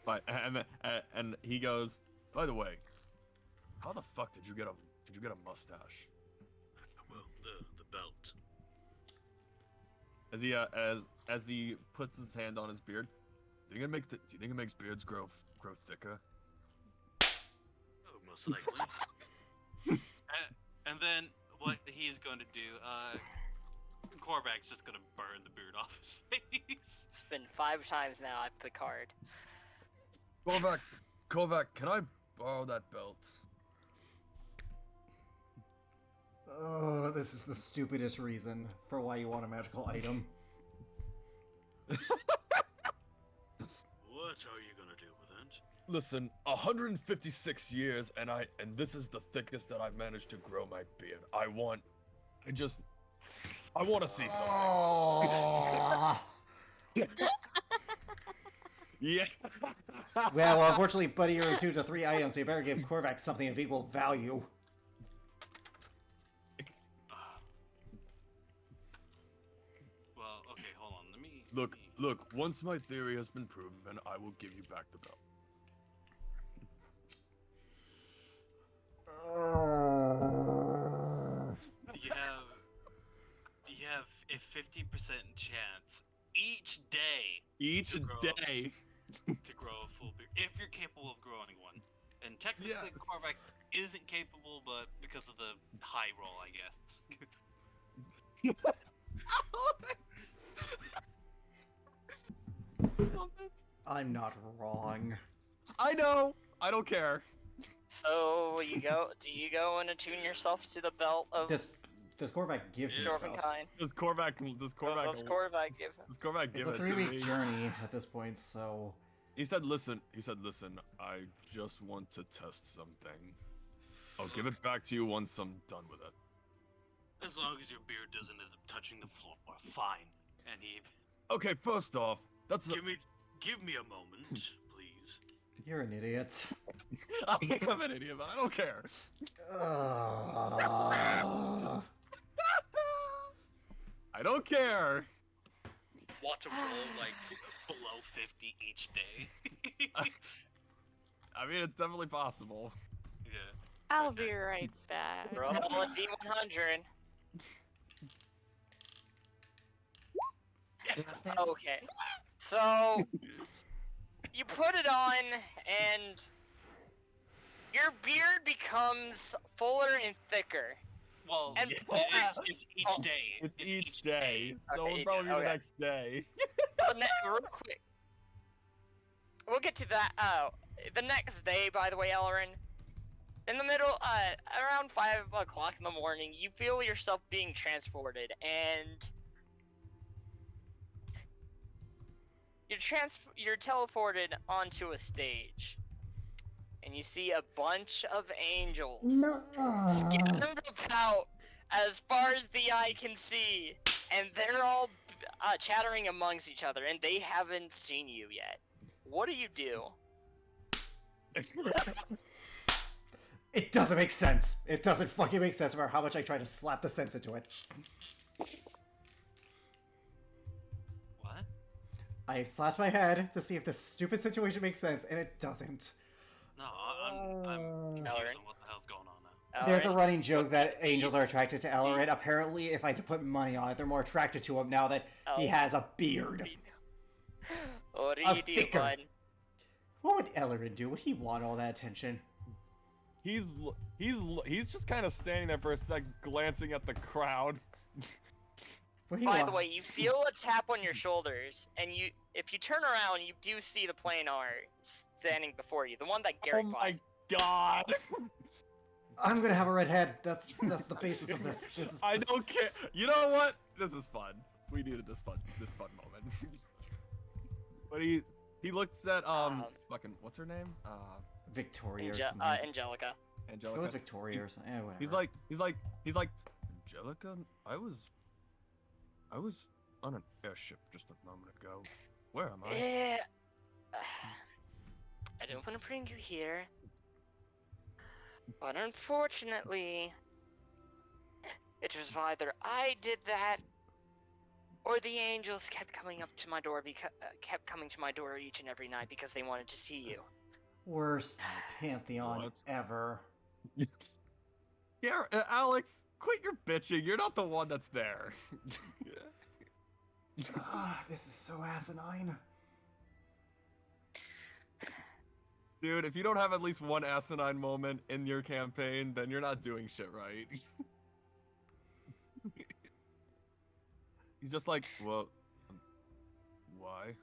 C: But and he goes, by the way, how the fuck did you get a mustache?
G: Well, the belt.
C: As he puts his hand on his beard, do you think it makes beards grow thicker?
G: Oh, most likely.
E: And then what he's going to do, Korvac's just going to burn the beard off his face.
B: It's been 5 times now at Picard.
F: Kovac, can I borrow that belt?
D: Oh, this is the stupidest reason for why you want a magical item.
G: What are you gonna do with it?
F: Listen, 156 years, and this is the thickest that I've managed to grow my beard. I want to see something.
D: Oh.
C: Yeah.
D: Well, unfortunately, buddy, you're reduced to 3 items, so you better give Korvac something of equal value.
E: Well, okay, hold on. Let me...
F: Look, once my theory has been proven, I will give you back the belt.
E: You have a 50% chance each day
C: Each
E: To grow.
C: day.
E: to grow a full beard, if you're capable of growing one. And technically,
F: Yeah.
E: Korvac isn't capable, but because of the high roll, I guess.
D: I'm not wrong.
C: I know. I don't care.
B: So do you go and attune yourself to the belt of
D: Does Korvac give
G: Yeah.
D: himself?
B: Dwarvenkind?
C: Does Korvac
B: Does Korvac give him?
C: Does Korvac
D: It's
C: give
D: a
C: it to
D: 3-week
C: me?
D: journey at this point, so...
C: He said, listen, I just want to test something. I'll give it back to you once I'm done with it.
G: As long as your beard doesn't end up touching the floor, fine.
E: And he...
C: Okay, first off, that's
G: Give me a moment, please.
D: You're an idiot.
C: I'm an idiot, but I don't care. I don't care.
E: Watch him roll, like, below 50 each day.
C: I mean, it's definitely possible.
E: Yeah.
A: I'll be right back.
B: Roll a D100. Okay. So you put it on, and your beard becomes fuller and thicker.
E: Well,
B: And
E: it's each
B: Oh,
E: day.
C: It's each day, so
B: Okay,
C: it'll
B: each-
C: probably be the
B: okay.
C: next day.
B: Real quick, we'll get to that. The next day, by the way, Elrin. In the middle, around 5 o'clock in the morning, you feel yourself being transported, and you're teleported onto a stage, and you see a bunch of angels scattered about as far as the eye can see, and they're all chattering amongst each other, and they haven't seen you yet. What do you do?
D: It doesn't make sense. It doesn't fucking make sense, no matter how much I try to slap the sense into it.
E: What?
D: I slapped my head to see if this stupid situation makes sense, and it doesn't.
E: No, I'm confused
B: Elrin?
E: on what the hell's going on now.
D: There's a
B: Elrin?
D: running joke that angels are attracted to Elrin. Apparently, if I had to put money on it, they're more attracted to him now that he has a beard.
B: What do
D: A
B: you do,
D: thicker.
B: bud?
D: What would Elrin do? Would he want all that attention?
C: He's just kind of standing there for a sec, glancing at the crowd.
D: Would he
B: By
D: want...
B: the way, you feel a tap on your shoulders, and if you turn around, you do see the planar standing before you, the one that Gary
C: Oh
B: fought.
C: my god!
D: I'm gonna have a red head. That's the basis of this.
C: I don't care. You know what? This is fun. We needed this fun moment. But he looks at fucking what's her name?
D: Victoria or something.
B: Angelica.
D: It
C: Angelica.
D: was Victoria or something. Whatever.
C: He's like Angelica. I was on an airship just a moment ago. Where am I?
B: Yeah. I don't want to bring you here, but unfortunately, it was either I did that, or the angels kept coming up to my door kept coming to my door each and every night because they wanted to see you.
D: Worst pantheon
C: What?
D: ever.
C: Yeah, Alex, quit your bitching. You're not the one that's there.
D: This is so asinine.
C: Dude, if you don't have at least one asinine moment in your campaign, then you're not doing shit right. He's just like, well, why?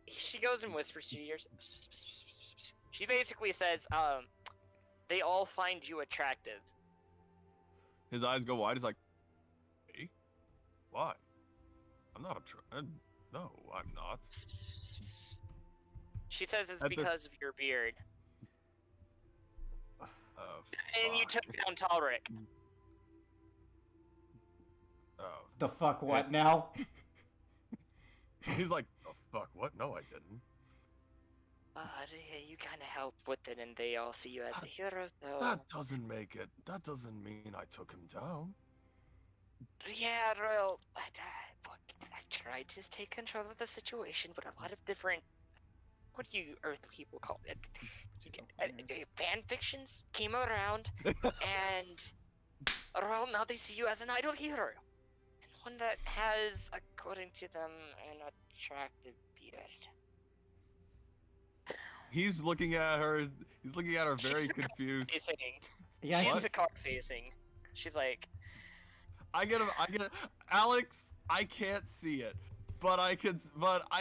B: She goes and whispers to you. She basically says, they all find you attractive.
C: His eyes go wide. He's like, me? Why? I'm not attracted. No, I'm not.
B: She says it's
C: At this-
B: because of your beard. And you
C: fuck.
B: took down Talric.
C: Oh.
D: The fuck what now?
C: He's like, oh fuck, what? No, I didn't.
B: You kind of helped with it, and they all see you as a hero, so...
C: That doesn't make it. That doesn't mean I took him down.
B: Yeah, Royal, look, I tried to take control of the situation, but a lot of different... What do you Earth people call it? Fan fictions came around, and... Royal, now they see you as an idol hero. And one that has, according to them, an attractive beard.
C: He's looking at her. He's looking at her very
B: She's
C: confused.
B: Facing.
D: Yeah,
B: She's
C: What?
B: Picard facing. She's like,
C: I get him. Alex, I can't see it, but I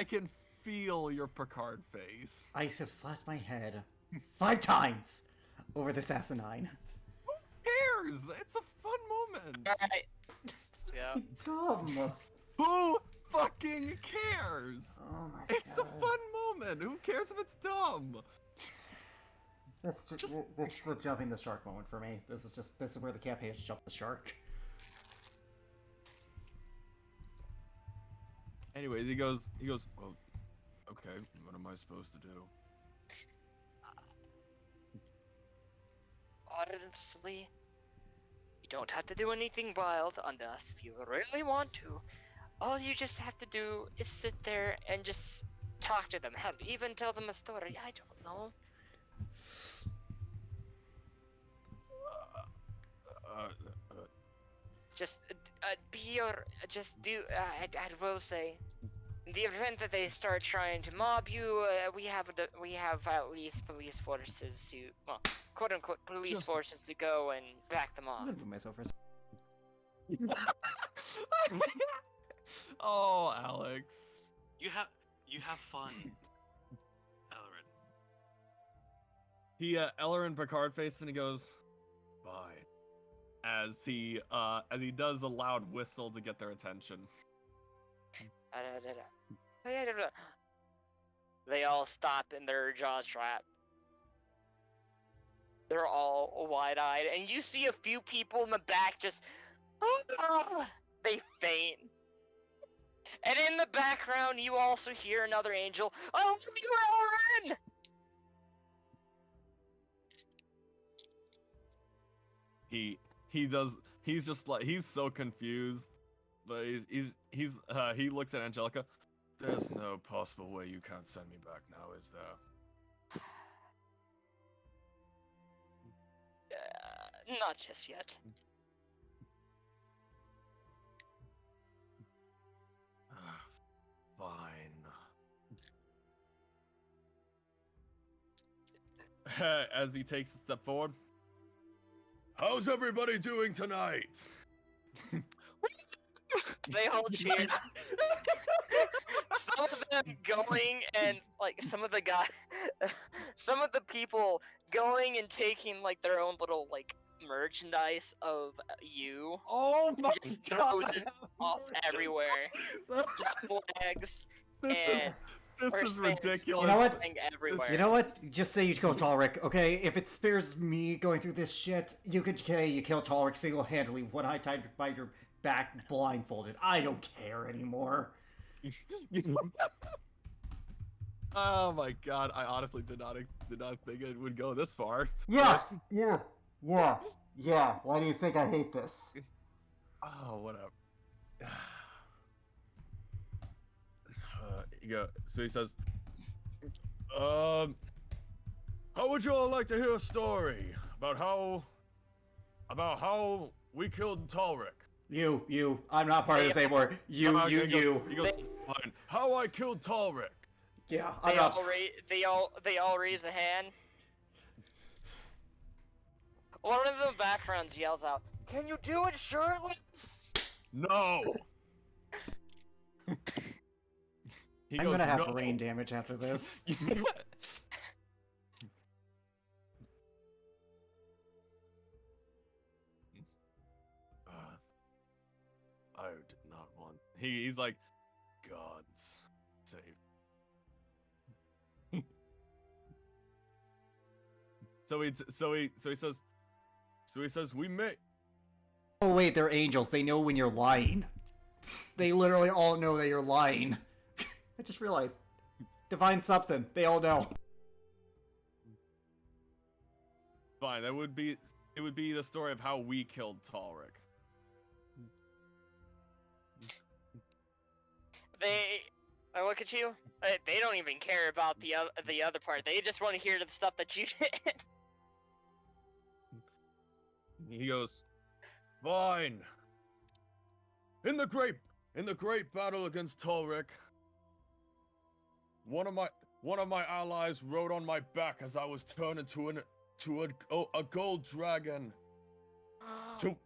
C: can feel your Picard face.
D: I have slapped my head 5 times over this asinine.
C: Who cares? It's a fun moment.
B: alright.
D: It's
B: Yeah.
D: dumb.
C: Who fucking cares?
D: Oh my
C: It's
D: god.
C: a fun moment. Who cares if it's dumb?
D: This is the jumping the shark moment for me. This is where the campaign has jumped the shark.
C: Anyways, he goes, well, okay, what am I supposed to do?
B: Honestly, you don't have to do anything wild unless if you really want to. All you just have to do is sit there and just talk to them. Hell, even tell them a story. I don't know. Just just do. I will say, in the event that they start trying to mob you, we have at least police forces to, well, quote unquote police forces to go and back them
D: I'm
B: off.
D: gonna move myself for a second.
C: Oh, Alex.
E: You have fun, Elrin.
C: Ellerin Picard faces and he goes, "Bye," as he does a loud whistle to get their attention.
B: They all stop in their jaws drop. They're all wide-eyed, and you see a few people in the back just, they faint. And in the background, you also hear another angel. Oh, you Elrin!
C: He's just like, he's so confused, but he looks at Angelica. There's no possible way you can't send me back now, is there?
B: Not just yet.
C: Fine. As he takes a step forward. How's everybody doing tonight?
B: They all cheer. Some of them going and like some of the people going and taking like their own little like merchandise of you.
C: Oh my
B: Just
C: god!
B: throws it off everywhere. Just flags and
C: This is ridiculous.
D: You know what?
B: everywhere.
D: You know what? Just say you kill Talric, okay? If it spares me going through this shit, you could say you kill Talric single-handedly when I tied by your back blindfolded. I don't care anymore.
C: Oh my god! I honestly did not think it would go this far.
D: Yeah. Why do you think I hate this?
C: Oh, whatever. So he says, how would you all like to hear a story about how we killed Talric?
D: You. I'm not part of this anymore. You.
C: He goes, fine. How I killed Talric.
D: Yeah,
B: They all raise a hand. One of the backgrounds yells out, "Can you do it shirtless?"
C: No.
D: I'm gonna have brain damage after this.
C: I did not want. He's like, God's save. So he says we may.
D: Oh wait, they're angels. They know when you're lying. They literally all know that you're lying. I just realized. Divine something. They all know.
C: Fine, it would be the story of how we killed Talric.
B: I look at you. They don't even care about the other part. They just want to hear the stuff that you did.
C: He goes, fine. In the great battle against Talric, one of my allies rode on my back as I was turned into a gold dragon to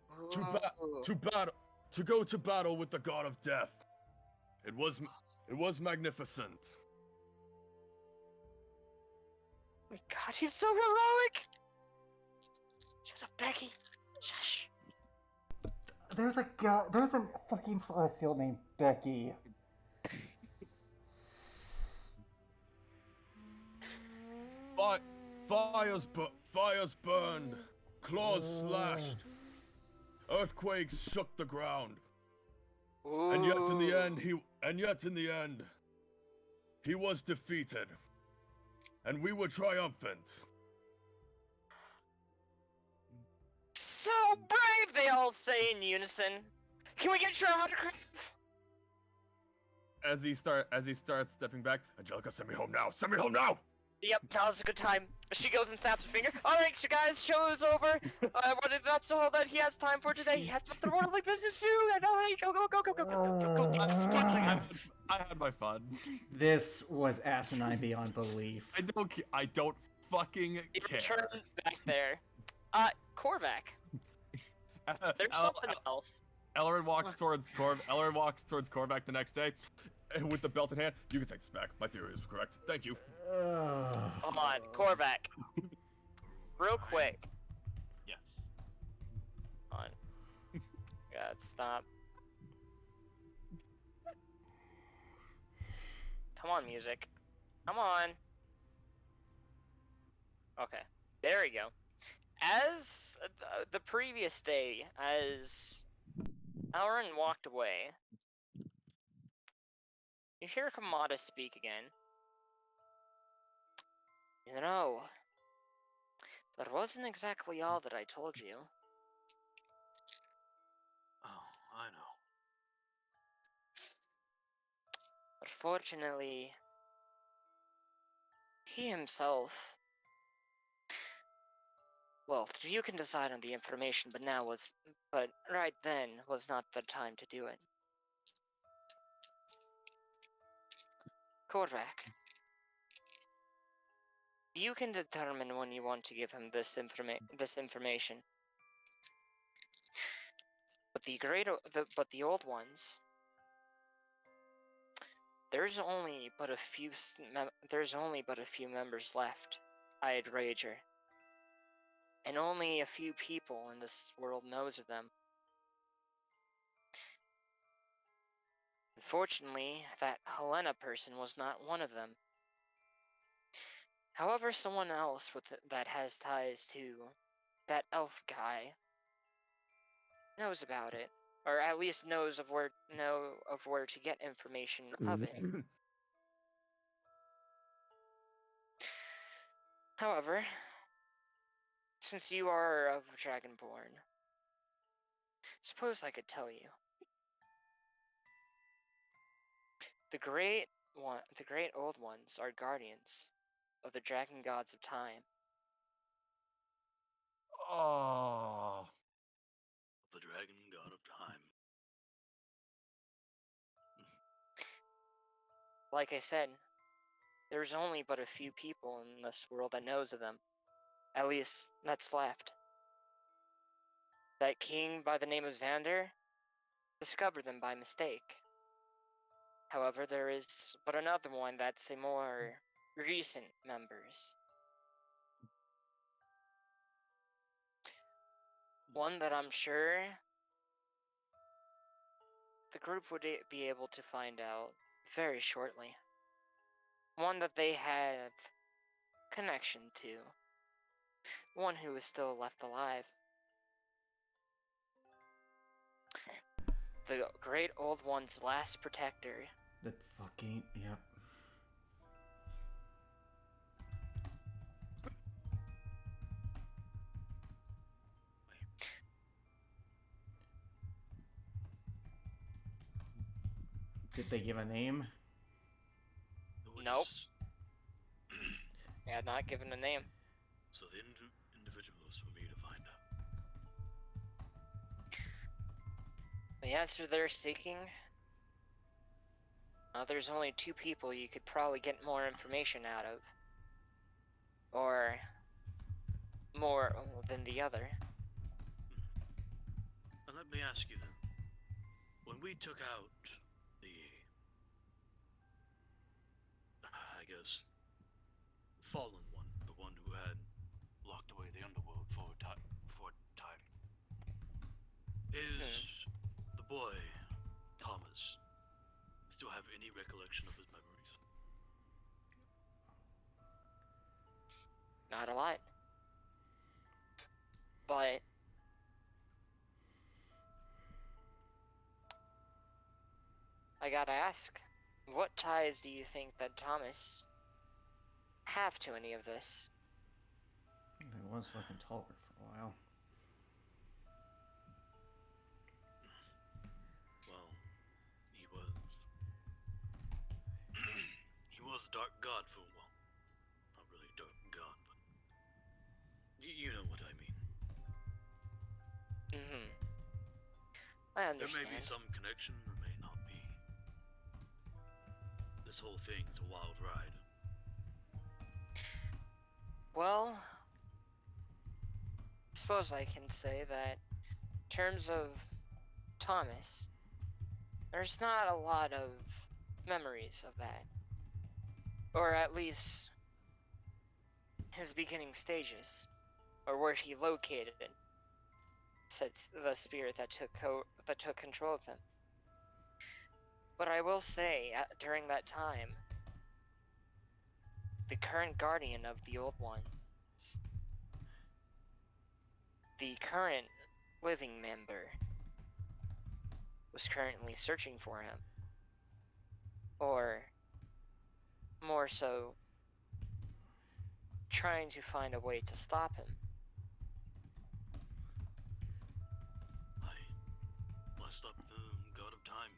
C: go to battle with the god of death. It was magnificent.
B: Oh my god, he's so heroic! Shut up, Becky. Shush.
D: There's a fucking celestial named Becky.
C: Fires burned, claws slashed, earthquakes shook the ground, and yet in the end, he was defeated, and we were triumphant.
B: So brave, they all say in unison. Can we get your autograph?
C: As he starts stepping back, Angelica, send me home now! Send me home now!
B: Yep, now's a good time. She goes and snaps her finger. Alright, you guys, show's over. That's all that he has time for today. He has nothing more like business to do. And alright, go.
C: I had my fun.
D: This was asinine beyond belief.
C: I don't fucking
B: You
C: care.
B: return back there. Korvac, there's something else.
C: Ellerin walks towards Korvac the next day, and with the belt in hand. You can take this back. My theory is correct. Thank you.
B: Come on, Korvac. Real quick.
E: Yes.
B: Come on. God, stop. Come on, music. Come on. Okay, there we go. As the previous day, as Elrin walked away, you hear Kamada speak again. You know, that wasn't exactly all that I told you.
G: Oh, I know.
B: Unfortunately, he himself... Well, you can decide on the information, but right then was not the time to do it. Korvac, you can determine when you want to give him this information. But the old ones, there's only but a few members left. I'd wager, and only a few people in this world knows of them. Unfortunately, that Helena person was not one of them. However, someone else that has ties to that elf guy knows about it, or at least knows of where to get information of it. However, since you are of Dragonborn, suppose I could tell you. The great old ones are guardians of the dragon gods of time.
C: Oh.
G: The dragon god of time.
B: Like I said, there's only but a few people in this world that knows of them. At least, that's left. That king by the name of Xander discovered them by mistake. However, there is but another one that's a more recent members. One that I'm sure the group would be able to find out very shortly. One that they have connection to. One who is still left alive. The great old one's last protector.
D: That fucking, yep. Did they give a name?
B: Nope. Yeah, not given a name.
G: So the individual is for me to find out.
B: The answer they're seeking? There's only two people you could probably get more information out of. Or more than the other.
G: And let me ask you then, when we took out the, I guess, fallen one, the one who had locked away the underworld for time, is the boy, Thomas, still have any recollection of his memories?
B: Not a lot. But I gotta ask, what ties do you think that Thomas have to any of this?
D: He was fucking taller for a while.
G: Well, he was a dark god for a while. Not
B: I
G: There
B: understand.
G: may be some connection, there may not be. This whole thing's a wild ride.
B: Well, I suppose I can say that in terms of Thomas, there's not a lot of memories of that. Or at least his beginning stages, or where he located it, says the spirit that took control of him. But I will say, during that time, the current guardian of the old ones, the current living member, was currently searching for him. Or, more so, trying to find a way to stop him.
G: I messed up the god of time.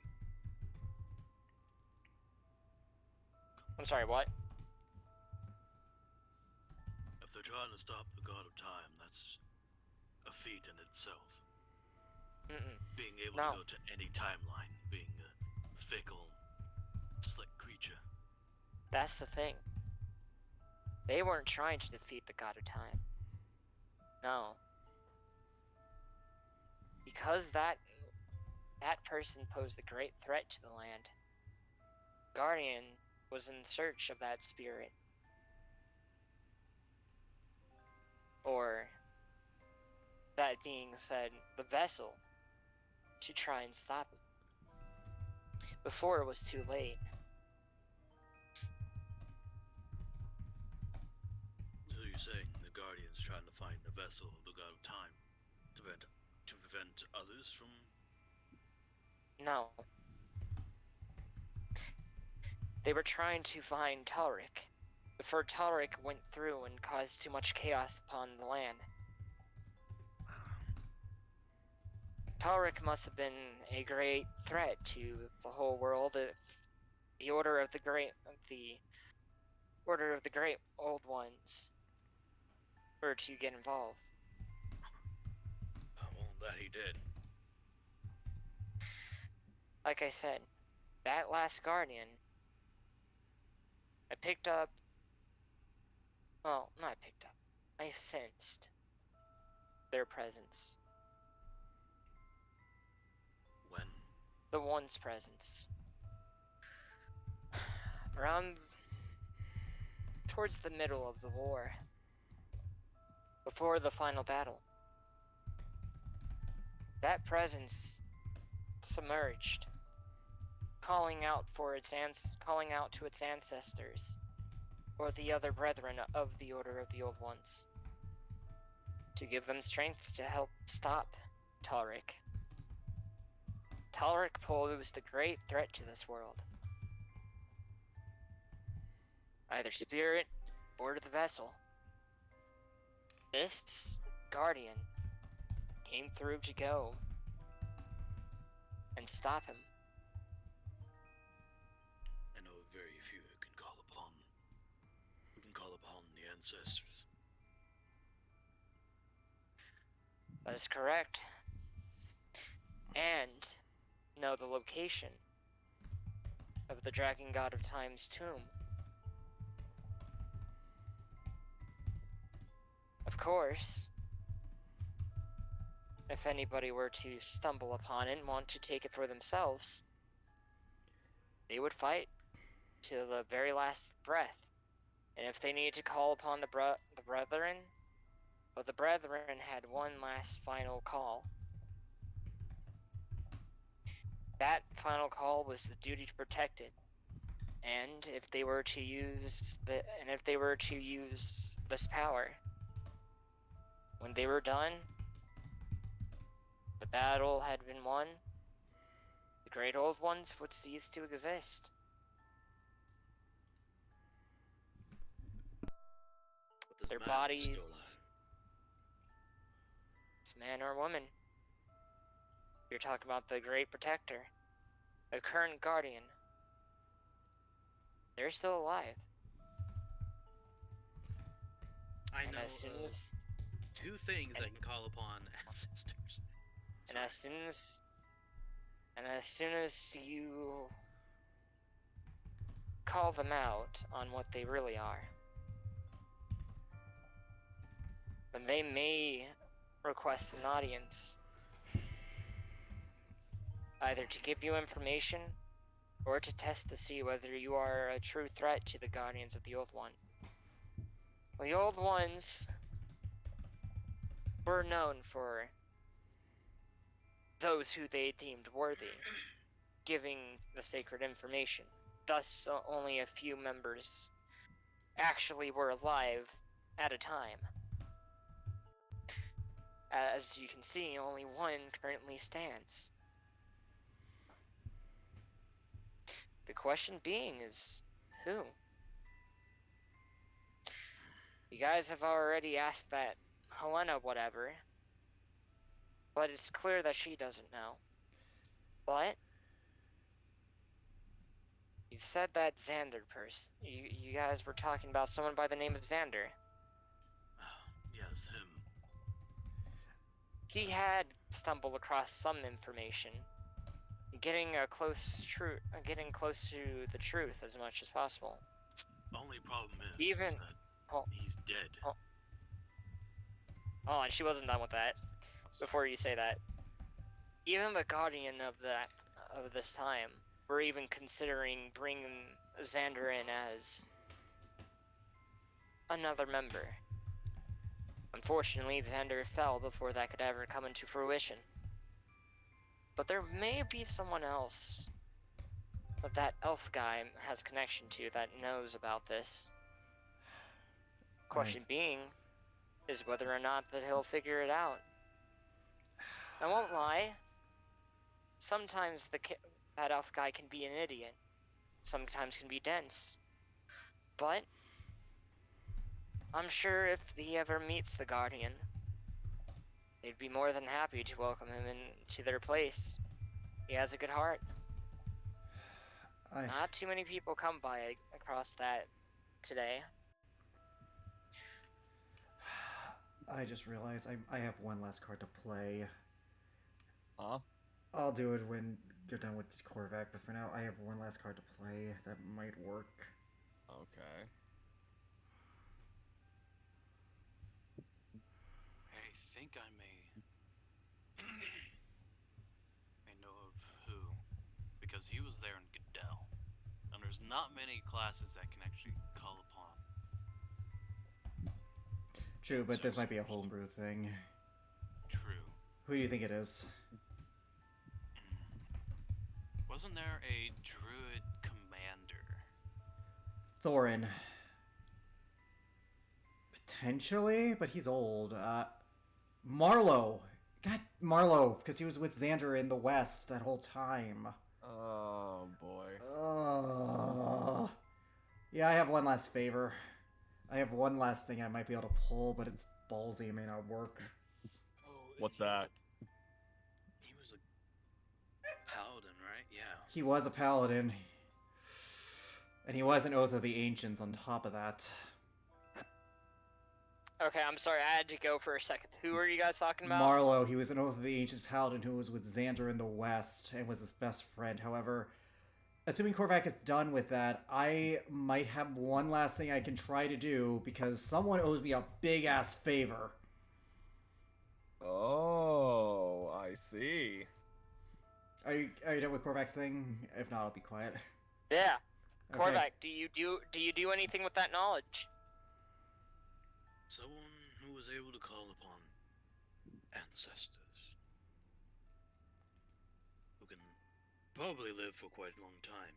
B: I'm sorry, what?
G: If they're trying to stop the god of time, that's a feat in itself.
B: Mm-mm.
G: Being able
B: No.
G: to go to any timeline, being a fickle, slick creature.
B: That's the thing. They weren't trying to defeat the God of Time. No. Because that person posed a great threat to the land, Guardian was in search of that spirit. Or, that being said, the vessel, to try and stop him. Before it was too late.
G: So you're saying the Guardian's trying to find the vessel of the god of time to prevent others from...
B: No. They were trying to find Talric, before Talric went through and caused too much chaos upon the land. Talric must have been a great threat to the whole world if the Order of the Great Old Ones were to get involved.
G: Well, that he did.
B: Like I said, that last Guardian, I picked up, well, not picked up, I sensed their presence.
G: When?
B: The One's presence. Around towards the middle of the war, before the final battle. That presence submerged, calling out to its ancestors, or the other brethren of the Order of the Old Ones, to give them strength to help stop Talric. Talric posed a great threat to this world. Either spirit or the vessel. This Guardian came through to go and stop him.
G: I know very few who can call upon the ancestors.
B: That is correct. And know the location of the Dragon God of Time's tomb. Of course, if anybody were to stumble upon it and want to take it for themselves, they would fight to the very last breath. And if they needed to call upon the brethren, well, the brethren had one last final call. That final call was the duty to protect it. And if they were to use this power, when they were done, the battle had been won, the Great Old Ones would cease to exist.
G: But this
B: Their
G: man is
B: bodies,
G: still alive.
B: this man or woman, you're talking about the Great Protector, the current Guardian, they're still alive.
G: I
B: And
G: know
B: as soon as,
G: two things that can call upon ancestors.
B: and as soon as, And as soon as you call them out on what they really are, then they may request an audience, either to give you information or to test to see whether you are a true threat to the Guardians of the Old One. The Old Ones were known for those who they deemed worthy giving the sacred information. Thus, only a few members actually were alive at a time. As you can see, only one currently stands. The question being is, who? You guys have already asked that Helena whatever, but it's clear that she doesn't know. But you've said that Xander person. You guys were talking about someone by the name of Xander.
G: Yes, him.
B: He had stumbled across some information, getting close to the truth as much as possible.
G: Only problem is
B: Even-
G: that
B: oh.
G: he's dead.
B: Oh, and she wasn't done with that. Before you say that, even the Guardian of this time were even considering bringing Xander in as another member. Unfortunately, Xander fell before that could ever come into fruition. But there may be someone else that elf guy has connection to that knows about this. Question being is whether or not that he'll figure it out. I won't lie. Sometimes that elf guy can be an idiot. Sometimes can be dense. But I'm sure if he ever meets the Guardian, they'd be more than happy to welcome him into their place. He has a good heart. Not too many people come by across that today.
D: I just realized I have one last card to play.
C: Huh?
D: I'll do it when you're done with Korvac, but for now I have one last card to play that might work.
C: Okay.
E: I think I may know of who, because he was there in Goodell, and there's not many classes that can actually call upon.
D: True, but this might be a
E: sorcerers.
D: homebrew thing.
E: True.
D: Who do you think it is?
E: Wasn't there a druid commander?
D: Thorin. Potentially, but he's old. Marlowe. God, Marlowe, because he was with Xander in the West that whole time.
C: Oh boy.
D: Yeah, I have one last favor. I have one last thing I might be able to pull, but it's ballsy. It may not work.
G: Oh,
C: What's that?
G: He was a paladin, right? Yeah.
D: He was a paladin. And he was an Oath of the Ancients on top of that.
B: Okay, I'm sorry, I had to go for a second. Who are you guys talking about?
D: Marlowe, he was an Oath of the Ancients paladin who was with Xander in the West and was his best friend. However, assuming Korvac is done with that, I might have one last thing I can try to do because someone owes me a big-ass favor.
C: Oh, I see.
D: Are you done with Korvac's thing? If not, I'll be quiet.
B: Yeah.
D: Okay.
B: Korvac, do you do anything with that knowledge?
G: Someone who was able to call upon ancestors. Who can probably live for quite a long time.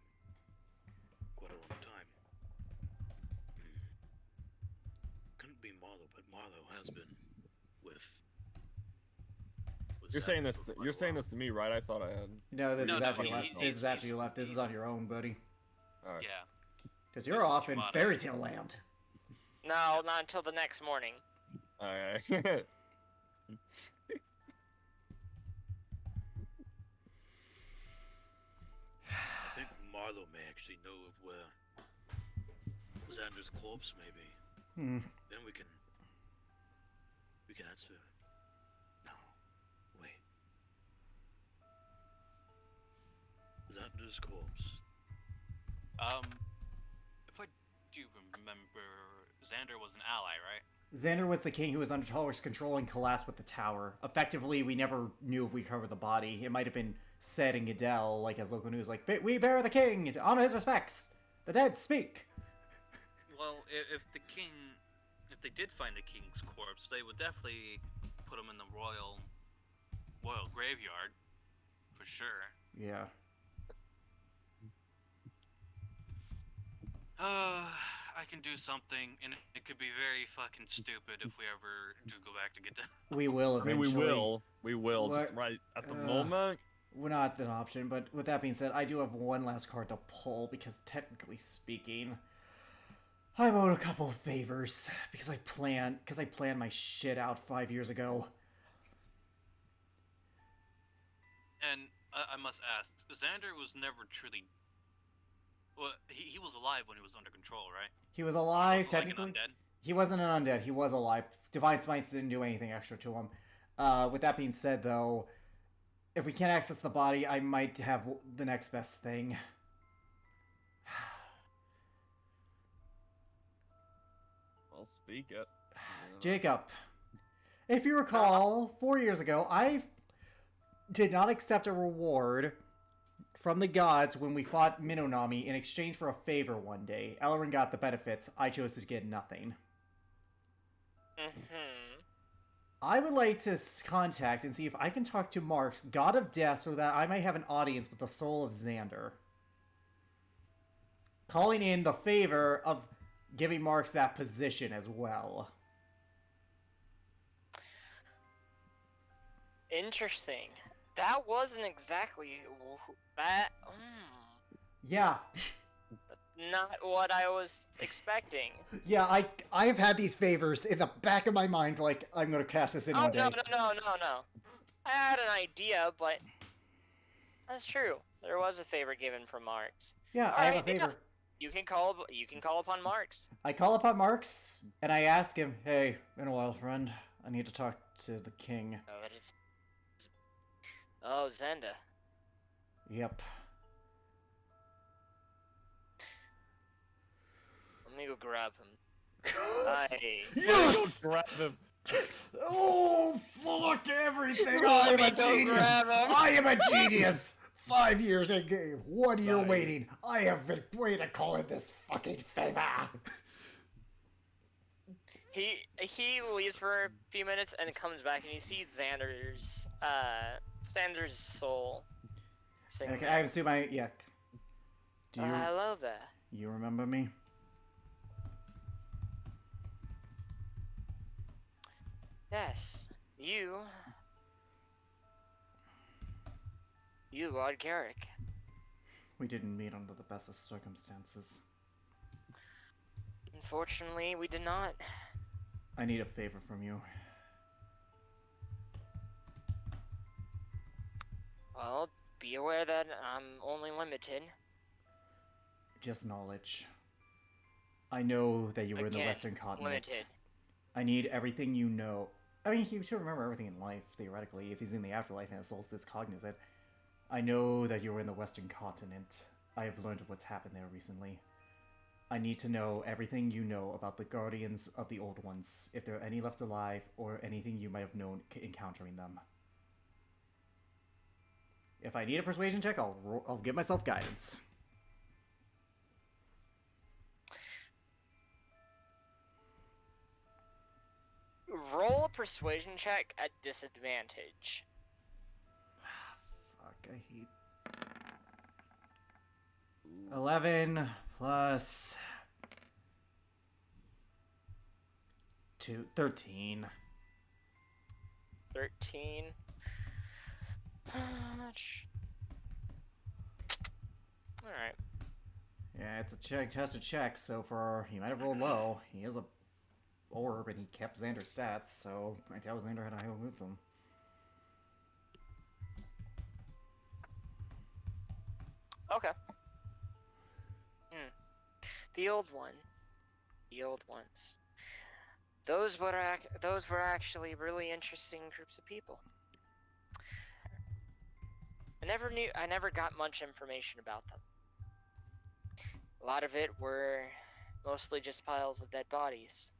G: Quite a long time. Couldn't be Marlowe, but Marlowe has been with
C: You're saying
G: Xander
C: this.
G: for quite
C: You're
G: a
C: saying
G: while.
C: this to me, right? I thought I had.
D: No, this
E: No,
D: is
E: no,
D: after you
E: he-
D: left.
E: he's-
D: This is after you
E: he's-
D: left. This is
E: he's-
D: on your own, buddy.
C: All right.
E: Yeah.
D: Because you're
E: This is
D: off in
E: Kimata.
D: Fairy Tale Land.
B: No, not until the next morning.
C: All right.
G: I think Marlowe may actually know of where Xander's corpse may be. Then we can answer. No, wait. Xander's corpse?
E: If I do remember, Xander was an ally, right?
D: Xander was the king who was under Toler's control and collapsed with the tower. Effectively, we never knew if we covered the body. It might have been said in Goodell, like as local news, like, "We bear the king to honor his respects. The dead speak."
E: Well, if they did find the king's corpse, they would definitely put him in the royal graveyard, for sure.
D: Yeah.
E: I can do something, and it could be very fucking stupid if we ever do go back to get down.
D: We will
C: I mean,
D: eventually.
C: we will.
D: What?
C: Just right at the moment.
D: We're not an option, but with that being said, I do have one last card to pull because technically speaking, I'm owed a couple of favors because I planned my shit out 5 years ago.
E: And I must ask, Xander was never truly. Well, he was alive when he was under control, right?
D: He was alive,
E: Was it like an
D: technically.
E: undead?
D: He wasn't an undead. He was alive. Divine Smites didn't do anything extra to him. With that being said, though, if we can't access the body, I might have the next best thing.
C: I'll speak it.
D: Jacob, if you recall, 4 years ago, I did not accept a reward from the gods when we fought Minonami in exchange for a favor one day. Elrin got the benefits. I chose to get nothing.
B: Mm-hmm.
D: I would like to contact and see if I can talk to Marx, God of Death, so that I might have an audience with the soul of Xander. Calling in the favor of giving Marx that position as well.
B: Interesting. That wasn't exactly that.
D: Yeah.
B: Not what I was expecting.
D: Yeah, I have had these favors in the back of my mind, like, I'm gonna cast this in
B: Oh
D: one day.
B: no. I had an idea, but that's true. There was a favor given from Marx.
D: Yeah,
B: All
D: I have a
B: right, yeah.
D: favor.
B: You can call upon Marx.
D: I call upon Marx, and I ask him, "Hey, been a while, friend. I need to talk to the king."
B: Oh, it is. Oh, Zenda.
D: Yep.
B: Let me go grab him. Hey.
D: Yes!
C: Grab him.
D: Oh, fuck everything!
B: Let
D: I am
B: me
D: a
B: go
D: genius!
B: grab him.
D: I am a genius! 5 years in game, 1 year
C: Nice.
D: waiting. I have been waiting to call in this fucking favor.
B: He leaves for a few minutes and comes back and he sees Xander's soul. Singing.
D: Okay, I have to do my Do you
B: I love that.
D: you remember me?
B: Yes, you, Lord Garrick.
D: We didn't meet under the best of circumstances.
B: Unfortunately, we did not.
D: I need a favor from you.
B: Well, be aware that I'm only limited.
D: Just knowledge. I know that you were in the
B: Again,
D: Western Continent.
B: limited.
D: I need everything you know. I mean, he should remember everything in life, theoretically, if he's in the afterlife and his soul's this cognizant. I know that you were in the Western Continent. I have learned what's happened there recently. I need to know everything you know about the Guardians of the Old Ones, if there are any left alive, or anything you might have known encountering them. If I need a persuasion check, I'll give myself guidance.
B: Roll a persuasion check at disadvantage.
D: Fuck, I hate... 11 plus... 13.
B: 13. Alright.
D: Yeah, it's a check, just a check, so for... He might have rolled low. He is a orb, and he kept Xander's stats, so I doubt Xander had a high with them.
B: Okay. The old one. The old ones. Those were actually really interesting groups of people. I never got much information about them. A lot of it were mostly just piles of dead bodies.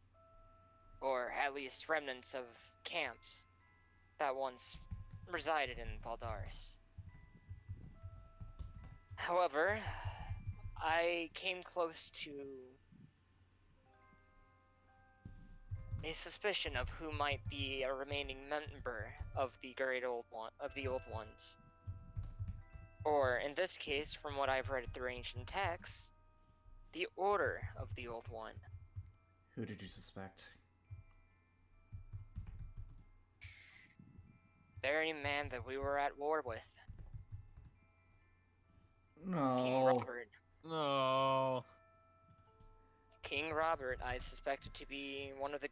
B: Or at least remnants of camps that once resided in Valdaris. However, I came close to a suspicion of who might be a remaining member of the Old Ones. Or, in this case, from what I've read through ancient texts, the Order of the Old One.
D: Who did you suspect?
B: Very man that we were at war with. King
D: No.
B: Robert.
C: No.
B: King Robert, I suspected to be one of the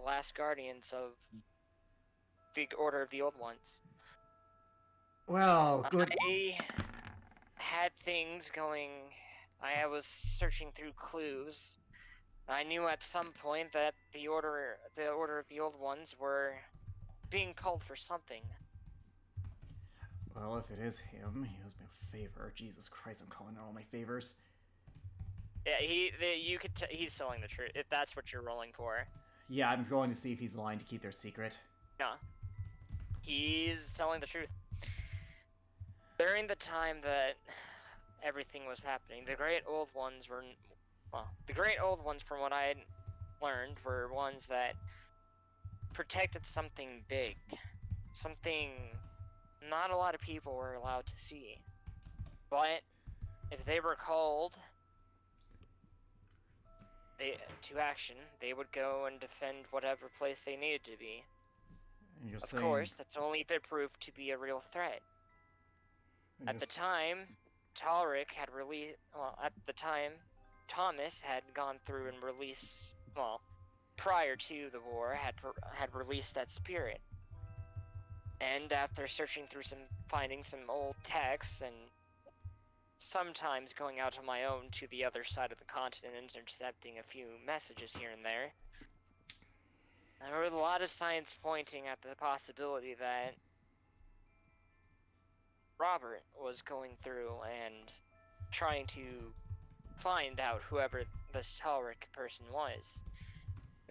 B: last guardians of the Order of the Old Ones.
D: Well, good.
B: I had things going. I was searching through clues. I knew at some point that the Order of the Old Ones were being called for something.
D: Well, if it is him, he owes me a favor. Jesus Christ, I'm calling out all my favors.
B: Yeah, he's telling the truth. If that's what you're rolling for.
D: Yeah, I'm going to see if he's lying to keep their secret.
B: No. He's telling the truth. During the time that everything was happening, the Great Old Ones, from what I had learned, were ones that protected something big. Something not a lot of people were allowed to see. But if they were called to action, they would go and defend whatever place they needed to be.
D: And you're
B: Of
D: saying...
B: course, that's only if it proved to be a real threat.
D: and
B: At
D: you're
B: the time, Talric had released... Well, at the time, Thomas had gone through and released... Well, prior to the war, had released that spirit. And after searching through finding some old texts, and sometimes going out on my own to the other side of the continent and intercepting a few messages here and there was a lot of signs pointing at the possibility that Robert was going through and trying to find out whoever this Talric person was.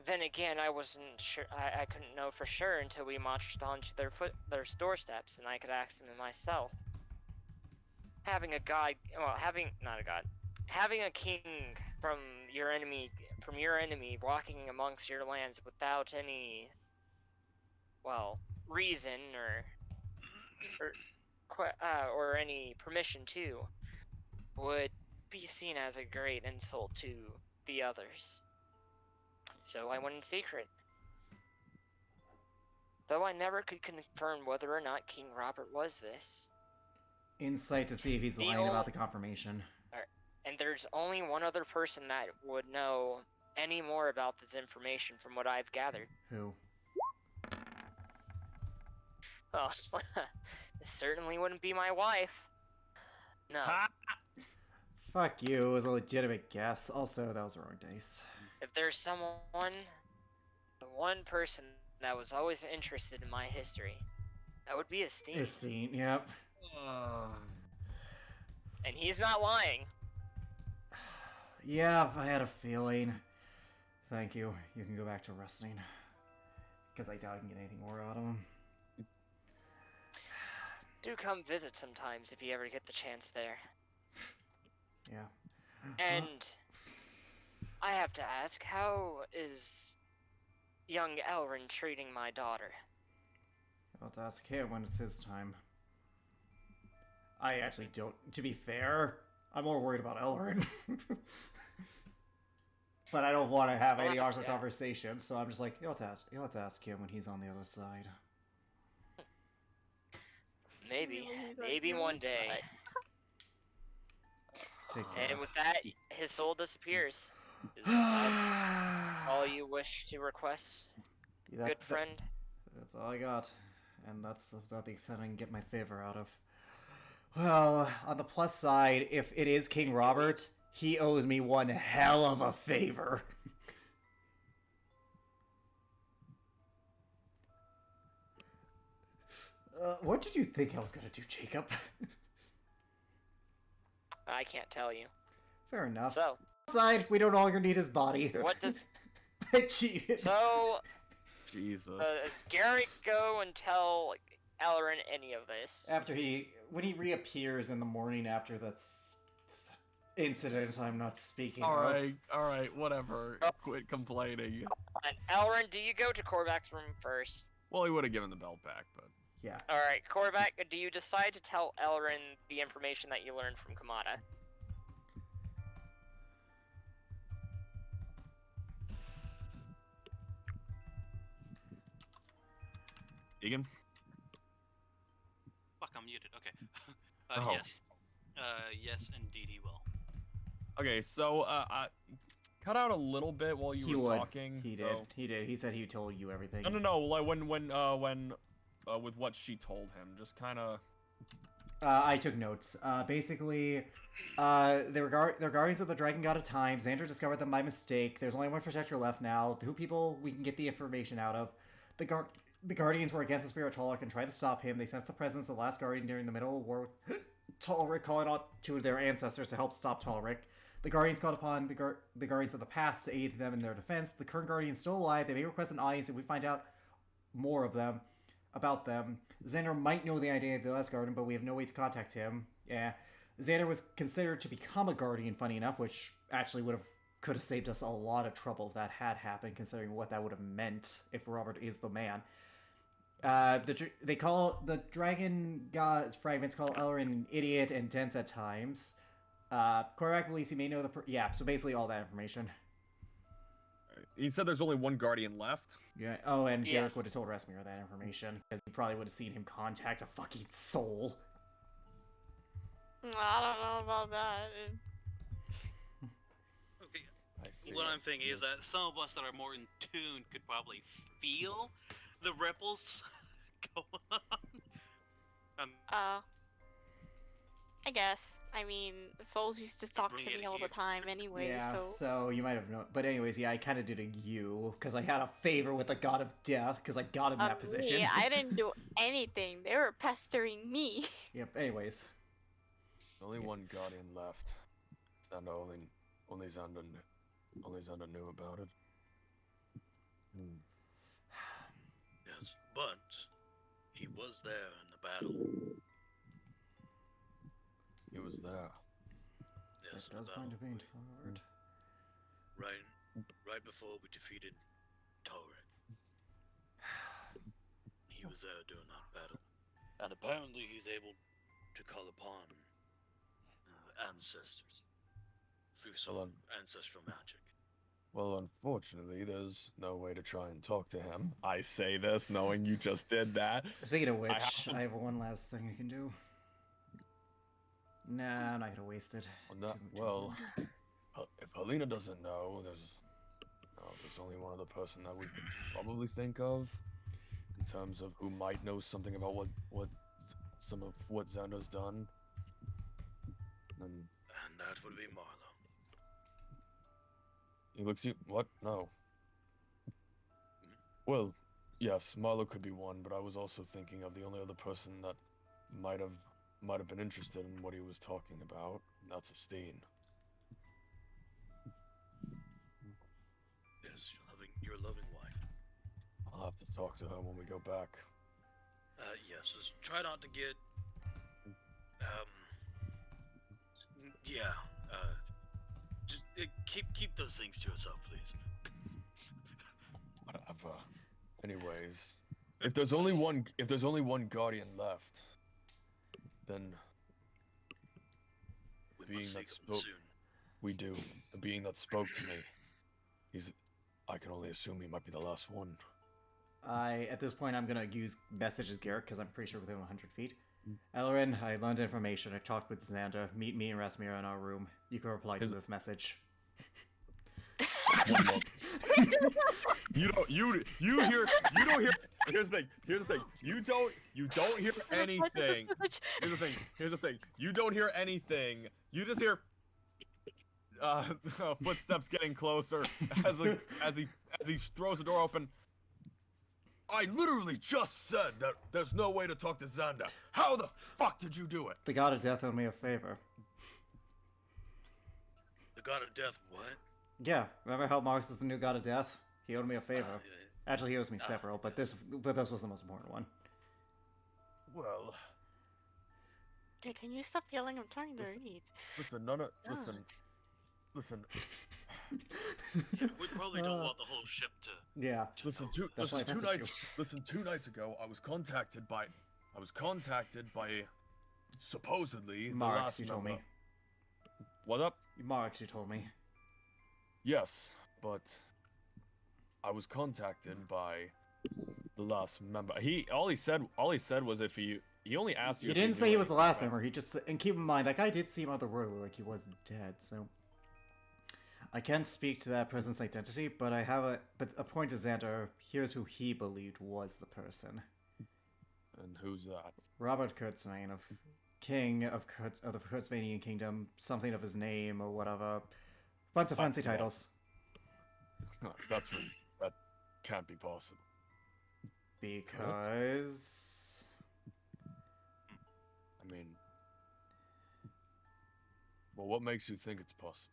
B: Then again, I wasn't sure. I couldn't know for sure until we marched onto their doorsteps, and I could ask them myself. Having a king from your enemy walking amongst your lands without any, reason or any permission to, would be seen as a great insult to the others. So I went in secret. Though I never could confirm whether or not King Robert was this.
D: insight to see if he's lying about the confirmation.
B: And there's only one other person that would know any more about this information from what I've gathered.
D: Who?
B: Well, it certainly wouldn't be my wife. No.
D: Fuck you, it was a legitimate guess. Also, that was the wrong dice.
B: If there's the one person that was always interested in my history, that would be Esteem.
D: Esteem, yep.
B: And he's not lying.
D: Yeah, I had a feeling. Thank you. You can go back to resting. Because I doubt I can get anything more out of him.
B: Do come visit sometimes if you ever get the chance there.
D: Yeah.
B: And I have to ask, how is young Elrin treating my daughter?
D: I'll have to ask him when it's his time. I actually don't. To be fair, I'm more worried about Elrin. But I don't want to have any awkward conversations, so I'm just like, you'll have to ask him when he's on the other side.
B: Maybe one day.
D: Take care.
B: And with that, his soul disappears. That's all you wish to request, good friend?
D: That's all I got. And that's about the extent I can get my favor out of. Well, on the plus side, if it is King Robert, he owes me one hell of a favor. What did you think I was gonna do, Jacob?
B: I can't tell you.
D: Fair enough.
B: So,
D: Outside, we don't all need his body.
B: what does...
D: I cheated.
B: So,
C: Jesus.
B: does Garrett go and tell Elrin any of this?
D: When he reappears in the morning after that incident I'm not speaking of.
C: Alright, whatever. Quit complaining.
B: And Elrin, do you go to Korvac's room first?
C: Well, he would have given the belt back, but...
D: Yeah.
B: Alright, Korvac, do you decide to tell Elrin the information that you learned from Kamada?
C: Egan?
E: Fuck, I'm muted. Okay.
C: Oh.
E: Yes. Yes, indeed he will.
C: Okay, so, cut out a little bit while you were talking.
D: He did.
C: so-
D: He did. He said he told you everything.
C: No, like, when, with what she told him, just kinda...
D: I took notes. Basically, they're guardians of the Dragon God of Time. Xander discovered them by mistake. There's only one protector left now. Who people we can get the information out of. The Guardians were against the Spirit Talric and tried to stop him. They sensed the presence of the last Guardian during the middle of war with Talric, calling out to their ancestors to help stop Talric. The Guardians called upon the Guardians of the past to aid them in their defense. The current Guardians still alive. They may request an audience if we find out more about them. Xander might know the identity of the last Guardian, but we have no way to contact him. Yeah. Xander was considered to become a Guardian, funny enough, which actually could have saved us a lot of trouble if that had happened, considering what that would have meant if Robert is the man. They call the Dragon God fragments call Elrin an idiot and dense at times. Korvac believes he may know so basically all that information.
C: He said there's only one Guardian left.
D: Yeah. Oh, and Garrick
B: Yes.
D: would have told Resmir that information because he probably would have seen him contact a fucking soul.
A: I don't know about that.
E: Okay.
C: I see.
E: What I'm thinking is that some of us that are more in tune could probably feel the ripples going on.
A: I guess. I mean, souls used to talk
E: bring
A: to
E: it
A: me all the
E: here.
A: time anyway,
D: Yeah,
A: so...
D: you might have known. But anyways, yeah, I kind of did a you because I had a favor with the God of Death because I got him in that position.
A: Yeah, I didn't do anything. They were pestering me.
D: Yep. Anyways,
F: Only one Guardian left. Xander only Xander knew about it.
G: Yes, but he was there in the battle.
F: He was there.
G: Yes,
D: that
G: in
D: does
G: the
D: point to
G: battle.
D: being forward.
G: Right before we defeated Talric. He was there during that battle. And apparently he's able to call upon ancestors through some ancestral magic.
F: Well, unfortunately, there's no way to try and talk to him. I say this knowing you just did that.
D: Speaking of which,
F: have
D: I
F: to-
D: have one last thing I can do. Nah, I'm not gonna waste it.
F: Well, if Helena doesn't know, there's only one other person that we could probably think of in terms of who might know something about what some of what Xander's done. And
G: that would be Marlowe.
F: he looks you. What? No. Well, yes, Marlowe could be one, but I was also thinking of the only other person that might have been interested in what he was talking about. And that's Estine.
G: Yes, your loving wife.
F: I'll have to talk to her when we go back.
G: Yes, just try not to get, just keep those things to yourself, please.
F: Whatever. Anyways, if there's only one Guardian left, then
G: We
F: being
G: must
F: that
G: seek them
F: spoke,
G: soon.
F: we do. The being that spoke to me, I can only assume he might be the last one.
D: At this point, I'm gonna use messages Garrick because I'm pretty sure within 100 feet. Elrin, I learned information. I talked with Xander. Meet me and Rasmira in our room. You can reply to this message.
F: One more.
C: You don't hear. Here's the thing. You don't hear anything. Here's the thing. You don't hear anything. You just hear footsteps getting closer as he throws the door open.
F: I literally just said that there's no way to talk to Xander. How the fuck did you do it?
D: The god of death owed me a favor.
G: The god of death, what?
D: Yeah, remember how Marx is the new god of death? He owed me a favor. Actually, he owes me several, but this was the most important one.
F: Well,
A: Okay, can you stop yelling? I'm trying to
F: Listen.
A: read.
F: listen, listen.
E: We probably don't want the whole ship to.
D: Yeah.
F: Listen,
E: know
D: That's why I messaged you.
F: 2 nights ago, I was contacted by supposedly the
D: Marx,
F: last
D: you told
F: member.
D: me.
F: What up?
D: Marx, you told me.
F: Yes, but I was contacted by the last member. All he said was if he only asked you.
D: He
F: if
D: didn't
F: knew
D: say he was the
F: anything
D: last
F: about-
D: member. He just, and keep in mind that guy did seem otherworldly, like he was dead. So I can't speak to that person's identity, but but a point to Xander. Here's who he believed was the person:
F: And who's that?
D: Robert Kurtzvane, of King of the Kurtzvanian Kingdom, something of his name or whatever. Bunch of fancy
F: Yeah.
D: titles.
F: That can't be possible.
D: Because
F: I mean, well, what makes you think it's possible?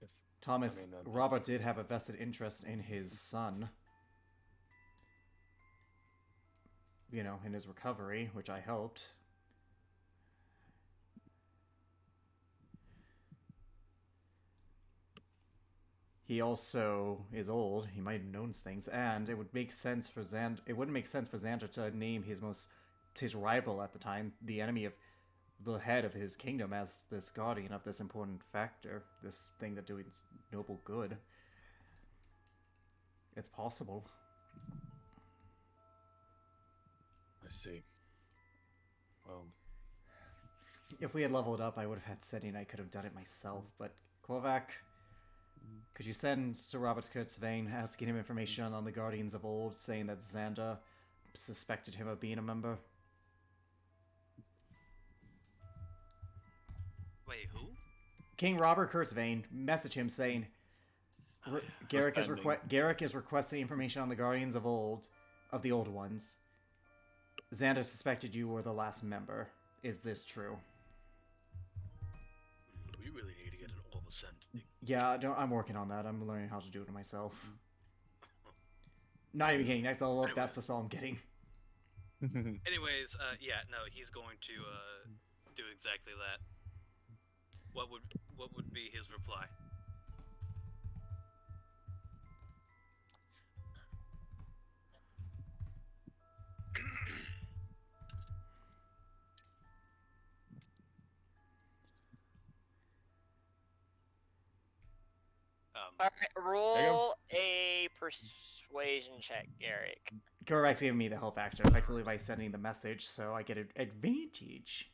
F: If
D: Thomas,
F: I mean,
D: Robert did have a vested interest in his son. You know, in his recovery, which I helped. He also is old. He might have known things, and it would make sense for Xander. It wouldn't make sense for Xander to name his rival at the time, the enemy of the head of his kingdom, as this guardian of this important factor, this thing that doing noble good. It's possible.
F: I see. Well,
D: If we had leveled up, I would have had setting. I could have done it myself, but Korvac, could you send Sir Robert Kurtzvane asking him information on the Guardians of old, saying that Xander suspected him of being a member?
E: Wait, who?
D: King Robert Kurtzvane message him saying Garrick is requesting information on the Guardians of the old ones. Xander suspected you were the last member. Is this true?
G: We really need to get an all ascending.
D: Yeah, I'm working on that. I'm learning how to do it myself. Not even kidding. Next level up, that's the spell I'm getting.
E: Anyways, yeah, no, he's going to do exactly that. What would be his reply?
B: Alright, roll a persuasion check, Garrick.
D: Correct's giving me the help factor effectively by sending the message, so I get an advantage.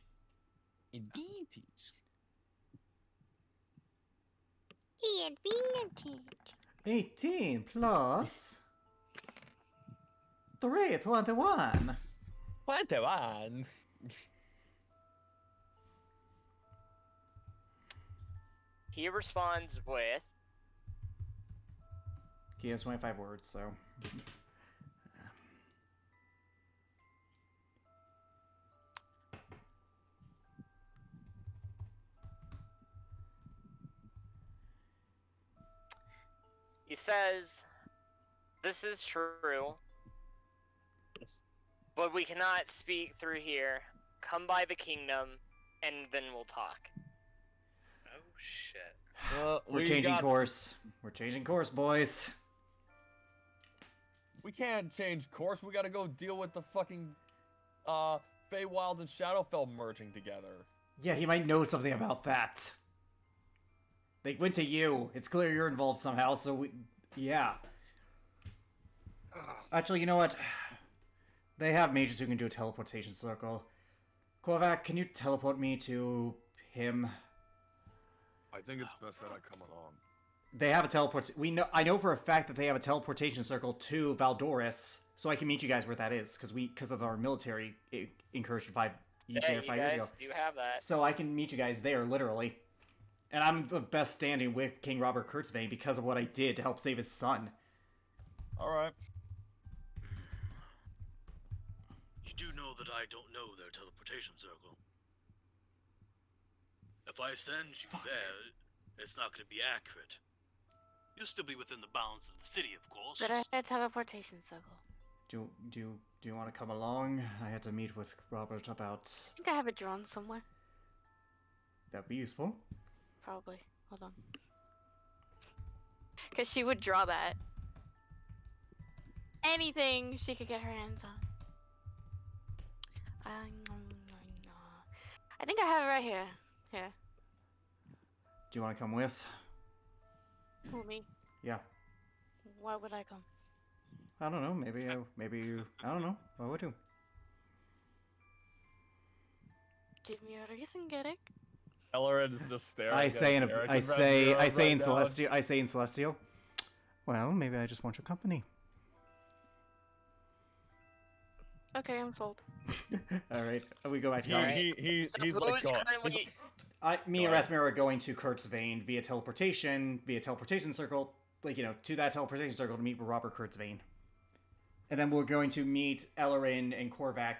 C: Advantage.
A: Advantage.
D: 18 plus 3, 21.
C: 21.
B: He responds with,
D: He has 25 words, so.
B: he says, "This is true, but we cannot speak through here. Come by the kingdom, and then we'll talk."
G: Oh shit.
D: We're changing course. We're changing course, boys.
C: We can't change course. We gotta go deal with the fucking Feywilds and Shadowfell merging together.
D: Yeah, he might know something about that. They went to you. It's clear you're involved somehow, so yeah. Actually, you know what? They have mages who can do a teleportation circle. Korvac, can you teleport me to him?
F: I think it's best that I come along.
D: They have a teleport. I know for a fact that they have a teleportation circle to Valdoris, so I can meet you guys where that is, because of our military incursion
B: Yeah, you
D: 5 years ago.
B: guys do have that.
D: So I can meet you guys there, literally. And I'm the best standing with King Robert Kurtzvane because of what I did to help save his son.
C: All right.
G: I don't know their teleportation circle. If I send you there, it's not going to be accurate.
E: You'll still be within the bounds of the city, of course.
A: But I had teleportation circle.
D: Do you want to come along? I had to meet with Robert about.
A: I think I have it drawn somewhere.
D: That'd be useful.
A: Probably. Hold on. Because she would draw that. Anything she could get her hands on. I think I have it right here. Here.
D: Do you want to come with?
A: Who, me?
D: Yeah.
A: Why would I come?
D: I don't know. Maybe you. I don't know. What would you?
A: Give me a reason, Garrick.
C: Elred is just staring.
D: I
C: at
D: say in
C: Garrick
D: I
C: and
D: say
C: Red
D: I
C: Zero
D: say in
C: right now.
D: Celestial. I say in Celestial. Well, maybe I just want your company.
A: Okay, I'm sold.
D: All right, we go back to
C: He,
B: So
C: he's
B: who's
C: like, God.
B: currently?
D: me and Rasmir are going to Kurt's Vein via teleportation circle, like, to that teleportation circle to meet with Robert Kurt's Vein. And then we're going to meet Ellerin and Korvac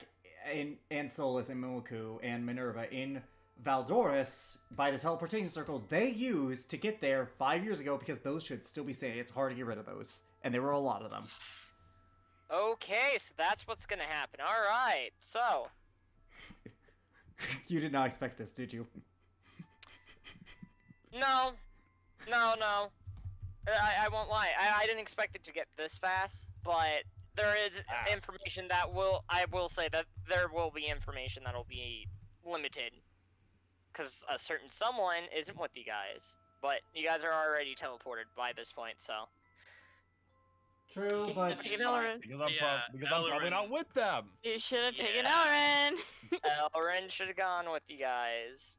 D: and Solus and Momoku and Minerva in Valdoris by the teleportation circle they used to get there 5 years ago, because those should still be staying. It's hard to get rid of those. And there were a lot of them.
B: Okay, so that's what's gonna happen. All right, so
D: You did not expect this, did you?
B: no. I won't lie. I didn't expect it to get this fast, but there is information that I will say that there will be information that'll be limited, because a certain someone isn't with you guys, but you guys are already teleported by this point, so.
D: True, but
B: It's
A: Taken
B: fine.
A: Elrin.
C: Because I'm,
E: Yeah,
C: because I'm probably
E: Ellerin.
C: not with them.
A: You should have taken
E: Yeah.
A: Elrin.
B: Elrin should have gone with you guys.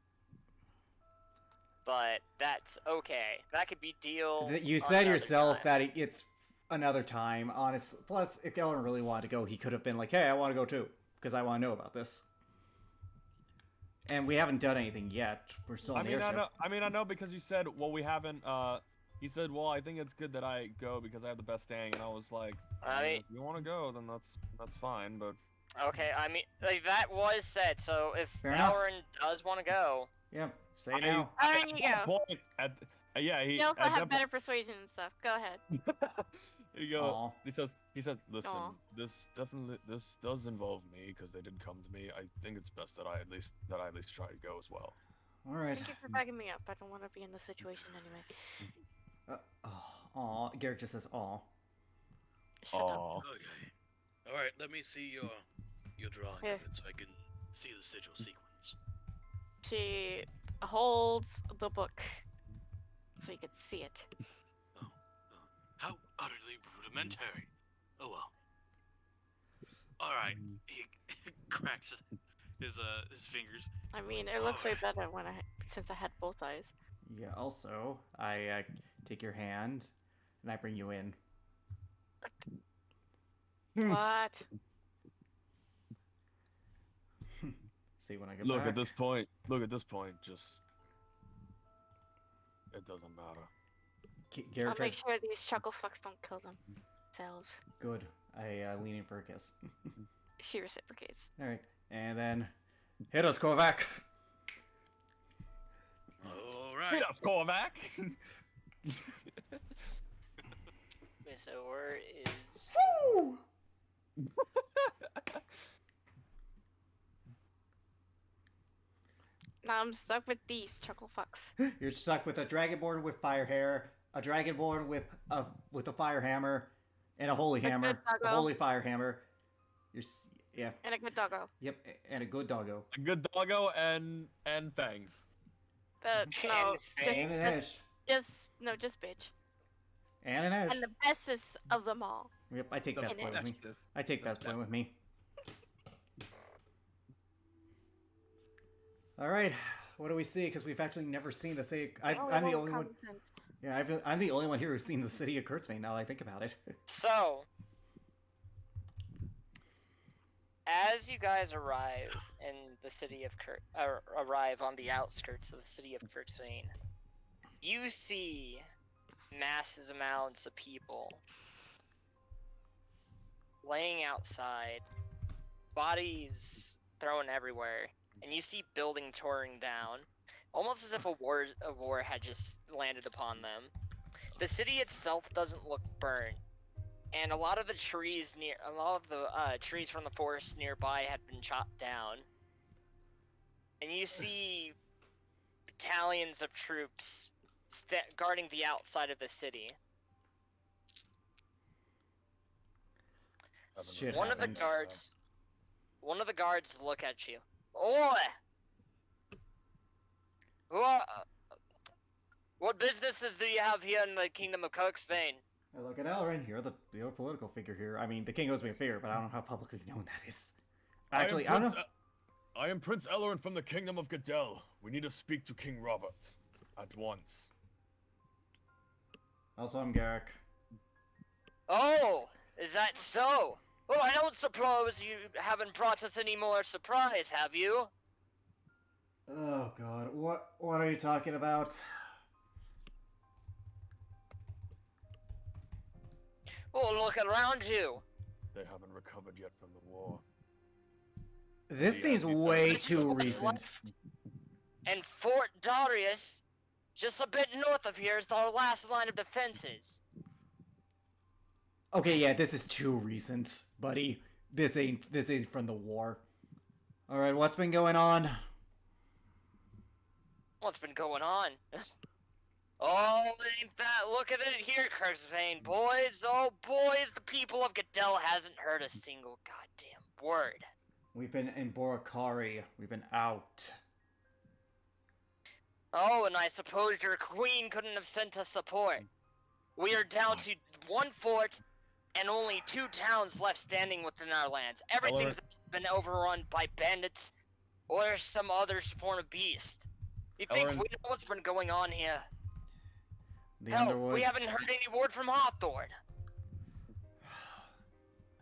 B: But that's okay. That could be deal.
D: You said yourself that it's another time, honest. Plus, if Ellerin really wanted to go, he could have been like, hey, I want to go too, because I want to know about this. And we haven't done anything yet. We're still on the airship.
C: I know because you said, well, we haven't. He said, well, I think it's good that I go because I have the best staying, and I was like, if you want to go, then that's fine. But
B: Okay, I mean, like, that was said. So if
D: Fair enough.
B: Elrin does want to go,
D: Yeah, say now.
A: Elrin, you
C: at that
A: go.
C: point, yeah, he.
A: You also
C: at
A: have
C: that
A: better persuasion and stuff. Go ahead.
C: Here you go.
D: Aw.
C: He says, listen,
A: Aw.
C: this does involve me because they did come to me. I think it's best that I at least try to go as well.
D: All right.
A: Thank you for backing me up. I don't want to be in this situation anyway.
D: Aw, Garrick just says aw.
A: Shut up.
C: Aw.
G: Okay. All right. Let me see your drawing
A: Here.
G: of it, so I can see the sigil sequence.
A: She holds the book so you can see it.
G: How utterly rudimentary. Oh well. All right. He cracks his fingers.
A: I mean, it looks way better since I had both eyes.
D: Yeah, also, I take your hand, and I bring you in.
A: What?
D: See when I get
C: Look
D: back.
C: at this point. Just it doesn't matter.
D: Garrick
A: I'll make
D: tries.
A: sure these chuckle fucks don't kill themselves.
D: Good. I lean in for a kiss.
A: She reciprocates.
D: All right, and then hit us, Kovac.
G: All
C: Hey,
G: right.
C: that's Korvac.
B: okay, so where is?
D: Woo!
A: Now I'm stuck with these chuckle fucks.
D: You're stuck with a dragonborn with fire hair, a dragonborn with a fire hammer, and a holy
A: good
D: hammer, a
A: doggo.
D: holy fire hammer. Yeah,
A: And a good doggo.
D: yep, and a good doggo.
C: A good doggo and fangs.
A: No,
D: And an edge.
A: just bitch.
D: And an edge.
A: And the bestest of them all.
D: Yep, I take best
A: And
D: boy with me.
C: Bestest.
D: I take best boy with me. All right, what do we see? Because we've actually never seen the city. I'm the only one. Yeah, I'm the only one here who's seen the city of Kurtzbane. Now that I think about it.
B: So, as you guys arrive in the city of arrive on the outskirts of the city of Kurtzbane, you see massive amounts of people laying outside, bodies thrown everywhere, and you see building tearing down, almost as if a war had just landed upon them. The city itself doesn't look burnt, and a lot of the trees trees from the forest nearby had been chopped down. And you see battalions of troops guarding the outside of the city.
D: Shit
B: One of the
D: happened.
B: guards look at you. Oi! What businesses do you have here in the kingdom of Kirksvane?
D: Hey, look at Elrin. You're the political figure here. I mean, the king owes me a favor, but I don't know how publicly known that is. Actually, I don't know.
F: I am Prince Ellerin from the Kingdom of Gadel. We need to speak to King Robert. At once.
D: Also, I'm Garrick.
B: Oh, is that so? Well, I don't suppose you haven't brought us any more surprise, have you?
D: Oh god, what are you talking about?
B: Oh, look around you.
F: They haven't recovered yet from the war.
D: This
F: Yeah,
D: seems
F: you said
D: way
B: This is
D: too
B: what's
D: recent.
B: left. And Fort Darius, just a bit north of here, is our last line of defenses.
D: Okay, yeah, this is too recent, buddy. This ain't from the war. Alright, what's been going on?
B: What's been going on? Oh, ain't that? Look at it here, Kirksvane, boys. Oh, boys, the people of Gadel hasn't heard a single goddamn word.
D: We've been in Boracari. We've been out.
B: Oh, and I suppose your queen couldn't have sent us support. We are down to one fort and only 2 towns left standing within our lands. Everything's been overrun by bandits or some other form of beast. You think
C: Elrin-
B: we know what's been going on here?
D: The
B: Hell,
D: Underwoods.
B: we haven't heard any word from Hawthorne.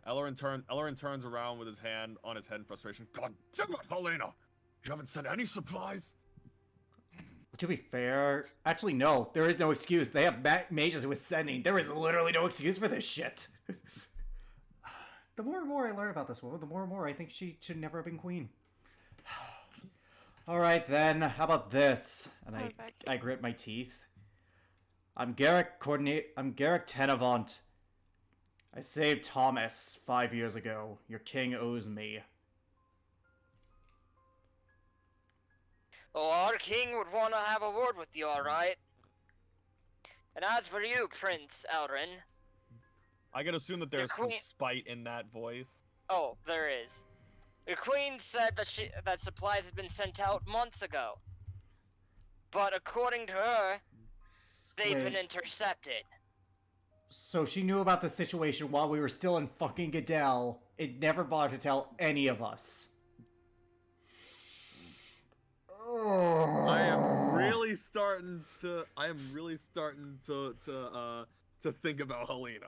C: Ellerin turns around with his hand on his head in frustration.
F: God damn it, Helena! You haven't sent any supplies?
D: To be fair, actually no, there is no excuse. They have mages with sending. There is literally no excuse for this shit. The more and more I learn about this woman, the more and more I think she should never have been queen. Alright then, how about this? And I grit my teeth. I'm Garrick Tenavant. I saved Thomas 5 years ago. Your king owes me.
B: Oh, our king would want to have a word with you, alright? And as for you, Prince Elrin...
C: I can assume that there's some
B: queen-
C: spite in that voice.
B: Oh, there is. Your queen said that supplies had been sent out months ago. But according to her, they've been
D: Wait.
B: intercepted.
D: So she knew about the situation while we were still in fucking Gadel. It never bothered to tell any of us.
C: I am really starting to think about Helena.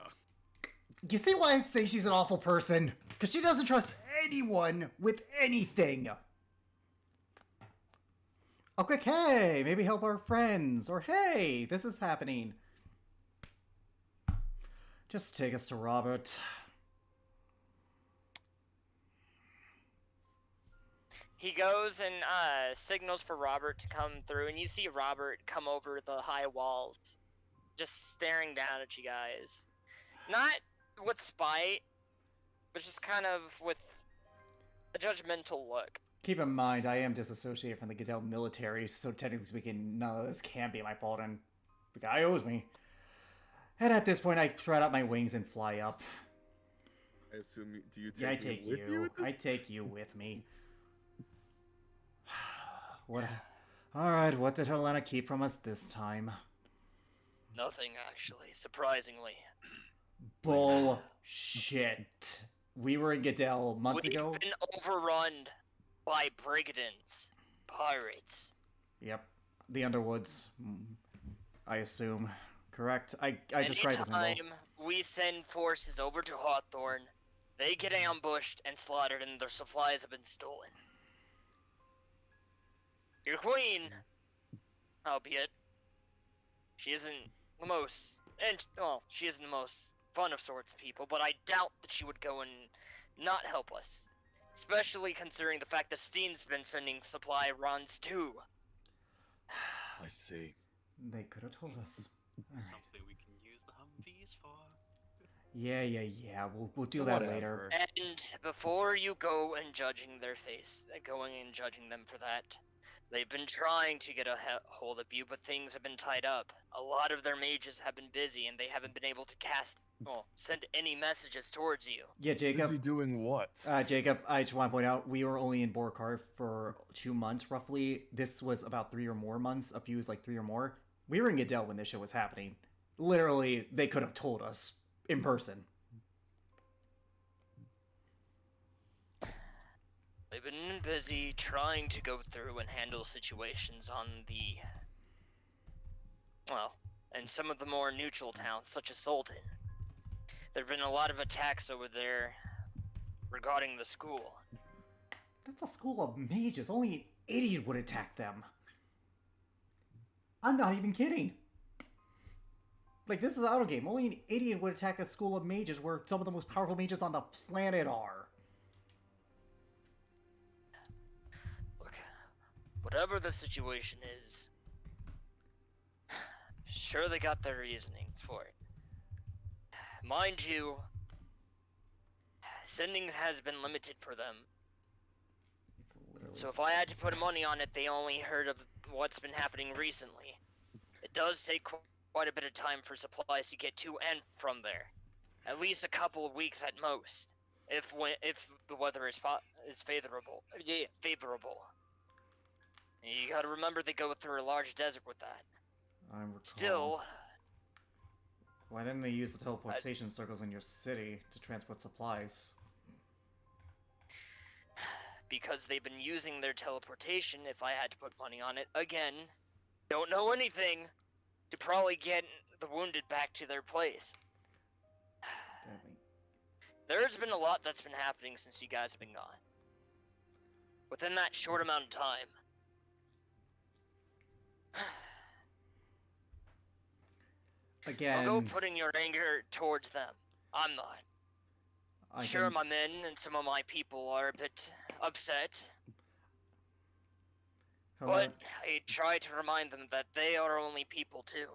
D: You see why I say she's an awful person? Because she doesn't trust anyone with anything. Okay, hey, maybe help our friends. Or hey, this is happening. Just take us to Robert.
B: He goes and signals for Robert to come through, and you see Robert come over the high walls, just staring down at you guys. Not with spite, but just kind of with a judgmental look.
D: Keep in mind, I am disassociated from the Gadel military, so technically speaking, none of this can be my fault, and the guy owes me. And at this point, I spread out my wings and fly up.
C: I assume do you take
D: Yeah, I
C: me
D: take
C: with
D: you.
C: at this
D: I take you with me. What? Alright, what did Helena keep from us this time?
B: Nothing, actually, surprisingly.
D: Bullshit. We were in Gadel months ago.
B: We've been overrun by brigands, pirates.
D: Yep. The Underwoods. I assume. Correct. I described it in
B: Anytime we send forces over to Hawthorne, they get ambushed and slaughtered and their supplies have been stolen. Your queen, albeit, she isn't the most, she isn't the most fun of sorts people, but I doubt that she would go and not help us. Especially considering the fact that Steen's been sending supply runs too.
F: I see.
D: They could have told us. All right.
E: Something we can use the Humvees for.
D: Yeah. We'll do that later.
F: Whatever.
B: And before you go and going and judging them for that, they've been trying to get a hold of you, but things have been tied up. A lot of their mages have been busy, and they haven't been able to send any messages towards you.
D: Yeah, Jacob.
F: Busy doing what?
D: Jacob, I just want to point out, we were only in Borkar for 2 months, roughly. This was about 3 or more months. A few was like 3 or more. We were in Gadell when this shit was happening. Literally, they could have told us in person.
B: They've been busy trying to go through and handle situations on and some of the more neutral towns, such as Sultan. There have been a lot of attacks over there regarding the school.
D: That's a school of mages. Only an idiot would attack them. I'm not even kidding. Like, this is an auto game. Only an idiot would attack a school of mages where some of the most powerful mages on the planet are.
B: Look, whatever the situation is, sure they got their reasonings for it. Mind you, sending has been limited for them.
D: It's literally...
B: So if I had to put money on it, they only heard of what's been happening recently. It does take quite a bit of time for supplies to get to and from there. At least a couple of weeks at most, if the weather is favorable. Yeah, favorable. You gotta remember they go through a large desert with that.
D: I recall.
B: Still,
D: Why didn't they use the teleportation circles in your city to transport supplies?
B: because they've been using their teleportation, if I had to put money on it, again, don't know anything, to probably get the wounded back to their place.
D: Damn it.
B: There's been a lot that's been happening since you guys have been gone. Within that short amount of time.
D: Again,
B: I'll go putting your anger towards them. I'm not. Sure, my men and some of my people are a bit upset, but I try to remind them that they are only people too.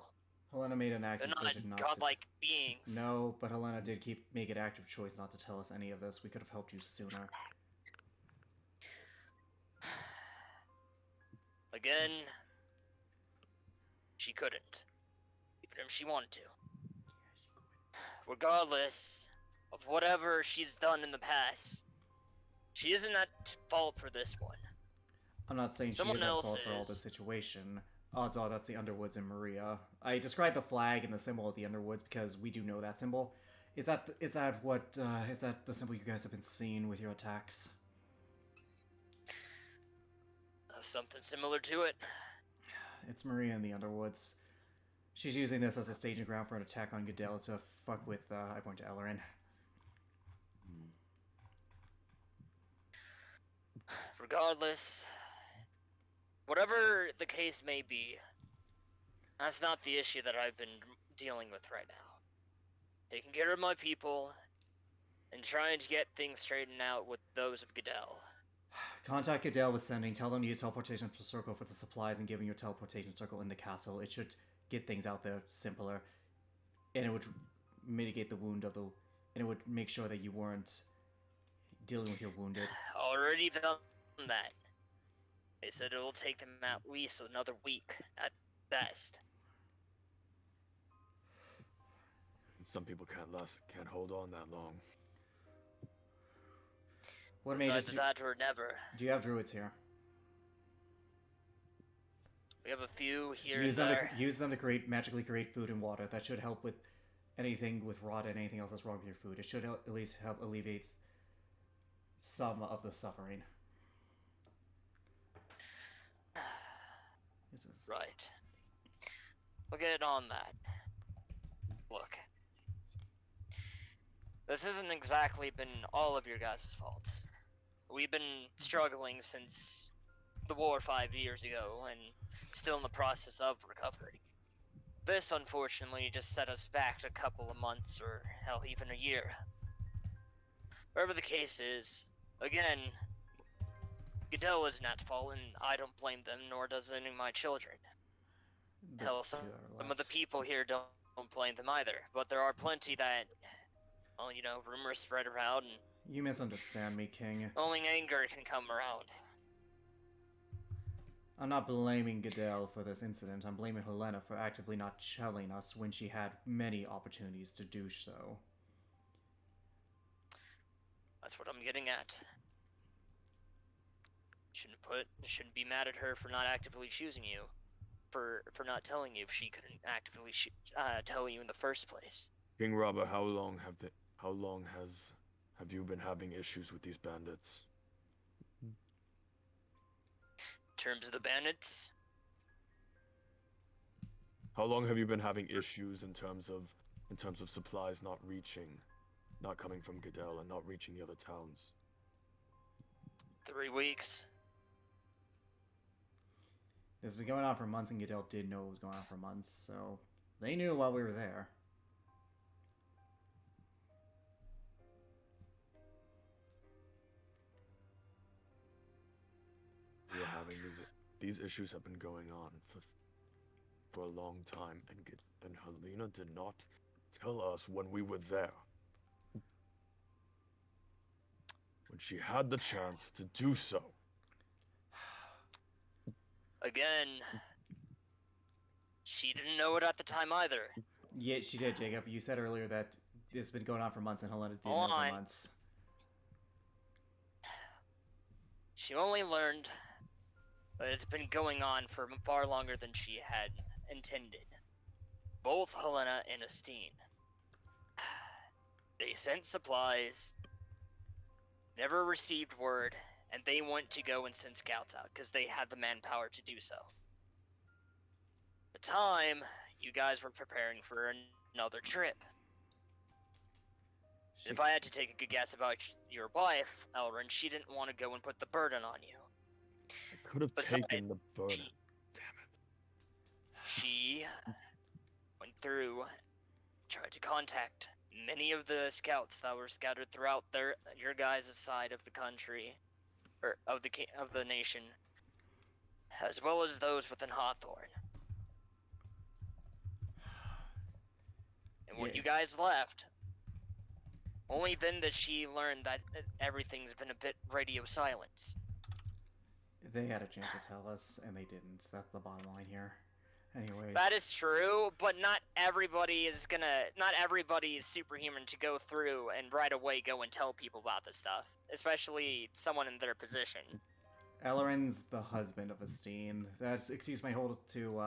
D: Helena made an
B: They're
D: active
B: not
D: decision not
B: godlike beings.
D: to... No, but Helena did make an active choice not to tell us any of this. We could have helped you sooner.
B: Again, she couldn't, even if she wanted to. Regardless of whatever she's done in the past, she isn't at fault for this one.
D: I'm not saying
B: Someone
D: she is at
B: else
D: fault for all
B: is.
D: this situation. Odds are that's the Underwoods in Maria. I described the flag and the symbol of the Underwoods because we do know that symbol. Is that the symbol you guys have been seeing with your attacks?
B: Something similar to it.
D: It's Maria in the Underwoods. She's using this as a staging ground for an attack on Goodell to fuck with, I point to Ellerin.
B: Regardless, whatever the case may be, that's not the issue that I've been dealing with right now. Taking care of my people and trying to get things straightened out with those of Goodell.
D: Contact Goodell with sending. Tell them to use teleportation circle for the supplies and giving your teleportation circle in the castle. It should get things out there simpler, and it would mitigate the wound of the, and it would make sure that you weren't dealing with your wounded.
B: Already done that. They said it'll take them at least another week at best.
F: Some people can't hold on that long.
D: What
B: It's
D: mages
B: either that or never.
D: do you have druids here?
B: We have a few here
D: Use
B: and
D: them,
B: there.
D: use them to magically create food and water. That should help with anything with rot and anything else that's wrong with your food. It should at least help alleviate some of the suffering. This is...
B: Right. We'll get on that. Look. This hasn't exactly been all of your guys' faults. We've been struggling since the war 5 years ago, and still in the process of recovery. This, unfortunately, just set us back a couple of months, or hell, even a year. Whatever the case is, Again, Goodell isn't at fault, and I don't blame them, nor does any of my children.
D: The
B: Hell,
D: two
B: some
D: that are
B: of
D: left.
B: the people here don't blame them either. But there are plenty that, well, you know, rumors spread around, and
D: You misunderstand me, King.
B: only anger can come around.
D: I'm not blaming Goodell for this incident. I'm blaming Helena for actively not telling us when she had many opportunities to do so.
B: That's what I'm getting at. Shouldn't be mad at her for not actively choosing you, for not telling you if she couldn't actively tell you in the first place.
F: King Robert, how long have you been having issues with these bandits?
B: In terms of the bandits,
F: How long have you been having issues in terms of supplies not coming from Goodell and not reaching the other towns?
B: 3 weeks.
D: This has been going on for months, and Goodell did know it was going on for months, so they knew while we were there.
F: We're having these issues have been going on for a long time, and Helena did not tell us when we were there. When she had the chance to do so.
B: Again, she didn't know it at the time either.
D: Yeah, she did, Jacob. You said earlier that it's been going on for months, and Helena didn't know
B: Hold
D: for
B: on.
D: months.
B: She only learned that it's been going on for far longer than she had intended. Both Helena and Estine. They sent supplies, never received word, and they went to go and send scouts out because they had the manpower to do so. At the time, you guys were preparing for another trip. If I had to take a good guess about your wife, Elrin, she didn't want to go and put the burden on you.
F: I could have
B: Besides,
F: taken the burden.
B: she-
F: Damn it.
B: She went through, tried to contact many of the scouts that were scattered throughout your guys' side of the country, or of the nation, as well as those within Hawthorne. And when
D: Yeah.
B: you guys left, only then did she learn that everything's been a bit radio silence.
D: They had a chance to tell us, and they didn't. That's the bottom line here. Anyways.
B: That is true, but not everybody is superhuman to go through and right away go and tell people about this stuff, especially someone in their position.
D: Elrin's the husband of Estine. That's, excuse my hold to